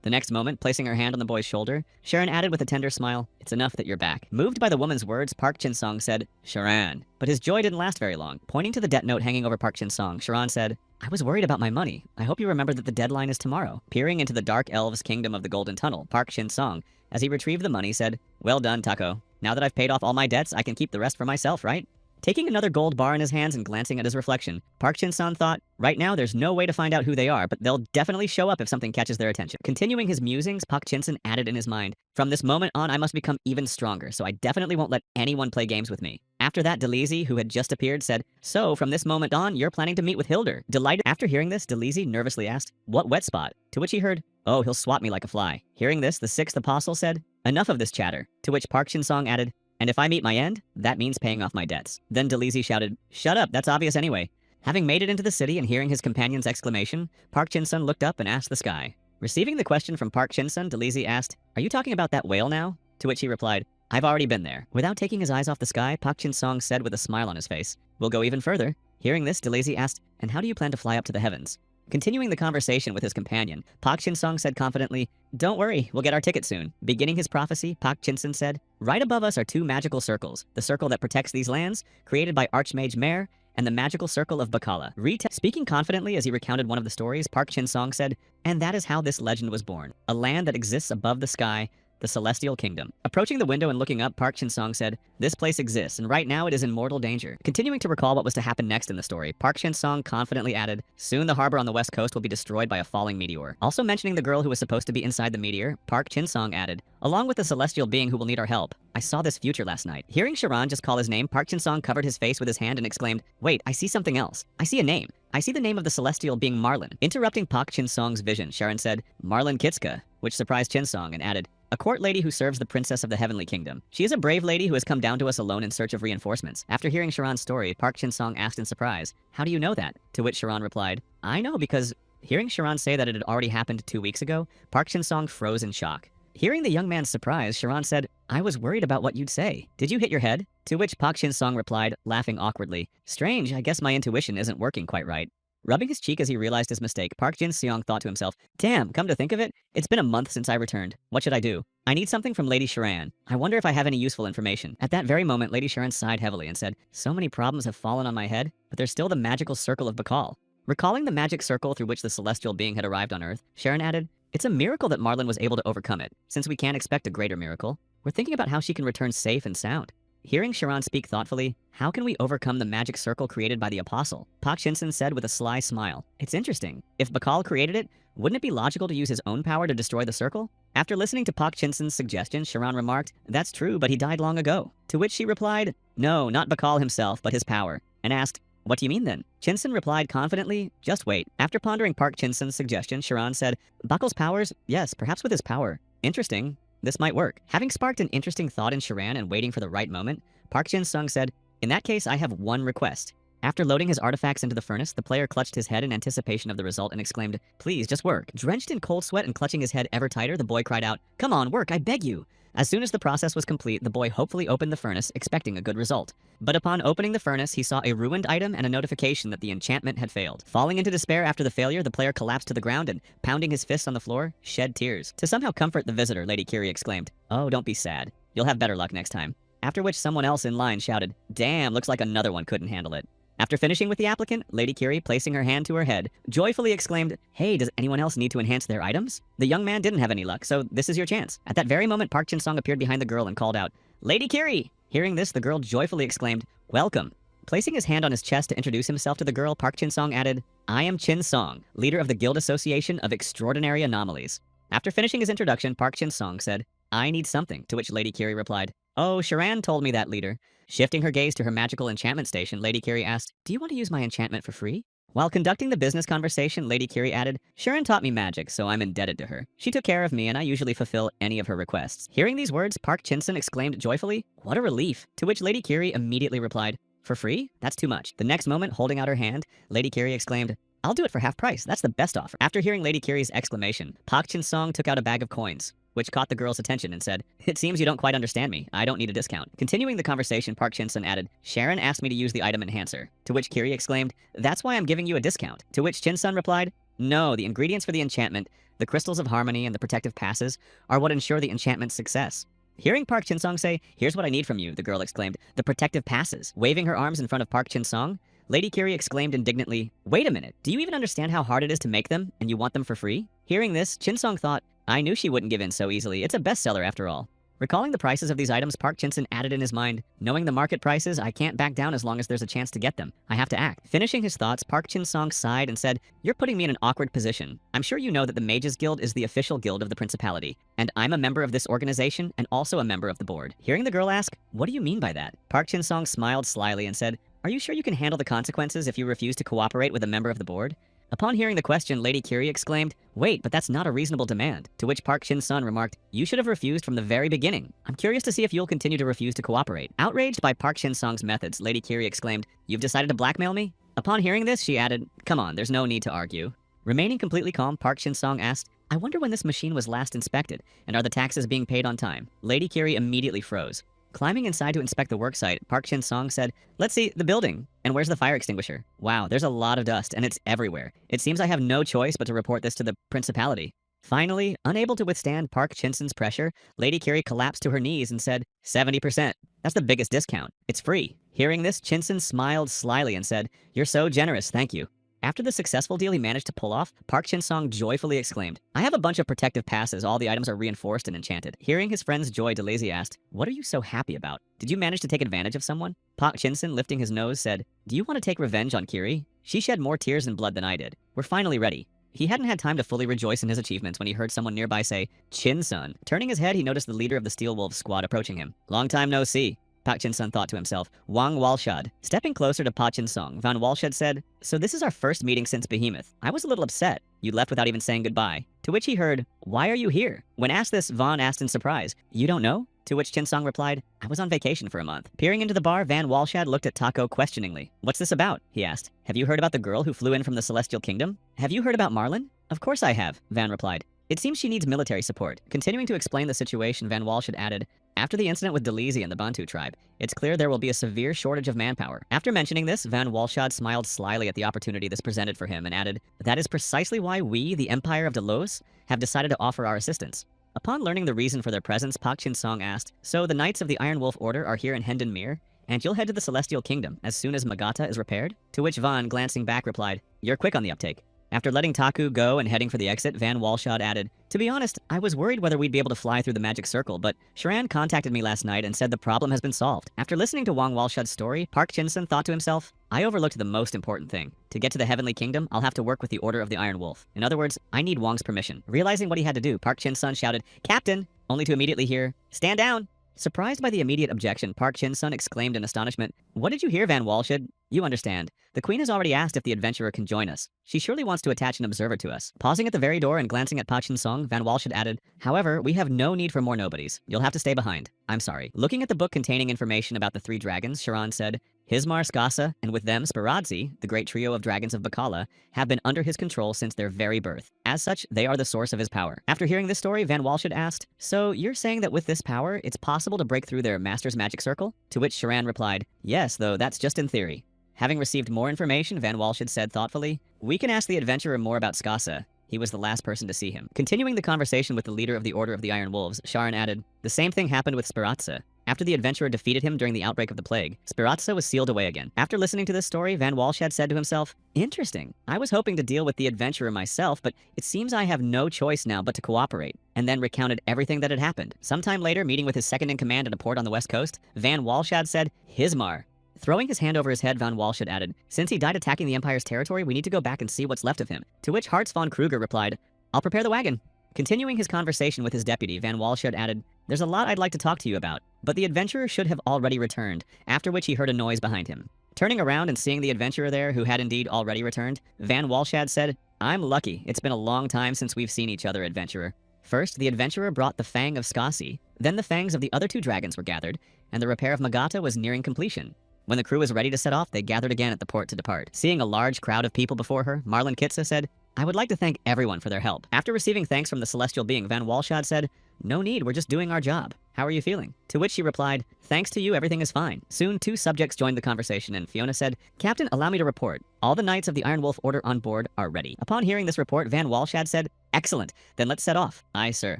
The next moment, placing her hand on the boy's shoulder, Sharon added with a tender smile, "It's enough that you're back." Moved by the woman's words, Park Chin-sung said, "Sharan." But his joy didn't last very long. Pointing to the debt note hanging over Park Chin-sung, Sharan said, "I was worried about my money. I hope you remember that the deadline is tomorrow." Peering into the dark elves' kingdom of the Golden Tunnel, Park Chin-sung, as he retrieved the money, said, "Well done, Tako. Now that I've paid off all my debts, I can keep the rest for myself, right?" Taking another gold bar in his hands and glancing at his reflection, Park Chin-sung thought, "Right now there's no way to find out who they are, but they'll definitely show up if something catches their attention." Continuing his musings, Park Chin-sung added in his mind, "From this moment on, I must become even stronger, so I definitely won't let anyone play games with me." After that, Delisi, who had just appeared, said, "So, from this moment on, you're planning to meet with Hildur." Delighted. After hearing this, Delisi nervously asked, "What wet spot?" To which he heard, "Oh, he'll swat me like a fly." Hearing this, the sixth apostle said, "Enough of this chatter." To which Park Chin-sung added, "And if I meet my end, that means paying off my debts." Then Delisi shouted, "Shut up, that's obvious anyway." Having made it into the city and hearing his companion's exclamation, Park Chin-sung looked up and asked the sky. Receiving the question from Park Chin-sung, Delisi asked, "Are you talking about that whale now?" To which he replied, "I've already been there." Without taking his eyes off the sky, Park Chin-sung said with a smile on his face, "We'll go even further." Hearing this, Delisi asked, "And how do you plan to fly up to the heavens?" Continuing the conversation with his companion, Park Chin-sung said confidently, "Don't worry, we'll get our ticket soon." Beginning his prophecy, Park Chin-sung said, "Right above us are two magical circles, the circle that protects these lands, created by Archmage Mare, and the magical circle of Bacala." Speaking confidently as he recounted one of the stories, Park Chin-sung said, "And that is how this legend was born, a land that exists above the sky, the Celestial Kingdom." Approaching the window and looking up, Park Chin-sung said, "This place exists, and right now it is in mortal danger." Continuing to recall what was to happen next in the story, Park Chin-sung confidently added, "Soon the harbor on the west coast will be destroyed by a falling meteor." Also mentioning the girl who was supposed to be inside the meteor, Park Chin-sung added, "Along with the celestial being who will need our help. I saw this future last night." Hearing Sharan just call his name, Park Chin-sung covered his face with his hand and exclaimed, "Wait, I see something else. I see a name. I see the name of the celestial being Marlin." Interrupting Park Chin-sung's vision, Sharon said, "Marlin Kitska," which surprised Chin-sung and added, "A court lady who serves the princess of the heavenly kingdom. She is a brave lady who has come down to us alone in search of reinforcements." After hearing Sharan's story, Park Chin-sung asked in surprise, "How do you know that?" To which Sharan replied, "I know because..." Hearing Sharan say that it had already happened 2 weeks ago, Park Chin-sung froze in shock. Hearing the young man's surprise, Sharan said, "I was worried about what you'd say. Did you hit your head?" To which Park Chin-sung replied, laughing awkwardly, "Strange, I guess my intuition isn't working quite right." Rubbing his cheek as he realized his mistake, Park Jin-seong thought to himself, "Damn, come to think of it, it's been a month since I returned. What should I do? I need something from Lady Sharan. I wonder if I have any useful information." At that very moment, Lady Sharan sighed heavily and said, "So many problems have fallen on my head, but there's still the magical circle of Bacall." Recalling the magic circle through which the celestial being had arrived on Earth, Sharon added, "It's a miracle that Marlin was able to overcome it. Since we can't expect a greater miracle, we're thinking about how she can return safe and sound." Hearing Sharan speak thoughtfully, "How can we overcome the magic circle created by the apostle?" Park Shin-sun said with a sly smile, "It's interesting. If Bacall created it, wouldn't it be logical to use his own power to destroy the circle?" After listening to Park Shin-sun's suggestion, Sharan remarked, "That's true, but he died long ago." To which she replied, "No, not Bacall himself, but his power," and asked, "What do you mean then?" Chin-sun replied confidently, "Just wait." After pondering Park Chin-sun's suggestion, Sharan said, "Bacall's powers? Yes, perhaps with his power. Interesting. This might work." Having sparked an interesting thought in Sharan and waiting for the right moment, Park Jin-sung said, "In that case, I have one request. After loading his artifacts into the furnace, the player clutched his head in anticipation of the result and exclaimed, "Please, just work." Drenched in cold sweat and clutching his head ever tighter, the boy cried out, "Come on, work, I beg you." As soon as the process was complete, the boy hopefully opened the furnace, expecting a good result. But upon opening the furnace, he saw a ruined item and a notification that the enchantment had failed. Falling into despair after the failure, the player collapsed to the ground and, pounding his fists on the floor, shed tears. To somehow comfort the visitor, Lady Curie exclaimed, "Oh, don't be sad. You'll have better luck next time." After which someone else in line shouted, "Damn, looks like another one couldn't handle it." After finishing with the applicant, Lady Curie, placing her hand to her head, joyfully exclaimed, "Hey, does anyone else need to enhance their items?" The young man didn't have any luck, so this is your chance. At that very moment, Park Chin-sung appeared behind the girl and called out, "Lady Curie!" Hearing this, the girl joyfully exclaimed, "Welcome." Placing his hand on his chest to introduce himself to the girl, Park Chin-sung added, "I am Chin-sung, leader of the Guild Association of Extraordinary Anomalies." After finishing his introduction, Park Chin-sung said, "I need something," to which Lady Curie replied, "Oh, Sharan told me that, leader." Shifting her gaze to her magical enchantment station, Lady Curie asked, "Do you want to use my enchantment for free?" While conducting the business conversation, Lady Curie added, "Sharon taught me magic, so I'm indebted to her. She took care of me, and I usually fulfill any of her requests." Hearing these words, Park Chin-sun exclaimed joyfully, "What a relief!" To which Lady Curie immediately replied, "For free? That's too much." The next moment, holding out her hand, Lady Curie exclaimed, "I'll do it for half price. That's the best offer." After hearing Lady Curie's exclamation, Park Chin-sung took out a bag of coins, which caught the girl's attention and said, "It seems you don't quite understand me. I don't need a discount." Continuing the conversation, Park Chin-sun added, "Sharon asked me to use the item enhancer." To which Curie exclaimed, "That's why I'm giving you a discount." To which Chin-sun replied, "No, the ingredients for the enchantment, the crystals of harmony and the protective passes, are what ensure the enchantment's success." Hearing Park Chin-sung say, "Here's what I need from you," the girl exclaimed, "the protective passes." Waving her arms in front of Park Chin-sung, Lady Curie exclaimed indignantly, "Wait a minute, do you even understand how hard it is to make them, and you want them for free?" Hearing this, Chin-sung thought, "I knew she wouldn't give in so easily. It's a bestseller after all." Recalling the prices of these items, Park Chin-sun added in his mind, "Knowing the market prices, I can't back down as long as there's a chance to get them. I have to act." Finishing his thoughts, Park Chin-sung sighed and said, "You're putting me in an awkward position. I'm sure you know that the Mages Guild is the official guild of the Principality, and I'm a member of this organization and also a member of the board." Hearing the girl ask, "What do you mean by that?" Park Chin-sung smiled slyly and said, "Are you sure you can handle the consequences if you refuse to cooperate with a member of the board?" Upon hearing the question, Lady Curie exclaimed, "Wait, but that's not a reasonable demand." To which Park Chin-sun remarked, "You should have refused from the very beginning. I'm curious to see if you'll continue to refuse to cooperate." Outraged by Park Chin-sung's methods, Lady Curie exclaimed, "You've decided to blackmail me?" Upon hearing this, she added, "Come on, there's no need to argue." Remaining completely calm, Park Chin-sung asked, "I wonder when this machine was last inspected, and are the taxes being paid on time?" Lady Curie immediately froze. Climbing inside to inspect the worksite, Park Chin-sung said, "Let's see, the building. And where's the fire extinguisher? Wow, there's a lot of dust, and it's everywhere. It seems I have no choice but to report this to the Principality." Finally, unable to withstand Park Chin-sun's pressure, Lady Curie collapsed to her knees and said, 70%. That's the biggest discount. It's free." Hearing this, Chin-sun smiled slyly and said, "You're so generous, thank you." After the successful deal he managed to pull off, Park Chin-sung joyfully exclaimed, "I have a bunch of protective passes. All the items are reinforced and enchanted." Hearing his friend's joy, DeLazy asked, "What are you so happy about? Did you manage to take advantage of someone?" Park Chin-sun, lifting his nose, said, "Do you want to take revenge on Curie? She shed more tears and blood than I did. We're finally ready." He hadn't had time to fully rejoice in his achievements when he heard someone nearby say, "Chin-sun." Turning his head, he noticed the leader of the Steel Wolves squad approaching him. "Long time no see." Park Chin-sun thought to himself, "Wang Walshad." Stepping closer to Park Chin-sung, Van Walshad said, "So this is our first meeting since Behemoth. I was a little upset. You left without even saying goodbye." To which he heard, "Why are you here?" When asked this, Van asked in surprise, "You don't know?" To which Chin-sung replied, "I was on vacation for a month." Peering into the bar, Van Walshad looked at Taco questioningly. "What's this about?" he asked. "Have you heard about the girl who flew in from the Celestial Kingdom?" "Have you heard about Marlin?" "Of course I have," Van replied. "It seems she needs military support." Continuing to explain the situation, Van Walshad added, "After the incident with Delezy and the Bantu tribe, it's clear there will be a severe shortage of manpower." After mentioning this, Van Walshad smiled slyly at the opportunity this presented for him and added, "That is precisely why we, the Empire of Delos, have decided to offer our assistance." Upon learning the reason for their presence, Park Chin-sung asked, "So the Knights of the Iron Wolf Order are here in Hendon Mere, and you'll head to the Celestial Kingdom as soon as Magata is repaired?" To which Van, glancing back, replied, "You're quick on the uptake." After letting Taku go and heading for the exit, Van Walshad added, "To be honest, I was worried whether we'd be able to fly through the magic circle, but Sharan contacted me last night and said the problem has been solved." After listening to Wang Walshad's story, Park Chin-sun thought to himself, "I overlooked the most important thing. To get to the Heavenly Kingdom, I'll have to work with the Order of the Iron Wolf. In other words, I need Wang's permission." Realizing what he had to do, Park Chin-sun shouted, "Captain!" only to immediately hear, "Stand down!" Surprised by the immediate objection, Park Chin-sun exclaimed in astonishment, "What did you hear, Van Walshad? You understand. The queen has already asked if the adventurer can join us. She surely wants to attach an observer to us. Pausing at the very door and glancing at Pa Chin Song, Van Walsh had added, however, we have no need for more nobodies. You'll have to stay behind. I'm sorry. Looking at the book containing information about the three dragons, Sharon said, Hismar, Skasa, and with them Sparadzi, the great trio of dragons of Bacala, have been under his control since their very birth. As such, they are the source of his power. After hearing this story, Van Walsh had asked, so you're saying that with this power, it's possible to break through their master's magic circle? To which Sharon replied, yes, though that's just in theory. Having received more information, Van Walsh had said thoughtfully, we can ask the adventurer more about Skasa. He was the last person to see him. Continuing the conversation with the leader of the Order of the Iron Wolves, Sharon added, the same thing happened with Spiratza. After the adventurer defeated him during the outbreak of the plague, Spiratza was sealed away again. After listening to this story, Van Walsh had said to himself, interesting. I was hoping to deal with the adventurer myself, but it seems I have no choice now but to cooperate, and then recounted everything that had happened. Sometime later, meeting with his second-in-command at a port on the west coast, Van Walsh had said, Hismar. Throwing his hand over his head, Van Walsh had added, since he died attacking the Empire's territory, we need to go back and see what's left of him. To which Hartz von Kruger replied, I'll prepare the wagon. Continuing his conversation with his deputy, Van Walsh had added, there's a lot I'd like to talk to you about, but the adventurer should have already returned, after which he heard a noise behind him. Turning around and seeing the adventurer there, who had indeed already returned, Van Walsh had said, I'm lucky. It's been a long time since we've seen each other, adventurer. First, the adventurer brought the fang of Skasi, then the fangs of the other two dragons were gathered, and the repair of Magata was nearing completion. When the crew was ready to set off, they gathered again at the port to depart. Seeing a large crowd of people before her, Marlon Kitsa said, I would like to thank everyone for their help. After receiving thanks from the celestial being, Van Walshad said, no need, we're just doing our job. How are you feeling? To which she replied, thanks to you, everything is fine. Soon, two subjects joined the conversation, and Fiona said, Captain, allow me to report. All the knights of the Iron Wolf Order on board are ready. Upon hearing this report, Van Walshad said, excellent, then let's set off. Aye, sir,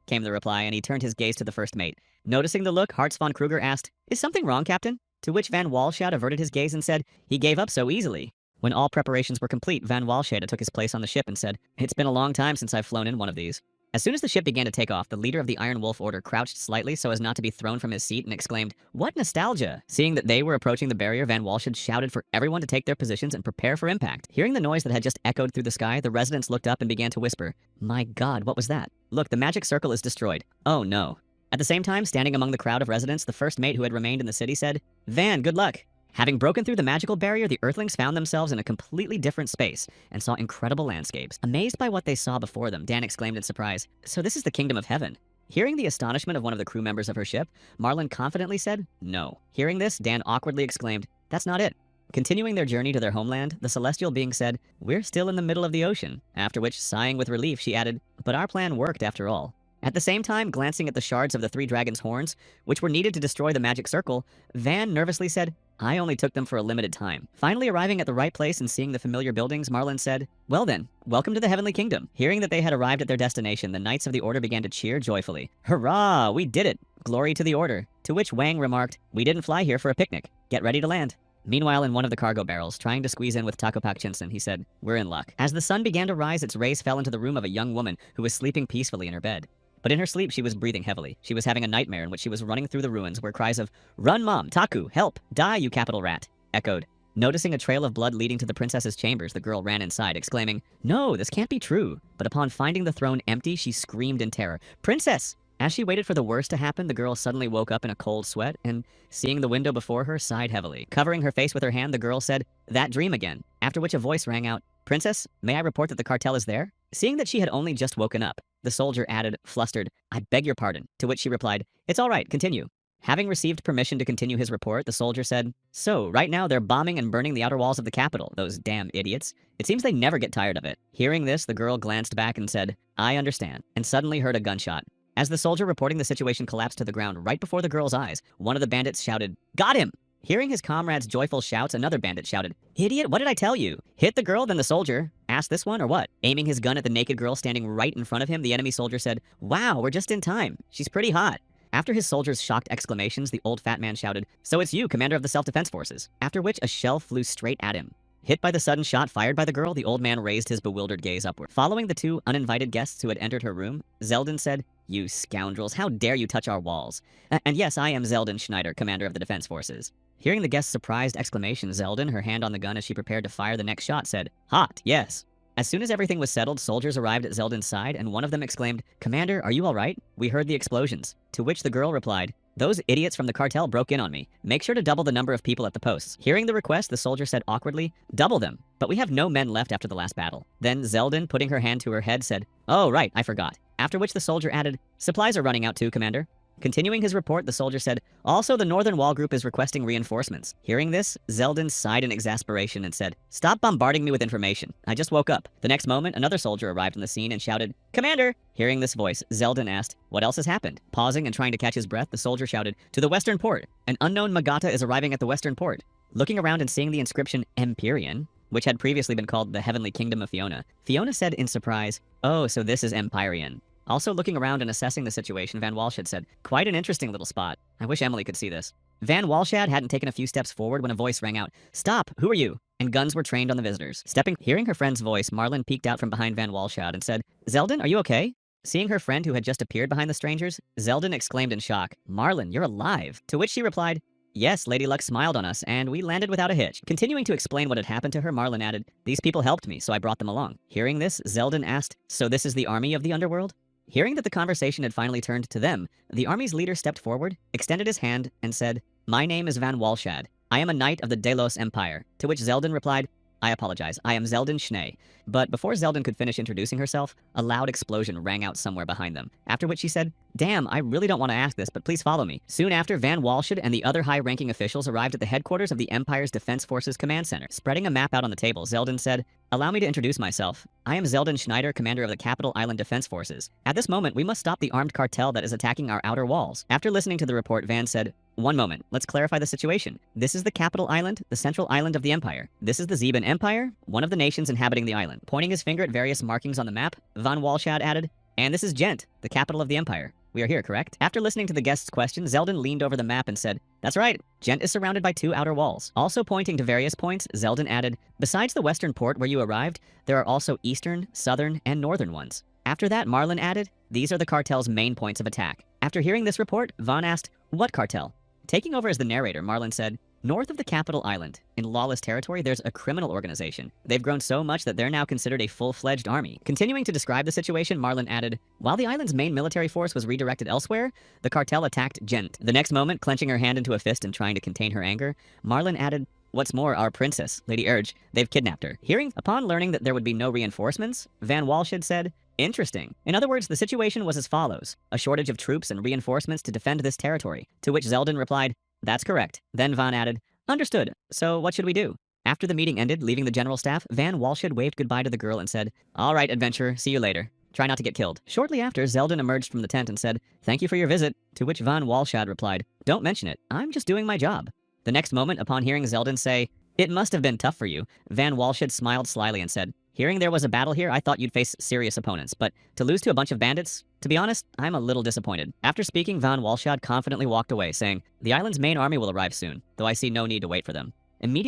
came the reply, and he turned his gaze to the first mate. Noticing the look, Hartz von Kruger asked, is something wrong, Captain? To which Van Walshad averted his gaze and said, he gave up so easily. When all preparations were complete, Van Walshad took his place on the ship and said, it's been a long time since I've flown in one of these. As soon as the ship began to take off, the leader of the Iron Wolf Order crouched slightly so as not to be thrown from his seat and exclaimed, what nostalgia! Seeing that they were approaching the barrier, Van Walshad shouted for everyone to take their positions and prepare for impact. Hearing the noise that had just echoed through the sky, the residents looked up and began to whisper, my God, what was that? Look, the magic circle is destroyed. Oh no. At the same time, standing among the crowd of residents, the first mate who had remained in the city said, Van, good luck. Having broken through the magical barrier, the Earthlings found themselves in a completely different space and saw incredible landscapes. Amazed by what they saw before them, Dan exclaimed in surprise, so this is the kingdom of heaven. Hearing the astonishment of one of the crew members of her ship, Marlon confidently said, no. Hearing this, Dan awkwardly exclaimed, that's not it. Continuing their journey to their homeland, the celestial being said, we're still in the middle of the ocean, after which, sighing with relief, she added, but our plan worked after all. At the same time, glancing at the shards of the three dragons' horns, which were needed to destroy the magic circle, Van nervously said, I only took them for a limited time. Finally arriving at the right place and seeing the familiar buildings, Marlon said, well then, welcome to the Heavenly Kingdom. Hearing that they had arrived at their destination, the Knights of the Order began to cheer joyfully. Hurrah, we did it! Glory to the Order. To which Wang remarked, we didn't fly here for a picnic. Get ready to land. Meanwhile, in one of the cargo barrels, trying to squeeze in with Takopak Chinsen, he said, we're in luck. As the sun began to rise, its rays fell into the room of a young woman who was sleeping peacefully in her bed. But in her sleep, she was breathing heavily. She was having a nightmare in which she was running through the ruins where cries of, run mom, Taku, help, die you capital rat, echoed. Noticing a trail of blood leading to the princess's chambers, the girl ran inside, exclaiming, no, this can't be true. But upon finding the throne empty, she screamed in terror, Princess! As she waited for the worst to happen, the girl suddenly woke up in a cold sweat and, seeing the window before her, sighed heavily. Covering her face with her hand, the girl said, that dream again, after which a voice rang out, Princess, may I report that the cartel is there? Seeing that she had only just woken up, the soldier added, flustered, I beg your pardon, to which she replied, it's all right, continue. Having received permission to continue his report, the soldier said, so, right now they're bombing and burning the outer walls of the capital, those damn idiots. It seems they never get tired of it. Hearing this, the girl glanced back and said, I understand, and suddenly heard a gunshot. As the soldier reporting the situation collapsed to the ground right before the girl's eyes, one of the bandits shouted, got him! Hearing his comrade's joyful shouts, another bandit shouted, idiot, what did I tell you? Hit the girl, then the soldier. Asked this one, or what? Aiming his gun at the naked girl standing right in front of him, the enemy soldier said, wow, we're just in time. She's pretty hot. After his soldier's shocked exclamations, the old fat man shouted, so it's you, commander of the self-defense forces. After which, a shell flew straight at him. Hit by the sudden shot fired by the girl, the old man raised his bewildered gaze upward. Following the two uninvited guests who had entered her room, Zeldin said, you scoundrels, how dare you touch our walls? And yes, I am Zeldin Schneider, commander of the defense forces. Hearing the guest's surprised exclamation, Zeldin, her hand on the gun as she prepared to fire the next shot, said, hot, yes. As soon as everything was settled, soldiers arrived at Zeldin's side, and one of them exclaimed, Commander, are you all right? We heard the explosions. To which the girl replied, Those idiots from the cartel broke in on me. Make sure to double the number of people at the posts. Hearing the request, the soldier said awkwardly, double them. But we have no men left after the last battle. Then Zeldin, putting her hand to her head, said, oh, right, I forgot. After which the soldier added, supplies are running out too, Commander. Continuing his report, the soldier said, also the Northern Wall Group is requesting reinforcements. Hearing this, Zeldin sighed in exasperation and said, stop bombarding me with information. I just woke up. The next moment, another soldier arrived on the scene and shouted, Commander! Hearing this voice, Zeldin asked, what else has happened? Pausing and trying to catch his breath, the soldier shouted, to the Western Port. An unknown Magata is arriving at the Western Port. Looking around and seeing the inscription Empyrean, which had previously been called the Heavenly Kingdom of Fiona, Fiona said in surprise, oh, so this is Empyrean. Also looking around and assessing the situation, Van Walshad said, quite an interesting little spot. I wish Emily could see this. Van Walshad hadn't taken a few steps forward when a voice rang out, stop, who are you? And guns were trained on the visitors. Hearing her friend's voice, Marlin peeked out from behind Van Walshad and said, Zeldin, are you okay? Seeing her friend who had just appeared behind the strangers, Zeldin exclaimed in shock, Marlin, you're alive. To which she replied, yes, Lady Luck smiled on us, and we landed without a hitch. Continuing to explain what had happened to her, Marlin added, these people helped me, so I brought them along. Hearing this, Zeldin asked, so this is the army of the underworld? Hearing that the conversation had finally turned to them, the army's leader stepped forward, extended his hand, and said, my name is Van Walshad. I am a knight of the Delos Empire. To which Zeldin replied, I apologize, I am Zeldin Schnee. But before Zeldin could finish introducing herself, a loud explosion rang out somewhere behind them. After which she said, damn, I really don't want to ask this, but please follow me. Soon after, Van Walshad and the other high-ranking officials arrived at the headquarters of the Empire's Defense Forces Command Center. Spreading a map out on the table, Zeldin said, allow me to introduce myself. I am Zeldin Schneider, commander of the Capital Island Defense Forces. At this moment, we must stop the armed cartel that is attacking our outer walls. After listening to the report, Van said, one moment, let's clarify the situation. This is the capital island, the central island of the Empire. This is the Zeban Empire, one of the nations inhabiting the island. Pointing his finger at various markings on the map, Van Walshad added, and this is Gent, the capital of the Empire. We are here, correct? After listening to the guest's question, Zeldin leaned over the map and said, that's right, Gent is surrounded by 2 outer walls. Also pointing to various points, Zeldin added, besides the western port where you arrived, there are also eastern, southern, and northern ones. After that, Marlin added, these are the cartel's main points of attack. After hearing this report, Van asked, what cartel? Taking over as the narrator, Marlin said, north of the capital island, in lawless territory, there's a criminal organization. They've grown so much that they're now considered a full-fledged army. Continuing to describe the situation, Marlin added, while the island's main military force was redirected elsewhere, the cartel attacked Gent. The next moment, clenching her hand into a fist and trying to contain her anger, Marlin added, what's more, our princess, Lady Urge, they've kidnapped her. Upon learning that there would be no reinforcements, Van Walshad said, interesting. In other words, the situation was as follows. A shortage of troops and reinforcements to defend this territory. To which Zeldin replied, that's correct. Then Van added, understood. So what should we do? After the meeting ended, leaving the general staff, Van Walshad waved goodbye to the girl and said, all right, adventurer, see you later. Try not to get killed. Shortly after, Zeldin emerged from the tent and said, thank you for your visit. To which Van Walshad replied, don't mention it. I'm just doing my job. The next moment, upon hearing Zeldin say, it must have been tough for you, Van Walshad smiled slyly and said, hearing there was a battle here, I thought you'd face serious opponents, but to lose to a bunch of bandits? To be honest, I'm a little disappointed. After speaking, Van Walshad confidently walked away, saying, the island's main army will arrive soon, though I see no need to wait for them.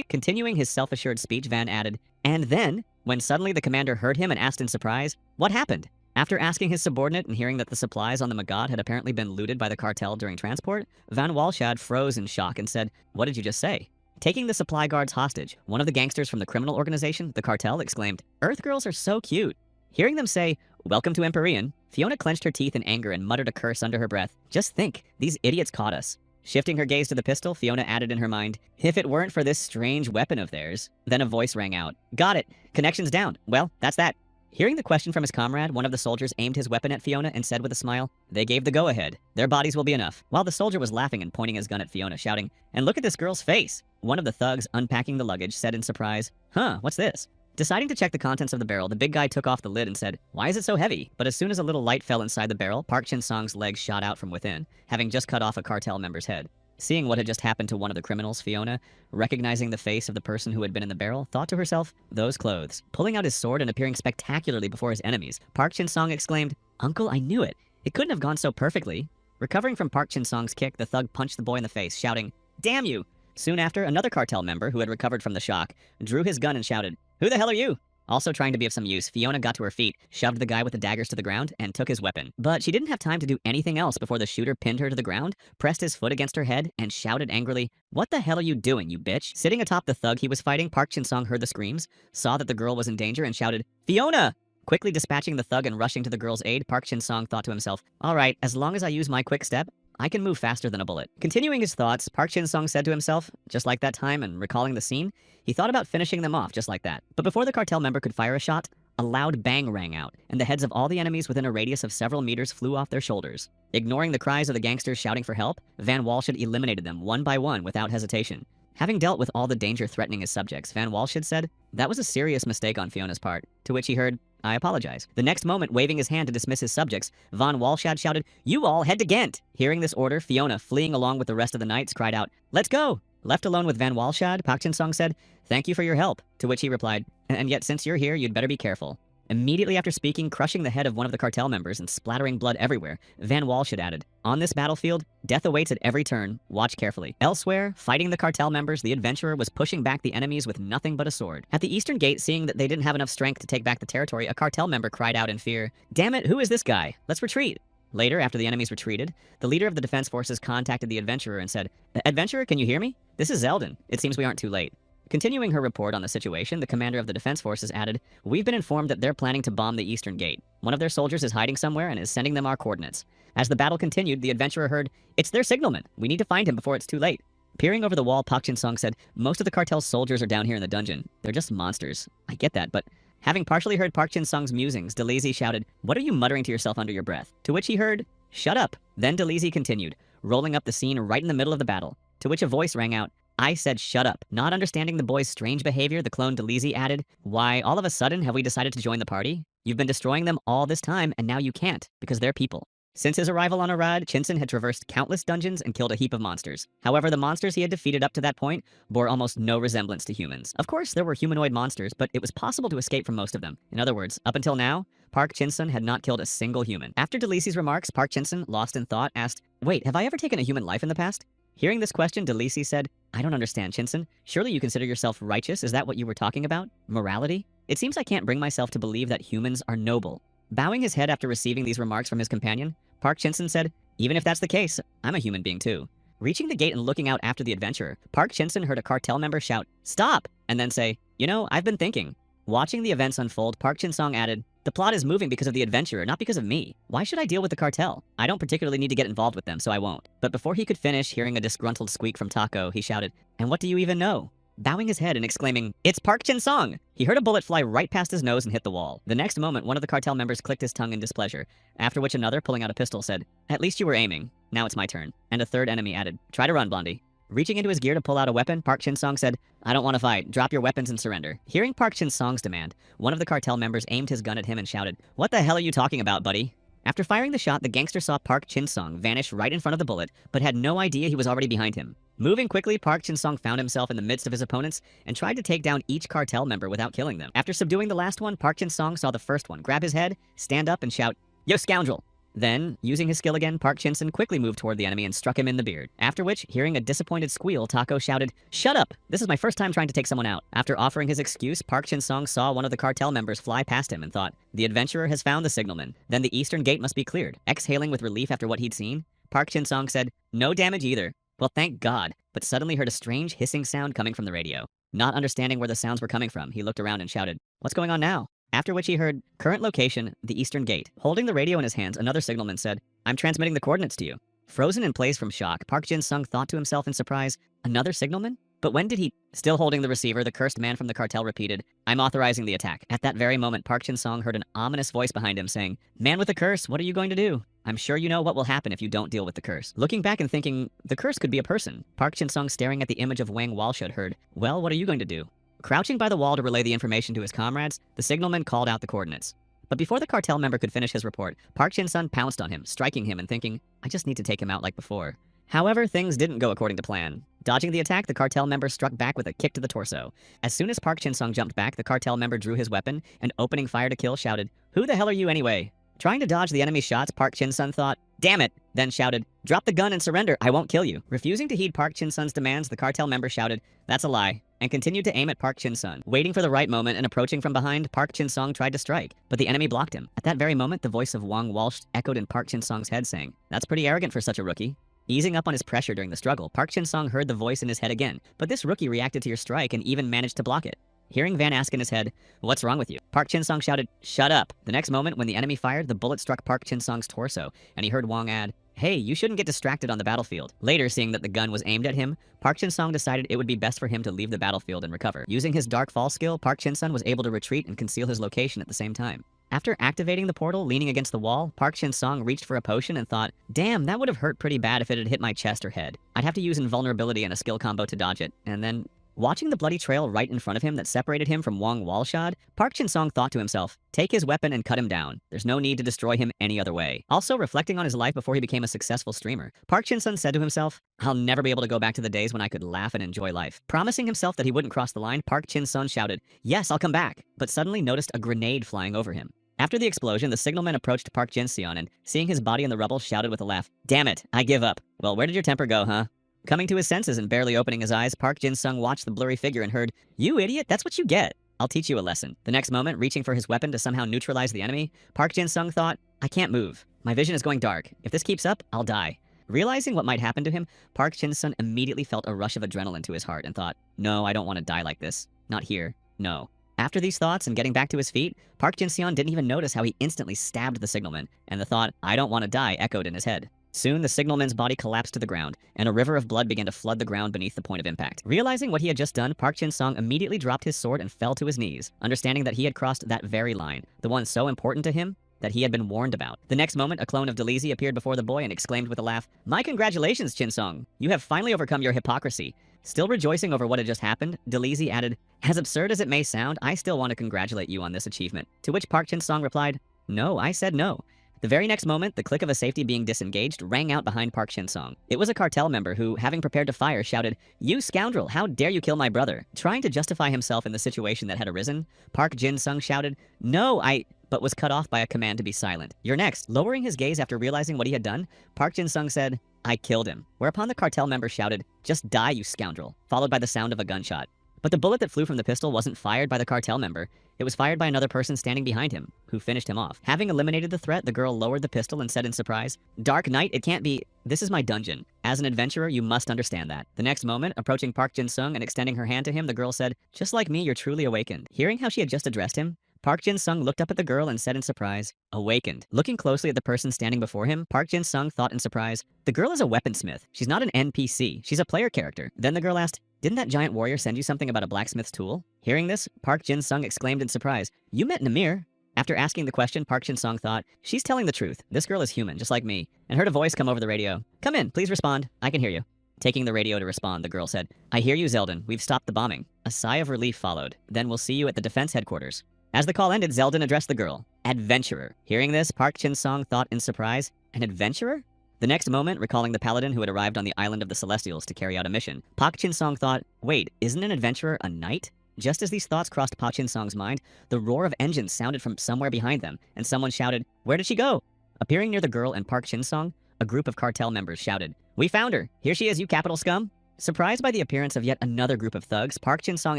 Continuing his self-assured speech, Van added, and then, when suddenly the commander heard him and asked in surprise, what happened? After asking his subordinate and hearing that the supplies on the Magat had apparently been looted by the cartel during transport, Van Walshad froze in shock and said, what did you just say? Taking the supply guards hostage, one of the gangsters from the criminal organization, the cartel, exclaimed, Earth girls are so cute. Hearing them say, welcome to Empyrean, Fiona clenched her teeth in anger and muttered a curse under her breath. Just think, these idiots caught us. Shifting her gaze to the pistol, Fiona added in her mind, if it weren't for this strange weapon of theirs. Then a voice rang out. Got it. Connection's down. Well, that's that. Hearing the question from his comrade, one of the soldiers aimed his weapon at Fiona and said with a smile, they gave the go-ahead. Their bodies will be enough. While the soldier was laughing and pointing his gun at Fiona, shouting, and look at this girl's face. One of the thugs, unpacking the luggage, said in surprise, huh, what's this? Deciding to check the contents of the barrel, the big guy took off the lid and said, why is it so heavy? But as soon as a little light fell inside the barrel, Park Chin-song's legs shot out from within, having just cut off a cartel member's head. Seeing what had just happened to one of the criminals, Fiona, recognizing the face of the person who had been in the barrel, thought to herself, those clothes. Pulling out his sword and appearing spectacularly before his enemies, Park Chin-song exclaimed, Uncle, I knew it. It couldn't have gone so perfectly. Recovering from Park Chin-song's kick, the thug punched the boy in the face, shouting, damn you! Soon after, another cartel member, who had recovered from the shock, drew his gun and shouted, who the hell are you? Also trying to be of some use, Fiona got to her feet, shoved the guy with the daggers to the ground, and took his weapon. But she didn't have time to do anything else before the shooter pinned her to the ground, pressed his foot against her head, and shouted angrily, what the hell are you doing, you bitch? Sitting atop the thug he was fighting, Park Chin-song heard the screams, saw that the girl was in danger, and shouted, Fiona! Quickly dispatching the thug and rushing to the girl's aid, Park Chin-song thought to himself, all right, as long as I use my quick step, I can move faster than a bullet. Continuing his thoughts, Park Chin-sung said to himself, just like that time and recalling the scene, he thought about finishing them off just like that. But before the cartel member could fire a shot, a loud bang rang out, and the heads of all the enemies within a radius of several meters flew off their shoulders. Ignoring the cries of the gangsters shouting for help, Van Walshad eliminated them one by one without hesitation. Having dealt with all the danger threatening his subjects, Van Walshad said, "That was a serious mistake on Fiona's part," to which he heard, "I apologize." The next moment, waving his hand to dismiss his subjects, Van Walshad shouted, "You all head to Ghent!" Hearing this order, Fiona, fleeing along with the rest of the knights, cried out, "Let's go!" Left alone with Van Walshad, Park Chin-sung said, "Thank you for your help," to which he replied, "And yet since you're here, you'd better be careful." Immediately after speaking, crushing the head of one of the cartel members and splattering blood everywhere, Van Walshad added, "On this battlefield, death awaits at every turn. Watch carefully." Elsewhere, fighting the cartel members, the adventurer was pushing back the enemies with nothing but a sword. At the eastern gate, seeing that they didn't have enough strength to take back the territory, a cartel member cried out in fear, "Damn it, who is this guy? Let's retreat." Later, after the enemies retreated, the leader of the defense forces contacted the adventurer and said, "Adventurer, can you hear me? This is Zeldin. It seems we aren't too late." Continuing her report on the situation, the commander of the defense forces added, "We've been informed that they're planning to bomb the eastern gate. One of their soldiers is hiding somewhere and is sending them our coordinates." As the battle continued, the adventurer heard, "It's their signalman. We need to find him before it's too late." Peering over the wall, Park Chin-sung said, "Most of the cartel's soldiers are down here in the dungeon. They're just monsters. I get that, but..." Having partially heard Park Chin-sung's musings, Delisi shouted, "What are you muttering to yourself under your breath?" To which he heard, "Shut up." Then Delisi continued, rolling up the scene right in the middle of the battle, to which a voice rang out, "I said shut up." Not understanding the boy's strange behavior, the clone Delisi added, "Why, all of a sudden have we decided to join the party? You've been destroying them all this time, and now you can't, because they're people." Since his arrival on Arad, Chinsun had traversed countless dungeons and killed a heap of monsters. However, the monsters he had defeated up to that point bore almost no resemblance to humans. Of course, there were humanoid monsters, but it was possible to escape from most of them. In other words, up until now, Park Chin-sun had not killed a single human. After Delisi's remarks, Park Chin-sun, lost in thought, asked, "Wait, have I ever taken a human life in the past?" Hearing this question, Delisi said, "I don't understand, Chinsun. Surely you consider yourself righteous? Is that what you were talking about? Morality? It seems I can't bring myself to believe that humans are noble." Bowing his head after receiving these remarks from his companion, Park Chin-sun said, "Even if that's the case, I'm a human being too." Reaching the gate and looking out after the adventurer, Park Chin-sun heard a cartel member shout, "Stop!" and then say, "You know, I've been thinking." Watching the events unfold, Park Chin-sung added, "The plot is moving because of the adventurer, not because of me. Why should I deal with the cartel? I don't particularly need to get involved with them, so I won't." But before he could finish, hearing a disgruntled squeak from Taco, he shouted, "And what do you even know?" Bowing his head and exclaiming, "It's Park Chin-sung!" He heard a bullet fly right past his nose and hit the wall. The next moment, one of the cartel members clicked his tongue in displeasure, after which another, pulling out a pistol, said, "At least you were aiming. Now it's my turn." And a third enemy added, "Try to run, Blondie." Reaching into his gear to pull out a weapon, Park Chin-sung said, "I don't want to fight. Drop your weapons and surrender." Hearing Park Chin-sung's demand, one of the cartel members aimed his gun at him and shouted, "What the hell are you talking about, buddy?" After firing the shot, the gangster saw Park Chin-sung vanish right in front of the bullet, but had no idea he was already behind him. Moving quickly, Park Chin-sung found himself in the midst of his opponents and tried to take down each cartel member without killing them. After subduing the last one, Park Chin-sung saw the first one grab his head, stand up, and shout, "Yo, scoundrel!" Then, using his skill again, Park Chin-sun quickly moved toward the enemy and struck him in the beard. After which, hearing a disappointed squeal, Taco shouted, "Shut up! This is my first time trying to take someone out." After offering his excuse, Park Chin-sung saw one of the cartel members fly past him and thought, "The adventurer has found the signalman. Then the eastern gate must be cleared." Exhaling with relief after what he'd seen, Park Chin-sung said, "No damage either." Well, thank God, but suddenly heard a strange hissing sound coming from the radio. Not understanding where the sounds were coming from, he looked around and shouted, "What's going on now?" After which he heard, "Current location, the eastern gate." Holding the radio in his hands, another signalman said, "I'm transmitting the coordinates to you." Frozen in place from shock, Park Jin-sung thought to himself in surprise, "Another signalman? But when did he..." Still holding the receiver, the cursed man from the cartel repeated, "I'm authorizing the attack." At that very moment, Park Jin-sung heard an ominous voice behind him saying, "Man with the curse, what are you going to do? I'm sure you know what will happen if you don't deal with the curse." Looking back and thinking, the curse could be a person, Park Jin-sung, staring at the image of Wang Walshad, heard, "Well, what are you going to do?" Crouching by the wall to relay the information to his comrades, the signalman called out the coordinates. But before the cartel member could finish his report, Park Jin-sung pounced on him, striking him and thinking, "I just need to take him out like before." However, things didn't go according to plan. Dodging the attack, the cartel member struck back with a kick to the torso. As soon as Park Jin-sung jumped back, the cartel member drew his weapon and, opening fire to kill, shouted, "Who the hell are you anyway?" Trying to dodge the enemy's shots, Park Jin-sung thought, "Damn it!" Then shouted, "Drop the gun and surrender, I won't kill you." Refusing to heed Park Jin-sung's demands, the cartel member shouted, "That's a lie," and continued to aim at Park Jin-sung. Waiting for the right moment and approaching from behind, Park Jin-sung tried to strike, but the enemy blocked him. At that very moment, the voice of Wang Walsh echoed in Park Jin-sung's head saying, "That's pretty arrogant for such a rookie." Easing up on his pressure during the struggle, Park Jin-sung heard the voice in his head again, but this rookie reacted to your strike and even managed to block it. Hearing Van ask in his head, "What's wrong with you?" Park Jin-sung shouted, "Shut up." The next moment, when the enemy fired, the bullet struck Park Jin-sung's torso, and he heard Wang add, hey, you shouldn't get distracted on the battlefield. Later, seeing that the gun was aimed at him, Park Chin-sung decided it would be best for him to leave the battlefield and recover. Using his dark fall skill, Park Chin-sung was able to retreat and conceal his location at the same time. After activating the portal, leaning against the wall, Park Chin-sung reached for a potion and thought, damn, that would have hurt pretty bad if it had hit my chest or head. I'd have to use invulnerability and a skill combo to dodge it, and then... Watching the bloody trail right in front of him that separated him from Wong Walshad, Park Chin-sung thought to himself, take his weapon and cut him down. There's no need to destroy him any other way. Also, reflecting on his life before he became a successful streamer, Park Chin-sung said to himself, I'll never be able to go back to the days when I could laugh and enjoy life. Promising himself that he wouldn't cross the line, Park Chin-sung shouted, yes, I'll come back, but suddenly noticed a grenade flying over him. After the explosion, the signalman approached Park Jin-seon and, seeing his body in the rubble, shouted with a laugh, damn it, I give up. Well, where did your temper go, huh? Coming to his senses and barely opening his eyes, Park Jin-sung watched the blurry figure and heard, you idiot, that's what you get. I'll teach you a lesson. The next moment, reaching for his weapon to somehow neutralize the enemy, Park Jin-sung thought, I can't move. My vision is going dark. If this keeps up, I'll die. Realizing what might happen to him, Park Jin-sung immediately felt a rush of adrenaline to his heart and thought, no, I don't want to die like this. Not here. No. After these thoughts and getting back to his feet, Park Jin-seon didn't even notice how he instantly stabbed the signalman, and the thought, I don't want to die, echoed in his head. Soon, the signalman's body collapsed to the ground, and a river of blood began to flood the ground beneath the point of impact. Realizing what he had just done, Park Jin-sung immediately dropped his sword and fell to his knees, understanding that he had crossed that very line, the one so important to him that he had been warned about. The next moment, a clone of Delisi appeared before the boy and exclaimed with a laugh, my congratulations, Chin-sung! You have finally overcome your hypocrisy. Still rejoicing over what had just happened, Delisi added, as absurd as it may sound, I still want to congratulate you on this achievement. To which Park Jin-sung replied, no, I said no. The very next moment, the click of a safety being disengaged rang out behind Park Jin-sung. It was a cartel member who, having prepared to fire, shouted, you scoundrel, how dare you kill my brother? Trying to justify himself in the situation that had arisen, Park Jin-sung shouted, no, but was cut off by a command to be silent. You're next. Lowering his gaze after realizing what he had done, Park Jin-sung said, I killed him. Whereupon the cartel member shouted, just die, you scoundrel, followed by the sound of a gunshot. But the bullet that flew from the pistol wasn't fired by the cartel member. It was fired by another person standing behind him, who finished him off. Having eliminated the threat, the girl lowered the pistol and said in surprise, Dark Knight, it can't be. This is my dungeon. As an adventurer, you must understand that. The next moment, approaching Park Jin-sung and extending her hand to him, the girl said, just like me, you're truly awakened. Hearing how she had just addressed him, Park Jin-sung looked up at the girl and said in surprise, awakened. Looking closely at the person standing before him, Park Jin-sung thought in surprise, the girl is a weaponsmith. She's not an NPC. She's a player character. Then the girl asked, didn't that giant warrior send you something about a blacksmith's tool? Hearing this, Park Jin-sung exclaimed in surprise, you met Namir? After asking the question, Park Jin-sung thought, she's telling the truth. This girl is human, just like me, and heard a voice come over the radio. Come in, please respond. I can hear you. Taking the radio to respond, the girl said, I hear you, Zeldin. We've stopped the bombing. A sigh of relief followed. Then we'll see you at the defense headquarters. As the call ended, Zeldin addressed the girl. Adventurer. Hearing this, Park Jin-sung thought in surprise, an adventurer? The next moment, recalling the paladin who had arrived on the island of the Celestials to carry out a mission, Park Jin-sung thought, wait, isn't an adventurer a knight? Just as these thoughts crossed Park Jin-sung's mind, the roar of engines sounded from somewhere behind them, and someone shouted, where did she go? Appearing near the girl and Park Jin-sung, a group of cartel members shouted, we found her! Here she is, you capital scum! Surprised by the appearance of yet another group of thugs, Park Jin-sung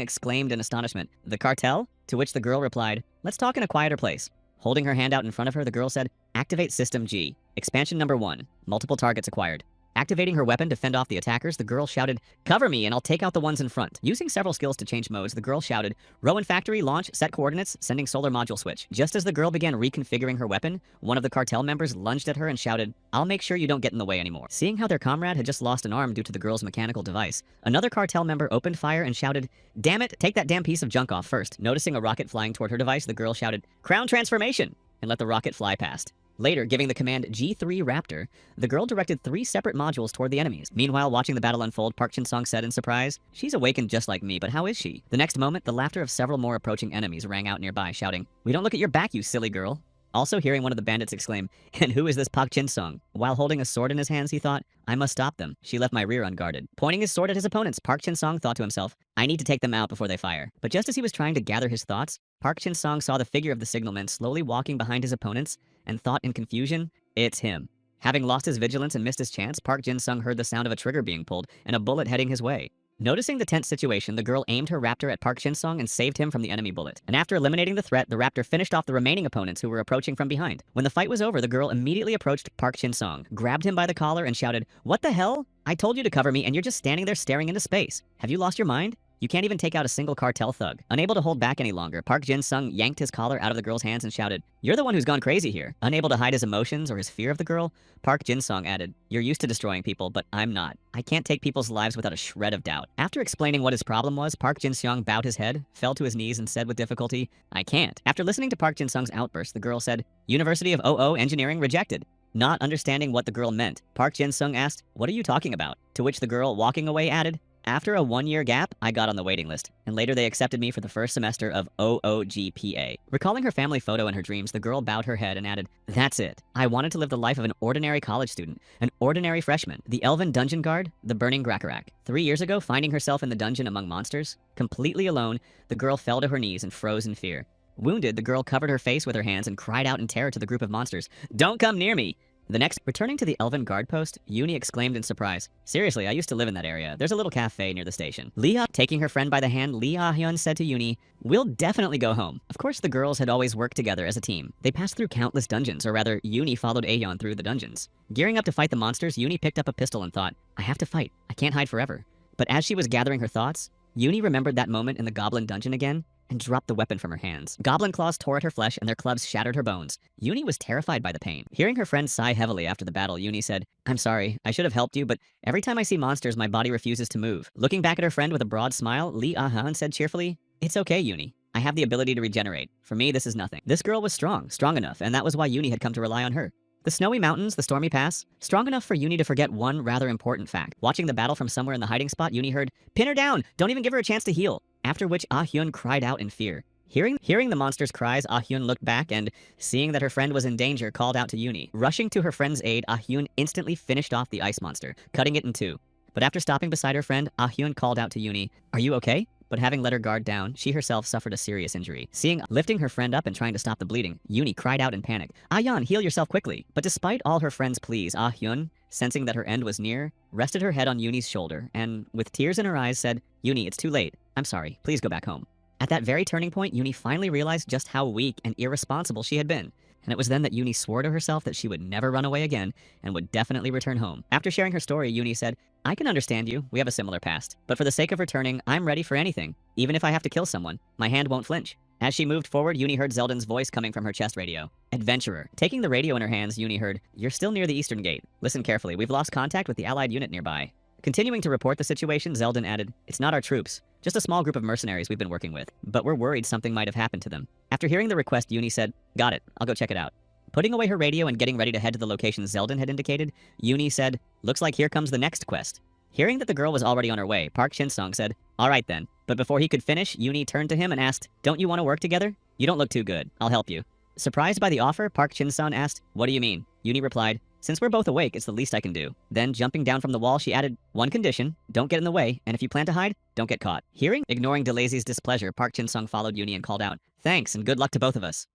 exclaimed in astonishment, the cartel? To which the girl replied, let's talk in a quieter place. Holding her hand out in front of her, the girl said, activate System G. Expansion number 1. Multiple targets acquired. Activating her weapon to fend off the attackers, the girl shouted, cover me and I'll take out the ones in front. Using several skills to change modes, the girl shouted, Rowan Factory, launch, set coordinates, sending solar module switch. Just as the girl began reconfiguring her weapon, one of the cartel members lunged at her and shouted, I'll make sure you don't get in the way anymore. Seeing how their comrade had just lost an arm due to the girl's mechanical device, another cartel member opened fire and shouted, damn it, take that damn piece of junk off first. Noticing a rocket flying toward her device, the girl shouted, Crown transformation, and let the rocket fly past. Later, giving the command G3 Raptor, the girl directed 3 separate modules toward the enemies. Meanwhile, watching the battle unfold, Park Jin-sung said in surprise, she's awakened just like me, but how is she? The next moment, the laughter of several more approaching enemies rang out nearby, shouting, we don't look at your back, you silly girl. Also hearing one of the bandits exclaim, and who is this Park Jin-sung? While holding a sword in his hands, he thought, I must stop them. She left my rear unguarded. Pointing his sword at his opponents, Park Jin-sung thought to himself, I need to take them out before they fire. But just as he was trying to gather his thoughts, Park Jin-sung saw the figure of the signalman slowly walking behind his opponents and thought in confusion, it's him. Having lost his vigilance and missed his chance, Park Jin-sung heard the sound of a trigger being pulled and a bullet heading his way. Noticing the tense situation, the girl aimed her raptor at Park Jin-sung and saved him from the enemy bullet. And after eliminating the threat, the raptor finished off the remaining opponents who were approaching from behind. When the fight was over, the girl immediately approached Park Jin-sung, grabbed him by the collar and shouted, what the hell? I told you to cover me and you're just standing there staring into space. Have you lost your mind? You can't even take out a single cartel thug. Unable to hold back any longer, Park Jin-sung yanked his collar out of the girl's hands and shouted, "You're the one who's gone crazy here." Unable to hide his emotions or his fear of the girl, Park Jin-sung added, "You're used to destroying people, but I'm not. I can't take people's lives without a shred of doubt." After explaining what his problem was, Park Jin-sung bowed his head, fell to his knees, and said with difficulty, "I can't." After listening to Park Jin-sung's outburst, the girl said, "University of OO Engineering rejected." Not understanding what the girl meant, Park Jin-sung asked, "What are you talking about?" To which the girl, walking away, added, "After a 1-year gap, I got on the waiting list, and later they accepted me for the first semester of OOGPA." Recalling her family photo in her dreams, the girl bowed her head and added, "That's it. I wanted to live the life of an ordinary college student, an ordinary freshman. The elven dungeon guard, the burning Grakarak." 3 years ago, finding herself in the dungeon among monsters, completely alone, the girl fell to her knees and froze in fear. Wounded, the girl covered her face with her hands and cried out in terror to the group of monsters, "Don't come near me!" The next, returning to the elven guard post, Yooni exclaimed in surprise, "Seriously, I used to live in that area. There's a little cafe near the station." Taking her friend by the hand, Lee Ah-hyun said to Yooni, "We'll definitely go home." Of course, the girls had always worked together as a team. They passed through countless dungeons, or rather, Yooni followed Aeon through the dungeons. Gearing up to fight the monsters, Yooni picked up a pistol and thought, "I have to fight. I can't hide forever." But as she was gathering her thoughts, Yooni remembered that moment in the goblin dungeon again, and dropped the weapon from her hands. Goblin claws tore at her flesh and their clubs shattered her bones. Yooni was terrified by the pain. Hearing her friend sigh heavily after the battle, Yooni said, "I'm sorry, I should have helped you, but every time I see monsters, my body refuses to move." Looking back at her friend with a broad smile, Lee Ah-han said cheerfully, "It's okay, Yooni. I have the ability to regenerate. For me, this is nothing." This girl was strong enough, and that was why Yooni had come to rely on her. The snowy mountains, the stormy pass, strong enough for Yooni to forget one rather important fact. Watching the battle from somewhere in the hiding spot, Yooni heard, "Pin her down! Don't even give her a chance to heal!" After which Ah-hyun cried out in fear. Hearing the monster's cries, Ah-hyun looked back and, seeing that her friend was in danger, called out to Yooni. Rushing to her friend's aid, Ah-hyun instantly finished off the ice monster, cutting it in two. But after stopping beside her friend, Ah-hyun called out to Yooni, "Are you okay?" But having let her guard down, she herself suffered a serious injury. Lifting her friend up and trying to stop the bleeding, Yooni cried out in panic, "Ah-hyun, heal yourself quickly!" But despite all her friend's pleas, Ah-hyun, sensing that her end was near, rested her head on Yooni's shoulder and, with tears in her eyes, said, "Yooni, it's too late. I'm sorry. Please go back home." At that very turning point, Yooni finally realized just how weak and irresponsible she had been. And it was then that Yooni swore to herself that she would never run away again and would definitely return home. After sharing her story, Yooni said, "I can understand you. We have a similar past. But for the sake of returning, I'm ready for anything. Even if I have to kill someone, my hand won't flinch." As she moved forward, Yooni heard Zeldin's voice coming from her chest radio. "Adventurer." Taking the radio in her hands, Yooni heard, "You're still near the eastern gate. Listen carefully. We've lost contact with the allied unit nearby." Continuing to report the situation, Zeldin added, "It's not our troops. Just a small group of mercenaries we've been working with, but we're worried something might have happened to them." After hearing the request, Yooni said, "Got it. I'll go check it out." Putting away her radio and getting ready to head to the location Zeldin had indicated, Yooni said, "Looks like here comes the next quest." Hearing that the girl was already on her way, Park Shin-sung said, "All right then." But before he could finish, Yooni turned to him and asked, "Don't you want to work together? You don't look too good. I'll help you." Surprised by the offer, Park Shin-sung asked, "What do you mean?" Yooni replied, "Since we're both awake, it's the least I can do." Then, jumping down from the wall, she added, "One condition, don't get in the way, and if you plan to hide, don't get caught." Ignoring DeLazy's displeasure, Park Chin-sung followed Yooni and called out, "Thanks, and good luck to both of us."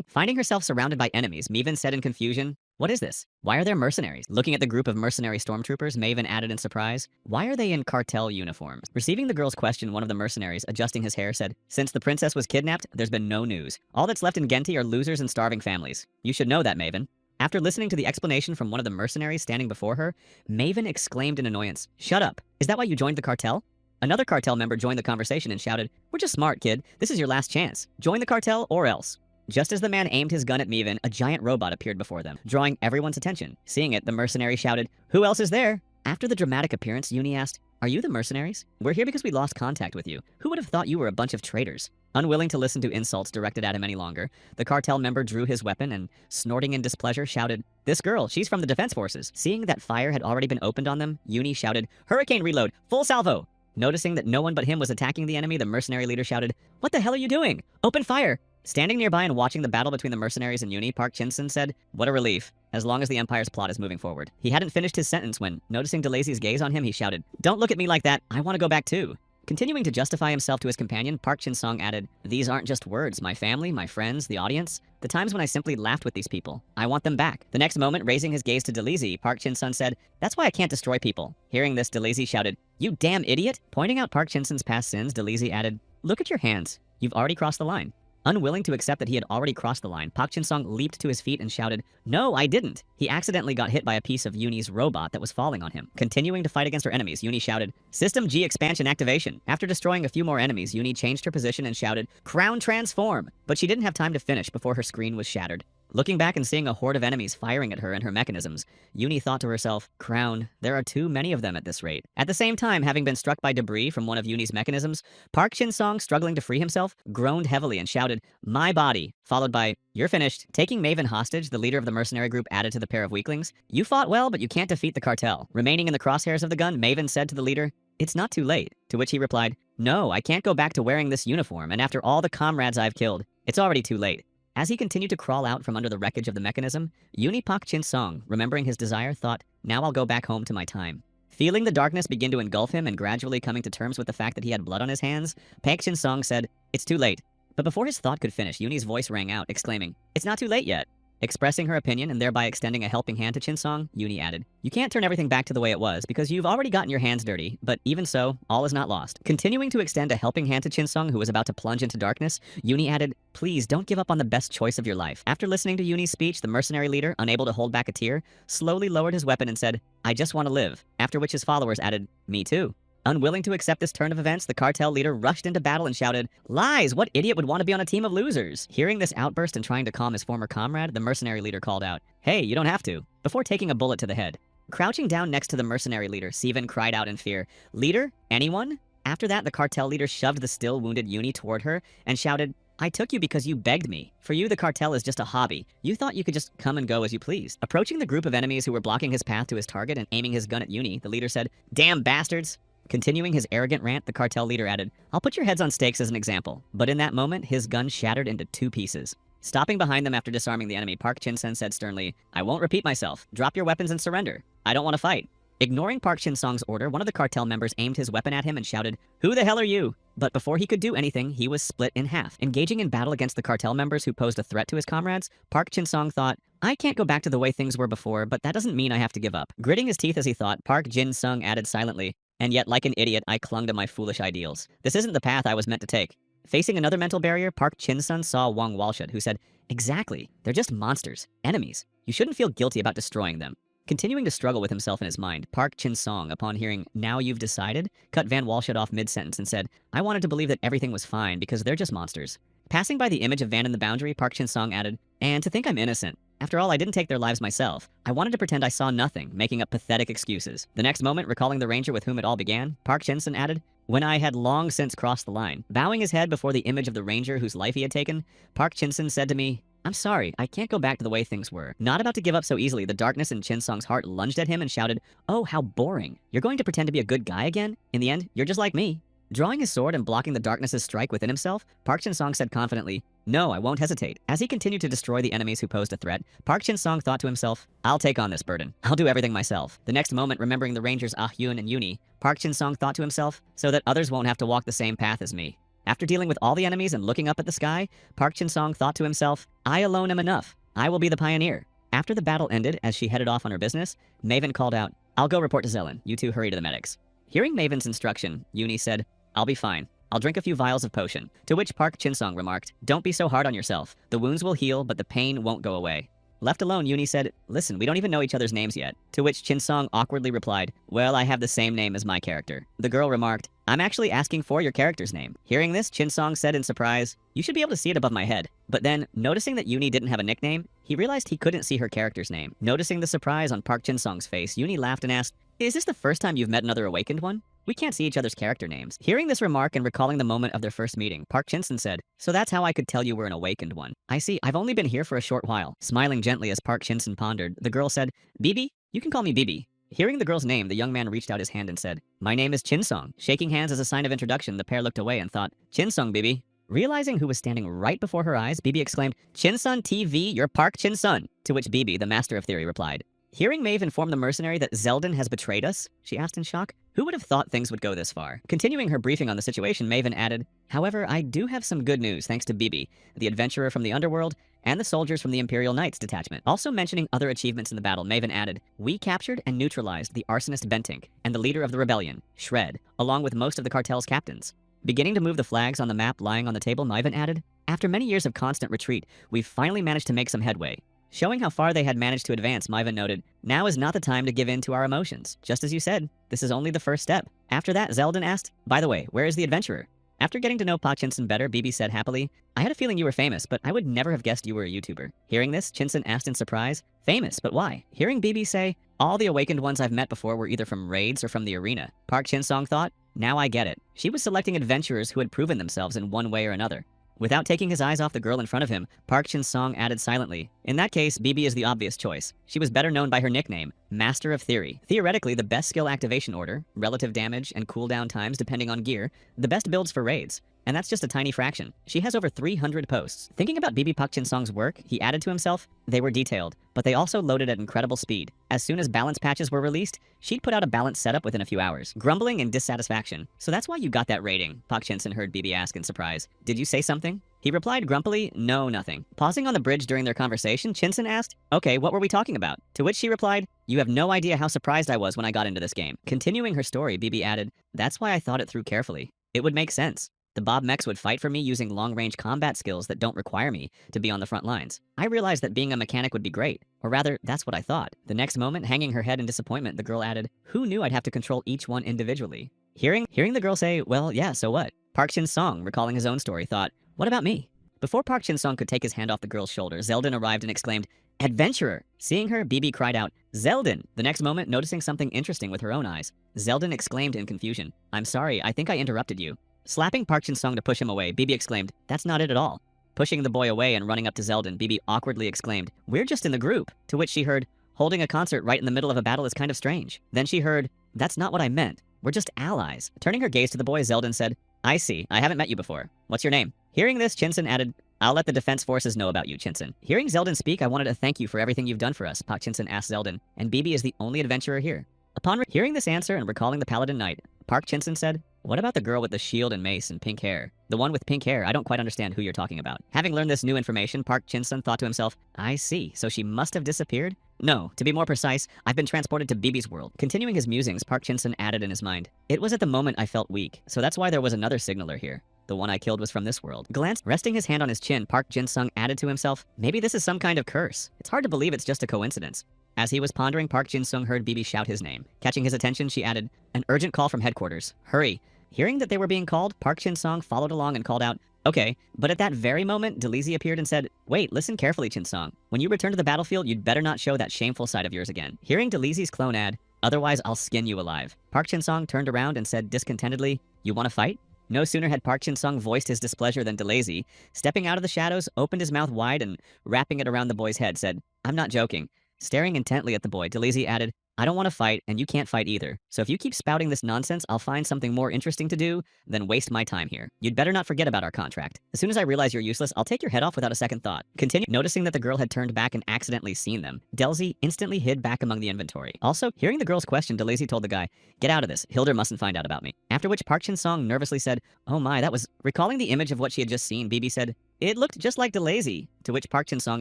Finding herself surrounded by enemies, Maven said in confusion, "What is this? Why are there mercenaries?" Looking at the group of mercenary stormtroopers, Maven added in surprise, "Why are they in cartel uniforms?" Receiving the girl's question, one of the mercenaries, adjusting his hair, said, "Since the princess was kidnapped, there's been no news. All that's left in Genti are losers and starving families. You should know that, Maven." After listening to the explanation from one of the mercenaries standing before her, Maven exclaimed in annoyance, "Shut up! Is that why you joined the cartel?" Another cartel member joined the conversation and shouted, "We're just smart, kid. This is your last chance. Join the cartel or else." Just as the man aimed his gun at Maven, a giant robot appeared before them, drawing everyone's attention. Seeing it, the mercenary shouted, "Who else is there?" After the dramatic appearance, Yooni asked, "Are you the mercenaries? We're here because we lost contact with you. Who would have thought you were a bunch of traitors?" Unwilling to listen to insults directed at him any longer, the cartel member drew his weapon and, snorting in displeasure, shouted, "This girl, she's from the defense forces." Seeing that fire had already been opened on them, Yooni shouted, "Hurricane reload! Full salvo!" Noticing that no one but him was attacking the enemy, the mercenary leader shouted, "What the hell are you doing? Open fire!" Standing nearby and watching the battle between the mercenaries and Yooni, Park Chin-sun said, "What a relief, as long as the Empire's plot is moving forward." He hadn't finished his sentence when, noticing DeLazy's gaze on him, he shouted, "Don't look at me like that, I want to go back too." Continuing to justify himself to his companion, Park Chin-sung added, "These aren't just words, my family, my friends, the audience. The times when I simply laughed with these people. I want them back." The next moment, raising his gaze to DeLazy, Park Chin-sun said, "That's why I can't destroy people." Hearing this, DeLazy shouted, "You damn idiot!" Pointing out Park Chin-sun's past sins, DeLazy added, "Look at your hands. You've already crossed the line." Unwilling to accept that he had already crossed the line, Park Chin-sung leaped to his feet and shouted, "No, I didn't!" He accidentally got hit by a piece of Yooni's robot that was falling on him. Continuing to fight against her enemies, Yooni shouted, "System G expansion activation." After destroying a few more enemies, Yooni changed her position and shouted, "Crown transform!" But she didn't have time to finish before her screen was shattered. Looking back and seeing a horde of enemies firing at her and her mechanisms, Yooni thought to herself, "Crown, there are too many of them at this rate." At the same time, having been struck by debris from one of Yooni's mechanisms, Park Chin-sung, struggling to free himself, groaned heavily and shouted, "My body," followed by, "You're finished." Taking Maven hostage, the leader of the mercenary group added to the pair of weaklings, "You fought well, but you can't defeat the cartel." Remaining in the crosshairs of the gun, Maven said to the leader, "It's not too late," to which he replied, "No, I can't go back to wearing this uniform, and after all the comrades I've killed, it's already too late." As he continued to crawl out from under the wreckage of the mechanism, Yooni Park Chin-sung, remembering his desire, thought, "Now I'll go back home to my time." Feeling the darkness begin to engulf him and gradually coming to terms with the fact that he had blood on his hands, Park Chin-sung said, "It's too late." But before his thought could finish, Yooni's voice rang out, exclaiming, "It's not too late yet." Expressing her opinion and thereby extending a helping hand to Chin-sung, Yooni added, "You can't turn everything back to the way it was because you've already gotten your hands dirty, but even so, all is not lost." Continuing to extend a helping hand to Chin-sung, who was about to plunge into darkness, Yooni added, "Please don't give up on the best choice of your life." After listening to Yooni's speech, the mercenary leader, unable to hold back a tear, slowly lowered his weapon and said, "I just want to live," after which his followers added, "Me too." Unwilling to accept this turn of events, the cartel leader rushed into battle and shouted, "Lies! What idiot would want to be on a team of losers?" Hearing this outburst and trying to calm his former comrade, the mercenary leader called out, "Hey, you don't have to," before taking a bullet to the head. Crouching down next to the mercenary leader, Steven cried out in fear, "Leader? Anyone?" After that, the cartel leader shoved the still wounded Yooni toward her and shouted, "I took you because you begged me. For you, the cartel is just a hobby. You thought you could just come and go as you pleased." Approaching the group of enemies who were blocking his path to his target and aiming his gun at Yooni, the leader said, "Damn bastards." Continuing his arrogant rant, the cartel leader added, "I'll put your heads on stakes as an example." But in that moment, his gun shattered into 2 pieces. Stopping behind them after disarming the enemy, Park Chin-sung said sternly, "I won't repeat myself. Drop your weapons and surrender. I don't want to fight." Ignoring Park Chin-sung's order, one of the cartel members aimed his weapon at him and shouted, "Who the hell are you?" But before he could do anything, he was split in half. Engaging in battle against the cartel members who posed a threat to his comrades, Park Chin-sung thought, "I can't go back to the way things were before, but that doesn't mean I have to give up." Gritting his teeth as he thought, Park Jin-sung added silently, "And yet, like an idiot, I clung to my foolish ideals. This isn't the path I was meant to take." Facing another mental barrier, Park Chin-sung saw Wang Walshut, who said, "Exactly. They're just monsters. Enemies. You shouldn't feel guilty about destroying them." Continuing to struggle with himself in his mind, Park Chin-sung, upon hearing, "Now you've decided," cut Van Walshut off mid-sentence and said, "I wanted to believe that everything was fine because they're just monsters." Passing by the image of Van in the boundary, Park Chin-sung added, "And to think I'm innocent. After all, I didn't take their lives myself. I wanted to pretend I saw nothing, making up pathetic excuses." The next moment, recalling the ranger with whom it all began, Park Chin-sung added, "When I had long since crossed the line." Bowing his head before the image of the ranger whose life he had taken, Park Chin-sung said to me, "I'm sorry, I can't go back to the way things were." Not about to give up so easily, the darkness in Chin-sung's heart lunged at him and shouted, "Oh, how boring. You're going to pretend to be a good guy again? In the end, you're just like me." Drawing his sword and blocking the darkness's strike within himself, Park Chin-sung said confidently, "No, I won't hesitate." As he continued to destroy the enemies who posed a threat, Park Chin-sung thought to himself, "I'll take on this burden. I'll do everything myself." The next moment, remembering the rangers Ah-hyun and Yooni, Park Chin-sung thought to himself, "So that others won't have to walk the same path as me." After dealing with all the enemies and looking up at the sky, Park Chin-sung thought to himself, "I alone am enough. I will be the pioneer." After the battle ended, as she headed off on her business, Maven called out, "I'll go report to Zelen. You two hurry to the medics." Hearing Maven's instruction, Yooni said, "I'll be fine. I'll drink a few vials of potion." To which Park Chin-sung remarked, "Don't be so hard on yourself. The wounds will heal, but the pain won't go away." Left alone, Yooni said, "Listen, we don't even know each other's names yet." To which Chin-sung awkwardly replied, "Well, I have the same name as my character." The girl remarked, "I'm actually asking for your character's name." Hearing this, Chin-sung said in surprise, "You should be able to see it above my head." But then, noticing that Yooni didn't have a nickname, he realized he couldn't see her character's name. Noticing the surprise on Park Chin-sung's face, Yooni laughed and asked, "Is this the first time you've met another awakened one? We can't see each other's character names." Hearing this remark and recalling the moment of their first meeting, Park Chin-sung said, "So that's how I could tell you were an awakened one. I see, I've only been here for a short while." Smiling gently as Park Chin-sung pondered, the girl said, "Bibi? You can call me Bibi." Hearing the girl's name, the young man reached out his hand and said, "My name is Chin-sung." Shaking hands as a sign of introduction, the pair looked away and thought, "Chin-sung, Bibi." Realizing who was standing right before her eyes, Bibi exclaimed, "Chin-sung TV, you're Park Chin-sung." To which Bibi, the master of theory, replied, "Hearing Maeve inform the mercenary that Zeldin has betrayed us?" she asked in shock. Who would have thought things would go this far? Continuing her briefing on the situation, Maven added, "However, I do have some good news thanks to Bibi, the adventurer from the underworld, and the soldiers from the Imperial Knights detachment." Also mentioning other achievements in the battle, Maven added, "We captured and neutralized the arsonist Bentink and the leader of the rebellion, Shred, along with most of the cartel's captains." Beginning to move the flags on the map lying on the table, Niven added, "After many years of constant retreat, we've finally managed to make some headway." Showing how far they had managed to advance, Myvan noted, "Now is not the time to give in to our emotions. Just as you said, this is only the first step." After that, Zeldin asked, "By the way, where is the adventurer?" After getting to know Pak Chinsen better, Bibi said happily, "I had a feeling you were famous, but I would never have guessed you were a YouTuber." Hearing this, Chinsen asked in surprise, "Famous, but why?" Hearing Bibi say, "All the awakened ones I've met before were either from raids or from the arena," Park Chin-song thought, "Now I get it." She was selecting adventurers who had proven themselves in one way or another. Without taking his eyes off the girl in front of him, Park Chin-song added silently, "In that case, Bibi is the obvious choice. She was better known by her nickname, Master of Theory. Theoretically, the best skill activation order, relative damage, and cooldown times depending on gear, the best builds for raids. And that's just a tiny fraction. She has over 300 posts." Thinking about Bibi Pak Chin-song's work, he added to himself, "They were detailed, but they also loaded at incredible speed. As soon as balance patches were released, she'd put out a balance setup within a few hours." Grumbling in dissatisfaction. "So that's why you got that rating?" Pak Chin-sen heard Bibi ask in surprise. "Did you say something?" He replied grumpily, "No, nothing." Pausing on the bridge during their conversation, Chinsen asked, "Okay, what were we talking about?" To which she replied, "You have no idea how surprised I was when I got into this game." Continuing her story, Bibi added, "That's why I thought it through carefully. It would make sense. The Bob Mechs would fight for me using long-range combat skills that don't require me to be on the front lines. I realized that being a mechanic would be great. Or rather, that's what I thought." The next moment, hanging her head in disappointment, the girl added, "Who knew I'd have to control each one individually?" Hearing the girl say, "Well, yeah, so what?" Park Chin-song, recalling his own story, thought, "What about me?" Before Park Chin-song could take his hand off the girl's shoulder, Zeldin arrived and exclaimed, "Adventurer!" Seeing her, Bibi cried out, "Zeldin!" The next moment, noticing something interesting with her own eyes, Zeldin exclaimed in confusion, "I'm sorry, I think I interrupted you." Slapping Park Chin-song to push him away, Bibi exclaimed, "That's not it at all." Pushing the boy away and running up to Zeldin, Bibi awkwardly exclaimed, "We're just in the group." To which she heard, "Holding a concert right in the middle of a battle is kind of strange." Then she heard, "That's not what I meant. We're just allies." Turning her gaze to the boy, Zeldin said, "I see. I haven't met you before. What's your name?" Hearing this, Chinsen added, "I'll let the defense forces know about you, Chinsen." Hearing Zeldin speak, "I wanted to thank you for everything you've done for us," Pak Chinsen asked Zeldin, "and Bibi is the only adventurer here." Upon hearing this answer and recalling the Paladin Knight, Park Chinsen said, "What about the girl with the shield and mace and pink hair?" "The one with pink hair, I don't quite understand who you're talking about." Having learned this new information, Park Chinsen thought to himself, "I see, so she must have disappeared?" "No, to be more precise, I've been transported to Bibi's world." Continuing his musings, Park Chinsen added in his mind, "It was at the moment I felt weak, so that's why there was another signaler here. The one I killed was from this world." Resting his hand on his chin, Park Jin-sung added to himself, "Maybe this is some kind of curse. It's hard to believe it's just a coincidence." As he was pondering, Park Jin-sung heard Bibi shout his name. Catching his attention, she added, "An urgent call from headquarters. Hurry." Hearing that they were being called, Park Chin-sung followed along and called out, "Okay." But at that very moment, Delisi appeared and said, "Wait, listen carefully, Chin-sung. When you return to the battlefield, you'd better not show that shameful side of yours again." Hearing Delisi's clone add, "Otherwise, I'll skin you alive," Park Chin-sung turned around and said discontentedly, "You want to fight?" No sooner had Park Chin-sung voiced his displeasure than Delisi, stepping out of the shadows, opened his mouth wide and, wrapping it around the boy's head, said, "I'm not joking." Staring intently at the boy, Delisi added, "I don't want to fight, and you can't fight either. So if you keep spouting this nonsense, I'll find something more interesting to do than waste my time here. You'd better not forget about our contract. As soon as I realize you're useless, I'll take your head off without a second thought." Noticing that the girl had turned back and accidentally seen them, Delzi instantly hid back among the inventory. Also, hearing the girl's question, Delisi told the guy, "Get out of this. Hilder mustn't find out about me." After which Park Chin-sung nervously said, "Oh my, that was..." Recalling the image of what she had just seen, Bibi said, "It looked just like Delezi." To which Park Chin-sung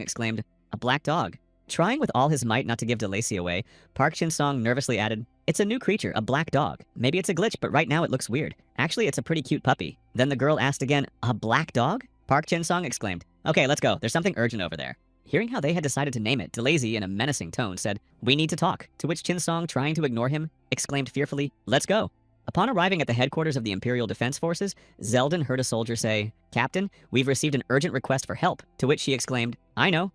exclaimed, "A black dog." Trying with all his might not to give Delasi away, Park Chin-sung nervously added, "It's a new creature, a black dog. Maybe it's a glitch, but right now it looks weird. Actually, it's a pretty cute puppy." Then the girl asked again, "A black dog?" Park Chin-sung exclaimed, "Okay, let's go. There's something urgent over there." Hearing how they had decided to name it, Delasi, in a menacing tone, said, "We need to talk." To which Chin-sung, trying to ignore him, exclaimed fearfully, "Let's go." Upon arriving at the headquarters of the Imperial Defense Forces, Zeldin heard a soldier say, "Captain, we've received an urgent request for help." To which she exclaimed, "I know."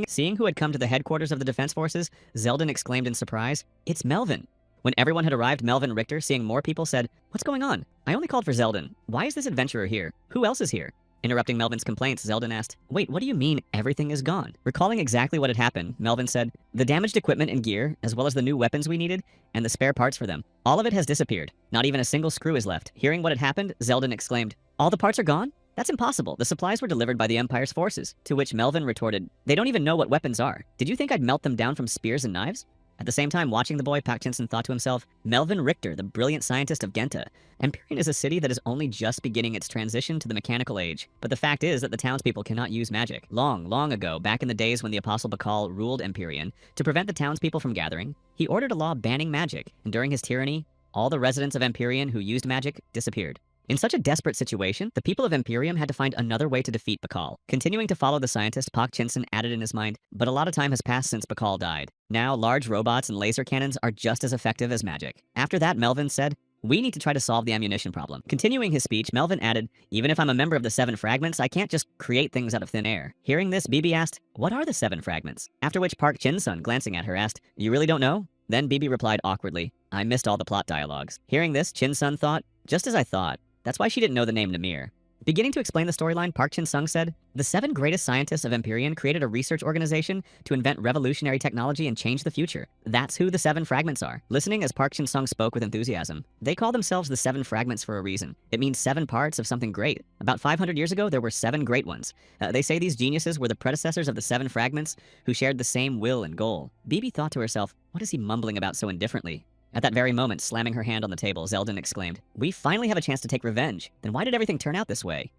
Seeing who had come to the headquarters of the Defense Forces, Zeldin exclaimed in surprise, "It's Melvin." When everyone had arrived, Melvin Richter, seeing more people, said, "What's going on? I only called for Zeldin. Why is this adventurer here? Who else is here?" Interrupting Melvin's complaints, Zeldin asked, "Wait, what do you mean everything is gone?" Recalling exactly what had happened, Melvin said, "The damaged equipment and gear, as well as the new weapons we needed, and the spare parts for them. All of it has disappeared. Not even a single screw is left." Hearing what had happened, Zeldin exclaimed, "All the parts are gone? That's impossible. The supplies were delivered by the Empire's forces." To which Melvin retorted, "They don't even know what weapons are. Did you think I'd melt them down from spears and knives?" At the same time, watching the boy, Pak Chin-sen thought to himself, Melvin Richter, the brilliant scientist of Genta. Empyrean is a city that is only just beginning its transition to the mechanical age. But the fact is that the townspeople cannot use magic. Long, long ago, back in the days when the Apostle Bakal ruled Empyrean, to prevent the townspeople from gathering, he ordered a law banning magic, and during his tyranny, all the residents of Empyrean who used magic disappeared. In such a desperate situation, the people of Imperium had to find another way to defeat Bakal. Continuing to follow the scientist, Pak Chinson added in his mind, but a lot of time has passed since Bakal died. Now, large robots and laser cannons are just as effective as magic. After that, Melvin said, we need to try to solve the ammunition problem. Continuing his speech, Melvin added, even if I'm a member of the 7 fragments, I can't just create things out of thin air. Hearing this, Bibi asked, what are the 7 fragments? After which Park Chin-sun, glancing at her, asked, you really don't know? Then Bibi replied awkwardly, I missed all the plot dialogues. Hearing this, Chin-sun thought, just as I thought. That's why she didn't know the name Namir. Beginning to explain the storyline, Park Chin-sung said, the 7 greatest scientists of Empyrean created a research organization to invent revolutionary technology and change the future. That's who the 7 fragments are. Listening as Park Chin-sung spoke with enthusiasm, they call themselves the 7 fragments for a reason. It means 7 parts of something great. About 500 years ago, there were 7 great ones. They say these geniuses were the predecessors of the 7 fragments who shared the same will and goal. Bibi thought to herself, what is he mumbling about so indifferently? At that very moment, slamming her hand on the table, Zeldin exclaimed, we finally have a chance to take revenge. Then why did everything turn out this way?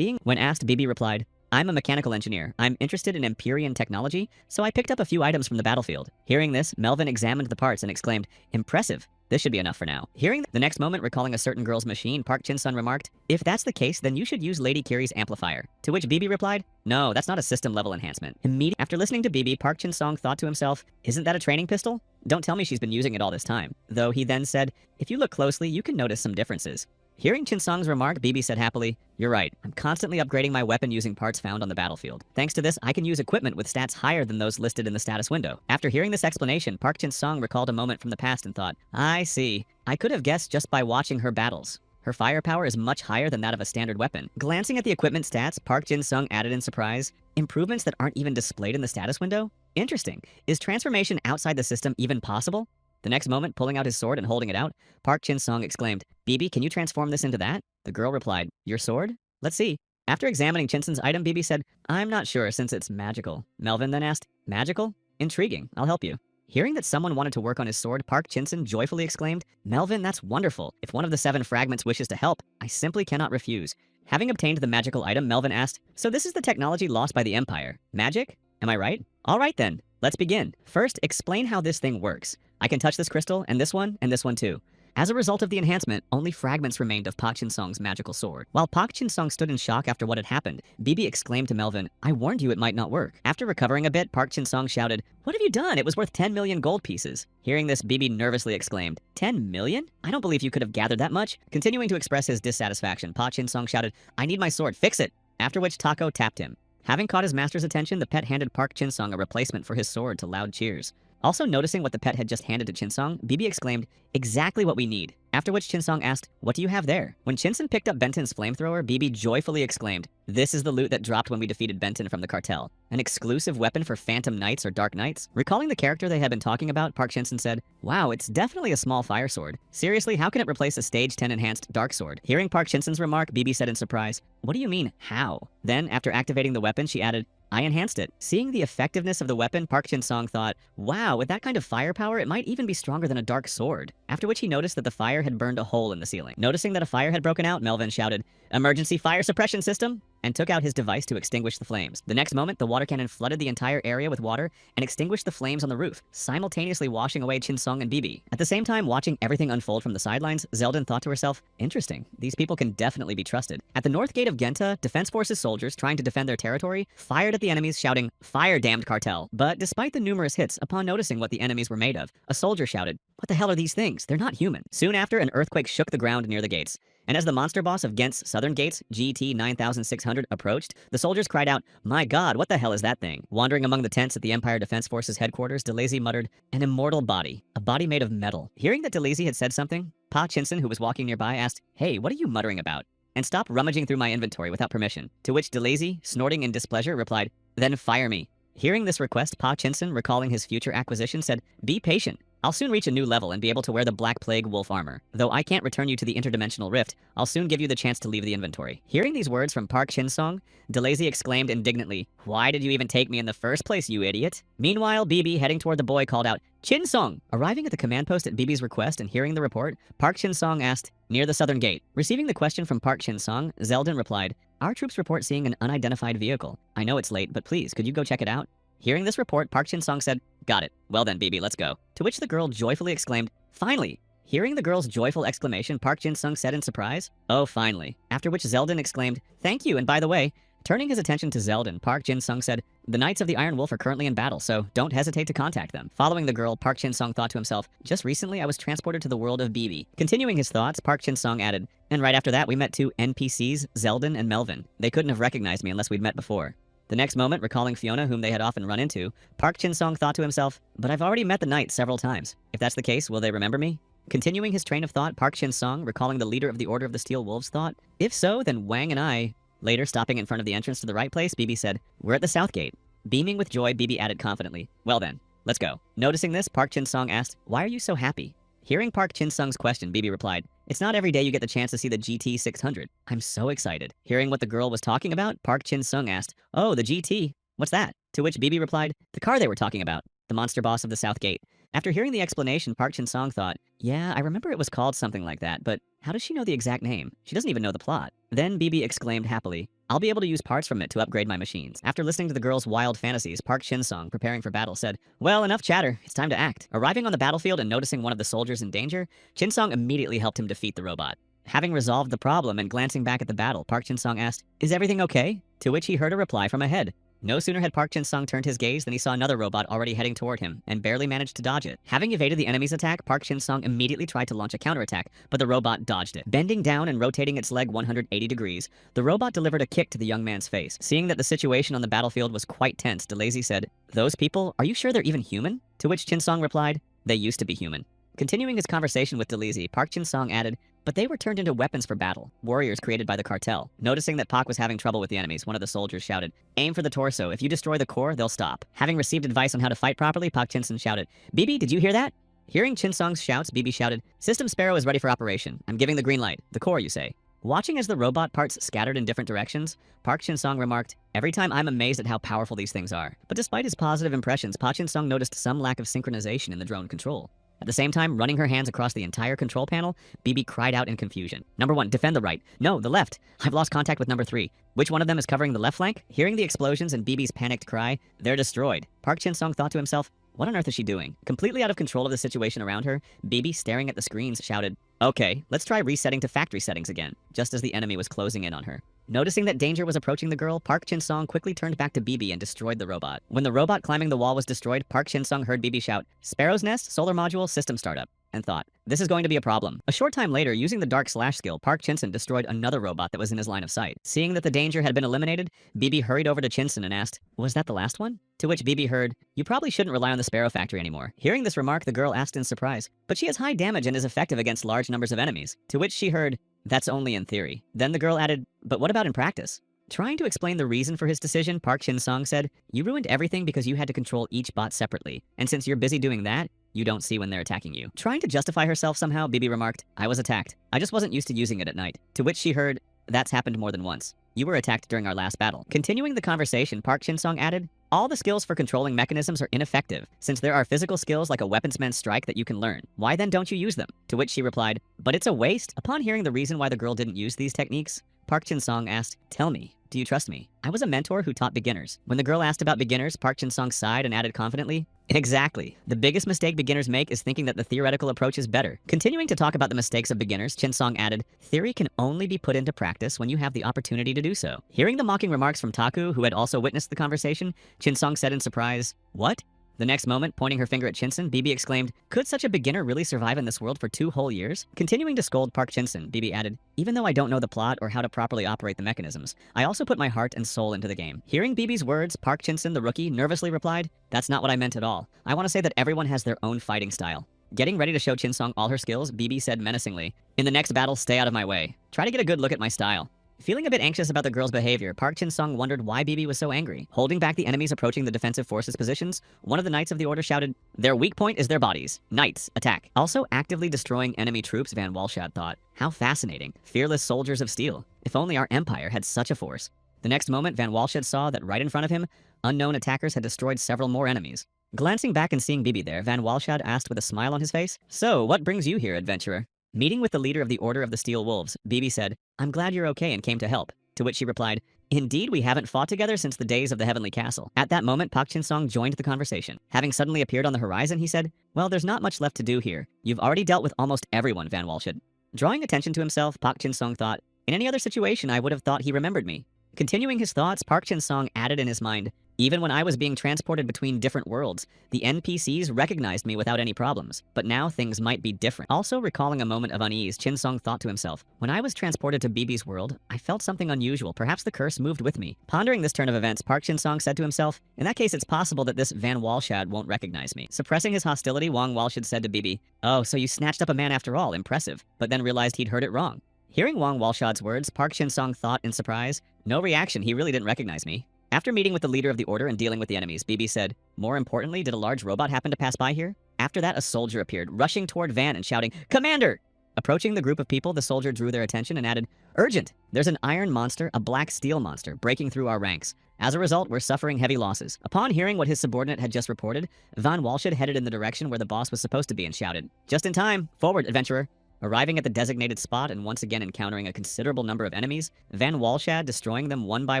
When asked, Bibi replied, I'm a mechanical engineer. I'm interested in Empyrean technology, so I picked up a few items from the battlefield. Hearing this, Melvin examined the parts and exclaimed, impressive. This should be enough for now. Hearing the next moment, recalling a certain girl's machine, Park Chin-sun remarked, if that's the case, then you should use Lady Kiri's amplifier. To which Bibi replied, no, that's not a system-level enhancement. After listening to Bibi, Park Chin-sung thought to himself, isn't that a training pistol? Don't tell me she's been using it all this time. Though he then said, if you look closely, you can notice some differences. Hearing Chin-sung's remark, Bibi said happily, you're right. I'm constantly upgrading my weapon using parts found on the battlefield. Thanks to this, I can use equipment with stats higher than those listed in the status window. After hearing this explanation, Park Chin-sung recalled a moment from the past and thought, I see. I could have guessed just by watching her battles. Her firepower is much higher than that of a standard weapon. Glancing at the equipment stats, Park Jin-sung added in surprise, improvements that aren't even displayed in the status window? Interesting. Is transformation outside the system even possible? The next moment, pulling out his sword and holding it out, Park Chin-sung exclaimed, Bibi, can you transform this into that? The girl replied, your sword? Let's see. After examining Chinson's item, Bibi said, I'm not sure since it's magical. Melvin then asked, magical? Intriguing. I'll help you. Hearing that someone wanted to work on his sword, Park Chin-sun joyfully exclaimed, Melvin, that's wonderful. If one of the 7 fragments wishes to help, I simply cannot refuse. Having obtained the magical item, Melvin asked, so this is the technology lost by the Empire. Magic? Am I right? All right then. Let's begin. First, explain how this thing works. I can touch this crystal, and this one too. As a result of the enhancement, only fragments remained of Park Chin-sung's magical sword. While Park Chin-sung stood in shock after what had happened, Bibi exclaimed to Melvin, I warned you it might not work. After recovering a bit, Park Chin-sung shouted, what have you done? It was worth 10 million gold pieces. Hearing this, Bibi nervously exclaimed, 10 million? I don't believe you could have gathered that much. Continuing to express his dissatisfaction, Park Chin-sung shouted, I need my sword, fix it! After which Tako tapped him. Having caught his master's attention, the pet handed Park Chin-sung a replacement for his sword to loud cheers. Also noticing what the pet had just handed to Chin-sung, Bibi exclaimed, exactly what we need. After which Chin-sung asked, what do you have there? When Chin-sung picked up Benton's flamethrower, Bibi joyfully exclaimed, this is the loot that dropped when we defeated Benton from the cartel. An exclusive weapon for Phantom Knights or Dark Knights? Recalling the character they had been talking about, Park Chin-sung said, wow, it's definitely a small fire sword. Seriously, how can it replace a stage 10 enhanced dark sword? Hearing Park Chin-sung's remark, Bibi said in surprise, what do you mean, how? Then, after activating the weapon, she added, I enhanced it. Seeing the effectiveness of the weapon, Park Chin-sung thought, wow, with that kind of firepower, it might even be stronger than a dark sword. After which he noticed that the fire had burned a hole in the ceiling. Noticing that a fire had broken out, Melvin shouted, emergency fire suppression system, and took out his device to extinguish the flames. The next moment, the water cannon flooded the entire area with water and extinguished the flames on the roof, simultaneously washing away Chin-sung and Bibi. At the same time, watching everything unfold from the sidelines, Zeldin thought to herself, interesting, these people can definitely be trusted. At the north gate of Genta, Defense Forces soldiers trying to defend their territory fired at the enemies, shouting, fire, damned cartel. But despite the numerous hits, upon noticing what the enemies were made of, a soldier shouted, what the hell are these things? They're not human. Soon after, an earthquake shook the ground near the gates. And as the monster boss of Ghent's southern gates, GT 9600, approached, the soldiers cried out, my god, what the hell is that thing? Wandering among the tents at the Empire Defense Forces headquarters, DeLazy muttered, an immortal body. A body made of metal. Hearing that DeLazy had said something, Pa Chinson, who was walking nearby, asked, hey, what are you muttering about? And stopped rummaging through my inventory without permission. To which DeLazy, snorting in displeasure, replied, then fire me. Hearing this request, Pa Chinson, recalling his future acquisition, said, be patient. I'll soon reach a new level and be able to wear the Black Plague wolf armor. Though I can't return you to the interdimensional rift, I'll soon give you the chance to leave the inventory. Hearing these words from Park Chin-sung, DeLazy exclaimed indignantly, why did you even take me in the first place, you idiot? Meanwhile, Bibi, heading toward the boy, called out, Chin-sung! Arriving at the command post at Bibi's request and hearing the report, Park Chin-sung asked, near the southern gate. Receiving the question from Park Chin-sung, Zeldin replied, our troops report seeing an unidentified vehicle. I know it's late, but please, could you go check it out? Hearing this report, Park Chin-sung said, got it. Well then, Bibi, let's go. To which the girl joyfully exclaimed, finally! Hearing the girl's joyful exclamation, Park Jin-sung said in surprise, "Oh, finally." After which Zeldin exclaimed, "Thank you, and by the way," turning his attention to Zeldin, Park Jin-sung said, "The Knights of the Iron Wolf are currently in battle, so don't hesitate to contact them." Following the girl, Park Jin-sung thought to himself, "Just recently I was transported to the world of BB." Continuing his thoughts, Park Jin-sung added, "And right after that we met two NPCs, Zeldin and Melvin. They couldn't have recognized me unless we'd met before." The next moment, recalling Fiona, whom they had often run into, Park Jin-sung thought to himself, "But I've already met the knights several times. If that's the case, will they remember me?" Continuing his train of thought, Park Jin-sung, recalling the leader of the Order of the Steel Wolves, thought, "If so, then Wang and I..." Later, stopping in front of the entrance to the right place, BB said, "We're at the south gate." Beaming with joy, BB added confidently, "Well then, let's go." Noticing this, Park Jin-sung asked, "Why are you so happy?" Hearing Park Jin-sung's question, BB replied, "It's not every day you get the chance to see the GT 600. I'm so excited." Hearing what the girl was talking about, Park Jin-sung asked, "Oh, the GT? What's that?" To which BB replied, "The car they were talking about, the monster boss of the South Gate." After hearing the explanation, Park Jin-sung thought, "Yeah, I remember it was called something like that, but how does she know the exact name? She doesn't even know the plot." Then BB exclaimed happily, "I'll be able to use parts from it to upgrade my machines." After listening to the girl's wild fantasies, Park Jin-sung, preparing for battle, said, "Well, enough chatter. It's time to act." Arriving on the battlefield and noticing one of the soldiers in danger, Jin-sung immediately helped him defeat the robot. Having resolved the problem and glancing back at the battle, Park Jin-sung asked, "Is everything okay?" To which he heard a reply from ahead. No sooner had Park Jin-sung turned his gaze than he saw another robot already heading toward him, and barely managed to dodge it. Having evaded the enemy's attack, Park Jin-sung immediately tried to launch a counterattack, but the robot dodged it. Bending down and rotating its leg 180 degrees, the robot delivered a kick to the young man's face. Seeing that the situation on the battlefield was quite tense, DeLazy said, "Those people, are you sure they're even human?" To which Jin-sung replied, "They used to be human." Continuing his conversation with DeLazy, Park Jin-sung added, "But they were turned into weapons for battle, warriors created by the cartel." Noticing that Pak was having trouble with the enemies, one of the soldiers shouted, "Aim for the torso. If you destroy the core, they'll stop." Having received advice on how to fight properly, Pak Jin-sung shouted, "BB, did you hear that?" Hearing Jin-sung's shouts, BB shouted, "System Sparrow is ready for operation. I'm giving the green light. The core, you say." Watching as the robot parts scattered in different directions, Park Jin-sung remarked, "Every time I'm amazed at how powerful these things are." But despite his positive impressions, Park Jin-sung noticed some lack of synchronization in the drone control. At the same time, running her hands across the entire control panel, BB cried out in confusion. "Number 1, defend the right. No, the left. I've lost contact with number 3. Which one of them is covering the left flank?" Hearing the explosions and BB's panicked cry, "They're destroyed." Park Jin-sung thought to himself, what on earth is she doing? Completely out of control of the situation around her, BB, staring at the screens, shouted, "Okay, let's try resetting to factory settings again," just as the enemy was closing in on her. Noticing that danger was approaching the girl, Park Jin-sung quickly turned back to BB and destroyed the robot. When the robot climbing the wall was destroyed, Park Jin-sung heard BB shout, "Sparrow's Nest, solar module, system startup," and thought, this is going to be a problem. A short time later, using the dark slash skill, Park Chin-sun destroyed another robot that was in his line of sight. Seeing that the danger had been eliminated, BB hurried over to Chin-sun and asked, "Was that the last one?" To which BB heard, "You probably shouldn't rely on the Sparrow Factory anymore." Hearing this remark, the girl asked in surprise, "But she has high damage and is effective against large numbers of enemies." To which she heard, "That's only in theory." Then the girl added, "But what about in practice?" Trying to explain the reason for his decision, Park Chin-sung said, "You ruined everything because you had to control each bot separately. And since you're busy doing that, you don't see when they're attacking you." Trying to justify herself somehow, BB remarked, "I was attacked. I just wasn't used to using it at night." To which she heard, "That's happened more than once. You were attacked during our last battle." Continuing the conversation, Park Chin-sung added, "All the skills for controlling mechanisms are ineffective. Since there are physical skills like a weaponsman's strike that you can learn, why then don't you use them?" To which she replied, "But it's a waste." Upon hearing the reason why the girl didn't use these techniques, Park Chin-sung asked, "Tell me, do you trust me? I was a mentor who taught beginners." When the girl asked about beginners, Park Chin-sung sighed and added confidently, "Exactly. The biggest mistake beginners make is thinking that the theoretical approach is better." Continuing to talk about the mistakes of beginners, Chin-sung added, "Theory can only be put into practice when you have the opportunity to do so." Hearing the mocking remarks from Taku, who had also witnessed the conversation, Chin-sung said in surprise, "What?" The next moment, pointing her finger at Chin-sun, BB exclaimed, "Could such a beginner really survive in this world for 2 whole years?" Continuing to scold Park Chin-sun, BB added, "Even though I don't know the plot or how to properly operate the mechanisms, I also put my heart and soul into the game." Hearing BB's words, Park Chin-sun, the rookie, nervously replied, "That's not what I meant at all. I want to say that everyone has their own fighting style." Getting ready to show Chin-sung all her skills, BB said menacingly, "In the next battle, stay out of my way. Try to get a good look at my style." Feeling a bit anxious about the girl's behavior, Park Chin-sung wondered why BB was so angry. Holding back the enemies approaching the defensive forces positions, one of the Knights of the Order shouted, "Their weak point is their bodies. Knights, attack." Also actively destroying enemy troops, Van Walshad thought, "How fascinating. Fearless soldiers of steel. If only our empire had such a force." The next moment, Van Walshad saw that right in front of him, unknown attackers had destroyed several more enemies. Glancing back and seeing BB there, Van Walshad asked with a smile on his face, "So, what brings you here, adventurer?" Meeting with the leader of the Order of the Steel Wolves, BB said, "I'm glad you're okay and came to help." To which she replied, Indeed, we haven't fought together since the days of the Heavenly Castle. At that moment, Park Chin-sung joined the conversation. Having suddenly appeared on the horizon, he said, well, there's not much left to do here. You've already dealt with almost everyone, Van Walshad. Drawing attention to himself, Park Chin-sung thought, in any other situation, I would have thought he remembered me. Continuing his thoughts, Park Chin-sung added in his mind, even when I was being transported between different worlds, the NPCs recognized me without any problems, but now things might be different. Also recalling a moment of unease, Chin-sung thought to himself, when I was transported to BB's world, I felt something unusual. Perhaps the curse moved with me. Pondering this turn of events, Park Chin-sung said to himself, in that case, it's possible that this Van Walshad won't recognize me. Suppressing his hostility, Wang Walshad said to BB, oh, so you snatched up a man after all, impressive, but then realized he'd heard it wrong. Hearing Wang Walshad's words, Park Chin-sung thought in surprise, no reaction, he really didn't recognize me. After meeting with the leader of the order and dealing with the enemies, BB said, more importantly, did a large robot happen to pass by here? After that, a soldier appeared, rushing toward Van and shouting, Commander! Approaching the group of people, the soldier drew their attention and added, urgent! There's an iron monster, a black steel monster, breaking through our ranks. As a result, we're suffering heavy losses. Upon hearing what his subordinate had just reported, Van Walshad headed in the direction where the boss was supposed to be and shouted, just in time! Forward, adventurer! Arriving at the designated spot and once again encountering a considerable number of enemies, Van Walshad, destroying them one by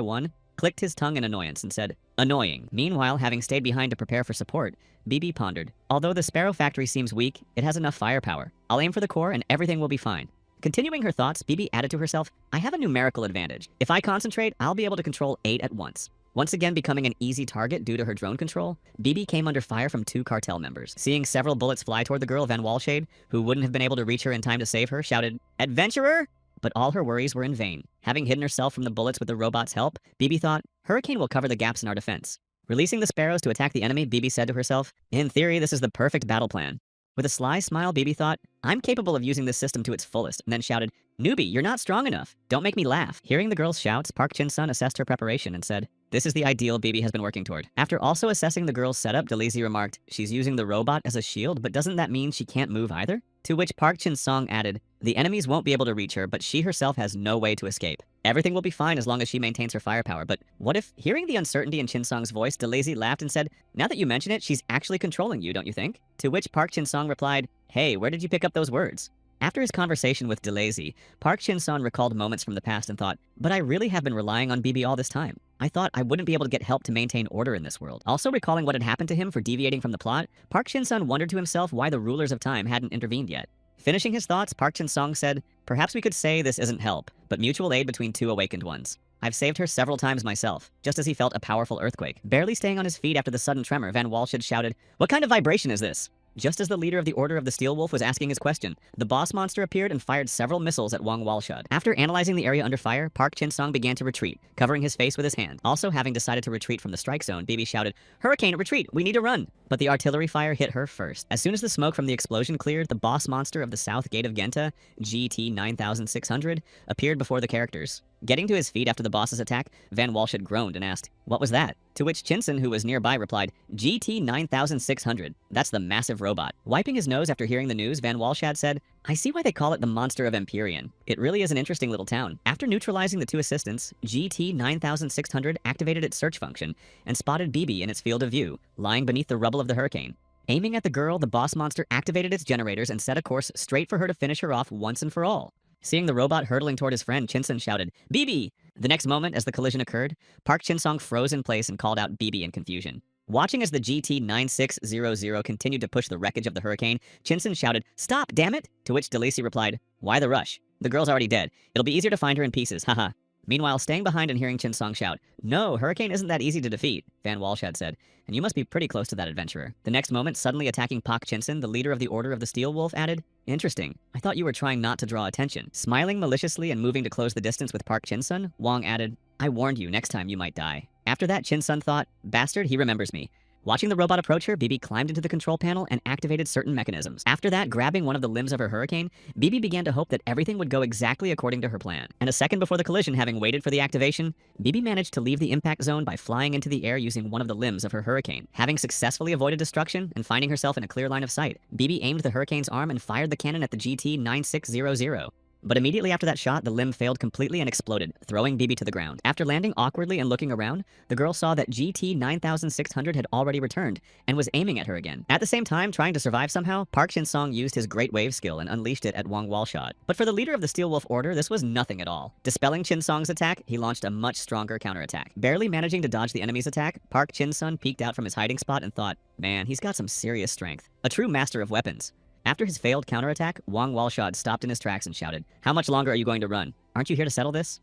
one, clicked his tongue in annoyance and said, annoying. Meanwhile, having stayed behind to prepare for support, BB pondered, although the Sparrow factory seems weak, it has enough firepower. I'll aim for the core and everything will be fine. Continuing her thoughts, BB added to herself, I have a numerical advantage. If I concentrate, I'll be able to control 8 at once. Once again becoming an easy target due to her drone control, BB came under fire from 2 cartel members. Seeing several bullets fly toward the girl, Van Walshad, who wouldn't have been able to reach her in time to save her, shouted, adventurer! But all her worries were in vain. Having hidden herself from the bullets with the robot's help, BB thought, Hurricane will cover the gaps in our defense. Releasing the sparrows to attack the enemy, BB said to herself, in theory, this is the perfect battle plan. With a sly smile, BB thought, I'm capable of using this system to its fullest, and then shouted, newbie, you're not strong enough. Don't make me laugh. Hearing the girl's shouts, Park Chin-sung assessed her preparation and said, this is the ideal BB has been working toward. After also assessing the girl's setup, Delisi remarked, she's using the robot as a shield, but doesn't that mean she can't move either? To which Park Chin-sung added, the enemies won't be able to reach her, but she herself has no way to escape. Everything will be fine as long as she maintains her firepower, but what if, hearing the uncertainty in Chin-sung's voice, Delisi laughed and said, now that you mention it, she's actually controlling you, don't you think? To which Park Chin-sung replied, hey, where did you pick up those words? After his conversation with Delisi, Park Chin-sung recalled moments from the past and thought, but I really have been relying on BB all this time. I thought I wouldn't be able to get help to maintain order in this world. Also recalling what had happened to him for deviating from the plot, Park Chin-sung wondered to himself why the rulers of time hadn't intervened yet. Finishing his thoughts, Park Chin-sung said, perhaps we could say this isn't help, but mutual aid between 2 awakened ones. I've saved her several times myself, just as he felt a powerful earthquake. Barely staying on his feet after the sudden tremor, Van Walshad shouted, what kind of vibration is this? Just as the leader of the Order of the Steel Wolf was asking his question, the boss monster appeared and fired several missiles at Wang Walshad. After analyzing the area under fire, Park Chin-sung began to retreat, covering his face with his hand. Also having decided to retreat from the strike zone, BB shouted, Hurricane, retreat! We need to run! But the artillery fire hit her first. As soon as the smoke from the explosion cleared, the boss monster of the South Gate of Genta, GT-9600, appeared before the characters. Getting to his feet after the boss's attack, Van Walshad groaned and asked, what was that? To which Chin-sung, who was nearby, replied, GT-9600. That's the massive robot. Wiping his nose after hearing the news, Van Walshad said, I see why they call it the Monster of Empyrean. It really is an interesting little town. After neutralizing the 2 assistants, GT-9600 activated its search function and spotted BB in its field of view, lying beneath the rubble of the hurricane. Aiming at the girl, the boss monster activated its generators and set a course straight for her to finish her off once and for all. Seeing the robot hurtling toward his friend, Chin-sung shouted, BB! The next moment, as the collision occurred, Park Chin-sung froze in place and called out BB in confusion. Watching as the GT-9600 continued to push the wreckage of the hurricane, Chin-sung shouted, stop, damn it! To which Delisi replied, why the rush? The girl's already dead. It'll be easier to find her in pieces, haha. Meanwhile, staying behind and hearing Chin-sung shout, no, Hurricane isn't that easy to defeat, Van Walshad said, and you must be pretty close to that adventurer. The next moment, suddenly attacking Park Chin-sung, the leader of the Order of the Steel Wolf, added, interesting. I thought you were trying not to draw attention. Smiling maliciously and moving to close the distance with Park Chin-sung, Wang added, I warned you, next time you might die. After that, Chin-sung thought, bastard, he remembers me. Watching the robot approach her, BB climbed into the control panel and activated certain mechanisms. After that, grabbing one of the limbs of her hurricane, BB began to hope that everything would go exactly according to her plan. And a second before the collision, having waited for the activation, BB managed to leave the impact zone by flying into the air using one of the limbs of her hurricane. Having successfully avoided destruction and finding herself in a clear line of sight, BB aimed the hurricane's arm and fired the cannon at the GT-9600. But immediately after that shot, the limb failed completely and exploded, throwing BB to the ground. After landing awkwardly and looking around, the girl saw that GT 9600 had already returned and was aiming at her again. At the same time, trying to survive somehow, Park Shin-sung used his Great Wave skill and unleashed it at Wang Walshad. But for the leader of the Steel Wolf Order, this was nothing at all. Dispelling Chin-sung's attack, he launched a much stronger counterattack. Barely managing to dodge the enemy's attack, Park Chin-sung peeked out from his hiding spot and thought, man, he's got some serious strength. A true master of weapons. After his failed counterattack, Wang Walshad stopped in his tracks and shouted, "How much longer are you going to run? Aren't you here to settle this?"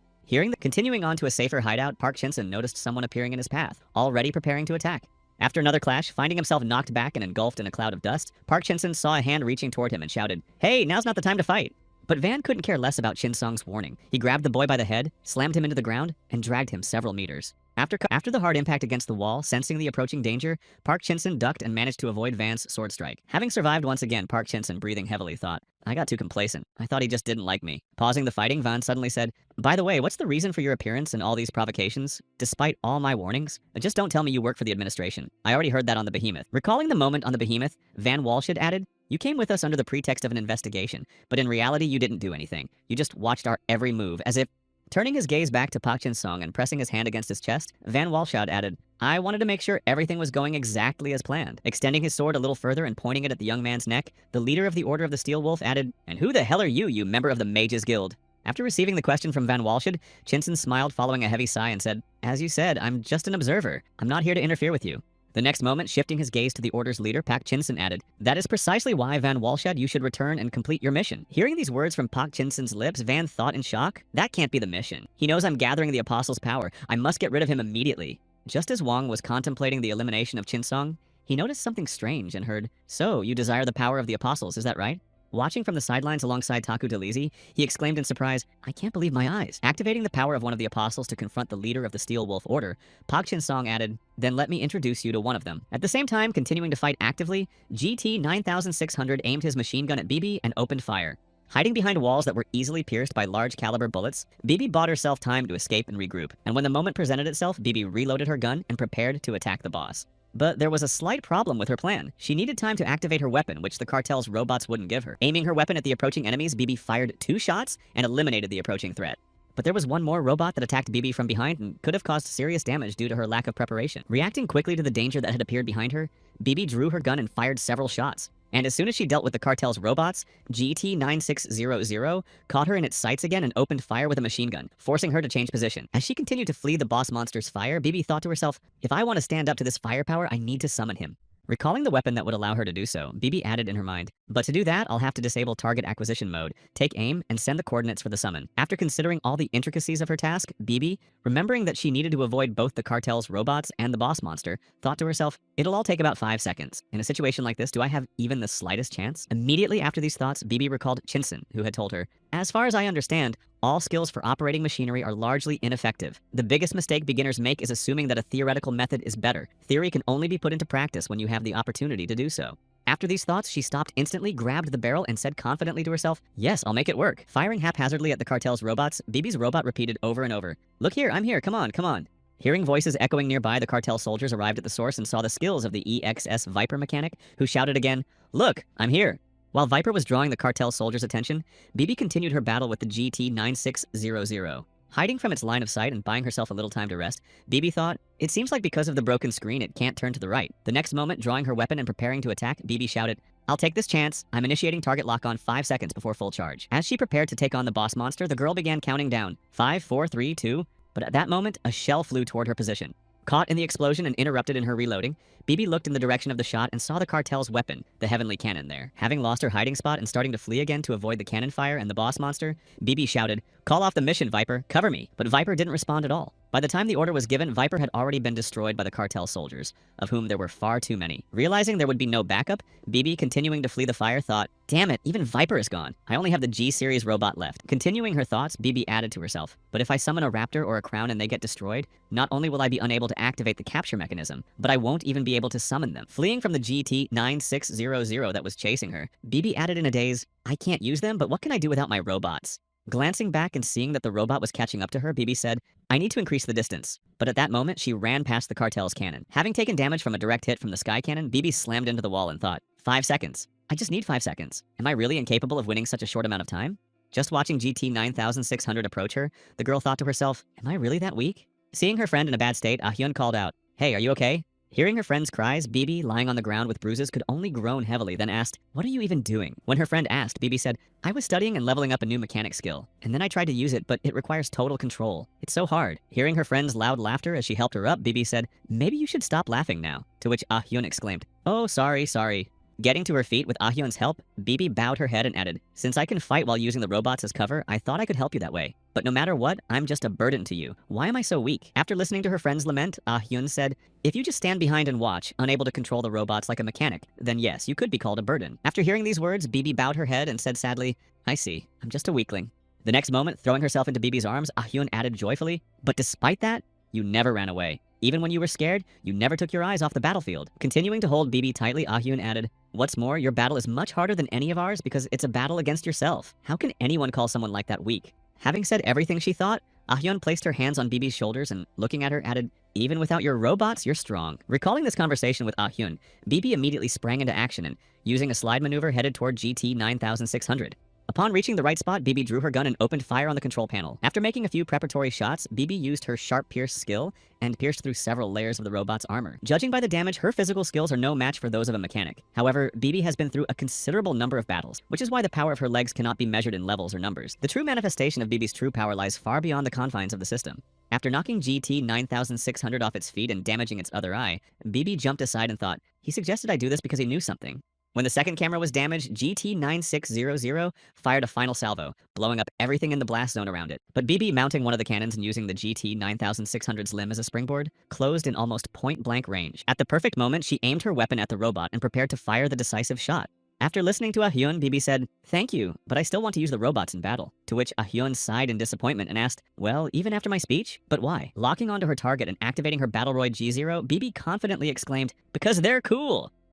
Continuing on to a safer hideout, Park Shin-sun noticed someone appearing in his path, already preparing to attack. After another clash, finding himself knocked back and engulfed in a cloud of dust, Park Shin-sun saw a hand reaching toward him and shouted, "Hey, now's not the time to fight." But Van couldn't care less about Shin-sung's warning. He grabbed the boy by the head, slammed him into the ground, and dragged him several meters. After the hard impact against the wall, sensing the approaching danger, Park Shin-sun ducked and managed to avoid Van's sword strike. Having survived once again, Park Shin-sun, breathing heavily, thought, I got too complacent. I thought he just didn't like me. Pausing the fighting, Van suddenly said, "By the way, what's the reason for your appearance and all these provocations? Despite all my warnings? Just don't tell me you work for the administration. I already heard that on the Behemoth." Recalling the moment on the Behemoth, Van Walshad added, "You came with us under the pretext of an investigation, but in reality you didn't do anything. You just watched our every move, as if..." Turning his gaze back to Park Shin-sung and pressing his hand against his chest, Van Walshad added, "I wanted to make sure everything was going exactly as planned." Extending his sword a little further and pointing it at the young man's neck, the leader of the Order of the Steel Wolf added, "And who the hell are you, you member of the Mages Guild?" After receiving the question from Van Walshad, Chinson smiled following a heavy sigh and said, "As you said, I'm just an observer. I'm not here to interfere with you." The next moment, shifting his gaze to the Order's leader, Pak Chinson added, "That is precisely why, Van Walshad, you should return and complete your mission." Hearing these words from Pak Chinson's lips, Van thought in shock, that can't be the mission. He knows I'm gathering the Apostle's power. I must get rid of him immediately. Just as Wang was contemplating the elimination of Chinsong, he noticed something strange and heard, "So, you desire the power of the Apostles, is that right?" Watching from the sidelines alongside Taku Delizi, he exclaimed in surprise, "I can't believe my eyes." Activating the power of one of the apostles to confront the leader of the Steel Wolf Order, Pak Chin-song added, "Then let me introduce you to one of them." At the same time, continuing to fight actively, GT 9600 aimed his machine gun at BB and opened fire. Hiding behind walls that were easily pierced by large caliber bullets, BB bought herself time to escape and regroup, and when the moment presented itself, BB reloaded her gun and prepared to attack the boss. But there was a slight problem with her plan. She needed time to activate her weapon, which the cartel's robots wouldn't give her. Aiming her weapon at the approaching enemies, BB fired 2 shots and eliminated the approaching threat. But there was one more robot that attacked BB from behind and could have caused serious damage due to her lack of preparation. Reacting quickly to the danger that had appeared behind her, BB drew her gun and fired several shots. And as soon as she dealt with the cartel's robots, GT 9600 caught her in its sights again and opened fire with a machine gun, forcing her to change position. As she continued to flee the boss monster's fire, BB thought to herself, if I want to stand up to this firepower, I need to summon him. Recalling the weapon that would allow her to do so, BB added in her mind, but to do that, I'll have to disable target acquisition mode, take aim, and send the coordinates for the summon. After considering all the intricacies of her task, BB, remembering that she needed to avoid both the cartel's robots and the boss monster, thought to herself, it'll all take about 5 seconds. In a situation like this, do I have even the slightest chance? Immediately after these thoughts, BB recalled Chinson, who had told her, as far as I understand, all skills for operating machinery are largely ineffective. The biggest mistake beginners make is assuming that a theoretical method is better. Theory can only be put into practice when you have the opportunity to do so. After these thoughts, she stopped instantly, grabbed the barrel, and said confidently to herself, yes, I'll make it work. Firing haphazardly at the cartel's robots, BB's robot repeated over and over, look here, I'm here, come on, come on. Hearing voices echoing nearby, the cartel soldiers arrived at the source and saw the skills of the EXS Viper mechanic, who shouted again, look, I'm here. While Viper was drawing the cartel soldiers' attention, BB continued her battle with the GT 9600. Hiding from its line of sight and buying herself a little time to rest, BB thought, it seems like because of the broken screen it can't turn to the right. The next moment, drawing her weapon and preparing to attack, BB shouted, I'll take this chance. I'm initiating target lock on 5 seconds before full charge. As she prepared to take on the boss monster, the girl began counting down. 5, 4, 3, 2. But at that moment, a shell flew toward her position. Caught in the explosion and interrupted in her reloading, BB looked in the direction of the shot and saw the cartel's weapon, the heavenly cannon there. Having lost her hiding spot and starting to flee again to avoid the cannon fire and the boss monster, BB shouted, call off the mission, Viper, cover me. But Viper didn't respond at all. By the time the order was given, Viper had already been destroyed by the cartel soldiers, of whom there were far too many. Realizing there would be no backup, BB, continuing to flee the fire, thought, damn it, even Viper is gone. I only have the G-series robot left. Continuing her thoughts, BB added to herself, but if I summon a raptor or a crown and they get destroyed, not only will I be unable to activate the capture mechanism, but I won't even be able to summon them. Fleeing from the GT 9600 that was chasing her, BB added in a daze, I can't use them, but what can I do without my robots? Glancing back and seeing that the robot was catching up to her, BB said, I need to increase the distance. But at that moment, she ran past the cartel's cannon. Having taken damage from a direct hit from the sky cannon, BB slammed into the wall and thought, 5 seconds. I just need 5 seconds. Am I really incapable of winning such a short amount of time? Just watching GT 9600 approach her, the girl thought to herself, am I really that weak? Seeing her friend in a bad state, Ah-hyun called out, hey, are you okay? Hearing her friend's cries, Bibi, lying on the ground with bruises, could only groan heavily, then asked, what are you even doing? When her friend asked, Bibi said, I was studying and leveling up a new mechanic skill, and then I tried to use it, but it requires total control. It's so hard. Hearing her friend's loud laughter as she helped her up, Bibi said, maybe you should stop laughing now. To which Ah-hyun exclaimed, oh, sorry. Getting to her feet with Ah-hyun's help, Bibi bowed her head and added, since I can fight while using the robots as cover, I thought I could help you that way. But no matter what, I'm just a burden to you. Why am I so weak? After listening to her friend's lament, Ah-hyun said, if you just stand behind and watch, unable to control the robots like a mechanic, then yes, you could be called a burden. After hearing these words, Bibi bowed her head and said sadly, I see, I'm just a weakling. The next moment, throwing herself into Bibi's arms, Ah-hyun added joyfully, but despite that, you never ran away. Even when you were scared, you never took your eyes off the battlefield. Continuing to hold Bibi tightly, Ah-hyun added, what's more, your battle is much harder than any of ours because it's a battle against yourself. How can anyone call someone like that weak? Having said everything she thought, Ah-hyun placed her hands on Bibi's shoulders and, looking at her, added, even without your robots, you're strong. Recalling this conversation with Ah-hyun, Bibi immediately sprang into action and, using a slide maneuver, headed toward GT 9600. Upon reaching the right spot, Bibi drew her gun and opened fire on the control panel. After making a few preparatory shots, Bibi used her sharp pierce skill and pierced through several layers of the robot's armor. Judging by the damage, her physical skills are no match for those of a mechanic. However, Bibi has been through a considerable number of battles, which is why the power of her legs cannot be measured in levels or numbers. The true manifestation of Bibi's true power lies far beyond the confines of the system. After knocking GT 9600 off its feet and damaging its other eye, Bibi jumped aside and thought, he suggested I do this because he knew something. When the second camera was damaged, GT 9600 fired a final salvo, blowing up everything in the blast zone around it. But Bibi, mounting one of the cannons and using the GT 9600's limb as a springboard, closed in almost point-blank range. At the perfect moment, she aimed her weapon at the robot and prepared to fire the decisive shot. After listening to Ah-hyun, Bibi said, thank you, but I still want to use the robots in battle. To which Ah-hyun sighed in disappointment and asked, well, even after my speech? But why? Locking onto her target and activating her Battleroid G0, Bibi confidently exclaimed, because they're cool!